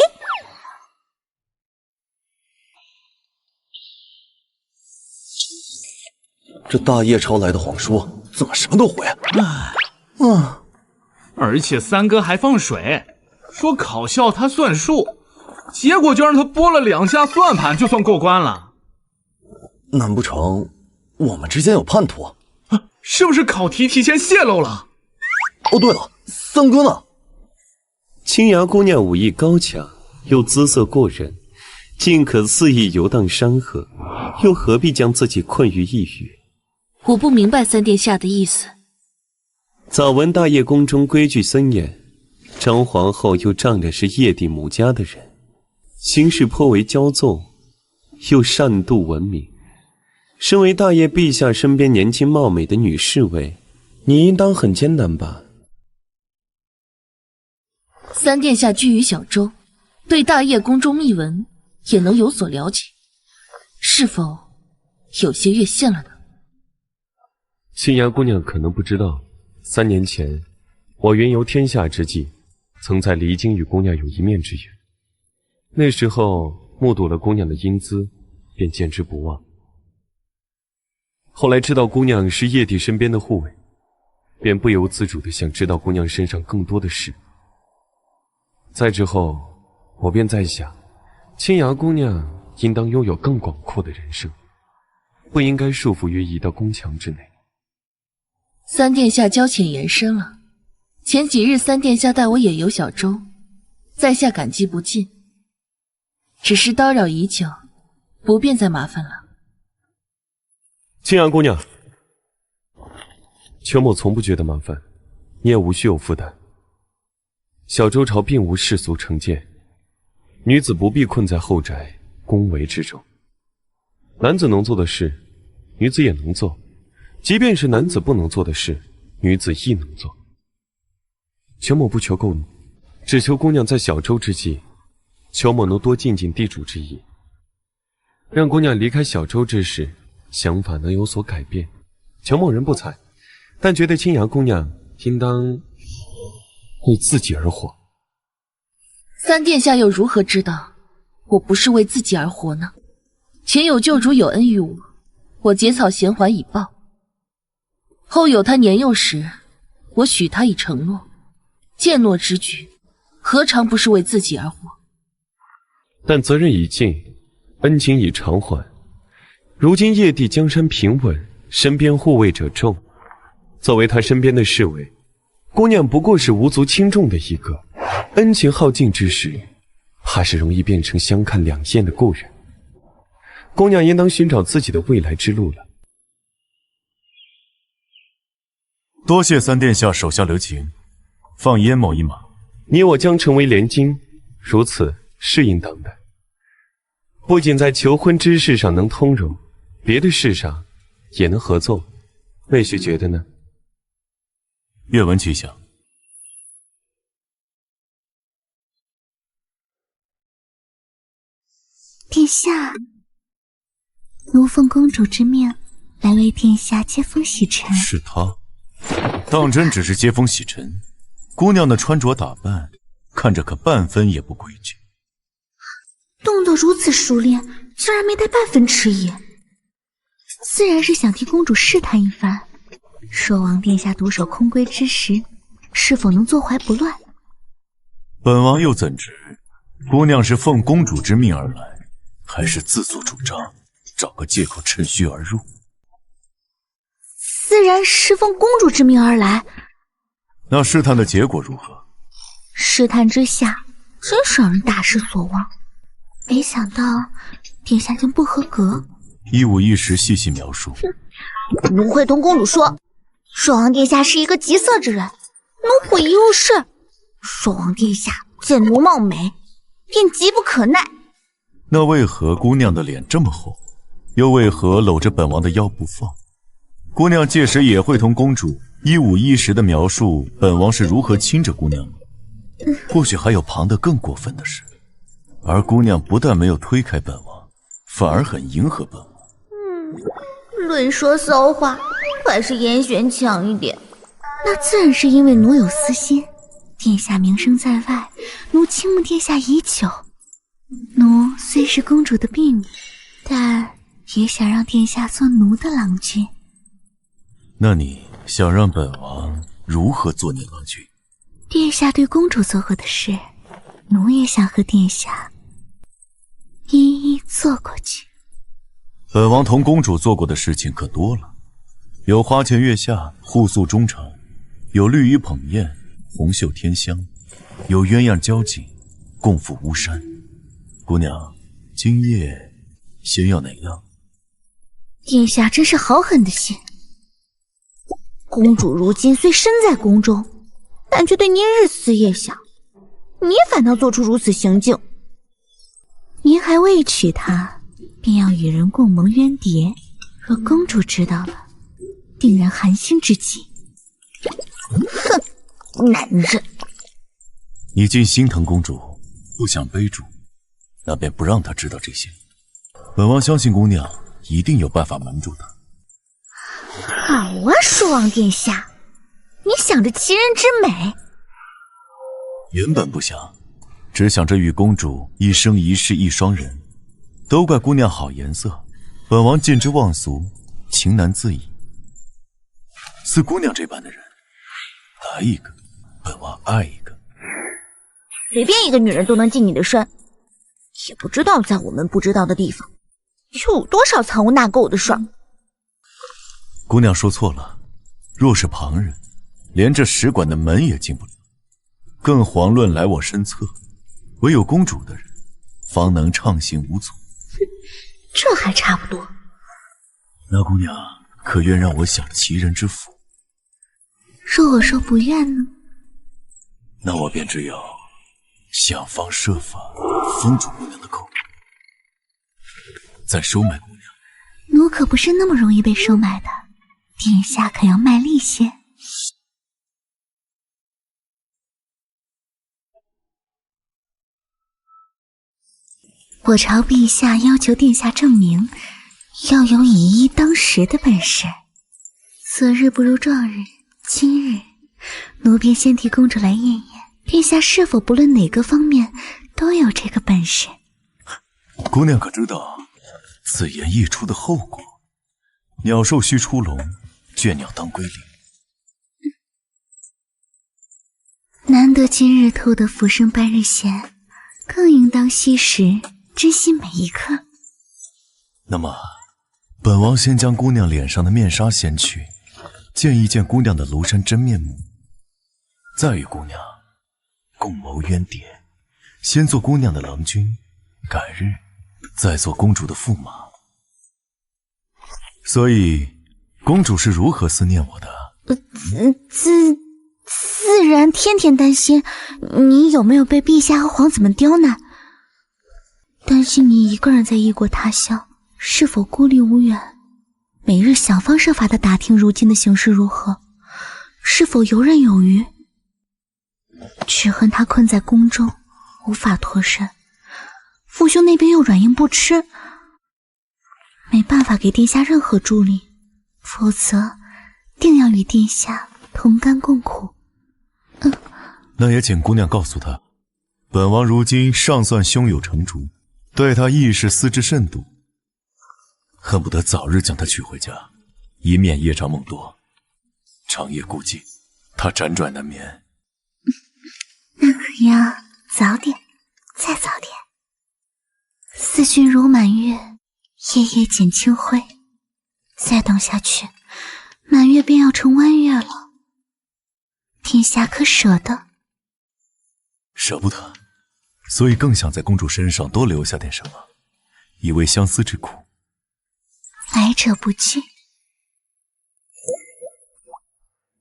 这大叶朝来的皇叔怎么什么都会啊？而且三哥还放水，说考校他算数，结果就让他拨了2下算盘就算过关了。难不成我们之间有叛徒？是不是考题提前泄露了？哦，对了，三哥呢？青崖姑娘武艺高强，又姿色过人，尽可肆意游荡山河，又何必将自己困于一隅？我不明白三殿下的意思。早闻大叶宫中规矩森严，张皇后又仗着是叶地母家的人，行事颇为骄纵，又善妒闻名。身为大叶陛下身边年轻貌美的女侍卫，你应当很艰难吧？三殿下居于小州，对大叶宫中秘闻也能有所了解，是否有些越线了呢？青崖姑娘可能不知道，3年前我云游天下之际，曾在离京与姑娘有一面之缘。那时候目睹了姑娘的英姿，便见之不忘。后来知道姑娘是叶帝身边的护卫，便不由自主地想知道姑娘身上更多的事。再之后，我便在想，青崖姑娘应当拥有更广阔的人生，不应该束缚于一道宫墙之内。三殿下交浅言深了。前几日三殿下带我野游小州，在下感激不尽。只是叨扰已久，不便再麻烦了。青阳姑娘，秋末从不觉得麻烦，你也无需有负担。小周朝并无世俗成见，女子不必困在后宅宫闱之中。男子能做的事，女子也能做；即便是男子不能做的事，女子亦能做。秋末不求够你，只求姑娘在小周之际，秋末能多尽尽地主之谊，让姑娘离开小周之时，想法能有所改变。乔某人不才，但觉得青阳姑娘应当为自己而活。三殿下又如何知道我不是为自己而活呢？前有旧主有恩于我，我结草衔环以报。后有他年幼时，我许他以承诺，践诺之举，何尝不是为自己而活？但责任已尽，恩情已偿还。如今叶地江山平稳，身边护卫者众，作为他身边的侍卫，姑娘不过是无足轻重的一个。恩情耗尽之时，怕是容易变成相看两厌的故人。姑娘应当寻找自己的未来之路了。多谢三殿下手下留情，放燕某一马。你我将成为连襟，如此是应当的。不仅在求婚之事上能通融，别的事上也能合作，魏续觉得呢？愿闻其详。殿下，奴奉公主之命，来为殿下接风洗尘。是他，当真只是接风洗尘？姑娘的穿着打扮，看着可半分也不规矩。动作如此熟练，竟然没带半分迟疑，自然是想替公主试探一番，说王殿下独守空闺之时，是否能坐怀不乱。本王又怎知姑娘是奉公主之命而来，还是自作主张，找个借口趁虚而入？自然是奉公主之命而来。那试探的结果如何？试探之下，真是让人大失所望。没想到殿下竟不合格。一五一十细细描述。奴会同公主说，说王殿下是一个极色之人，奴不宜入室。说王殿下见奴貌美，便急不可耐。那为何姑娘的脸这么厚，又为何搂着本王的腰不放？姑娘届时也会同公主一五一十的描述本王是如何亲着姑娘吗？或许还有旁的更过分的事。而姑娘不但没有推开本王，反而很迎合本王。论说骚话，还是严选强一点。那自然是因为奴有私心。殿下名声在外，奴倾慕殿下已久。奴虽是公主的婢女，但也想让殿下做奴的郎君。那你想让本王如何做你郎君？殿下对公主做过的事，奴也想和殿下一一做过去。本王同公主做过的事情可多了，有花前月下，互诉衷肠；有绿衣捧宴，红袖添香；有鸳鸯交颈，共赴巫山。姑娘，今夜先要哪样？殿下真是好狠的心。公主如今虽身在宫中，但却对您日思夜想，你反倒做出如此行径。您还未娶她，便要与人共盟渊蝶，若公主知道了，定然寒心之极。哼，男人！你竟心疼公主，不想背主，那便不让她知道这些。本王相信姑娘一定有办法瞒住她。好啊，蜀王殿下，你想着其人之美。原本不想，只想着与公主一生一世一双人。都怪姑娘好颜色，本王见之忘俗，情难自已。似姑娘这般的人，来一个，本王爱一个。随便一个女人都能近你的身，也不知道在我们不知道的地方，又有多少藏污纳垢的事儿。姑娘说错了，若是旁人，连这使馆的门也进不了，更遑论来我身侧。唯有公主的人，方能畅行无阻。这还差不多。那姑娘可愿让我享其人之福？若我说不愿呢？那我便只有想方设法封住姑娘的口，再收买姑娘。奴可不是那么容易被收买的，殿下可要卖力些。我朝陛下要求殿下证明，要有以一当十的本事。昨日不如撞日，今日奴便先替公主来验验，殿下是否不论哪个方面都有这个本事。姑娘可知道此言一出的后果？鸟兽须出笼，倦鸟当归林。难得今日偷得浮生半日闲，更应当惜时，珍惜每一刻。那么，本王先将姑娘脸上的面纱掀去，见一见姑娘的庐山真面目，再与姑娘共谋渊蝶，先做姑娘的郎君，改日再做公主的驸马。所以，公主是如何思念我的？自然天天担心你有没有被陛下和皇子们刁难，担心你一个人在异国他乡是否孤立无援，每日想方设法地打听如今的形势如何，是否游刃有余。只恨他困在宫中无法脱身，父兄那边又软硬不吃，没办法给殿下任何助力，否则定要与殿下同甘共苦。那也请姑娘告诉他，本王如今尚算胸有成竹，对他亦是思之甚笃，恨不得早日将他娶回家，以免夜长梦多，长夜孤寂，他辗转难眠。那可要早点，再早点。思君如满月，夜夜减清辉。再等下去，满月便要成弯月了。殿下可舍得？舍不得，所以更想在公主身上多留下点什么，以慰相思之苦。来者不拒。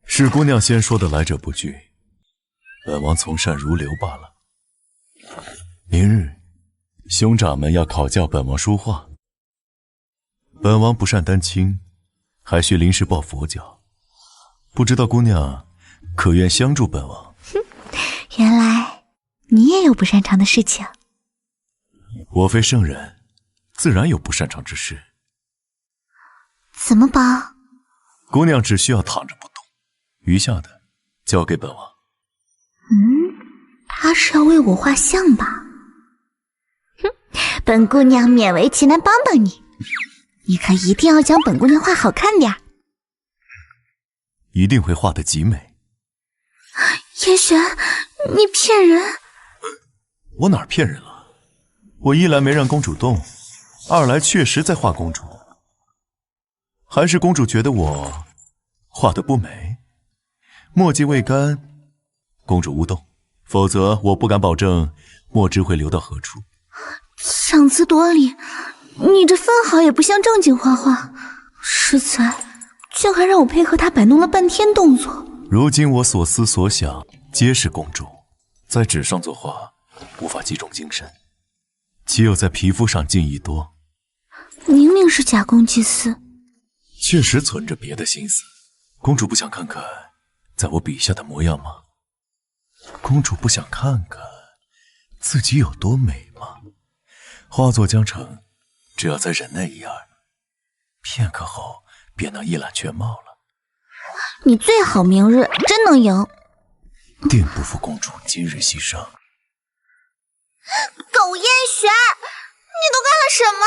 是姑娘先说的来者不拒，本王从善如流罢了。明日，兄长们要考教本王书画，本王不善丹青，还需临时抱佛脚，不知道姑娘可愿相助本王？原来你也有不擅长的事情。我非圣人，自然有不擅长之事。怎么保？姑娘只需要躺着不动，余下的交给本王。他是要为我画像吧？哼，本姑娘勉为其难帮帮你，你可一定要将本姑娘画好看点。一定会画得极美。叶璇，你骗人！我哪儿骗人了？我一来没让公主动，二来确实在画公主。还是公主觉得我画得不美？墨迹未干，公主勿动，否则我不敢保证墨汁会流到何处。强词夺理，你这分毫也不像正经画画，适才竟还让我配合他摆弄了半天动作。如今我所思所想皆是公主，在纸上作画无法集中精神，岂有在皮肤上尽一多？明明是假公济私，确实存着别的心思。公主不想看看在我笔下的模样吗？公主不想看看自己有多美吗？画作将成，只要再忍耐一二，片刻后便能一览全貌了。你最好明日真能赢。定不负公主今日牺牲。苟烟璇，你都干了什么？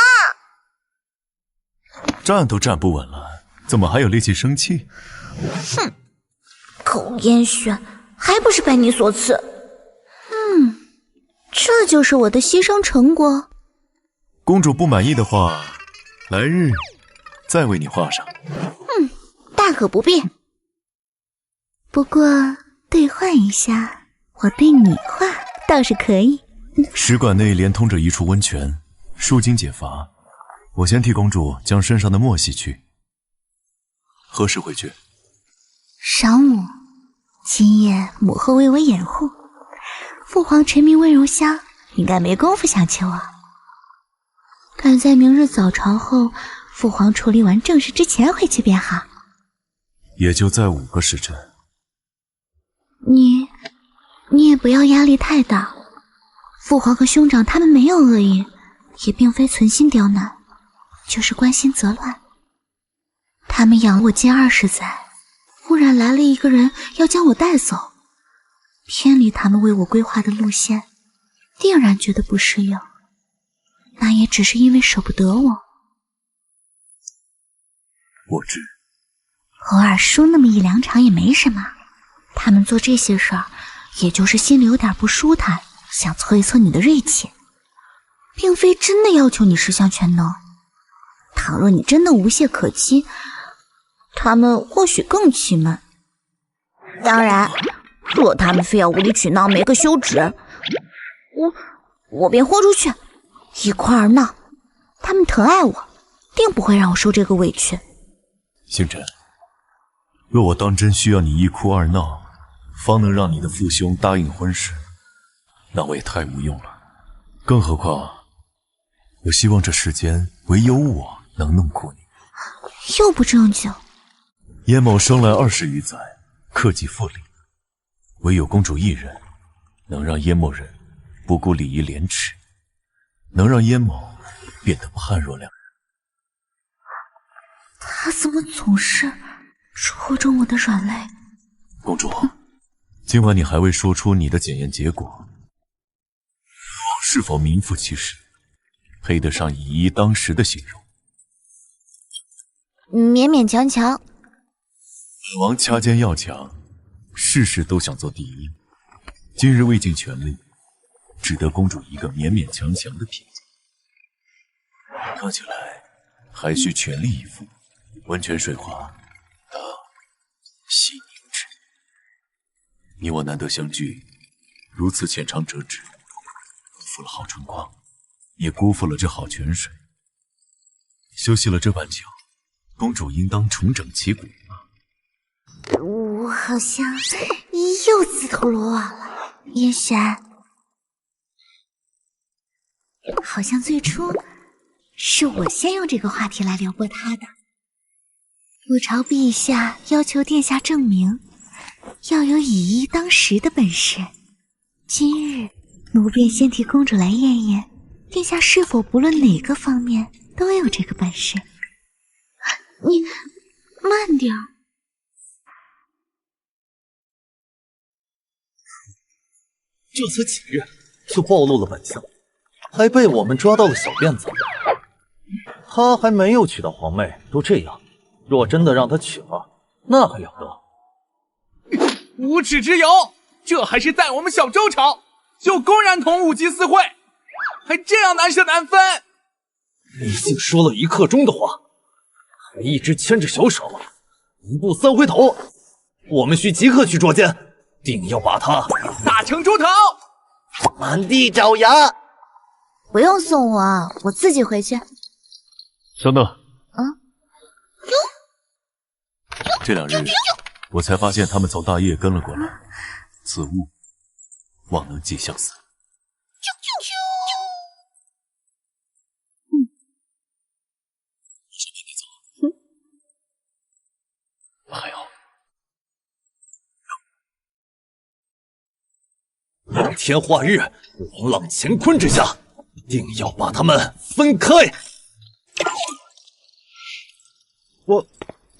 站都站不稳了，怎么还有力气生气？哼，苟烟璇，还不是拜你所赐。这就是我的牺牲成果。公主不满意的话，来日再为你画上。大可不必。不过兑换一下，我对你画倒是可以。使馆内连通着一处温泉，舒筋解乏。我先替公主将身上的墨洗去。何时回去？晌午。今夜母后为我掩护，父皇沉迷温柔乡，应该没工夫想起我。赶在明日早朝后，父皇处理完正事之前回去便好。也就在5个时辰。你也不要压力太大。父皇和兄长他们没有恶意，也并非存心刁难，就是关心则乱。他们养我近20载，忽然来了一个人要将我带走，偏离他们为我规划的路线，定然觉得不适应。那也只是因为舍不得我。我知，偶尔输那么一两场也没什么。他们做这些事儿，也就是心里有点不舒坦，想测一测你的锐气，并非真的要求你十项全能。倘若你真的无懈可击，他们或许更气闷。当然，若他们非要无理取闹，没个休止，我便豁出去，一哭二闹。他们疼爱我，定不会让我受这个委屈。星辰，若我当真需要你一哭二闹，方能让你的父兄答应婚事，那我也太无用了。更何况，我希望这世间唯有我能弄哭你。又不正经。燕某生来20余载，克己复礼，唯有公主一人，能让燕某人不顾礼仪廉耻，能让燕某变得判若两人。他怎么总是戳中我的软肋？公主，今晚你还未说出你的检验结果，我是否名副其实，配得上以一当十的形容？勉勉强强。本王掐尖要强，事事都想做第一，今日未尽全力，只得公主一个勉勉强强的评价。看起来还需全力以赴，温泉水滑到细腻之。你我难得相聚，如此浅尝辄止，辜负了好春光，也辜负了这好泉水。休息了这般久，公主应当重整旗鼓啊！我好像又自投罗网了。燕璇，好像最初是我先用这个话题来撩拨他的。我朝陛下要求殿下证明要有以一当十的本事，今日奴便先替公主来验验殿下是否不论哪个方面都有这个本事。你慢点儿。这才几日就暴露了本相，还被我们抓到了小辫子。他还没有娶到皇妹，都这样，若真的让他娶了，那还了得？无耻之友，这还是在我们小周朝就公然同武姬私会，还这样难舍难分。你竟说了1刻钟的话，还一直牵着小手，一步3回头。我们需即刻去捉奸，定要把他打成猪头，满地找牙。不用送我，我自己回去。小等，哟，这2日我才发现他们从大业跟了过来，此物望能既相似。还有，光天化日，朗朗乾坤之下，定要把他们分开。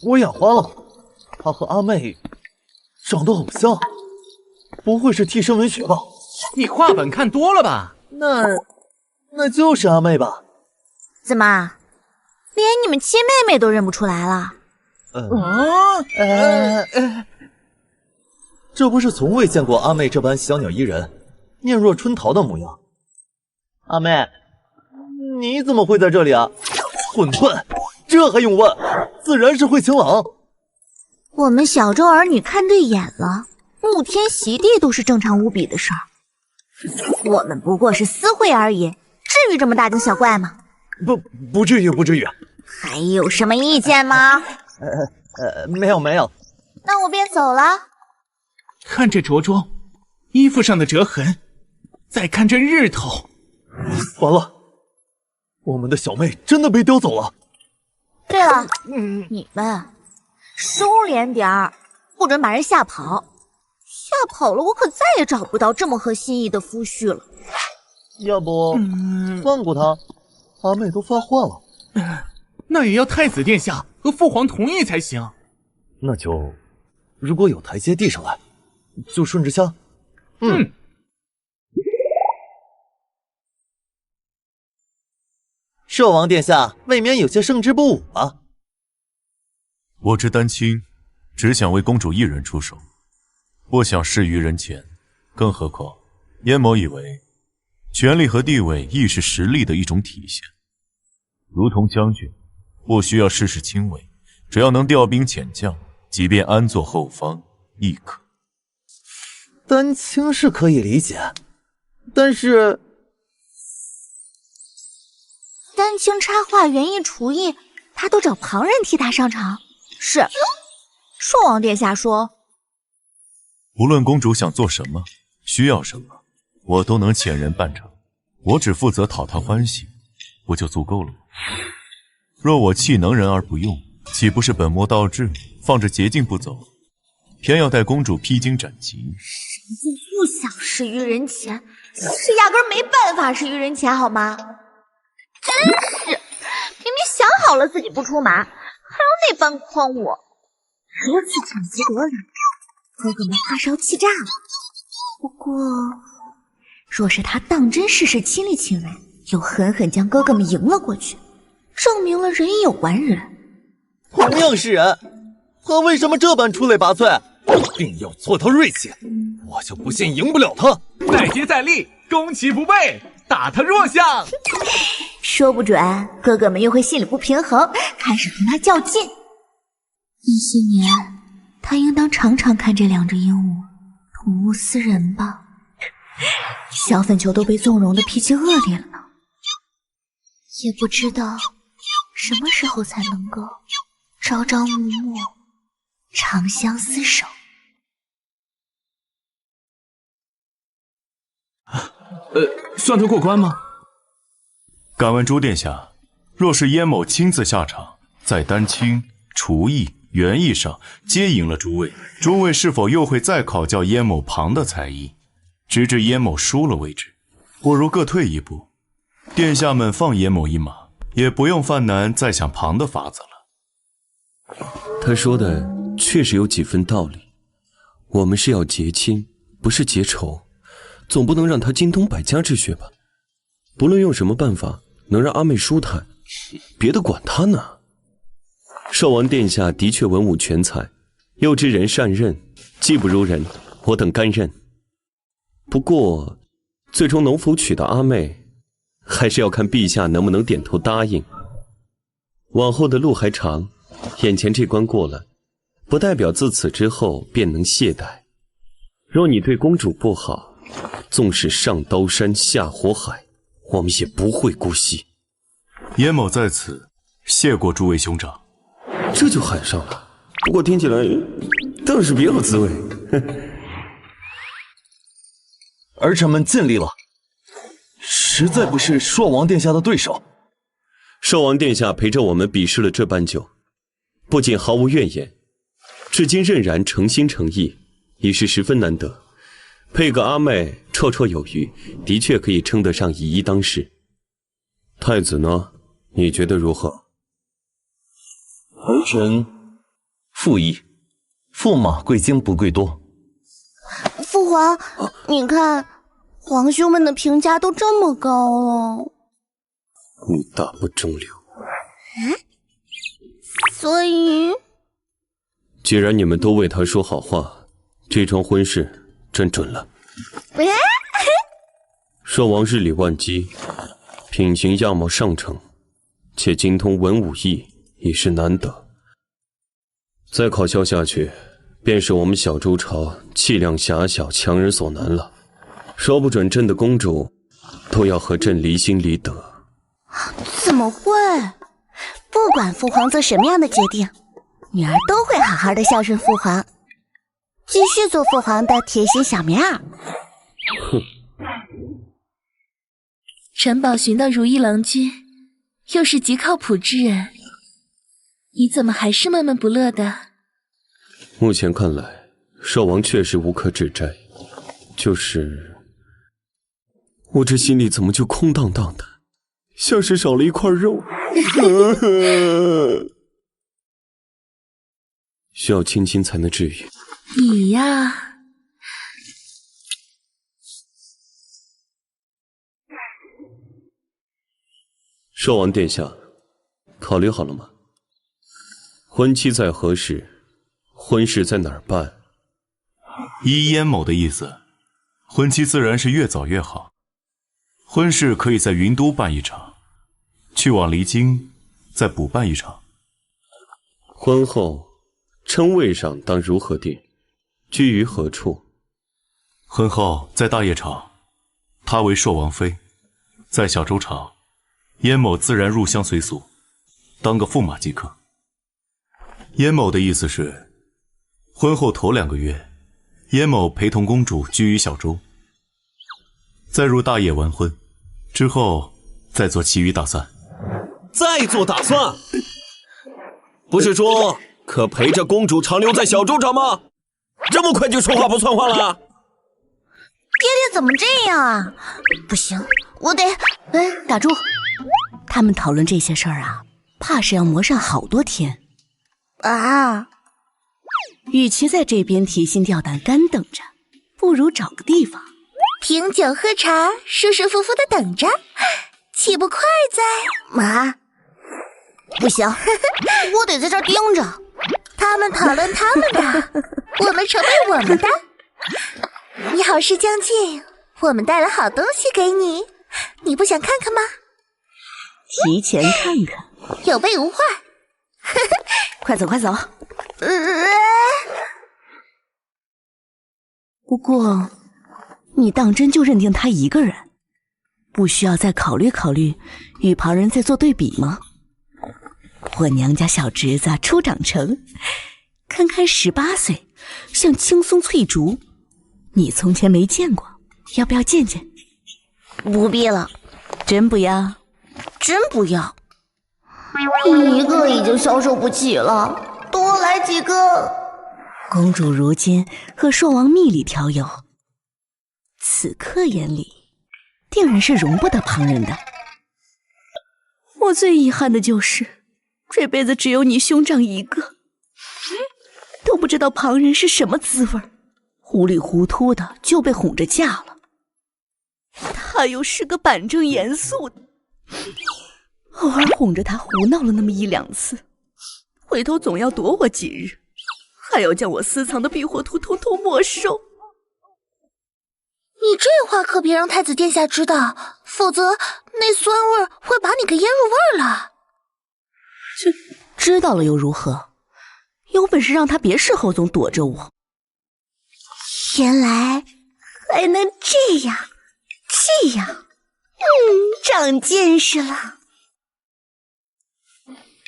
我眼花了，他和阿妹长得好像，不会是替身文学吧？你画本看多了吧？那就是阿妹吧？怎么，连你们亲妹妹都认不出来了？这不是从未见过阿妹这般小鸟依人、面若春桃的模样。阿妹，你怎么会在这里啊？混笨，这还用问？自然是惠情郎。我们小周儿女看对眼了，沐天席地都是正常无比的事儿。我们不过是私会而已，至于这么大惊小怪吗？不至于，不至于。还有什么意见吗？没有。那我便走了。看这着装，衣服上的折痕，再看这日头，完了，我们的小妹真的被叼走了。对了，你们收敛点儿，不准把人吓跑。吓跑了，我可再也找不到这么合心意的夫婿了。要不放过他？阿妹都发话了。那也要太子殿下和父皇同意才行。那就，如果有台阶递上来，就顺着下。寿王殿下未免有些胜之不武啊。我知丹青只想为公主一人出手，不想施于人前。更何况，燕某以为，权力和地位亦是实力的一种体现。如同将军，不需要事事亲为，只要能调兵遣将，即便安坐后方亦可。丹青是可以理解，但是丹青插画园艺厨艺，他都找旁人替他上场。是，硕王殿下说，无论公主想做什么，需要什么，我都能遣人办成。我只负责讨她欢喜，不就足够了吗？若我弃能人而不用，岂不是本末倒置，放着捷径不走，偏要带公主披荆斩棘？谁就不想施于人前，是压根没办法施于人前，好吗？真是，明明想好了自己不出马，还要那般诓我，如此抢劫夺人，哥哥们怕是要气炸了。不过，若是他当真事事亲力亲为，又狠狠将哥哥们赢了过去，证明了人也有完人。同样是人，他为什么这般出类拔萃？定要挫他锐气，我就不信赢不了他。再接再厉，攻其不备，打他弱项。说不准哥哥们又会心里不平衡，开始同他较劲。那些年，他应当常常看这两只鹦鹉睹物思人吧？小粉球都被纵容的脾气恶劣了呢，也不知道什么时候才能够朝朝暮暮，长相厮守。算他过关吗？敢问朱殿下，若是燕某亲自下场，在丹青、厨艺、园艺上皆赢了诸位，诸位是否又会再考教燕某旁的才艺，直至燕某输了为止？不如各退一步，殿下们放燕某一马，也不用犯难再想旁的法子了。他说的确实有几分道理，我们是要结亲，不是结仇，总不能让他精通百家之学吧？不论用什么办法能让阿妹舒坦，别的管他呢。少王殿下的确文武全才，又知人善任，技不如人，我等甘认。不过最终能否娶到阿妹，还是要看陛下能不能点头答应。往后的路还长，眼前这关过了，不代表自此之后便能懈怠。若你对公主不好，纵使上刀山下火海，我们也不会姑息。燕某在此谢过诸位兄长。这就喊上了，不过听起来倒是别有滋味。儿臣们尽力了，实在不是硕王殿下的对手。少王殿下陪着我们比试了这般久，不仅毫无怨言，至今仍然诚心诚意，已是十分难得。配个阿妹绰绰有余，的确可以称得上以一当十。太子呢？你觉得如何？儿臣附议，驸马贵精不贵多。父皇，你看，皇兄们的评价都这么高了。你大不中留。所以，既然你们都为他说好话，这桩婚事真准了。少王日理万机，品行样貌上乘，且精通文武艺，已是难得。再考校下去，便是我们小周朝气量狭小、强人所难了。说不准朕的公主都要和朕离心离德。怎么会？不管父皇做什么样的决定，女儿都会好好的孝顺父皇，继续做父皇的贴心小棉袄。哼！陈宝寻到如意郎君，又是极靠谱之人，你怎么还是闷闷不乐的？目前看来，少王确实无可指摘，就是我这心里怎么就空荡荡的，像是少了一块肉。需要亲亲才能治愈。你呀，少王殿下，考虑好了吗？婚期在何时？婚事在哪儿办？依燕某的意思，婚期自然是越早越好。婚事可以在云都办一场，去往离京再补办一场。婚后称谓上当如何定？居于何处？婚后在大业朝，她为朔王妃；在小周朝，燕某自然入乡随俗，当个驸马即可。燕某的意思是，婚后头2个月，燕某陪同公主居于小周，再入大业完婚，之后再做其余打算。再做打算？不是说可陪着公主长留在小周朝吗？这么快就说话不算话了？爹爹怎么这样啊？不行，我得……打住！他们讨论这些事儿啊，怕是要磨上好多天啊。与其在这边提心吊胆干等着，不如找个地方品酒喝茶，舒舒服服的等着，岂不快哉？妈，不行，我得在这儿盯着。他们讨论他们的，我们筹备我们的。你好事将近，我们带了好东西给你，你不想看看吗？提前看看，有备无患。快走快走。不过，你当真就认定他一个人，不需要再考虑考虑，与旁人再做对比吗？我娘家小侄子初长成，堪堪18岁，像青松翠竹。你从前没见过，要不要见见？不必了。真不要？真不要。一个已经消受不起了，多来几个。公主如今和朔王蜜里调油，此刻眼里定然是容不得旁人的。我最遗憾的就是这辈子只有你兄长一个，都不知道旁人是什么滋味，糊里糊涂的就被哄着嫁了。他又是个板正严肃的，偶尔哄着他胡闹了那么1、2次，回头总要躲我几日，还要将我私藏的避火图统统没收。你这话可别让太子殿下知道，否则那酸味会把你给腌入味了。知道了又如何？有本事让他别事后总躲着我。原来还能这样，长见识了。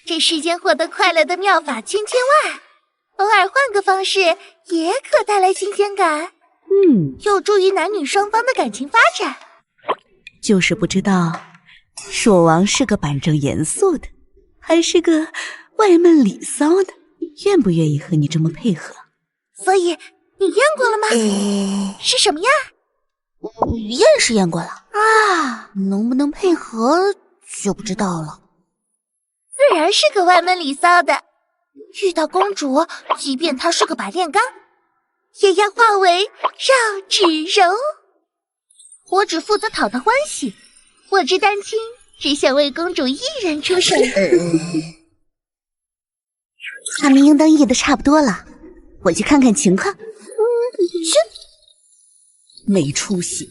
这世间获得快乐的妙法千千万，偶尔换个方式也可带来新鲜感。有助于男女双方的感情发展。就是不知道朔王是个板正严肃的，还是个外闷里骚的，愿不愿意和你这么配合？所以你验过了吗？是什么呀？验是验过了啊，能不能配合就不知道了。自然是个外闷里骚的，遇到公主，即便她是个白炼钢，也要化为绕指柔。我只负责讨她欢喜，我这丹青只想为公主一人出手。他们应当议的差不多了，我去看看情况。没出息。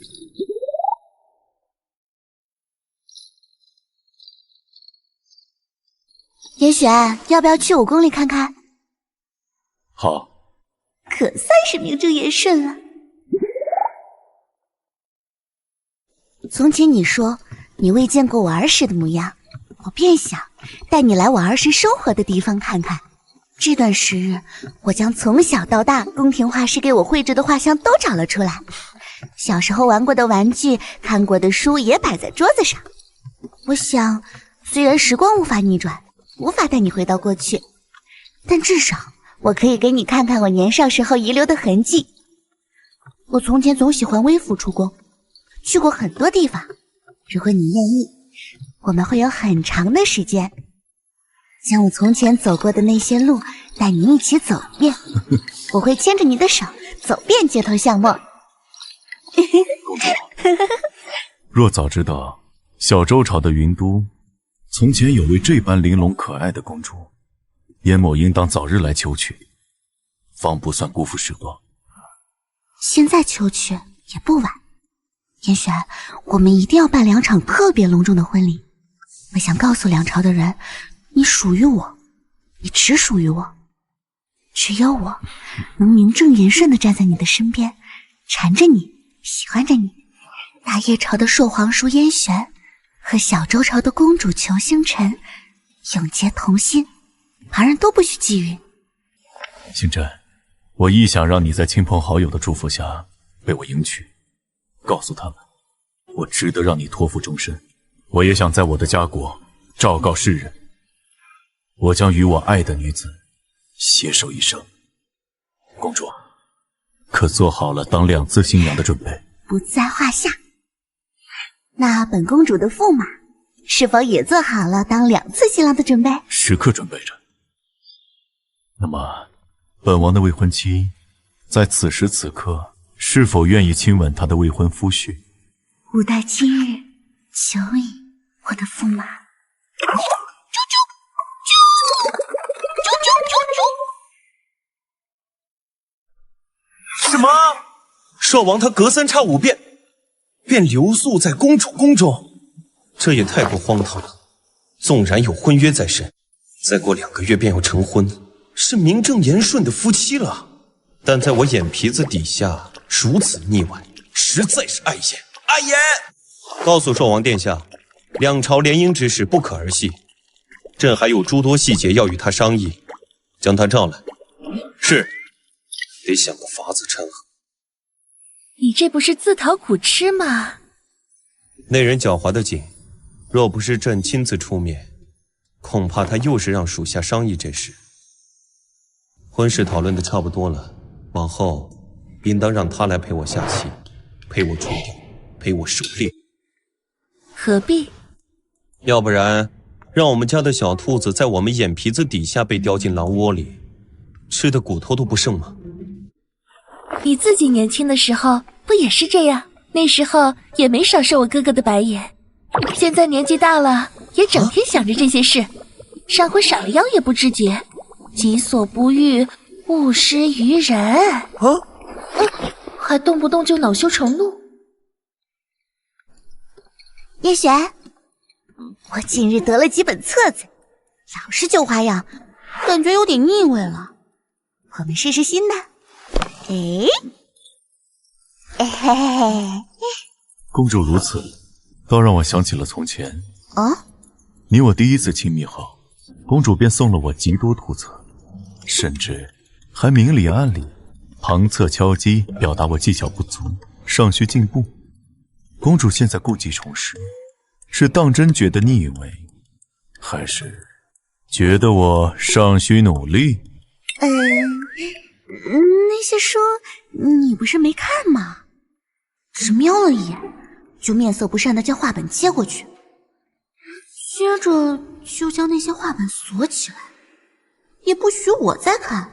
严选，要不要去我宫里看看？好。可算是名正言顺了。从前你说你未见过我儿时的模样，我便想带你来我儿时生活的地方看看。这段时日，我将从小到大宫廷画师给我绘制的画像都找了出来，小时候玩过的玩具、看过的书也摆在桌子上。我想，虽然时光无法逆转，无法带你回到过去，但至少我可以给你看看我年少时候遗留的痕迹。我从前总喜欢微服出宫，去过很多地方。如果你愿意，我们会有很长的时间，将我从前走过的那些路带你一起走遍。我会牵着你的手走遍街头巷陌。公主，若早知道小周朝的云都从前有位这般玲珑可爱的公主，燕某应当早日来求娶。方不算辜负时光。现在求娶也不晚。严玄，我们一定要办2场特别隆重的婚礼。我想告诉两朝的人，你属于我，你只属于我，只有我能名正言顺地站在你的身边，缠着你，喜欢着你。大叶朝的朔皇叔燕玄和小周朝的公主裘星辰永结同心，旁人都不许觊觎。星辰，我一想让你在亲朋好友的祝福下被我迎娶，告诉他们，我值得让你托付终身。我也想在我的家国昭告世人，我将与我爱的女子携手一生。公主，可做好了当2次新娘的准备？不在话下。那本公主的驸马是否也做好了当2次新郎的准备？时刻准备着。那么，本王的未婚妻在此时此刻是否愿意亲吻她的未婚夫婿？吾待今日求你，我的驸马。什么？朔王他隔3差5便留宿在公主宫中，这也太过荒唐了。纵然有婚约在身，再过2个月便要成婚，是名正言顺的夫妻了。但在我眼皮子底下如此腻歪，实在是碍眼。碍眼！告诉朔王殿下，2朝联姻之事不可儿戏，朕还有诸多细节要与他商议，将他召来。是，得想个法子掺和。你这不是自讨苦吃吗？那人狡猾的紧，若不是朕亲自出面，恐怕他又是让属下商议这事。婚事讨论的差不多了，往后应当让他来陪我下棋，陪我出雕，陪我狩猎。何必？要不然，让我们家的小兔子在我们眼皮子底下被叼进狼窝里，吃的骨头都不剩吗？你自己年轻的时候不也是这样？那时候也没少受我哥哥的白眼。现在年纪大了，也整天想着这些事，上回闪了腰也不知节，己所不欲，勿施于人。还动不动就恼羞成怒。叶璇，我近日得了几本册子，老是旧花样，感觉有点腻味了。我们试试新的。公主如此，倒让我想起了从前。你我第一次亲密后，公主便送了我极多图册，甚至还明里暗里旁侧敲击，表达我技巧不足，尚需进步。公主现在故技重施，是当真觉得腻味，还是觉得我尚需努力？那些书你不是没看吗？只瞄了一眼，就面色不善的将画本接过去，接着就将那些画本锁起来，也不许我再看。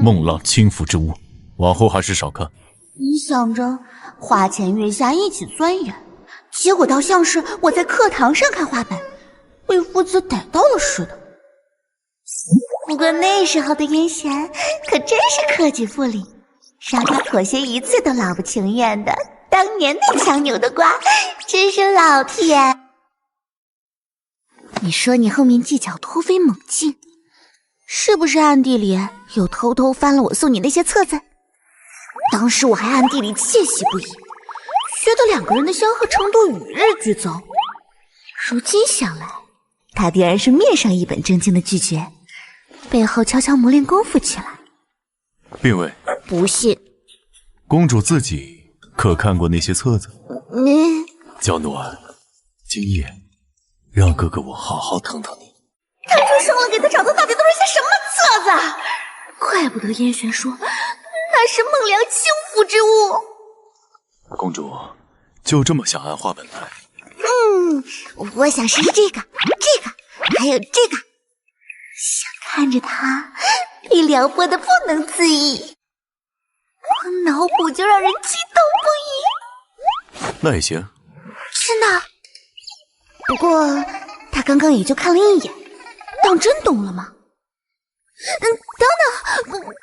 孟浪轻浮之物，往后还是少看。你想着花前月下一起钻研，结果倒像是我在课堂上看画本，被夫子逮到了似的。不过那时候的燕璇可真是克己复礼，让他妥协一次都老不情愿的。当年那强扭的瓜，真是老天。你说你后面技巧突飞猛进，是不是暗地里又偷偷翻了我送你那些册子？当时我还暗地里窃喜不已，觉得2个人的相合程度与日俱增。如今想来，他定然是面上一本正经的拒绝，背后悄悄磨练功夫起来。并未。不信。公主自己可看过那些册子？娇暖，今夜让哥哥我好好疼疼你。他出生了给他找的到底都是些什么册子？怪不得燕璇说那是孟良轻浮之物。公主就这么想按画本来？我想试试这个，还有这个，想看着他被撩拨的不能自已，光脑补就让人激动不已。那也行。真的？不过他刚刚也就看了一眼，当真懂了吗？等等，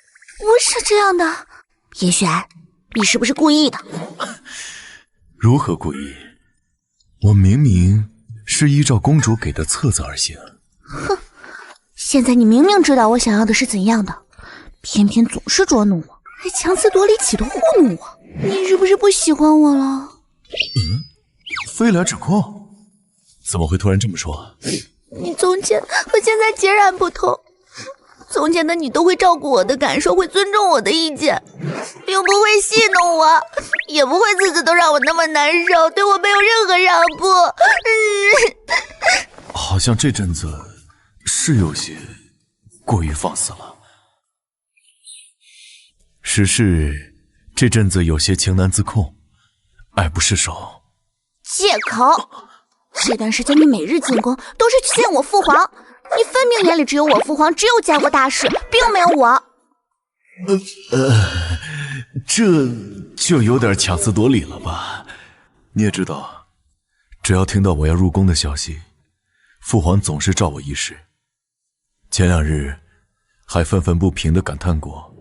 不是这样的，叶璇，你是不是故意的？如何故意？我明明是依照公主给的册子而行。哼，现在你明明知道我想要的是怎样的，偏偏总是捉弄我，还强词夺理，企图糊弄我。你是不是不喜欢我了？飞来指控？怎么会突然这么说？你从前和现在截然不同。从前的你都会照顾我的感受，会尊重我的意见，并不会戏弄我，也不会次次都让我那么难受，对我没有任何让步。好像这阵子是有些过于放肆了。只是这阵子有些情难自控，爱不释手。借口！这段时间你每日进宫都是去见我父皇，你分明眼里只有我父皇，只有家国大事，并没有我。这就有点强词夺理了吧？你也知道，只要听到我要入宫的消息，父皇总是照我一事。前2日还愤愤不平地感叹过。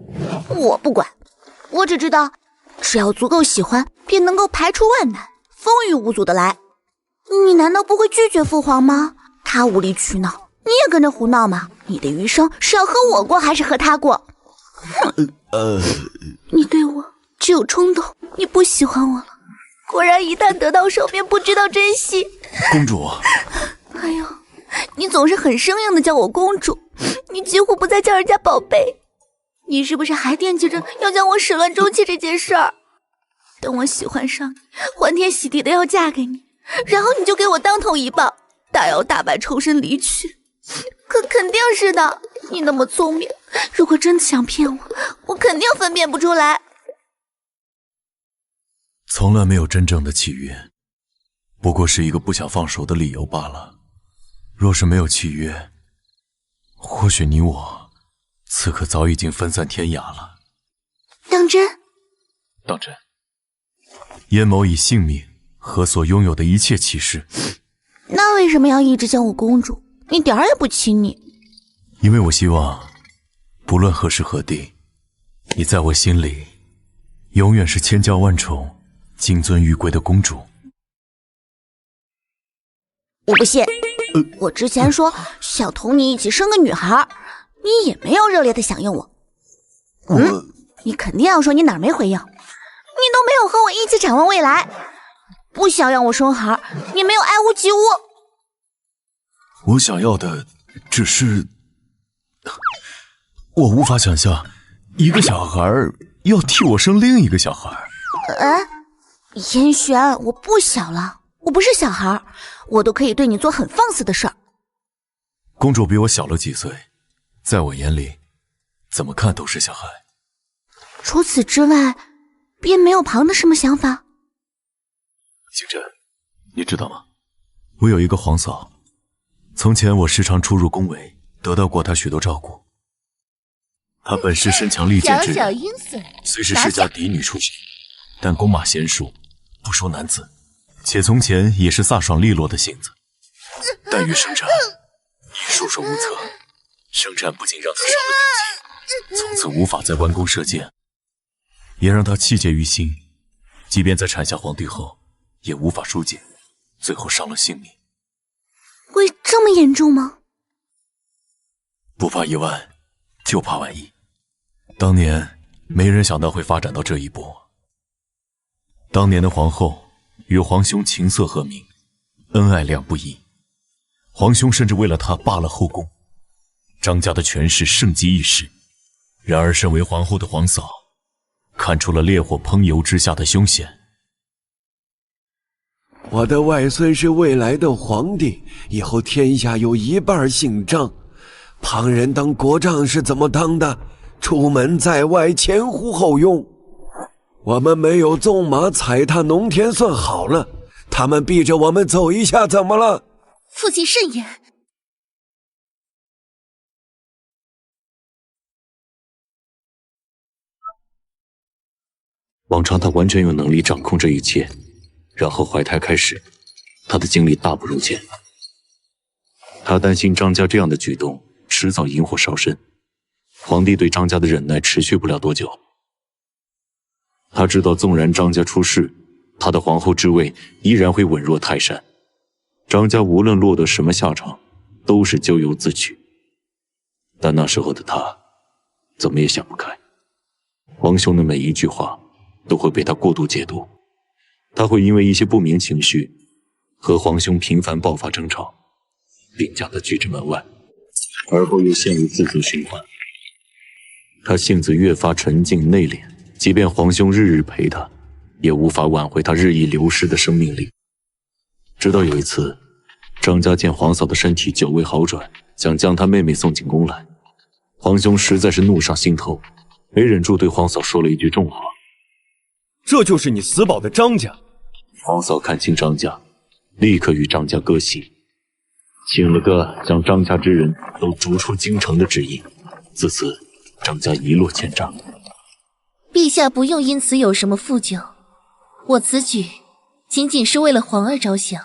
我不管，我只知道，只要足够喜欢，便能够排除万难，风雨无阻的来。你难道不会拒绝父皇吗？他无理取闹，你也跟着胡闹吗？你的余生是要和我过，还是和他过？你对我只有冲动，你不喜欢我了。果然，一旦得到手，便不知道珍惜。公主，哎呦，你总是很生硬的叫我公主，你几乎不再叫人家宝贝。你是不是还惦记着要将我始乱终弃这件事儿？等我喜欢上你，欢天喜地的要嫁给你，然后你就给我当头一棒，大摇大摆抽身离去。肯定是的，你那么聪明，如果真的想骗我，我肯定分辨不出来。从来没有真正的契约，不过是一个不想放手的理由罢了。若是没有契约，或许你我此刻早已经分散天涯了。当真？当真。燕某以性命和所拥有的一切起誓。那为什么要一直叫我公主？一点儿也不亲昵。因为我希望，不论何时何地，你在我心里永远是千娇万宠、金尊玉贵的公主。我不信，我之前说想同你一起生个女孩，你也没有热烈的响应我。你肯定要说你哪儿没回应，你都没有和我一起展望未来，不想让我生孩，你没有爱屋及乌。我想要的只是，我无法想象一个小孩要替我生另一个小孩。严璇，我不小了，我不是小孩，我都可以对你做很放肆的事儿。公主比我小了几岁，在我眼里，怎么看都是小孩。除此之外，便没有旁的什么想法。星辰，你知道吗？我有一个皇嫂，从前我时常出入宫闱，得到过她许多照顾。她本是身强力健之人，虽是世家嫡女出身，但弓马娴熟，不输男子，且从前也是飒爽利落的性子。但于生产已束手无策，生产不仅让她伤了根基，从此无法再弯弓射箭，也让她气结于心，即便在产下皇帝后，也无法疏解，最后伤了性命。会这么严重吗？不怕一万，就怕万一。当年没人想到会发展到这一步。当年的皇后与皇兄琴瑟和鸣，恩爱两不疑。皇兄甚至为了她罢了后宫，张家的权势盛极一时。然而身为皇后的皇嫂，看出了烈火烹油之下的凶险。我的外孙是未来的皇帝，以后天下有一半姓张。旁人当国丈是怎么当的？出门在外，前呼后拥。我们没有纵马踩踏农田算好了，他们逼着我们走一下，怎么了？父亲慎言。往常他完全有能力掌控这一切，然后怀胎开始，他的精力大不如前。他担心张家这样的举动迟早引火烧身，皇帝对张家的忍耐持续不了多久。他知道，纵然张家出事，他的皇后之位依然会稳若泰山。张家无论落得什么下场，都是咎由自取。但那时候的他，怎么也想不开，皇兄的每一句话都会被他过度解读，他会因为一些不明情绪和皇兄频繁爆发争吵，并将他拒之门外，而后又陷入自责循环。他性子越发沉静内敛，即便皇兄日日陪他，也无法挽回他日益流失的生命力。直到有一次，张家见皇嫂的身体久未好转，想将她妹妹送进宫来，皇兄实在是怒上心头，没忍住对皇嫂说了一句重话：“这就是你死保的张家。”皇嫂看清张家，立刻与张家割席，请了个将张家之人都逐出京城的旨意。自此，张家一落千丈。陛下不用因此有什么负疚，我此举仅仅是为了皇儿着想，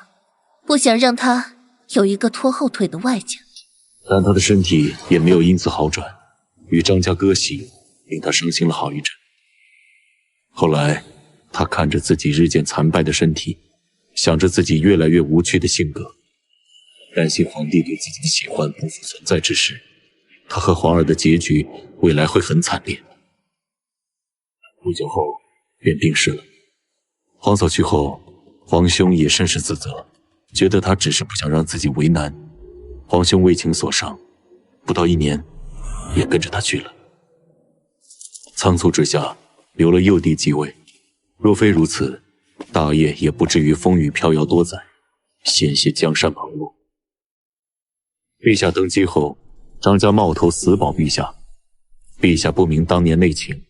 不想让他有一个拖后腿的外家。但他的身体也没有因此好转，与张家割席，令他伤心了好一阵。后来，他看着自己日渐残败的身体，想着自己越来越无趣的性格，担心皇帝对自己的喜欢不复存在之时，他和皇儿的结局未来会很惨烈。不久后便病逝了。皇嫂去后，皇兄也甚是自责，觉得他只是不想让自己为难。皇兄为情所伤，不到1年也跟着他去了。仓促之下留了幼弟继位，若非如此，大业也不至于风雨飘摇多载，险些江山旁落。陛下登基后，张家冒头死保陛下，陛下不明当年内情，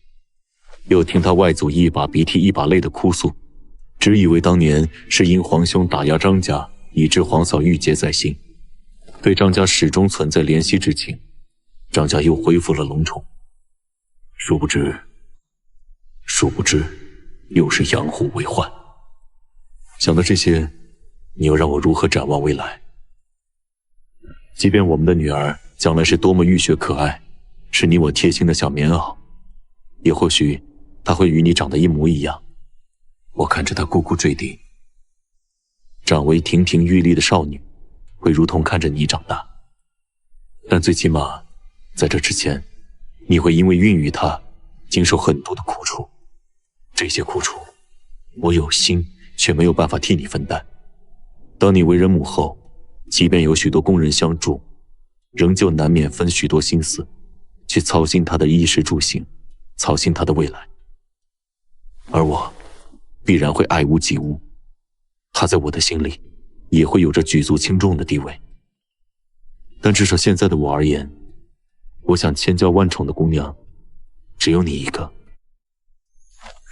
又听他外祖一把鼻涕一把泪的哭诉，只以为当年是因皇兄打压张家，以致皇嫂郁结在心，对张家始终存在怜惜之情，张家又恢复了龙宠。殊不知又是养虎为患。想到这些，你又让我如何展望未来？即便我们的女儿将来是多么浴血可爱，是你我贴心的小棉袄，也或许她会与你长得一模一样。我看着她咕咕坠地，长为亭亭玉立的少女，会如同看着你长大。但最起码，在这之前，你会因为孕育她，经受很多的苦楚。这些苦楚，我有心却没有办法替你分担。当你为人母后，即便有许多工人相助，仍旧难免分许多心思，去操心她的衣食住行，操心她的未来。而我，必然会爱屋及乌，她在我的心里，也会有着举足轻重的地位。但至少现在的我而言，我想千娇万宠的姑娘，只有你一个。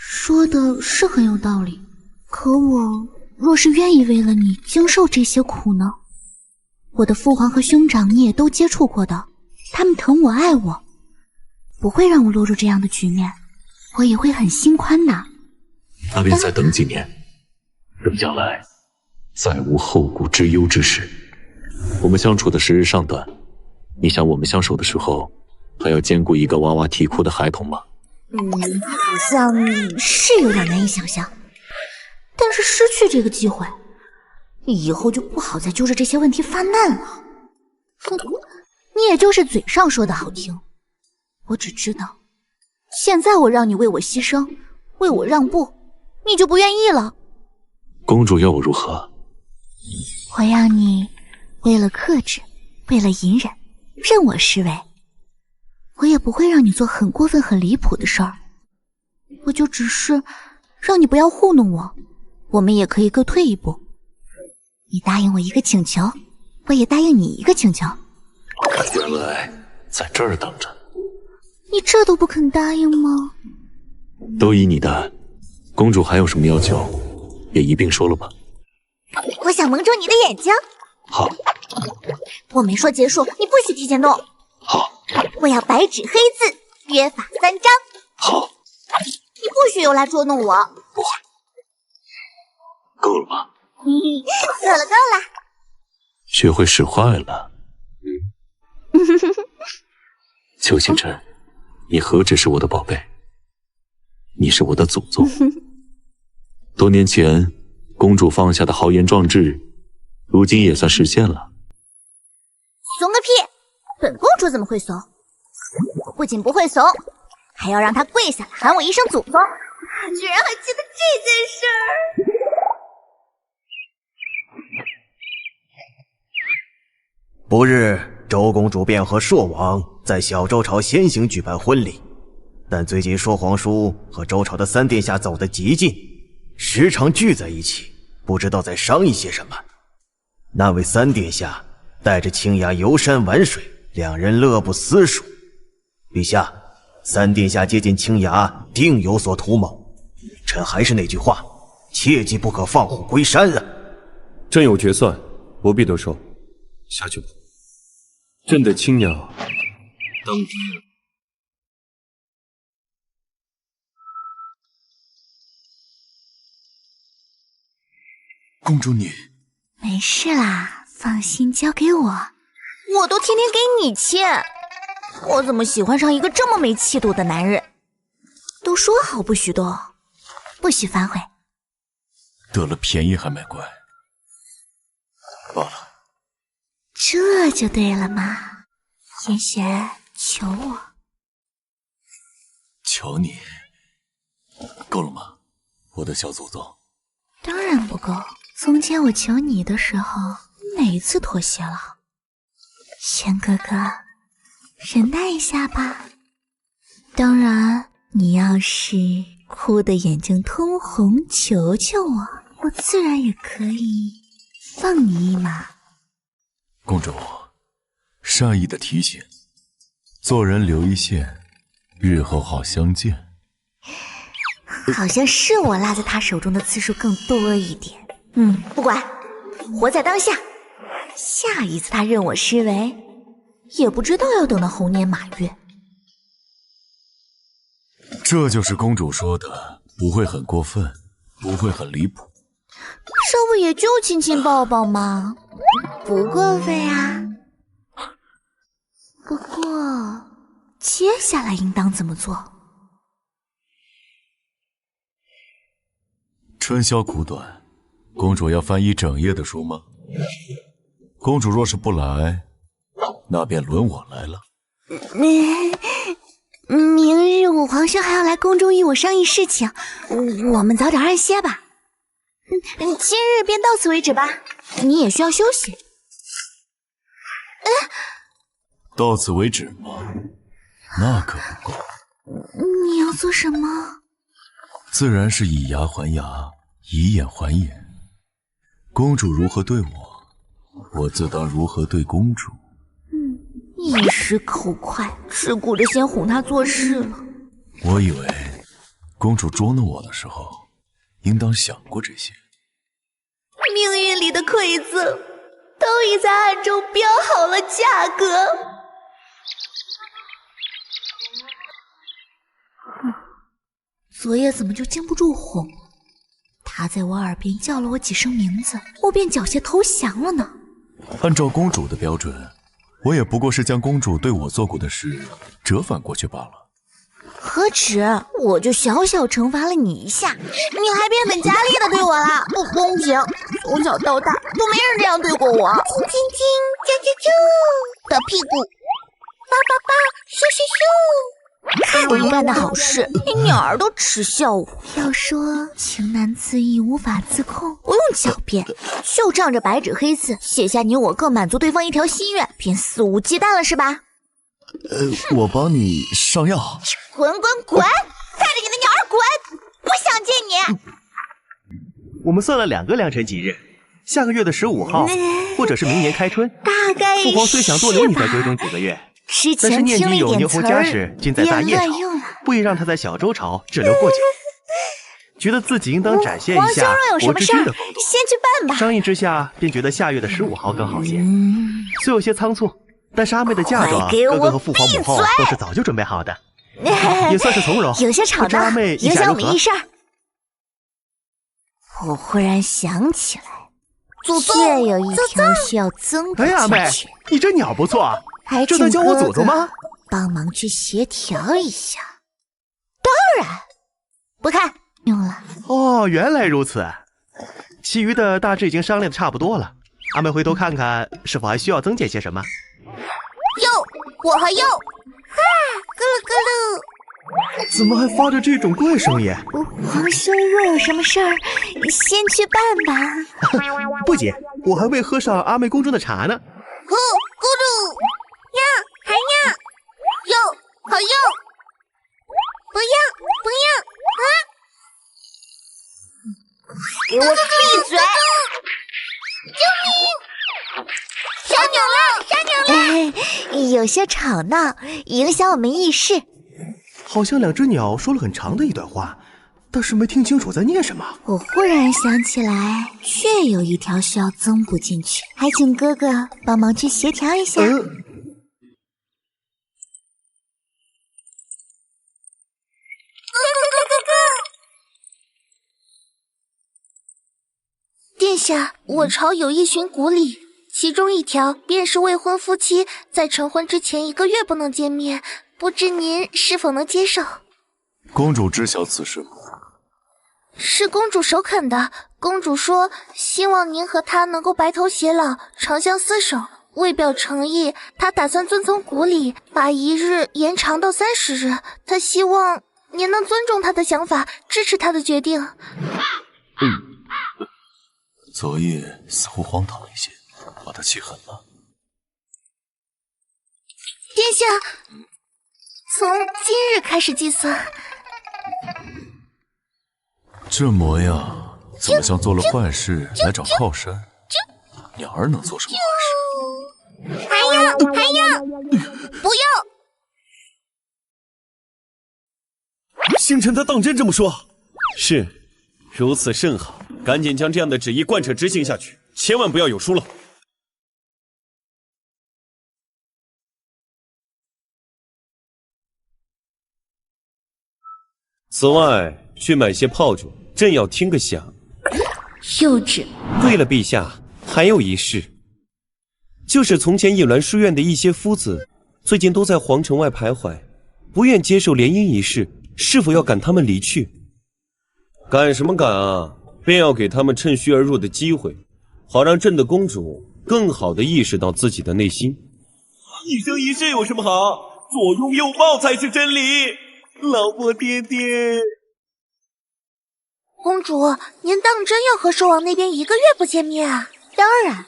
说的是很有道理，可我若是愿意为了你经受这些苦呢？我的父皇和兄长你也都接触过的，他们疼我爱我，不会让我落入这样的局面，我也会很心宽的。那便再等几年，等将来再无后顾之忧之时。我们相处的时日尚短，你想我们相守的时候，还要兼顾一个哇哇啼哭的孩童吗？好像是有点难以想象，但是失去这个机会，以后就不好再揪着这些问题发难了。你也就是嘴上说的好听，我只知道，现在我让你为我牺牲，为我让步，你就不愿意了。公主要我如何？我要你为了克制，为了隐忍，任我施为。我也不会让你做很过分很离谱的事儿，我就只是让你不要糊弄我，我们也可以各退一步。你答应我一个请求，我也答应你一个请求。原来在这儿等着。你这都不肯答应吗？都依你的。公主还有什么要求，也一并说了吧。我想蒙住你的眼睛。好。我没说结束，你不许提前动。好。我要白纸黑字，约法3章。好。你不许又来捉弄我。不会。够了吗？够了够了。学会使坏了。邱星辰，你何止是我的宝贝，你是我的祖宗。多年前公主放下的豪言壮志，如今也算实现了。怂个屁！本公主怎么会怂？我不仅不会怂，还要让她跪下来喊我一声祖宗。居然还记得这件事儿！不日，周公主便和朔王在小周朝先行举办婚礼，但最近朔皇叔和周朝的三殿下走得极近，时常聚在一起，不知道在商议些什么。那位三殿下带着清雅游山玩水，两人乐不思蜀。陛下，三殿下接近清雅，定有所图谋。臣还是那句话，切记不可放虎归山啊！朕有决算，不必多说，下去吧。朕的清雅当真了。公主你没事啦，放心交给我。我都天天给你牵，我怎么喜欢上一个这么没气度的男人？都说好不许动，不许反悔。得了便宜还卖乖，罢了。这就对了嘛，妍璇，求我。求你，够了吗，我的小祖宗？当然不够。从前我求你的时候，哪一次妥协了？轩哥哥，忍耐一下吧。当然，你要是哭得眼睛通红，求求我，我自然也可以放你一马。公主，善意的提醒，做人留一线，日后好相见。好像是我落在他手中的次数更多一点。不管，活在当下。下一次他认我施为，也不知道要等到猴年马月。这就是公主说的，不会很过分，不会很离谱。稍微也就亲亲抱抱嘛，不过分啊。不过，接下来应当怎么做？春宵苦短，公主要翻一整夜的书吗？公主若是不来，那便轮我来了。明日武皇兄还要来宫中与我商议事情，我们早点安歇吧。今日便到此为止吧，你也需要休息。到此为止吗？那可不够。你要做什么？自然是以牙还牙，以眼还眼。公主如何对我，我自当如何对公主。一时口快，只顾着先哄她做事了。我以为公主捉弄我的时候，应当想过这些。命运里的馈赠都已在暗中标好了价格。昨夜怎么就禁不住哄？他在我耳边叫了我几声名字，我便缴械投降了呢。按照公主的标准，我也不过是将公主对我做过的事折返过去罢了。何止，我就小小惩罚了你一下，你还变本加厉的对我了，不公平！从小到大都没人这样对过我。亲亲亲，啾啾啾，的屁股，抱抱抱，咻咻咻。看我干的好事，连鸟儿都耻笑我。要说情难自抑，无法自控，不用狡辩，就仗着白纸黑字写下你我各满足对方一条心愿，便肆无忌惮了是吧？我帮你上药。滚滚滚！带着你的鸟儿滚！不想见你。我们算了2个良辰吉日，下个月的15号，或者是明年开春。大概是父皇虽想多留你在闺中几个月，但是念及有宁侯家史尽在大业朝，不宜让他在小周朝滞留过久。觉得自己应当展现一下国之君的风度，先去办吧。商议之下，便觉得下月的15号更好些。虽有些仓促，但是阿妹的嫁妆，哥哥和父皇母后都是早就准备好的，也算是从容。有些吵闹，影响我们议事。我忽然想起来，确有一条需要增补。哎呀，阿妹，你这鸟不错，这能叫我祖宗吗？帮忙去协调一下。当然，不看用了。哦，原来如此。其余的大致已经商量的差不多了，阿妹回头看看是否还需要增减些什么。哟，我和哟，哈，咕噜咕噜。怎么还发着这种怪声音？皇兄若有什么事儿，先去办吧。不急，我还未喝上阿妹宫中的茶呢。咕噜，呀，还呀，哟，好哟，不要啊！给我闭嘴！救命！杀鸟了！有些吵闹，影响我们议事。好像两只鸟说了很长的一段话，但是没听清楚在念什么。我忽然想起来，确有一条需要增补进去，还请哥哥帮忙去协调一下。殿下，我朝有一循古礼，其中一条便是未婚夫妻在成婚之前1个月不能见面，不知您是否能接受？公主知晓此事吗？是公主首肯的。公主说，希望您和她能够白头偕老，长相厮守。为表诚意，她打算遵从古礼，把1日延长到30日。她希望您能尊重她的想法，支持她的决定。昨夜似乎荒唐了一些，把他气狠了。殿下，从今日开始计算。这模样怎么像做了坏事来找靠山？鸟儿能做什么坏事？还要，不要！星辰他当真这么说？是，如此甚好，赶紧将这样的旨意贯彻执行下去，千万不要有疏漏。此外，去买些炮竹，朕要听个响。幼稚。对了，陛下，还有一事，就是从前夜鸾书院的一些夫子，最近都在皇城外徘徊，不愿接受联姻一事，是否要赶他们离去？赶什么赶啊！便要给他们趁虚而入的机会，好让朕的公主更好地意识到自己的内心。一生一世有什么好？左拥右抱才是真理。老婆爹爹，公主，您当真要和寿王那边1个月不见面啊？当然，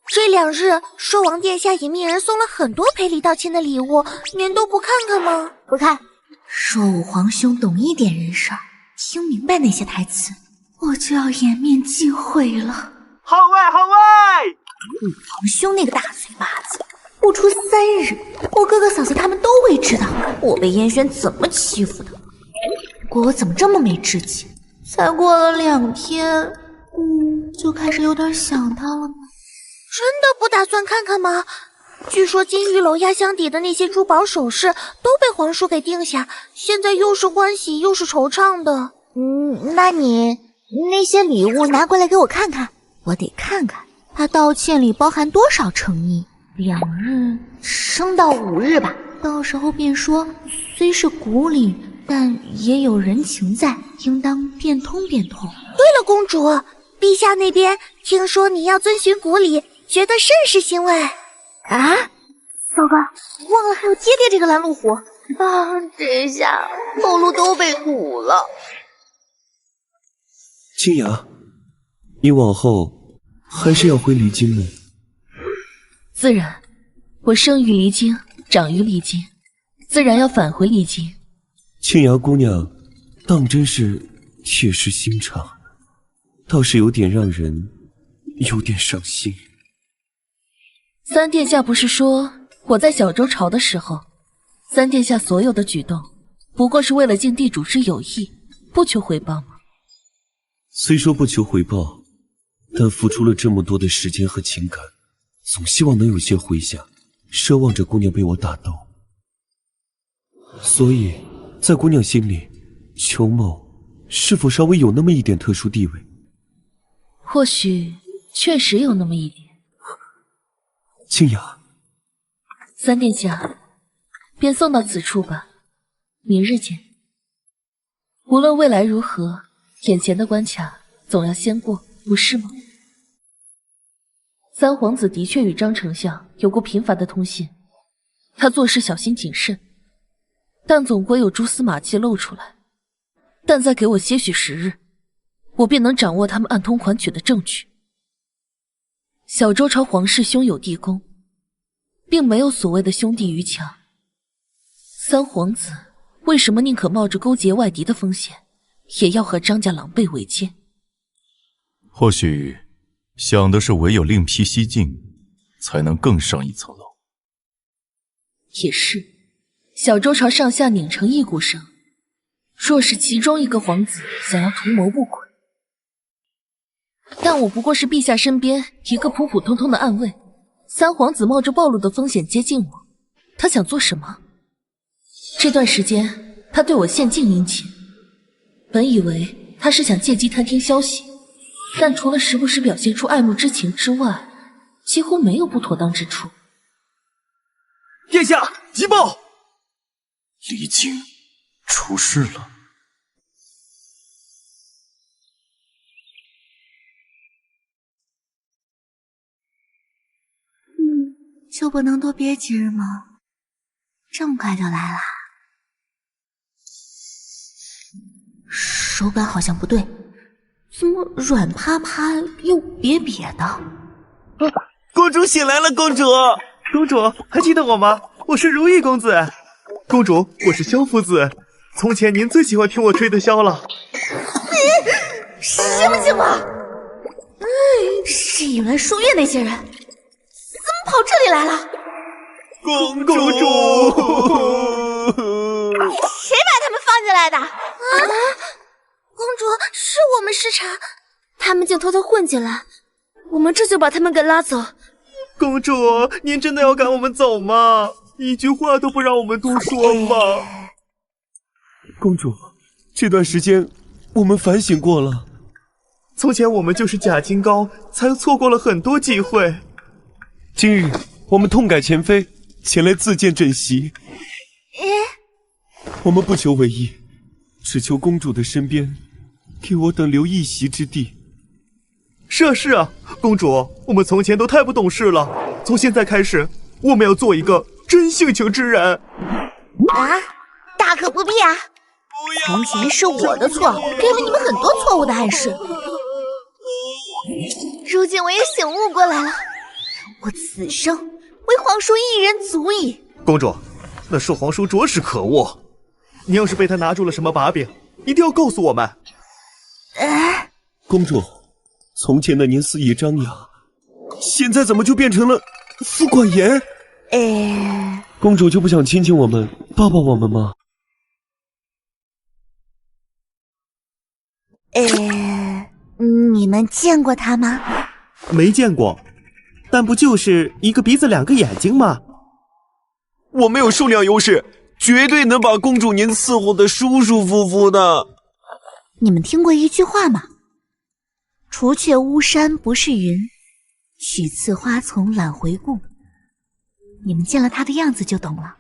这2日寿王殿下也命人送了很多赔礼道歉的礼物，您都不看看吗？不看。说我皇兄懂一点人事儿，听明白那些台词，我就要颜面尽毁了。号外号外！皇兄那个大嘴巴子，不出3日，我哥哥嫂子他们都会知道我被燕轩怎么欺负的。不过我怎么这么没志气，才过了2天，就开始有点想他了呢。真的不打算看看吗？据说金玉楼压箱底的那些珠宝首饰都被皇叔给定下，现在又是欢喜又是惆怅的。那你那些礼物拿过来给我看看，我得看看他道歉里包含多少诚意。2日升到5日吧，到时候便说虽是古礼，但也有人情在，应当变通变通。对了，公主，陛下那边听说你要遵循古礼，觉得甚是欣慰啊。糟糕，忘了还有爹爹这个拦路虎啊！这下后路都被堵了。青雅，你往后还是要回离京吗？自然，我生于离京，长于离京，自然要返回离京。青瑶姑娘，当真是铁石心肠，倒是有点让人有点伤心。三殿下不是说我在小周朝的时候，三殿下所有的举动，不过是为了尽地主之友谊，不求回报吗？虽说不求回报，但付出了这么多的时间和情感，总希望能有些回响，奢望着姑娘被我打动。所以，在姑娘心里，裘某是否稍微有那么一点特殊地位？或许确实有那么一点。清雅，三殿下，便送到此处吧。明日见。无论未来如何，眼前的关卡总要先过，不是吗？三皇子的确与张丞相有过频繁的通信，他做事小心谨慎，但总归有蛛丝马迹露出来。但再给我些许时日，我便能掌握他们暗通款曲的证据。小周朝皇室兄友弟恭，并没有所谓的兄弟于墙。三皇子为什么宁可冒着勾结外敌的风险，也要和张家狼狈为奸？或许想的是唯有另辟蹊径，才能更上一层楼。也是，小周朝上下拧成一股绳，若是其中一个皇子想要图谋不轨，但我不过是陛下身边一个普普通通的暗卫，三皇子冒着暴露的风险接近我，他想做什么？这段时间他对我献尽殷勤，本以为他是想借机探听消息，但除了时不时表现出爱慕之情之外，几乎没有不妥当之处。殿下，急报！离京出事了。就不能多憋几日吗？这么快就来了？手感好像不对，怎么软趴趴又瘪瘪的？公主醒来了，公主！公主还记得我吗？我是如意公子。公主，我是萧夫子。从前您最喜欢听我吹的箫了。醒醒吧！是引来书院那些人，怎么跑这里来了？公主，谁把他们放进来的？公主，是我们失察，他们竟偷偷混进来，我们这就把他们给拉走。公主，您真的要赶我们走吗？一句话都不让我们多说吗？公主，这段时间我们反省过了，从前我们就是假金高，才错过了很多机会。今日我们痛改前非，前来自荐枕席。我们不求为意，只求公主的身边给我等留一席之地。是啊，公主，我们从前都太不懂事了，从现在开始，我们要做一个真性情之人。大可不必啊！从前是我的错，给了你们很多错误的暗示。如今我也醒悟过来了，我此生为皇叔一人足矣。公主，那寿皇叔着实可恶，你要是被他拿住了什么把柄，一定要告诉我们。公主，从前的您肆意张扬，现在怎么就变成了夫管严？公主就不想亲亲我们，抱抱我们吗？你们见过他吗？没见过，但不就是一个鼻子两个眼睛吗？我们有数量优势，绝对能把公主您伺候得舒舒服服的。你们听过一句话吗？除却巫山不是云，许次花丛懒回顾。你们见了他的样子就懂了。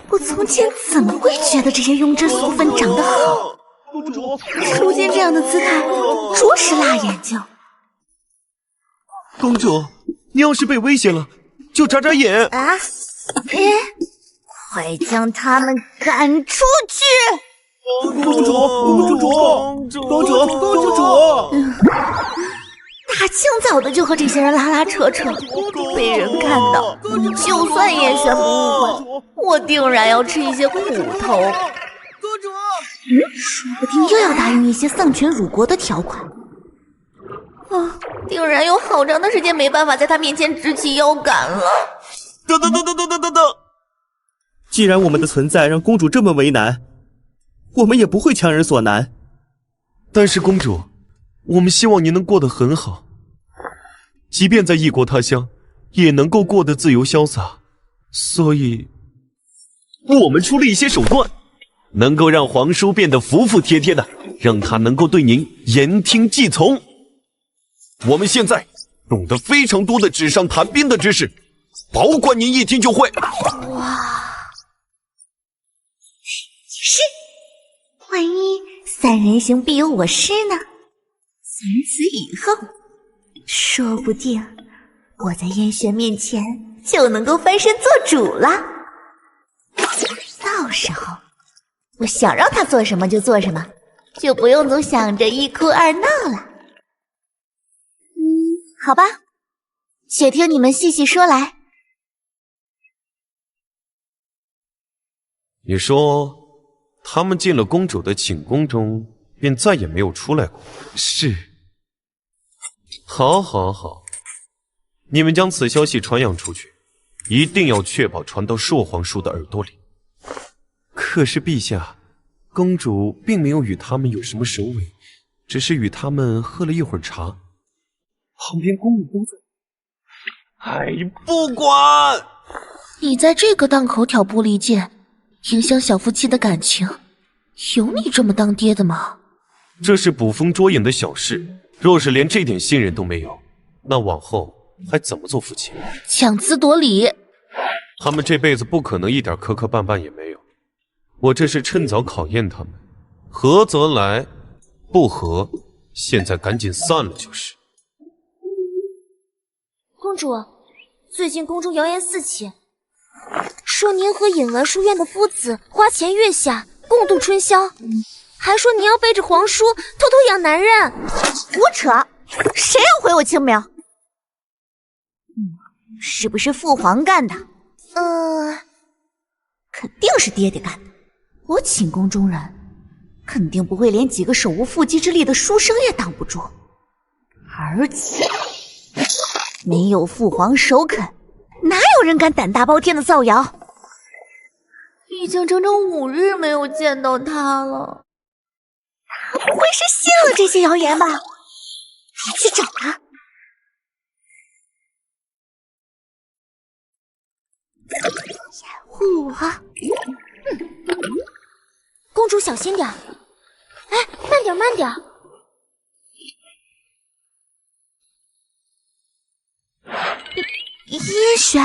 我从前怎么会觉得这些庸脂俗粉长得好？公主，如今这样的姿态，着实辣眼睛。公主，你要是被威胁了，就眨眨眼。快将他们赶出去！公主！大清早的就和这些人拉拉扯扯，被人看到，就算叶玄不误会，我定然要吃一些苦头。说不定又要答应一些丧权辱国的条款。定然有好长的时间没办法在他面前直起腰杆了。等！既然我们的存在让公主这么为难，我们也不会强人所难。但是公主，我们希望您能过得很好，即便在异国他乡，也能够过得自由潇洒。所以，我们出了一些手段，能够让皇叔变得服服帖帖的，让他能够对您言听计从。我们现在懂得非常多的纸上谈兵的知识，保管您一听就会。是，万一三人行必有我师呢？从此以后，说不定我在燕轩面前就能够翻身做主了。到时候，我想让他做什么就做什么，就不用总想着一哭二闹了。好吧，且听你们细细说来。你说，他们进了公主的寝宫中，便再也没有出来过？是。好，好，好，你们将此消息传扬出去，一定要确保传到朔皇叔的耳朵里。可是陛下，公主并没有与他们有什么首尾，只是与他们喝了一会儿茶，旁边宫女都在。哎，不管！你在这个档口挑拨离间，影响小夫妻的感情，有你这么当爹的吗？这是捕风捉影的小事，若是连这点信任都没有，那往后还怎么做夫妻？强词夺理。他们这辈子不可能一点磕磕绊绊也没有，我这是趁早考验他们，合则来，不合，现在赶紧散了就是。公主，最近宫中谣言四起，说您和隐鸾书院的夫子花前月下共度春宵，还说您要背着皇叔偷偷养男人。胡扯！谁要毁我青苗？是不是父皇干的？肯定是爹爹干的。我寝宫中人，肯定不会连几个手无缚鸡之力的书生也挡不住。而且，没有父皇首肯，哪有人敢胆大包天的造谣？已经整整5日没有见到他了，他不会是信了这些谣言吧？去找他。掩护我。公主小心点。哎，慢点，慢点。叶璇。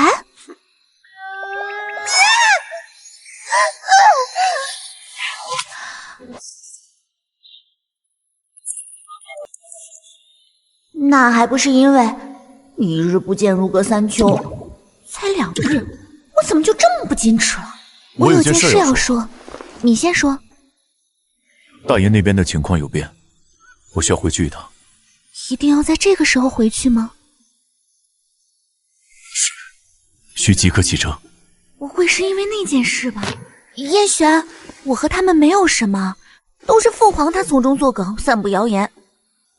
那还不是因为一日不见如隔三秋，才2日，我怎么就这么不矜持了？我有件事要说，你先说。大爷那边的情况有变，我需要回去一趟。一定要在这个时候回去吗？需即刻启程。不会是因为那件事吧？燕璇，我和他们没有什么，都是父皇他从中作梗，散布谣言。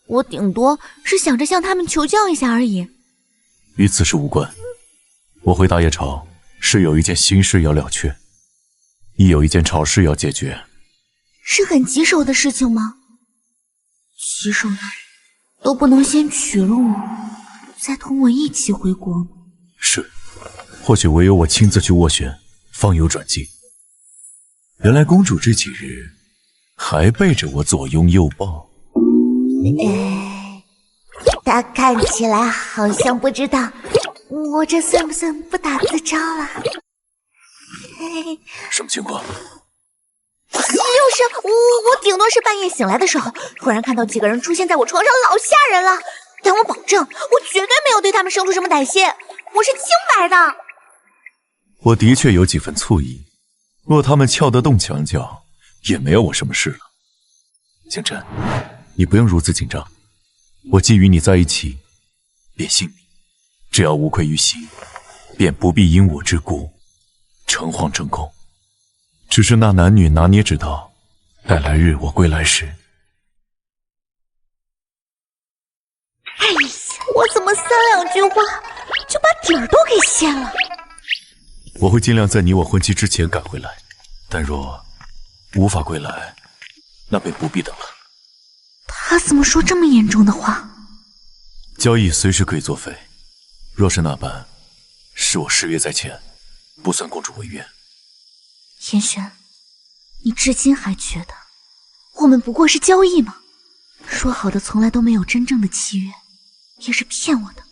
我顶多是想着向他们求教一下而已。与此事无关。我回大叶朝是有一件心事要了却，亦有一件吵事要解决。是很棘手的事情吗？棘手的都不能先娶了我，再同我一起回国吗？是，或许唯有我亲自去斡旋，方有转机。原来公主这几日还背着我左拥右抱。他看起来好像不知道我这算不算不打自招了？什么情况？就是我顶多是半夜醒来的时候，突然看到几个人出现在我床上，老吓人了。但我保证，我绝对没有对他们生出什么歹心，我是清白的。我的确有几分醋意，若他们撬得动墙角，也没有我什么事了。景琛，你不用如此紧张，我既与你在一起，便信你，只要无愧于心，便不必因我之故诚惶诚恐。只是那男女拿捏之道，待来日我归来时。哎呀，我怎么3两句话就把底儿都给掀了？我会尽量在你我婚期之前赶回来，但若无法归来，那便不必等了。他怎么说这么严重的话？交易随时可以作废，若是那般，是我誓约在前，不算公主违约。燕璇，你至今还觉得我们不过是交易吗？说好的从来都没有真正的契约，也是骗我的。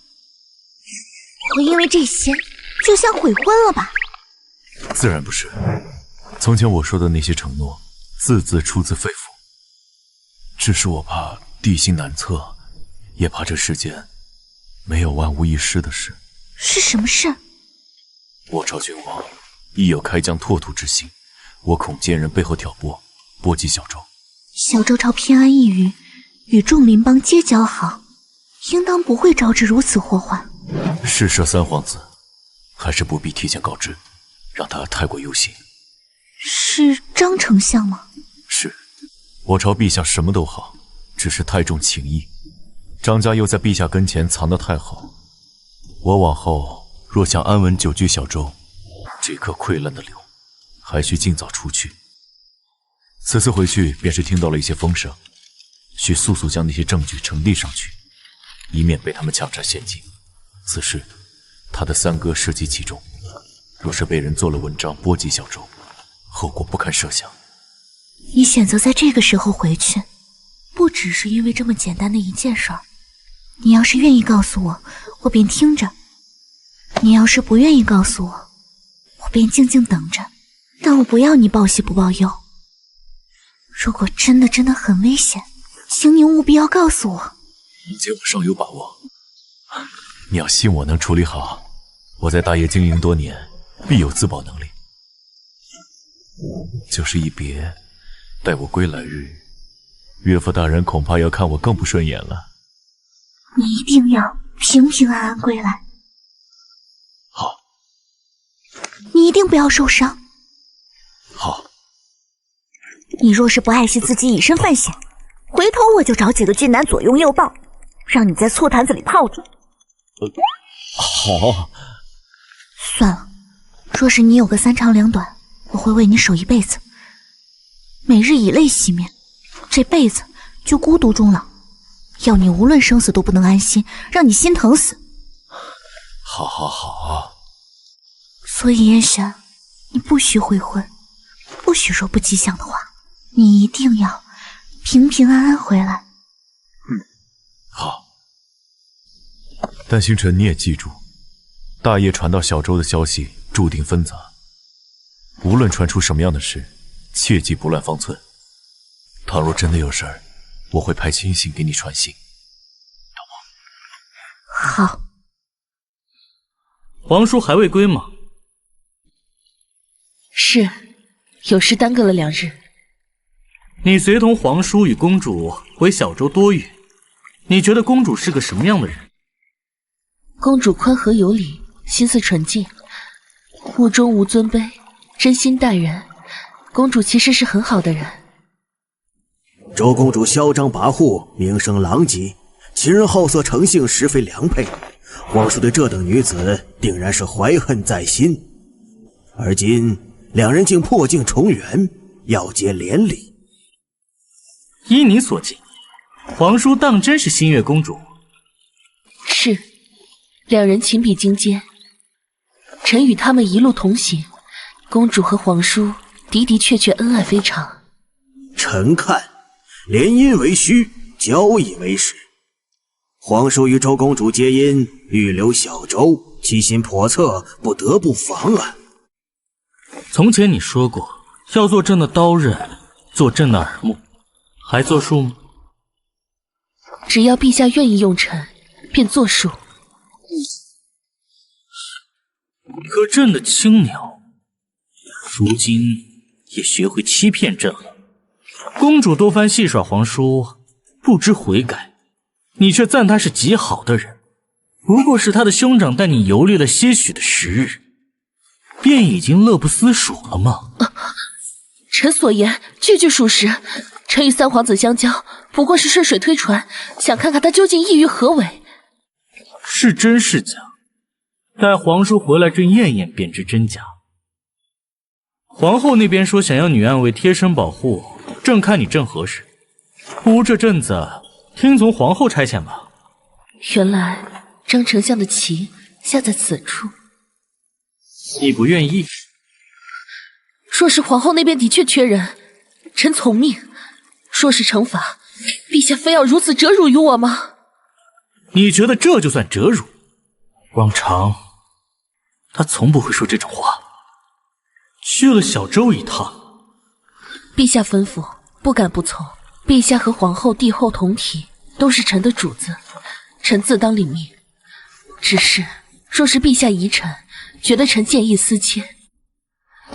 我因为这些就想悔婚了吧？自然不是。从前我说的那些承诺，字字出自肺腑。只是我怕地形难测，也怕这世间没有万无一失的事。是什么事？我朝君王亦有开疆拓土之心，我恐奸人背后挑拨，波及小周。小周朝偏安一隅，与众邻邦皆交好，应当不会招致如此祸患。事涉三皇子，还是不必提前告知，让他太过忧心。是张丞相吗？是，我朝陛下什么都好，只是太重情义。张家又在陛下跟前藏得太好，我往后若想安稳久居小周，这颗溃烂的瘤还需尽早除去。此次回去便是听到了一些风声，需速速将那些证据呈递上去，以免被他们强占现金。此事他的三哥涉及其中，若是被人做了文章波及小周，后果不堪设想。你选择在这个时候回去，不只是因为这么简单的一件事儿。你要是愿意告诉我，我便听着；你要是不愿意告诉我，我便静静等着。但我不要你报喜不报忧。如果真的很危险，请你务必要告诉我。结果尚有把握，你要信我能处理好。我在大业经营多年，必有自保能力。就是一别，待我归来日，岳父大人恐怕要看我更不顺眼了。你一定要平平安安归来。好。你一定不要受伤。好。你若是不爱惜自己，以身犯险，回头我就找几个俊男左拥右抱，让你在醋坛子里泡着。好。算了，若是你有个三长两短，我会为你守一辈子，每日以泪洗面，这辈子就孤独终老，要你无论生死都不能安心，让你心疼死。好。所以燕璇，你不许悔婚，不许说不吉祥的话，你一定要平平安安回来。好。但星辰，你也记住，大业传到小周的消息注定纷杂，无论传出什么样的事，切记不乱方寸。倘若真的有事儿，我会派亲信给你传信，懂吗？好。皇叔还未归吗？是，有事耽搁了2日。你随同皇叔与公主回小周多月，你觉得公主是个什么样的人？公主宽和有礼，心思纯净，目中无尊卑，真心待人。公主其实是很好的人。周公主嚣张跋扈，名声狼藉，其人好色成性，实非良配。皇叔对这等女子定然是怀恨在心，而今两人竟破镜重圆，要结连理。依你所见，皇叔当真是新月公主？是，两人情比金坚。臣与他们一路同行，公主和皇叔的确恩爱非常。臣看，联姻为虚，交易为实。皇叔与周公主结姻，欲留小周，其心叵测，不得不防啊。从前你说过，要做朕的刀刃，做朕的耳目，还作数吗？只要陛下愿意用臣，便作数。可朕的青鸟，如今也学会欺骗朕了。公主多番戏耍皇叔，不知悔改，你却赞他是极好的人。不过是他的兄长带你游历了些许的时日，便已经乐不思蜀了吗？臣所言句属实。臣与三皇子相交，不过是顺水推船，想看看他究竟意欲何为。是真是假？待皇叔回来朕验验便知真假。皇后那边说想要女暗卫贴身保护，朕看你正合适。不如这阵子听从皇后差遣吧。原来张丞相的棋下在此处。你不愿意？若是皇后那边的确缺人，臣从命；若是惩罚，陛下非要如此折辱于我吗？你觉得这就算折辱？往常他从不会说这种话，去了小周一趟。陛下吩咐，不敢不从。陛下和皇后、帝后同体，都是臣的主子，臣自当领命。只是，若是陛下疑臣，觉得臣见异思迁，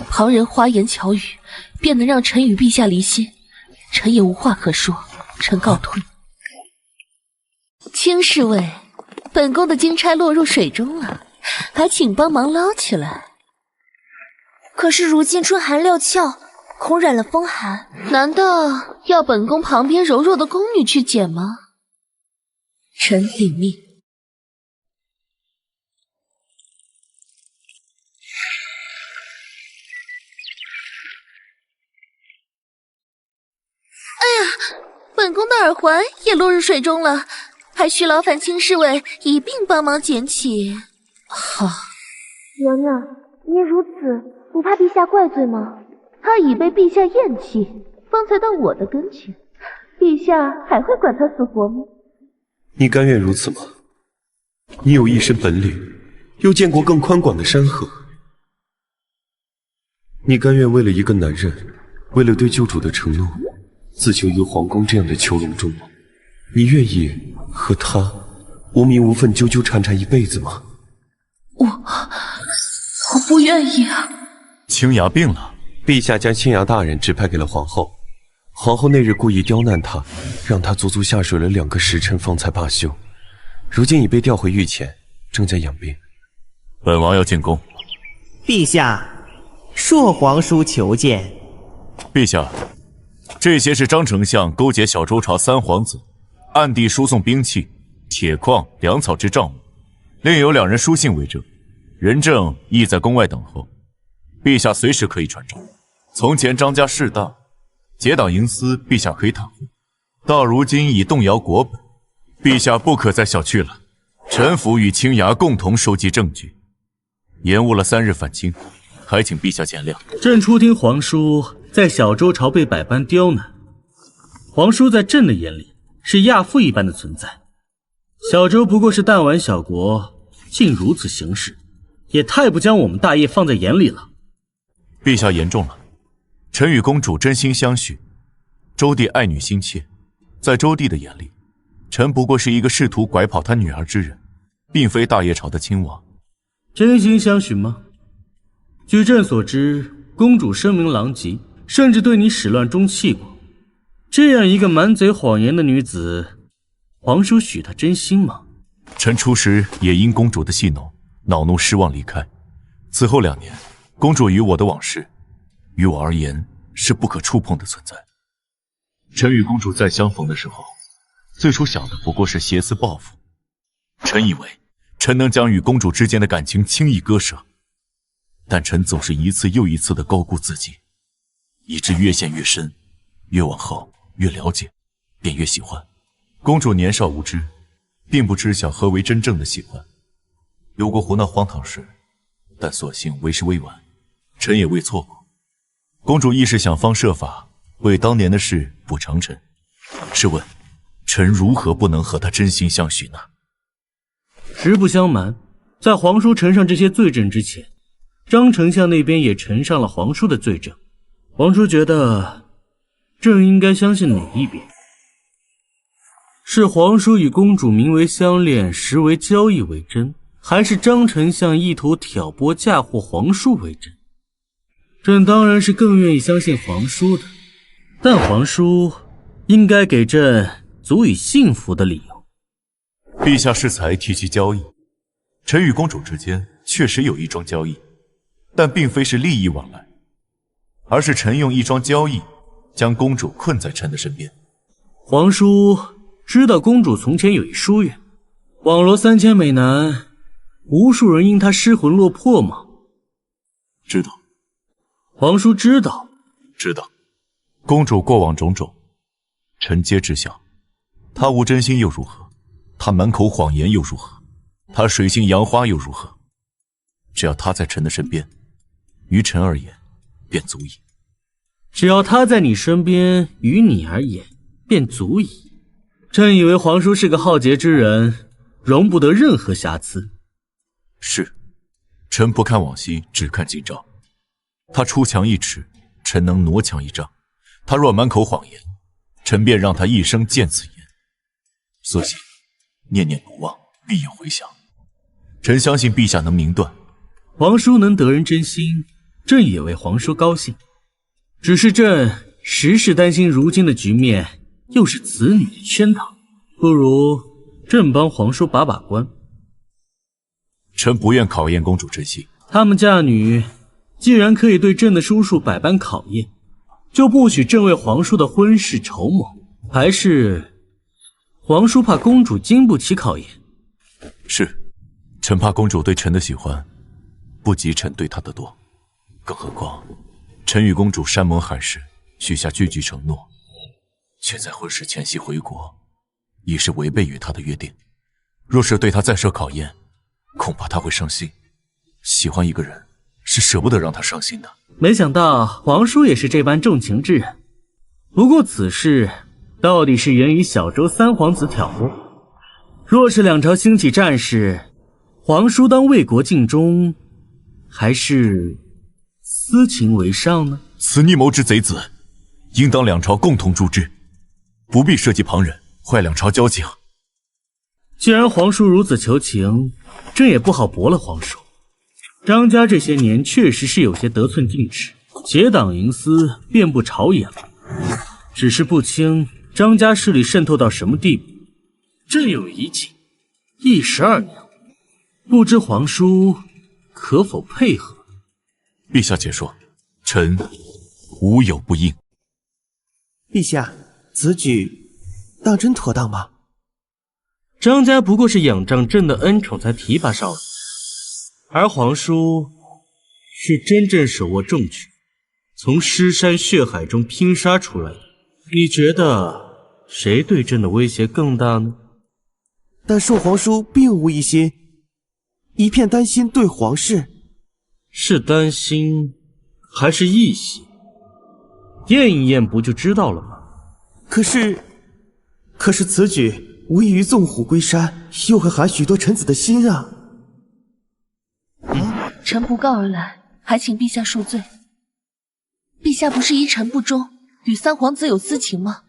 旁人花言巧语，便能让臣与陛下离心，臣也无话可说，臣告退。卿侍卫，本宫的金钗落入水中了，还请帮忙捞起来。可是如今春寒料峭，恐染了风寒。难道要本宫旁边柔弱的宫女去捡吗？臣领命。哎呀，本宫的耳环也落入水中了，还需劳烦卿侍卫一并帮忙捡起。好，娘娘，您如此，不怕陛下怪罪吗？他已被陛下厌弃，方才到我的跟前，陛下还会管他死活吗？你甘愿如此吗？你有一身本领，又见过更宽广的山河，你甘愿为了一个男人，为了对救主的承诺，自囚于皇宫这样的囚笼中吗？你愿意和他无名无分纠纠缠缠一辈子吗？我不愿意啊。青崖病了。陛下将青崖大人指派给了皇后，皇后那日故意刁难他，让他足足下水了2个时辰方才罢休，如今已被调回御前，正在养病。本王要进宫。陛下，朔皇叔求见。陛下，这些是张丞相勾结小周朝3皇子，暗地输送兵器、铁矿、粮草之账目，另有2人书信为证，人证亦在宫外等候，陛下随时可以传召。从前张家势大，结党营私，陛下可以袒护；到如今已动摇国本，陛下不可再小觑了。臣府与青崖共同收集证据，延误了3日返京，还请陛下见谅。朕初听皇叔在小周朝被百般刁难，皇叔在朕的眼里是亚父一般的存在。小周不过是弹丸小国，竟如此行事，也太不将我们大业放在眼里了。陛下言重了，臣与公主真心相许，周帝爱女心切，在周帝的眼里，臣不过是一个试图拐跑他女儿之人，并非大业朝的亲王。真心相许吗？据朕所知，公主声名狼藉，甚至对你始乱终弃过。这样一个满嘴谎言的女子，皇叔许她真心吗？臣初时也因公主的戏弄，恼怒失望离开。此后2年，公主与我的往事，于我而言是不可触碰的存在。臣与公主再相逢的时候，最初想的不过是挟私报复。臣以为臣能将与公主之间的感情轻易割舍，但臣总是一次又一次的高估自己，以致越陷越深，越往后越了解，便越喜欢。公主年少无知，并不知晓何为真正的喜欢，有过胡闹荒唐事，但所幸为时未晚，臣也未错过。公主亦是想方设法为当年的事补偿臣，试问臣如何不能和她真心相许呢？实不相瞒，在皇叔呈上这些罪证之前，张丞相那边也呈上了皇叔的罪证。皇叔觉得朕应该相信哪一边？是皇叔与公主名为相恋，实为交易为真，还是张丞相意图挑拨嫁祸皇叔为真？朕当然是更愿意相信皇叔的，但皇叔应该给朕足以信服的理由。陛下适才提及交易，臣与公主之间确实有一桩交易，但并非是利益往来，而是臣用一桩交易将公主困在臣的身边。皇叔知道公主从前有一书院，网罗3000美男，无数人因她失魂落魄吗？知道。皇叔知道？知道。公主过往种种，臣皆知晓。她无真心又如何？她满口谎言又如何？她水性杨花又如何？只要她在臣的身边，于臣而言便足矣。只要她在你身边，于你而言便足矣。朕以为皇叔是个好节之人，容不得任何瑕疵。是，臣不看往昔，只看今朝。他出墙1尺，臣能挪墙1丈；他若满口谎言，臣便让他一生见此言。所以念念不忘，必有回响。臣相信陛下能明断。皇叔能得人真心，朕也为皇叔高兴。只是朕实是担心如今的局面又是子女的圈套，不如朕帮皇叔把把关。臣不愿考验公主真心。他们家女既然可以对朕的叔叔百般考验，就不许朕为皇叔的婚事筹谋。还是皇叔怕公主经不起考验？是，臣怕公主对臣的喜欢不及臣对她的多。更何况臣与公主山盟海誓，许下句句承诺，却在婚事前夕回国，已是违背与她的约定。若是对她再设考验，恐怕她会伤心。喜欢一个人，是舍不得让他伤心的。没想到皇叔也是这般重情之人。不过此事到底是源于小周三皇子挑拨。若是两朝兴起战事，皇叔当为国尽忠，还是私情为上呢？此逆谋之贼子，应当两朝共同诛之，不必涉及旁人，坏两朝交情。既然皇叔如此求情，朕也不好驳了皇叔。张家这些年确实是有些得寸进尺，结党营私，遍布朝野了。只是不清张家势力渗透到什么地步。朕有疑警，一石二鸟，不知皇叔可否配合？陛下且说，臣无有不应。陛下，此举当真妥当吗？张家不过是仰仗朕的恩宠才提拔少爷，而皇叔是真正手握重权，从尸山血海中拼杀出来的。你觉得谁对朕的威胁更大呢？但寿皇叔并无疑心，一片担心对皇室。是担心还是异心？验一验不就知道了吗？可是此举无异于纵虎归山，又会寒许多臣子的心啊！臣不告而来，还请陛下恕罪。陛下不是依臣不忠，与三皇子有私情吗？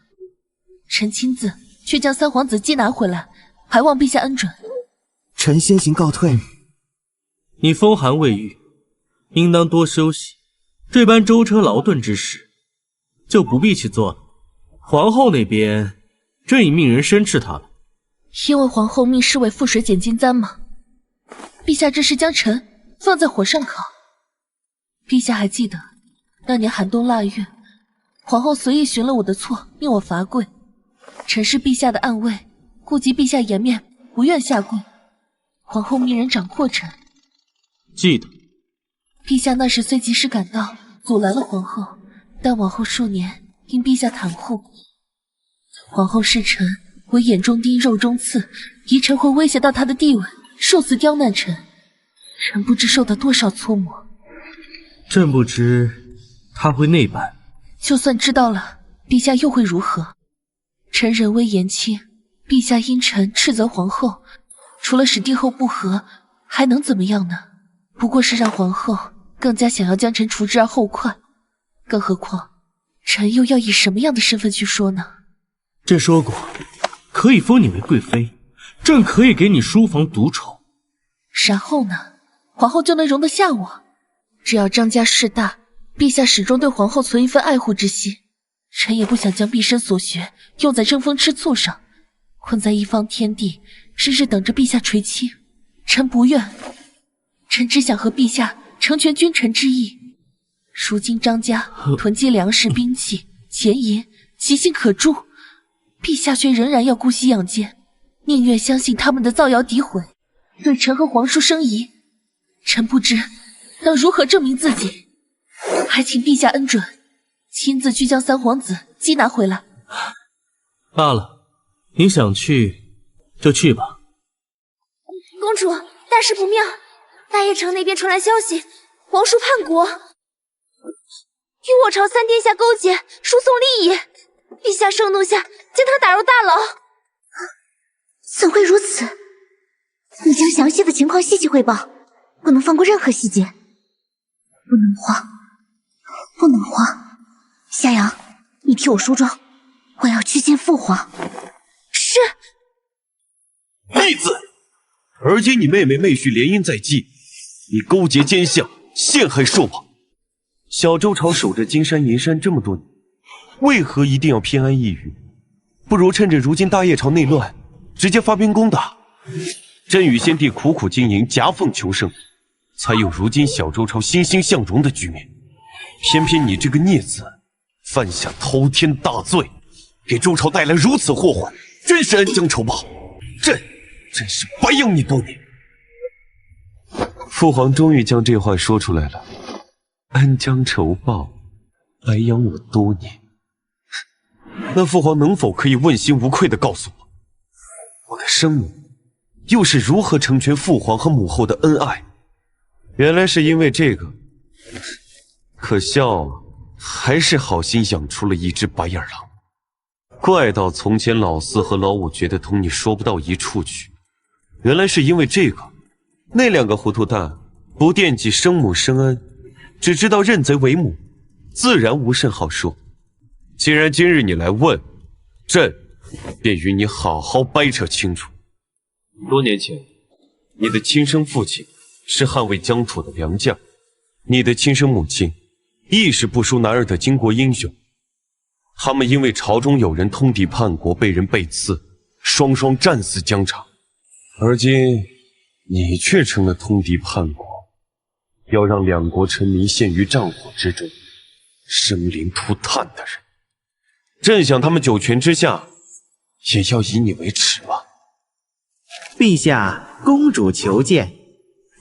臣亲自去将三皇子缉拿回来，还望陛下恩准。臣先行告退。你风寒未愈，应当多休息。这般舟车劳顿之事，就不必去做了。皇后那边，朕已命人申斥她了。因为皇后命侍卫覆水捡金簪吗？陛下这是将臣放在火上烤。陛下还记得那年寒冬腊月，皇后随意寻了我的错，命我罚跪。臣是陛下的暗卫，顾及陛下颜面，不愿下跪。皇后命人掌掴臣。记得。陛下那时虽及时赶到，阻拦了皇后，但往后数年因陛下袒护，皇后视臣为眼中钉、肉中刺，疑臣会威胁到她的地位，受此刁难臣。臣不知受到多少搓磨。朕不知她会那般。就算知道了，陛下又会如何？臣人微言轻，陛下因臣斥责皇后，除了使帝后不和，还能怎么样呢？不过是让皇后更加想要将臣除之而后快。更何况，臣又要以什么样的身份去说呢？朕说过，可以封你为贵妃，朕可以给你书房独宠。然后呢？皇后就能容得下我？只要张家势大，陛下始终对皇后存一份爱护之心，臣也不想将毕生所学用在争风吃醋上，困在一方天地，日日等着陛下垂青。臣不愿，臣只想和陛下成全君臣之义。如今张家囤积粮食、兵器、钱银，其心可诛，陛下却仍然要姑息养奸，宁愿相信他们的造谣诋毁，对臣和皇叔生疑。臣不知要如何证明自己，还请陛下恩准，亲自去将三皇子缉拿回来。罢了，你想去就去吧。公主，大事不妙！大邺城那边传来消息，皇叔叛国，与我朝三殿下勾结，输送利益。陛下盛怒下，将他打入大牢。怎会如此？你将详细的情况细细汇报，不能放过任何细节，不能慌，不能慌。夏阳，你替我梳妆，我要去见父皇。是。逆子！而今你妹妹妹婿联姻在即，你勾结奸相，陷害兽王。小周朝守着金山银山这么多年，为何一定要偏安一隅？不如趁着如今大业朝内乱，直接发兵攻打。朕与先帝苦苦经营，夹缝求生，才有如今小周朝欣欣向荣的局面。偏偏你这个孽子，犯下滔天大罪，给周朝带来如此祸患，真是恩将仇报。朕真是白养你多年。父皇终于将这话说出来了，恩将仇报，白养我多年。那父皇能否可以问心无愧地告诉我，我的生母又是如何成全父皇和母后的恩爱？原来是因为这个，可笑还是好心养出了一只白眼狼。怪到从前老四和老五觉得同你说不到一处去，原来是因为这个。那两个糊涂蛋不惦记生母生恩，只知道认贼为母，自然无甚好说。既然今日你来问，朕便与你好好掰扯清楚。多年前，你的亲生父亲是捍卫疆土的良将，你的亲生母亲亦是不输男儿的巾帼英雄。他们因为朝中有人通敌叛国，被人背刺，双双战死疆场。而今你却成了通敌叛国，要让两国臣民陷于战火之中，生灵涂炭的人。朕想他们九泉之下，也要以你为耻吧。陛下，公主求见。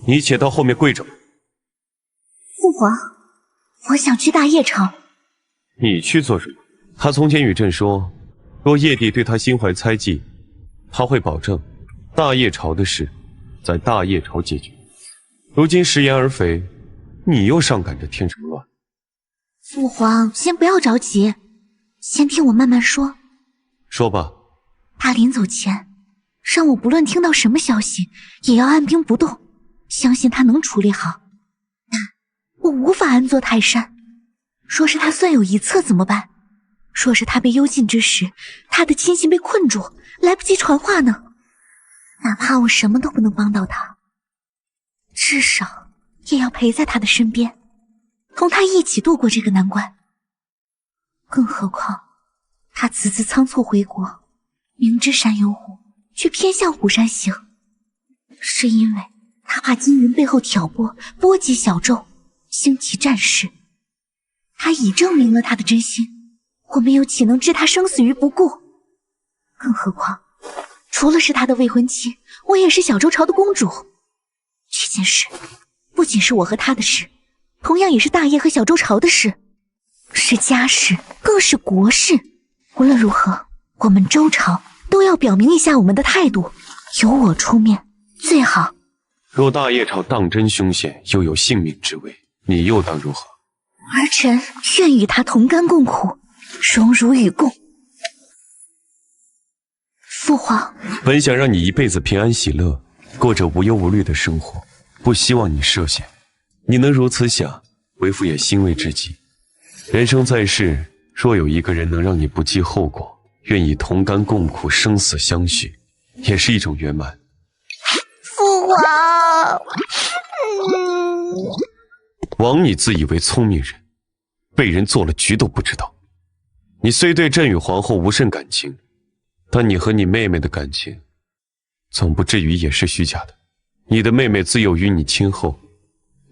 你且到后面跪着。父皇，我想去大业朝。你去做什么？他从前与朕说，若叶帝对他心怀猜忌，他会保证大业朝的事在大业朝解决。如今食言而肥，你又上赶着添什么乱？父皇，先不要着急，先听我慢慢说。说吧。他临走前让我不论听到什么消息，也要按兵不动，相信他能处理好。但我无法安坐泰山。若是他算有一策怎么办？若是他被幽禁之时，他的亲信被困住，来不及传话呢？哪怕我什么都不能帮到他，至少也要陪在他的身边，同他一起度过这个难关。更何况他此次仓促回国，明知山有虎，却偏向虎山行，是因为他怕金云背后挑拨，波及小纣，兴起战事。他已证明了他的真心，我们又岂能置他生死于不顾？更何况除了是他的未婚妻，我也是小周朝的公主。这件事不仅是我和他的事，同样也是大业和小周朝的事，是家事，更是国事。无论如何，我们周朝都要表明一下我们的态度，由我出面最好。若大业朝当真凶险，又有性命之危，你又当如何？儿臣愿与他同甘共苦，荣辱与共。父皇，本想让你一辈子平安喜乐，过着无忧无虑的生活，不希望你涉险。你能如此想，为父也欣慰至极。人生在世，若有一个人能让你不计后果，愿意同甘共苦，生死相许，也是一种圆满。父皇，枉你自以为聪明人，被人做了局都不知道。你虽对朕与皇后无甚感情，但你和你妹妹的感情，总不至于也是虚假的。你的妹妹自幼与你亲厚，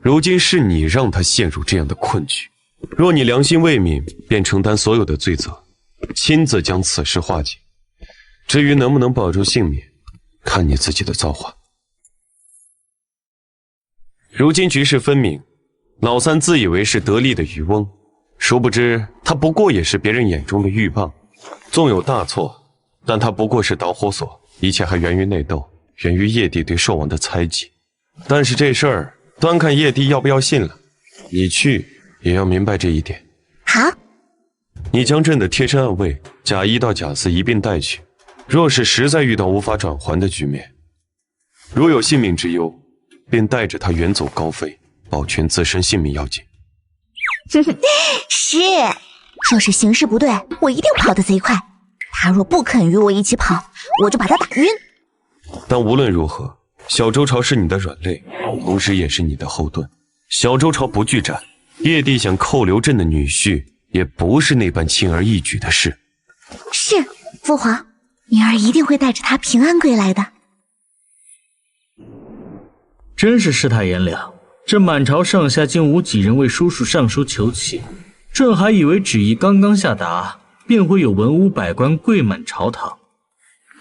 如今是你让她陷入这样的困局。若你良心未泯，便承担所有的罪责，亲自将此事化解。至于能不能保住性命，看你自己的造化。如今局势分明，老三自以为是得力的渔翁，殊不知他不过也是别人眼中的鹬蚌。纵有大错，但他不过是导火索，一切还源于内斗，源于叶帝对兽王的猜忌。但是这事儿端看叶帝要不要信了，你去也要明白这一点。好，你将朕的贴身暗卫贾一到贾四一并带去，若是实在遇到无法转圜的局面，如有性命之忧，便带着他远走高飞，保全自身性命要紧。是，若是形势不对，我一定跑得贼快。他若不肯与我一起跑，我就把他打晕。但无论如何，小周朝是你的软肋，同时也是你的后盾。小周朝不拒战，叶帝想扣留朕的女婿，也不是那般轻而易举的事。是，父皇，女儿一定会带着他平安归来的。真是世态炎凉，这满朝上下竟无几人为叔叔上书求情。朕还以为旨意刚刚下达，便会有文武百官跪满朝堂。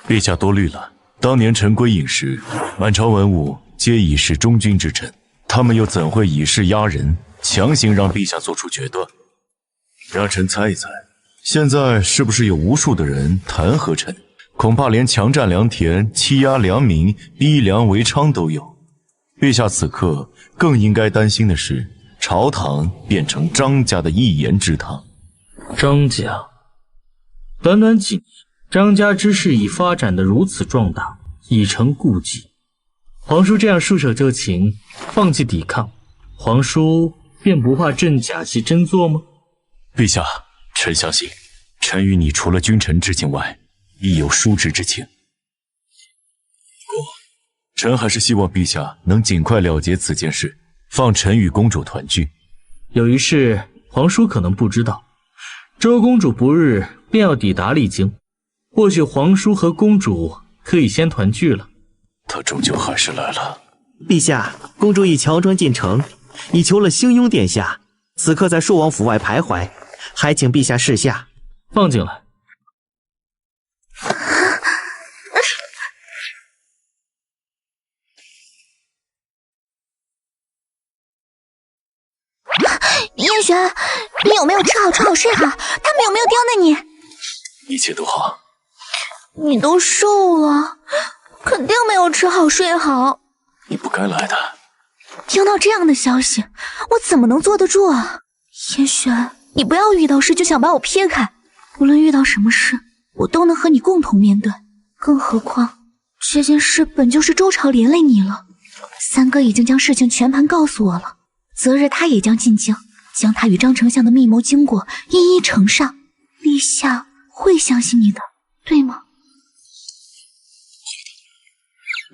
陛下多虑了。当年臣归隐时，满朝文武皆已是忠君之臣，他们又怎会以势压人，强行让陛下做出决断？让臣猜一猜，现在是不是有无数的人弹劾臣？恐怕连强占良田、欺压良民、逼良为娼都有。陛下此刻更应该担心的是，朝堂变成张家的一言之堂。张家，短短几年，张家之势已发展得如此壮大，已成痼疾。皇叔这样束手就擒，放弃抵抗，皇叔便不怕朕假戏真做吗？陛下，臣相信，臣与你除了君臣之情外，亦有叔侄之情。臣还是希望陛下能尽快了结此件事，放臣与公主团聚。有一事，皇叔可能不知道，周公主不日便要抵达丽京，或许皇叔和公主可以先团聚了。她终究还是来了。陛下，公主已乔装进城，已求了兴雍殿下，此刻在朔王府外徘徊，还请陛下示下。放进来。叶璇，你有没有吃好睡好？他们有没有刁难你？一切都好。你都瘦了，肯定没有吃好睡好。你不该来的。听到这样的消息，我怎么能坐得住啊？叶璇，你不要遇到事就想把我撇开，无论遇到什么事，我都能和你共同面对。更何况这件事本就是周朝连累你了，三哥已经将事情全盘告诉我了，择日他也将进京，将他与张丞相的密谋经过一一呈上。陛下会相信你的，对吗？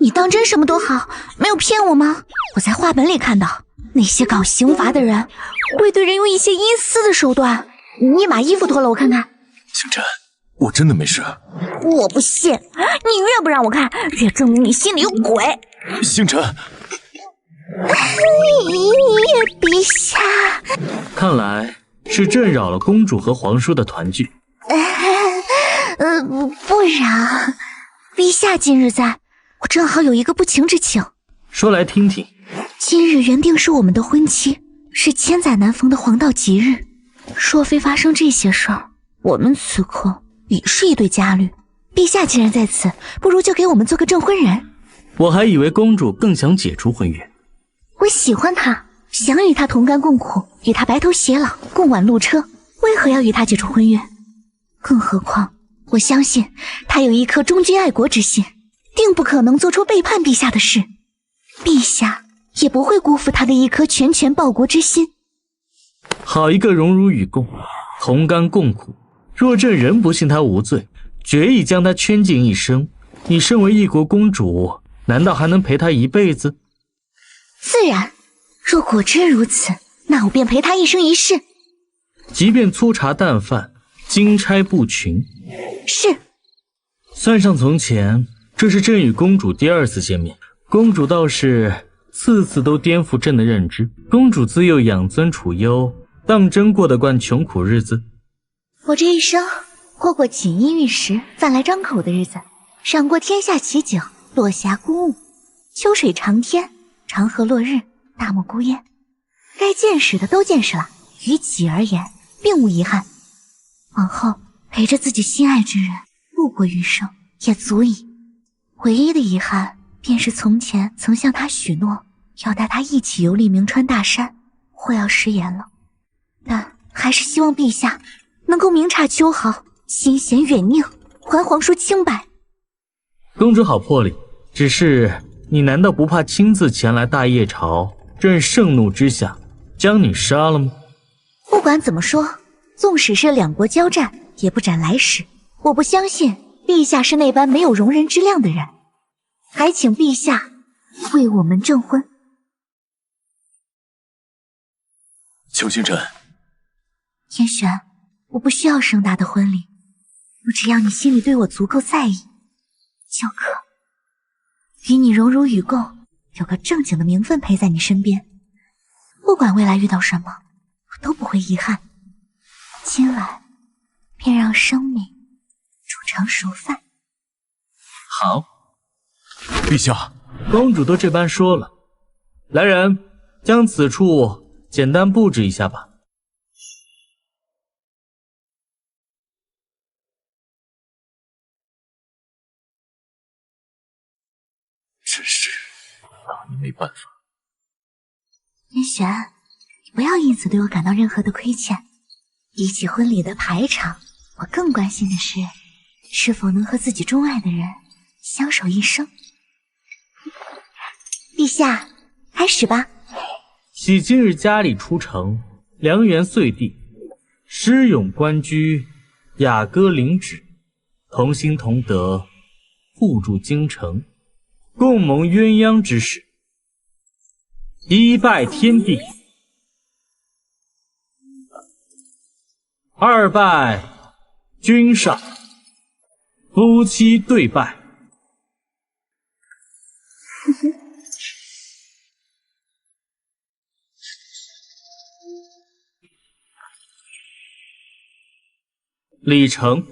你当真什么都好，没有骗我吗？我在话本里看到，那些搞刑罚的人会对人用一些阴私的手段。你把衣服脱了我看看。星辰，我真的没事。我不信，你越不让我看，越证明你心里有鬼。星辰，陛下，看来是朕扰了公主和皇叔的团聚。不然，陛下今日在，我正好有一个不情之请。说来听听。今日原定是我们的婚期，是千载难逢的黄道吉日。若非发生这些事儿，我们此刻已是一对佳侣。陛下既然在此，不如就给我们做个证婚人。我还以为公主更想解除婚约。我喜欢他，想与他同甘共苦，与他白头偕老，共挽路车，为何要与他解除婚约？更何况我相信他有一颗忠君爱国之心，定不可能做出背叛陛下的事。陛下也不会辜负他的一颗拳拳报国之心。好一个荣辱与共，同甘共苦。若朕仍不信他无罪，决意将他圈禁一生，你身为一国公主，难道还能陪他一辈子？自然，若果真如此，那我便陪他一生一世。即便粗茶淡饭，金钗布裙。是。算上从前，这是朕与公主第二次见面，公主倒是次次都颠覆朕的认知。公主自幼养尊处优，当真过得惯穷苦日子？我这一生过过锦衣玉食、饭来张口的日子，赏过天下奇景、落霞孤鹜、秋水长天、长河落日、大漠孤烟，该见识的都见识了，于己而言并无遗憾。往后陪着自己心爱之人度过余生也足矣。唯一的遗憾便是从前曾向他许诺要带他一起游历明川大山，或要食言了。但还是希望陛下能够明察秋毫，心贤远佞，还皇叔清白。公主好魄力，只是你难道不怕亲自前来大叶朝，朕盛怒之下将你杀了吗？不管怎么说，纵使是两国交战，也不斩来使。我不相信陛下是那般没有容人之量的人，还请陛下为我们证婚。邱星辰，天玄，我不需要盛大的婚礼，我只要你心里对我足够在意就可。与你荣辱与共，有个正经的名分陪在你身边，不管未来遇到什么，我都不会遗憾。今晚便让生命煮成熟饭。好，陛下，公主都这般说了，来人，将此处简单布置一下吧。真是拿你没办法。天玄，你不要因此对我感到任何的亏欠。比起婚礼的排场，我更关心的是，是否能和自己钟爱的人相守一生。陛下，开始吧。喜今日佳丽出城，良缘遂递，诗咏关雎，雅歌领旨，同心同德，互助京城，共谋鸳鸯之事。一拜天地，二拜君上，夫妻对拜。李成，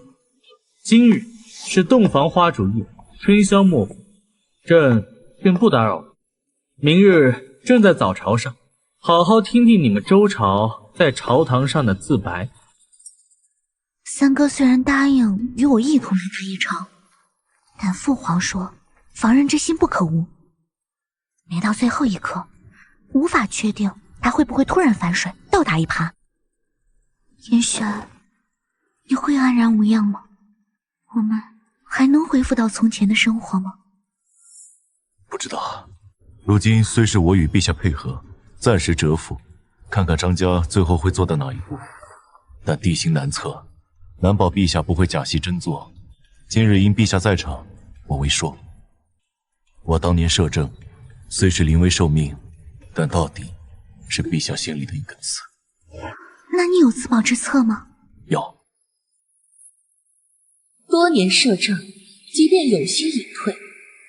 今日是洞房花烛夜，春宵末午，朕便不打扰了。明日正在早朝上，好好听听你们周朝在朝堂上的自白。三哥虽然答应与我一同来打一场，但父皇说防人之心不可无。没到最后一刻，无法确定他会不会突然反水，倒打一耙。天玄，你会安然无恙吗？我们还能恢复到从前的生活吗？不知道。如今虽是我与陛下配合，暂时蛰伏，看看张家最后会做到哪一步。但地形难测，难保陛下不会假戏真做。今日因陛下在场，我为说。我当年摄政，虽是临危受命，但到底是陛下心里的一根刺。那你有自保之策吗？有。多年摄政，即便有心隐退，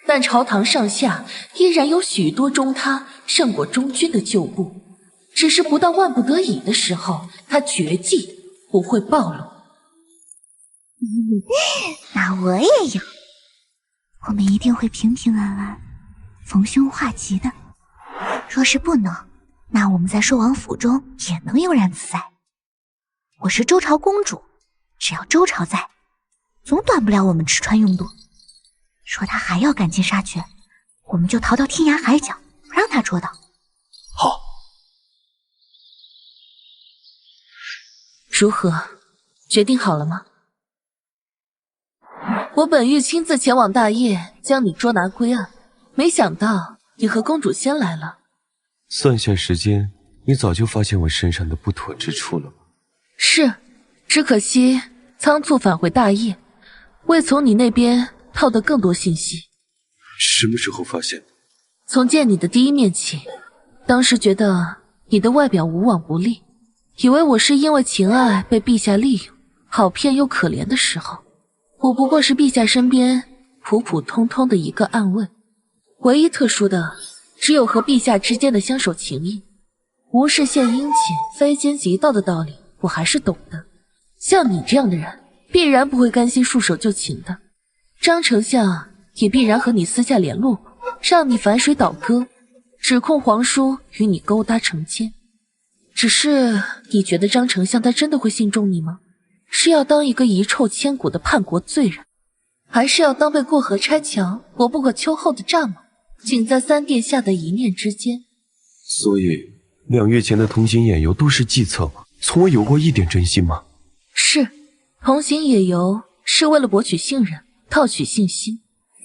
但朝堂上下依然有许多忠他胜过忠君的旧部。只是不到万不得已的时候，他绝技不会暴露。那我也有，我们一定会平平安安、逢凶化吉的。若是不能，那我们在寿王府中也能悠然自在。我是周朝公主，只要周朝在，总短不了我们吃穿用度。说他还要赶尽杀绝，我们就逃到天涯海角，不让他捉到。好。如何？决定好了吗？我本欲亲自前往大业，将你捉拿归案，没想到你和公主先来了。算下时间，你早就发现我身上的不妥之处了吗？是，只可惜仓促返回大业，未从你那边套得更多信息。什么时候发现的？从见你的第一面起，当时觉得你的外表无往不利，以为我是因为情爱被陛下利用，好骗又可怜的时候，我不过是陛下身边普普通通的一个暗卫，唯一特殊的只有和陛下之间的相守情谊。无事献殷勤，非奸即盗的道理我还是懂的。像你这样的人，必然不会甘心束手就擒的。张丞相也必然和你私下联络过，让你反水倒戈，指控皇叔与你勾搭成奸。只是你觉得张丞相他真的会信中你吗？是要当一个遗臭千古的叛国罪人，还是要当被过河拆桥、活不过秋后的蚱蜢，仅在三殿下的一念之间？所以2月前的同行野游都是计策吗？从未有过一点真心吗？是，同行野游是为了博取信任，套取信息。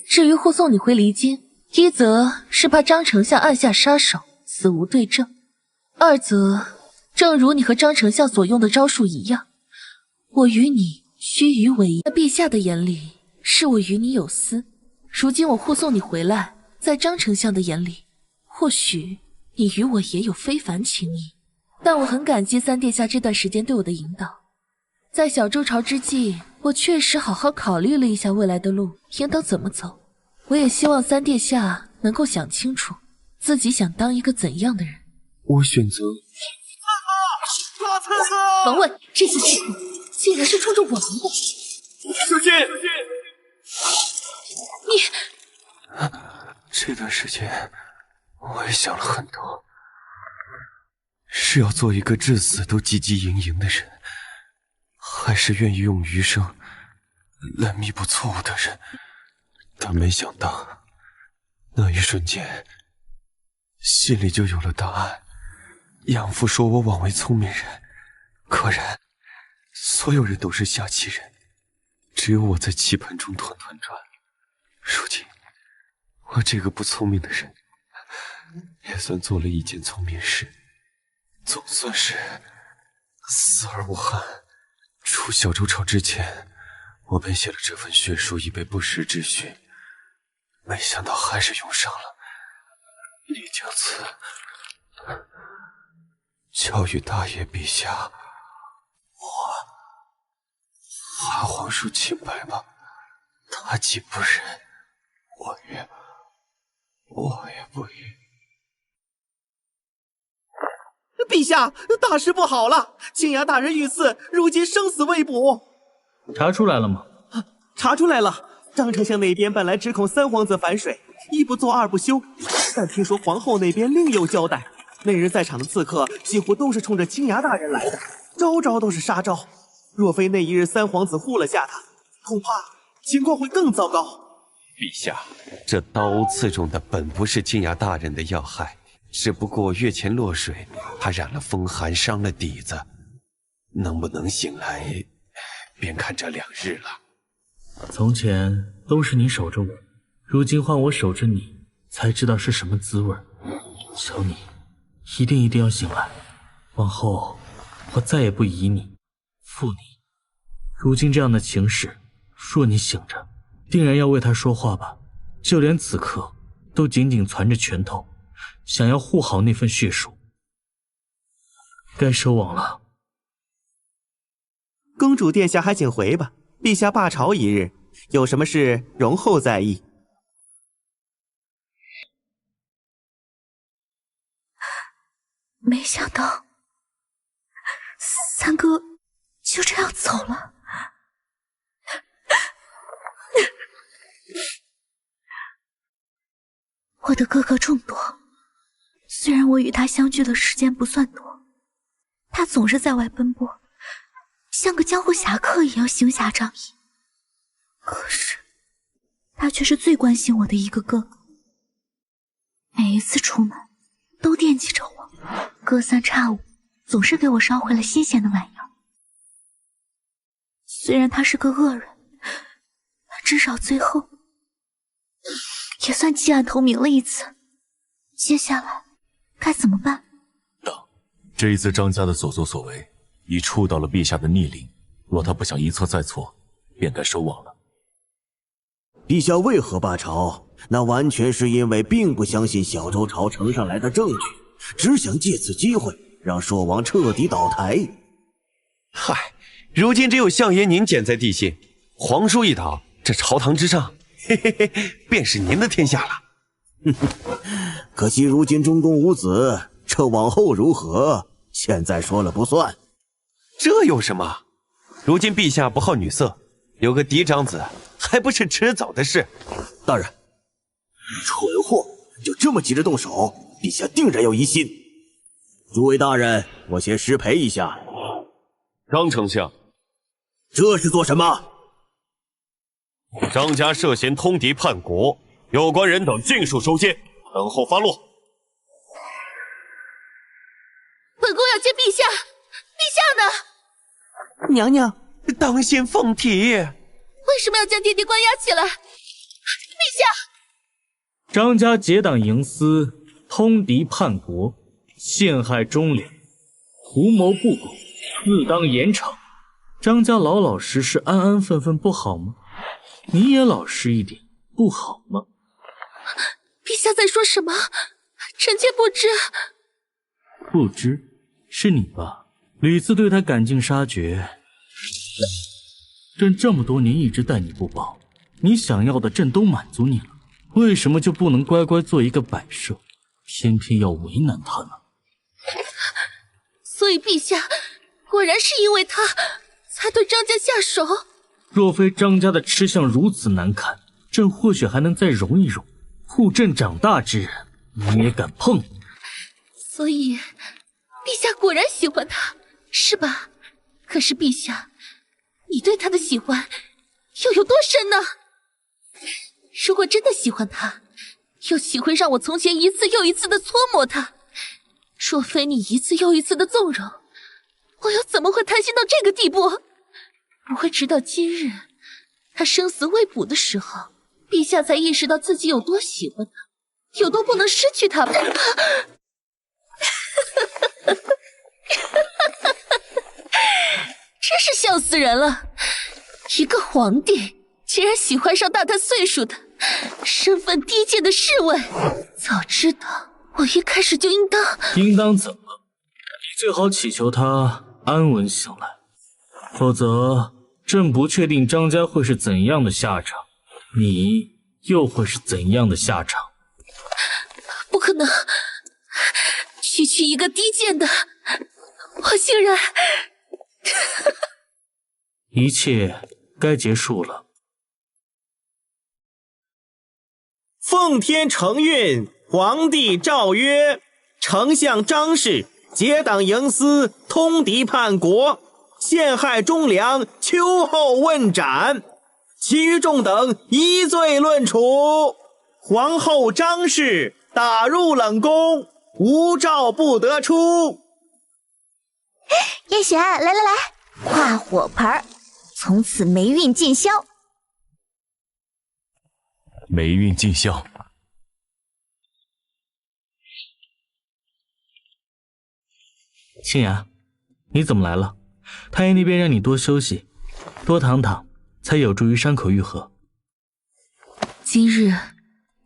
至于护送你回离京，一则是怕张丞相暗下杀手，死无对证；二则正如你和张丞相所用的招数一样，我与你须臾为一。在陛下的眼里，是我与你有私。如今我护送你回来，在张丞相的眼里，或许你与我也有非凡情谊。但我很感激三殿下这段时间对我的引导。在小周朝之际，我确实好好考虑了一下未来的路应当怎么走。我也希望三殿下能够想清楚，自己想当一个怎样的人。我选择王位，这次刺客竟然是冲着我来的！小心！你这段时间，我也想了很多，是要做一个至死都汲汲营营的人，还是愿意用余生来弥补错误的人？但没想到，那一瞬间，心里就有了答案。养父说我枉为聪明人，果然，所有人都是下棋人，只有我在棋盘中团团转。如今，我这个不聪明的人，也算做了一件聪明事，总算是死而无憾。出小周朝之前，我便写了这份血书以备不时之需，没想到还是用上了。李将此教育大爷陛下，我还皇叔清白吗？他既不仁，我也不允。陛下，大事不好了！青崖大人遇刺，如今生死未卜。查出来了吗？查出来了。张丞相那边本来只恐三皇子反水，一不做二不休，但听说皇后那边另有交代。那日在场的刺客几乎都是冲着青崖大人来的，招招都是杀招。若非那一日三皇子护了下他，恐怕情况会更糟糕。陛下，这刀刺中的本不是青崖大人的要害，只不过月前落水，他染了风寒，伤了底子，能不能醒来，便看这2日了。从前都是你守着我，如今换我守着你，才知道是什么滋味。求你，一定要醒来，往后我再也不疑你、负你。如今这样的情势，若你醒着，定然要为他说话吧。就连此刻都紧紧攥着拳头，想要护好那份血书。该收网了。公主殿下还请回吧，陛下罢朝一日，有什么事容后再议。没想到三哥就这样走了。我的哥哥众多，虽然我与他相聚的时间不算多，他总是在外奔波，像个江湖侠客一样行侠仗义。可是他却是最关心我的一个哥哥，每一次出门都惦记着我，隔三差五总是给我捎回了新鲜的玩意儿。虽然他是个恶人，但至少最后也算弃暗投明了一次。接下来该怎么办？这一次张家的所作所为已触到了陛下的逆鳞，若他不想一错再错，便该收网了。陛下为何罢朝？那完全是因为并不相信小周朝呈上来的证据，只想借此机会让朔王彻底倒台。嗨，如今只有相爷您健在帝心，皇叔一倒，这朝堂之上，嘿嘿嘿，便是您的天下了。可惜如今中宫无子，这往后如何，现在说了不算。这有什么？如今陛下不好女色，有个嫡长子，还不是迟早的事。大人，蠢货，就这么急着动手，陛下定然有疑心。诸位大人，我先失陪一下。张丞相，这是做什么？张家涉嫌通敌叛国，有关人等尽数收监，等候发落。本宫要见陛下，陛下呢？娘娘，当先凤体。为什么要将爹爹关押起来？陛下！张家结党营私，通敌叛国，陷害忠良，图谋不轨，自当严惩。张家老老实实、安安分分不好吗？你也老实一点，不好吗？陛下在说什么？臣妾不知。不知，是你吧？屡次对他赶尽杀绝，朕这么多年一直待你不薄，你想要的朕都满足你了，为什么就不能乖乖做一个摆设，偏偏要为难他呢？所以陛下果然是因为他才对张家下手。若非张家的吃相如此难看，朕或许还能再容一容。护朕长大之人，你也敢碰？所以陛下果然喜欢他，是吧？可是陛下，你对他的喜欢又有多深呢？如果真的喜欢他，又岂会让我从前一次又一次的搓磨他？若非你一次又一次的纵容，我又怎么会贪心到这个地步？不会直到今日，他生死未卜的时候，陛下才意识到自己有多喜欢他，有多不能失去他吧？真是笑死人了！一个皇帝竟然喜欢上大他岁数的、身份低贱的侍卫，早知道我一开始就应当怎么？你最好祈求他安稳醒来，否则朕不确定张家会是怎样的下场，你又会是怎样的下场？不可能！区区一个低贱的，我竟然……一切该结束了。奉天承运，皇帝诏曰：丞相张氏结党营私，通敌叛国，陷害忠良，秋后问斩，其余众等一罪论处。皇后张氏打入冷宫，无诏不得出。叶璇，来，跨火盆，从此霉运尽消。霉运尽消。清雅，你怎么来了？太医那边让你多休息，多躺躺，才有助于伤口愈合。今日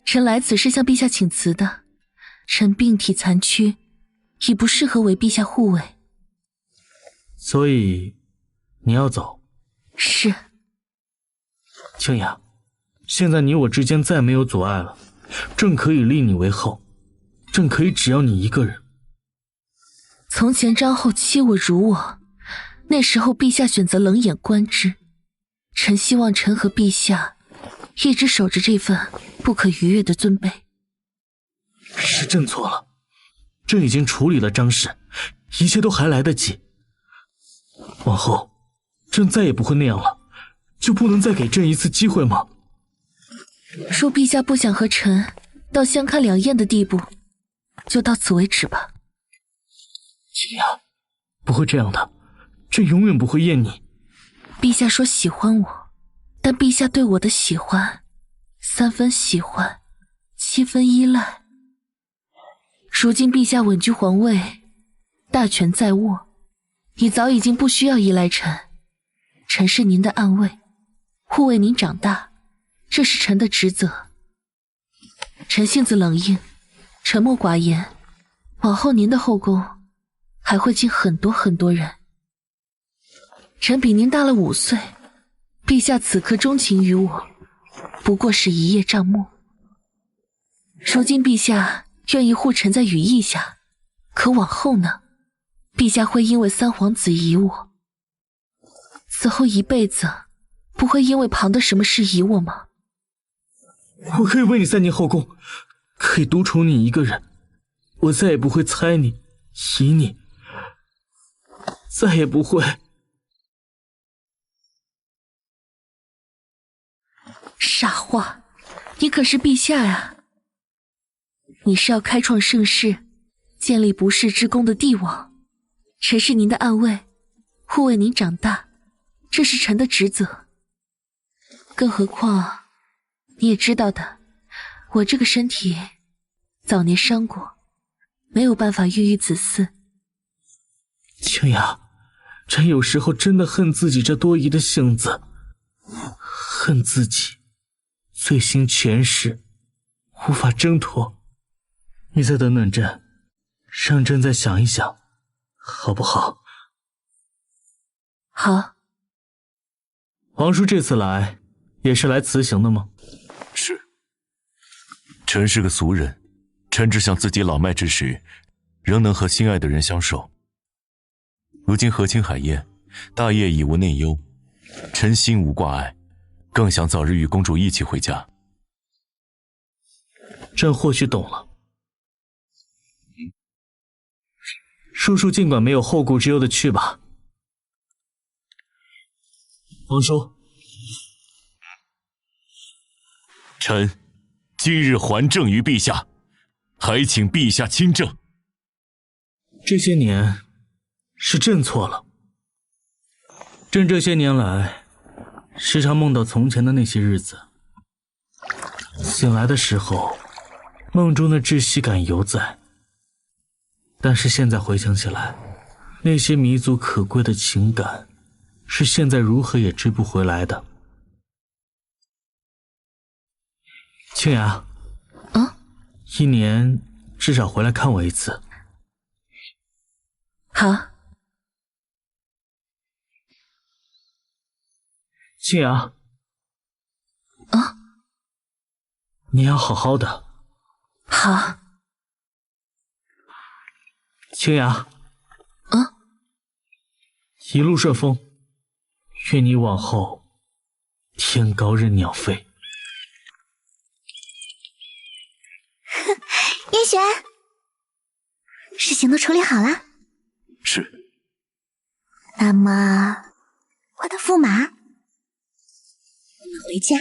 臣来此是向陛下请辞的，臣病体残躯，已不适合为陛下护卫。所以你要走？是。清雅，现在你我之间再没有阻碍了，朕可以立你为后，朕可以只要你一个人。从前张后欺我辱我，那时候陛下选择冷眼观之，臣希望臣和陛下一直守着这份不可逾越的尊卑。是朕错了，朕已经处理了张氏，一切都还来得及。往后朕再也不会那样了，就不能再给朕一次机会吗？若陛下不想和臣到相看两厌的地步，就到此为止吧。清雅，不会这样的，朕永远不会厌你。陛下说喜欢我，但陛下对我的喜欢，3分喜欢，7分依赖。如今陛下稳居皇位，大权在握，你早已经不需要依赖臣，臣是您的暗卫，护卫您长大，这是臣的职责。臣性子冷硬，沉默寡言，往后您的后宫还会进很多人。臣比您大了5岁，陛下此刻钟情于我，不过是一叶障目。如今陛下愿意护臣在羽翼下，可往后呢？陛下会因为3皇子疑我，此后一辈子不会因为旁的什么事疑我吗？我可以为你3进后宫，可以独宠你一个人，我再也不会猜你、疑你，再也不会。傻话，你可是陛下呀！你是要开创盛世，建立不世之功的帝王，臣是您的暗卫，护卫您长大，这是臣的职责。更何况你也知道的，我这个身体早年伤过，没有办法孕育子嗣。清雅，朕有时候真的恨自己这多疑的性子，恨自己罪行权势，无法挣脱。你再等等朕，让朕再想一想，好不好？好。皇叔这次来也是来辞行的吗？是。臣是个俗人，臣只想自己老迈之时，仍能和心爱的人相守。如今和亲海晏，大业已无内忧，臣心无挂碍，更想早日与公主一起回家。朕或许懂了。叔叔尽管没有后顾之忧的去吧。皇叔，臣今日还政于陛下，还请陛下亲政。这些年是朕错了。朕这些年来时常梦到从前的那些日子，醒来的时候梦中的窒息感犹在，但是现在回想起来，那些弥足可贵的情感是现在如何也追不回来的。清雅，一年至少回来看我一次。好。清雅，你要好好的。好。清雅，一路顺风，愿你往后天高任鸟飞。燕璇，事情都处理好了。是。那么，我的驸马，我们回家。